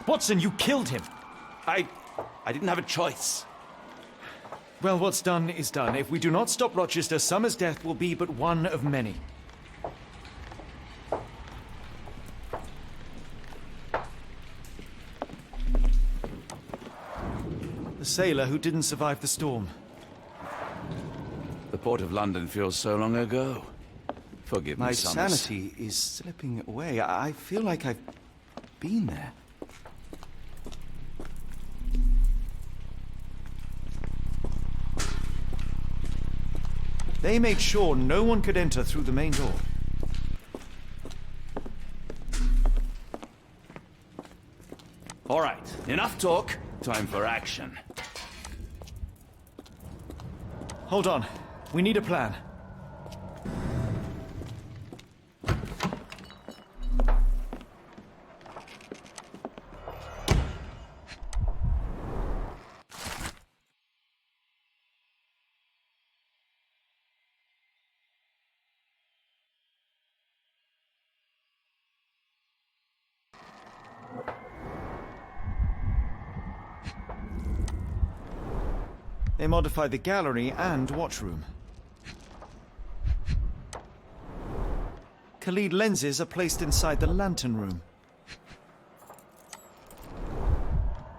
Watson, you killed him! I didn't have a choice. Well, what's done is done. If we do not stop Rochester, Summer's death will be but one of many. The sailor who didn't survive the storm. The port of London feels so long ago. Forgive me, My Summers. sanity is slipping away. I feel like I've been there. They made sure no one could enter through the main door. All right, enough talk. Time for action. Hold on. We need a plan. They modified the gallery and watchroom. Khalid lenses are placed inside the lantern room.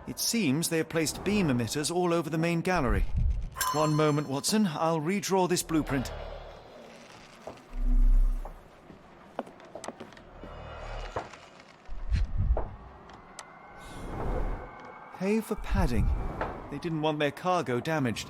It seems they have placed beam emitters all over the main gallery. One moment, Watson. I'll redraw this blueprint. Pay for padding. They didn't want their cargo damaged.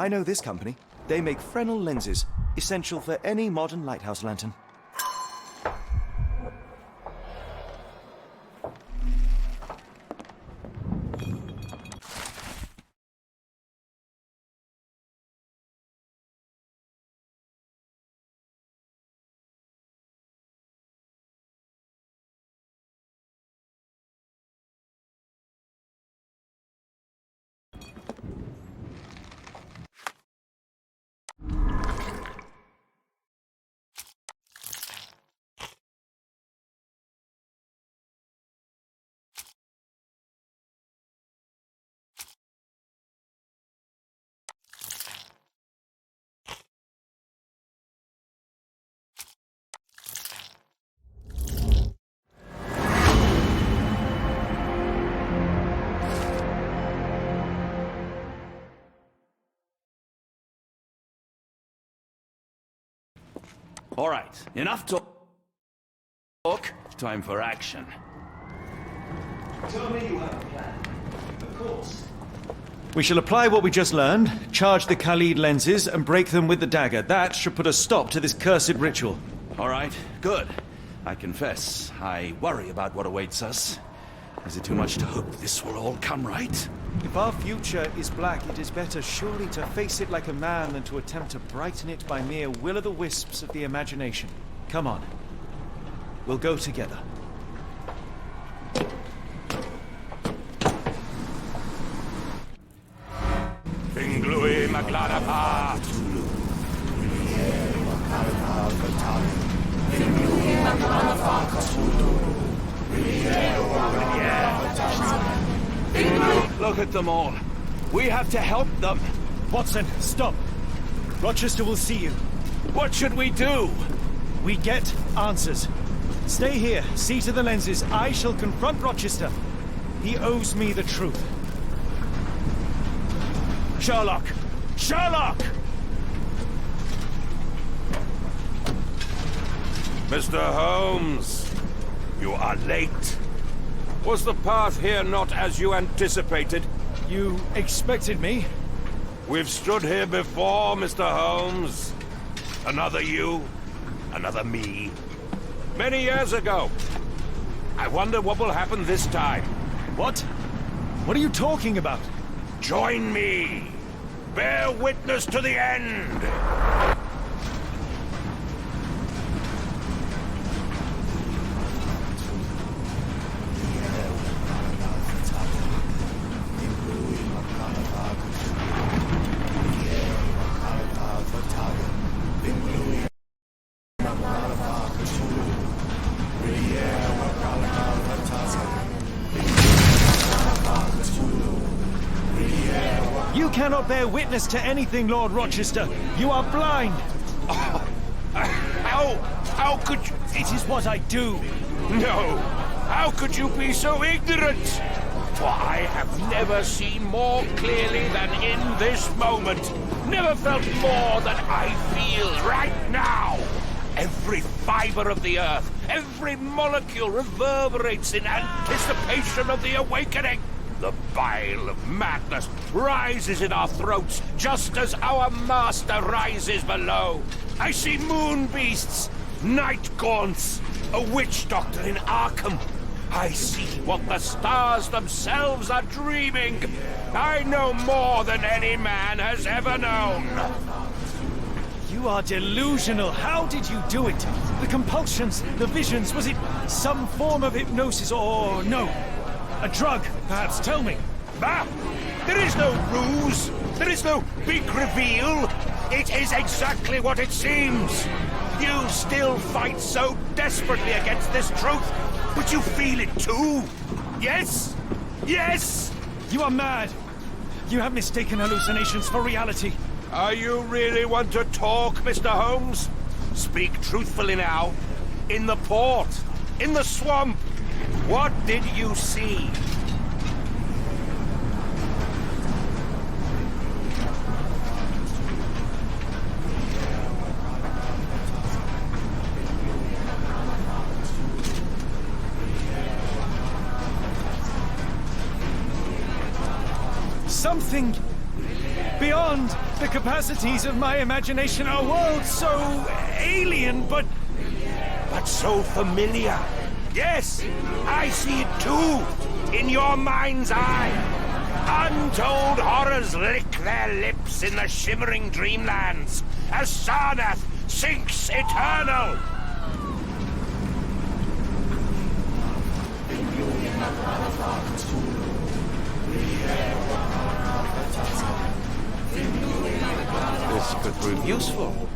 I know this company. They make Fresnel lenses, essential for any modern lighthouse lantern. All right, enough talk. Time for action. Tell me you have a plan. Of course. We shall apply what we just learned, charge the Khalid lenses, and break them with the dagger. That should put a stop to this cursed ritual. All right, good. I confess, I worry about what awaits us. Is it too much to hope this will all come right? If our future is black, it is better surely to face it like a man than to attempt to brighten it by mere will-o'-the-wisps of the imagination. Come on. We'll go together. Look at them all. We have to help them. Watson, stop. Rochester will see you. What should we do? We get answers. Stay here, see to the lenses. I shall confront Rochester. He owes me the truth. Sherlock! Sherlock! Mr. Holmes, you are late. Was the path here not as you anticipated? You expected me? We've stood here before, Mr. Holmes. Another you, another me. Many years ago. I wonder what will happen this time. What? What are you talking about? Join me. Bear witness to the end. You cannot bear witness to anything, Lord Rochester. You are blind. How could you? It is what I do. No. How could you be so ignorant? For I have never seen more clearly than in this moment. Never felt more than I feel right now. Every fiber of the earth, every molecule reverberates in anticipation of the awakening. The bile of madness rises in our throats just as our master rises below. I see moon beasts, night gaunts, a witch doctor in Arkham. I see what the stars themselves are dreaming. I know more than any man has ever known. You are delusional. How did you do it? The compulsions, the visions, was it some form of hypnosis or no? A drug, perhaps, tell me. Ah! There is no ruse. There is no big reveal. It is exactly what it seems. You still fight so desperately against this truth, but you feel it too. Yes? Yes? You are mad. You have mistaken hallucinations for reality. Are you really want to talk, Mr. Holmes? Speak truthfully now. In the port, in the swamp, what did you see? Something beyond the capacities of my imagination. A world so alien, but so familiar. Yes, I see it too, in your mind's eye. Untold horrors lick their lips in the shimmering dreamlands as Sarnath sinks eternal. This could prove useful.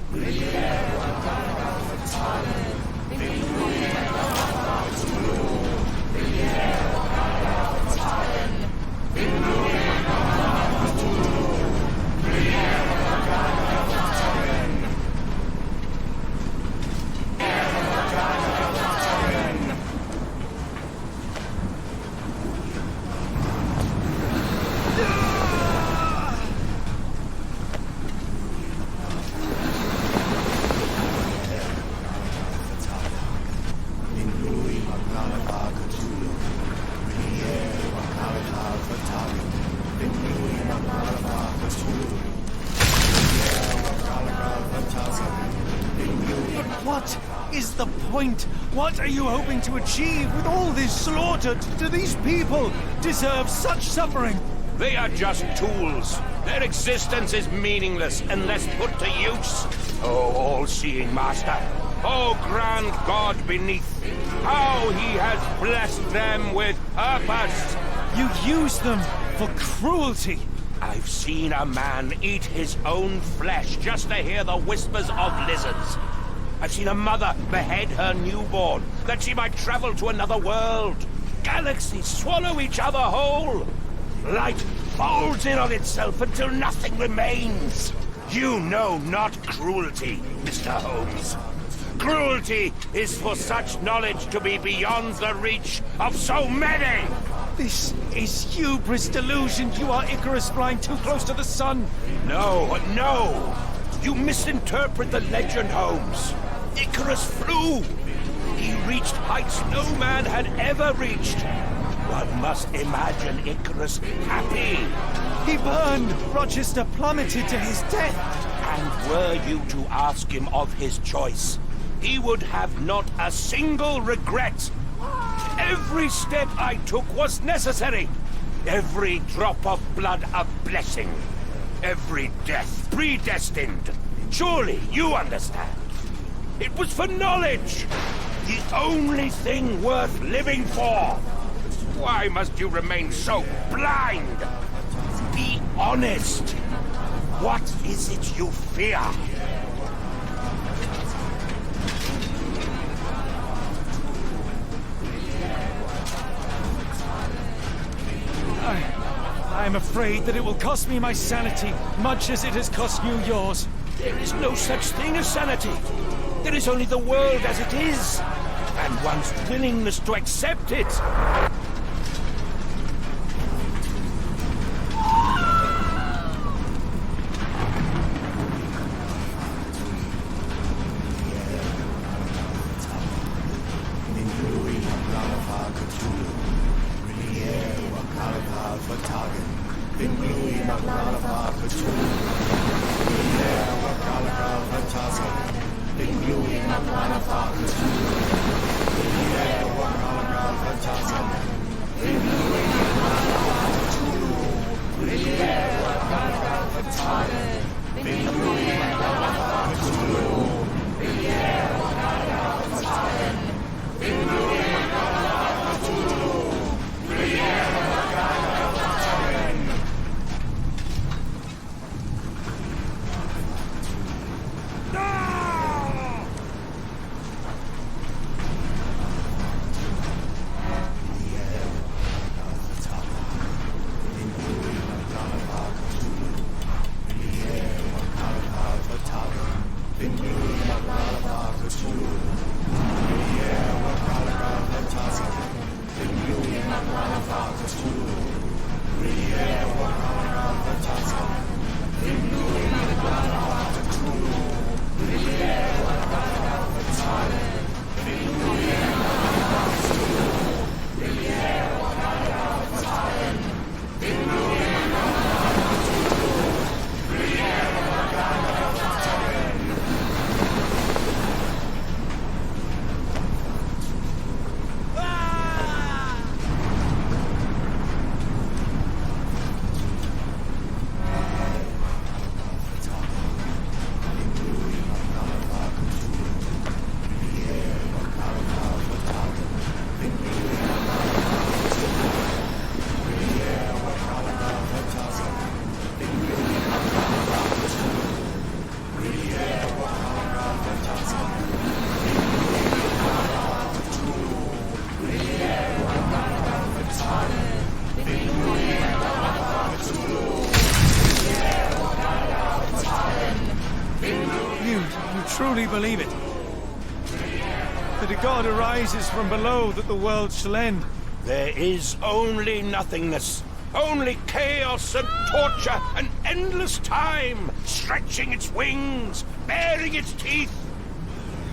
What is the point? What are you hoping to achieve with all this slaughter? Do these people deserve such suffering? They are just tools. Their existence is meaningless unless put to use. Oh, all-seeing master. Oh, grand God beneath. How he has blessed them with purpose. You use them for cruelty. I've seen a man eat his own flesh just to hear the whispers of lizards. I've seen a mother behead her newborn that she might travel to another world. Galaxies swallow each other whole. Light folds in on itself until nothing remains. You know not cruelty, Mr. Holmes. Cruelty is for such knowledge to be beyond the reach of so many. This is hubris delusion. You are Icarus flying too close to the sun. No, no. You misinterpret the legend, Holmes. Icarus flew. He reached heights no man had ever reached. One must imagine Icarus happy. He burned. Rochester plummeted to his death. And were you to ask him of his choice, he would have not a single regret. Every step I took was necessary. Every drop of blood a blessing. Every death predestined. Surely you understand. It was for knowledge. The only thing worth living for. Why must you remain so blind? Be honest. What is it you fear? I'm afraid that it will cost me my sanity, much as it has cost you yours. There is no such thing as sanity. There is only the world as it is, and one's willingness to accept it. Truly believe it. That a god arises from below that the world shall end. There is only nothingness. Only chaos and torture and endless time, stretching its wings, baring its teeth.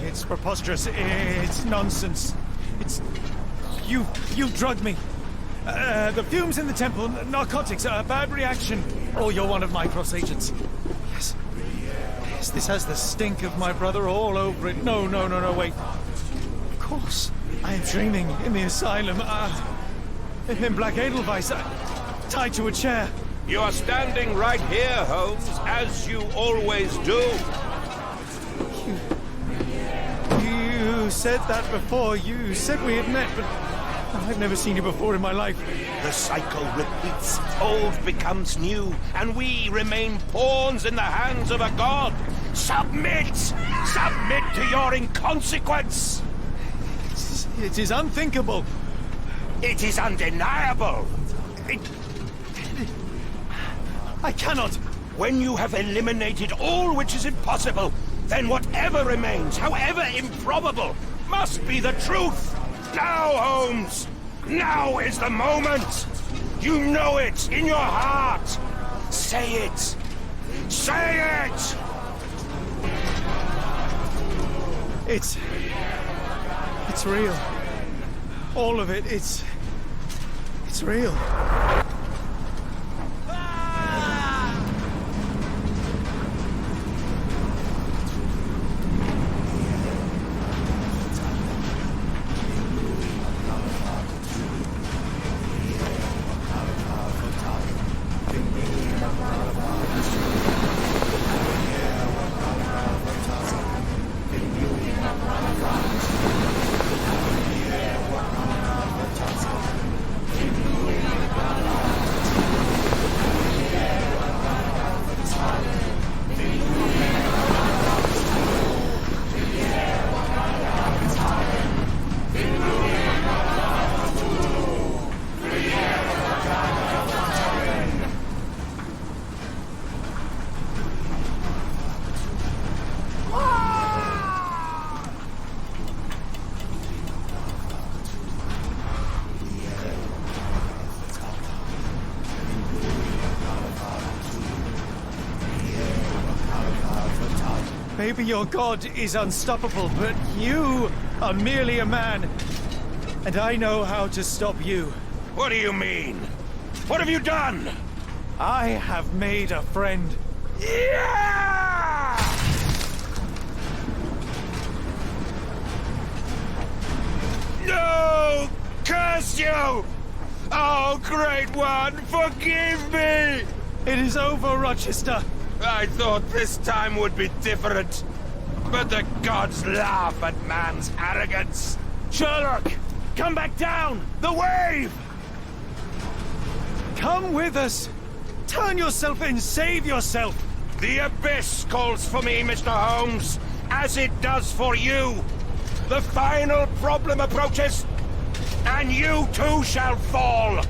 It's preposterous. It's nonsense. It's... You drugged me. The fumes in the temple, narcotics, a bad reaction. Or you're one of my cross agents. Yes. Yes, this has the stink of my brother all over it. No, wait. Of course, I am dreaming in the asylum. In Black Edelweiss, tied to a chair. You are standing right here, Holmes, as you always do. You said that before. You said we had met, but I've never seen you before in my life. The cycle repeats. Old becomes new, and we remain pawns in the hands of a god. Submit! Submit to your inconsequence! It is unthinkable. It is undeniable. I cannot. When you have eliminated all which is impossible, then whatever remains, however improbable, must be the truth. Now, Holmes! Now is the moment! You know it in your heart! Say it! Say it! It's real. All of it, it's real. Maybe your god is unstoppable, but you are merely a man. And I know how to stop you. What do you mean? What have you done? I have made a friend. Yeah! No! Curse you! Oh, Great One, forgive me! It is over, Rochester. I thought this time would be different. But the gods laugh at man's arrogance. Sherlock, come back down! The wave! Come with us! Turn yourself in, save yourself! The abyss calls for me, Mr. Holmes, as it does for you. The final problem approaches, and you too shall fall.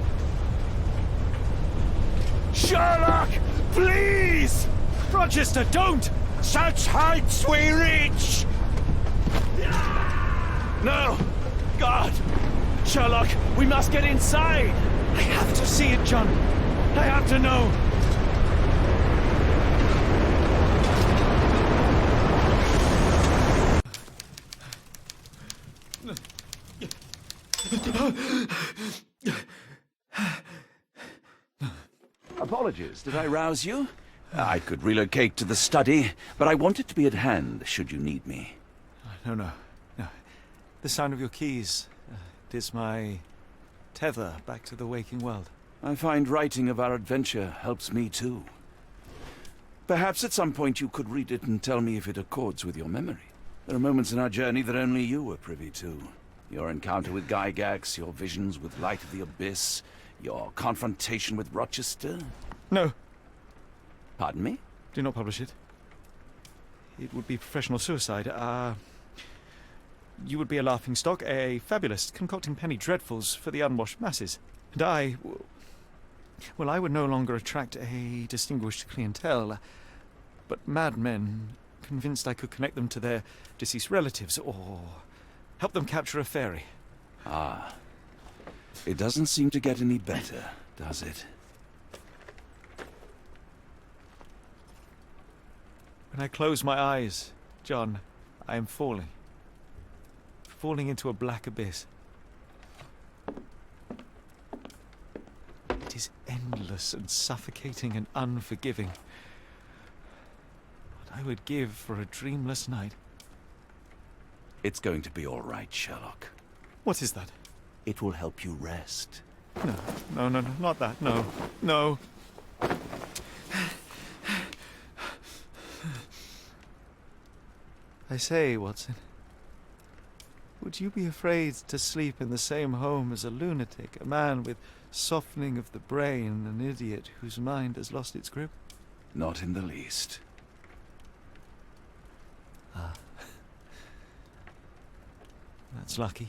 Sherlock, please! Rochester, don't! Such heights we reach! No! God! Sherlock, we must get inside! I have to see it, John. I have to know. Apologies, did I rouse you? I could relocate to the study, but I wanted to be at hand should you need me. No. The sound of your keys. It is my tether back to the waking world. I find writing of our adventure helps me too. Perhaps at some point you could read it and tell me if it accords with your memory. There are moments in our journey that only you were privy to. Your encounter with Gygax, your visions with Light of the Abyss, your confrontation with Rochester. No. Pardon me? Do not publish it. It would be professional suicide. You would be a laughingstock, a fabulist, concocting penny dreadfuls for the unwashed masses. And I would no longer attract a distinguished clientele, but madmen convinced I could connect them to their deceased relatives or help them capture a fairy. Ah. It doesn't seem to get any better, does it? When I close my eyes, John, I am falling. Falling into a black abyss. It is endless and suffocating and unforgiving. I would give for a dreamless night. It's going to be all right, Sherlock. What is that? It will help you rest. No, not that. No, no. I say, Watson, would you be afraid to sleep in the same home as a lunatic, a man with softening of the brain, an idiot whose mind has lost its grip? Not in the least. Ah. That's lucky.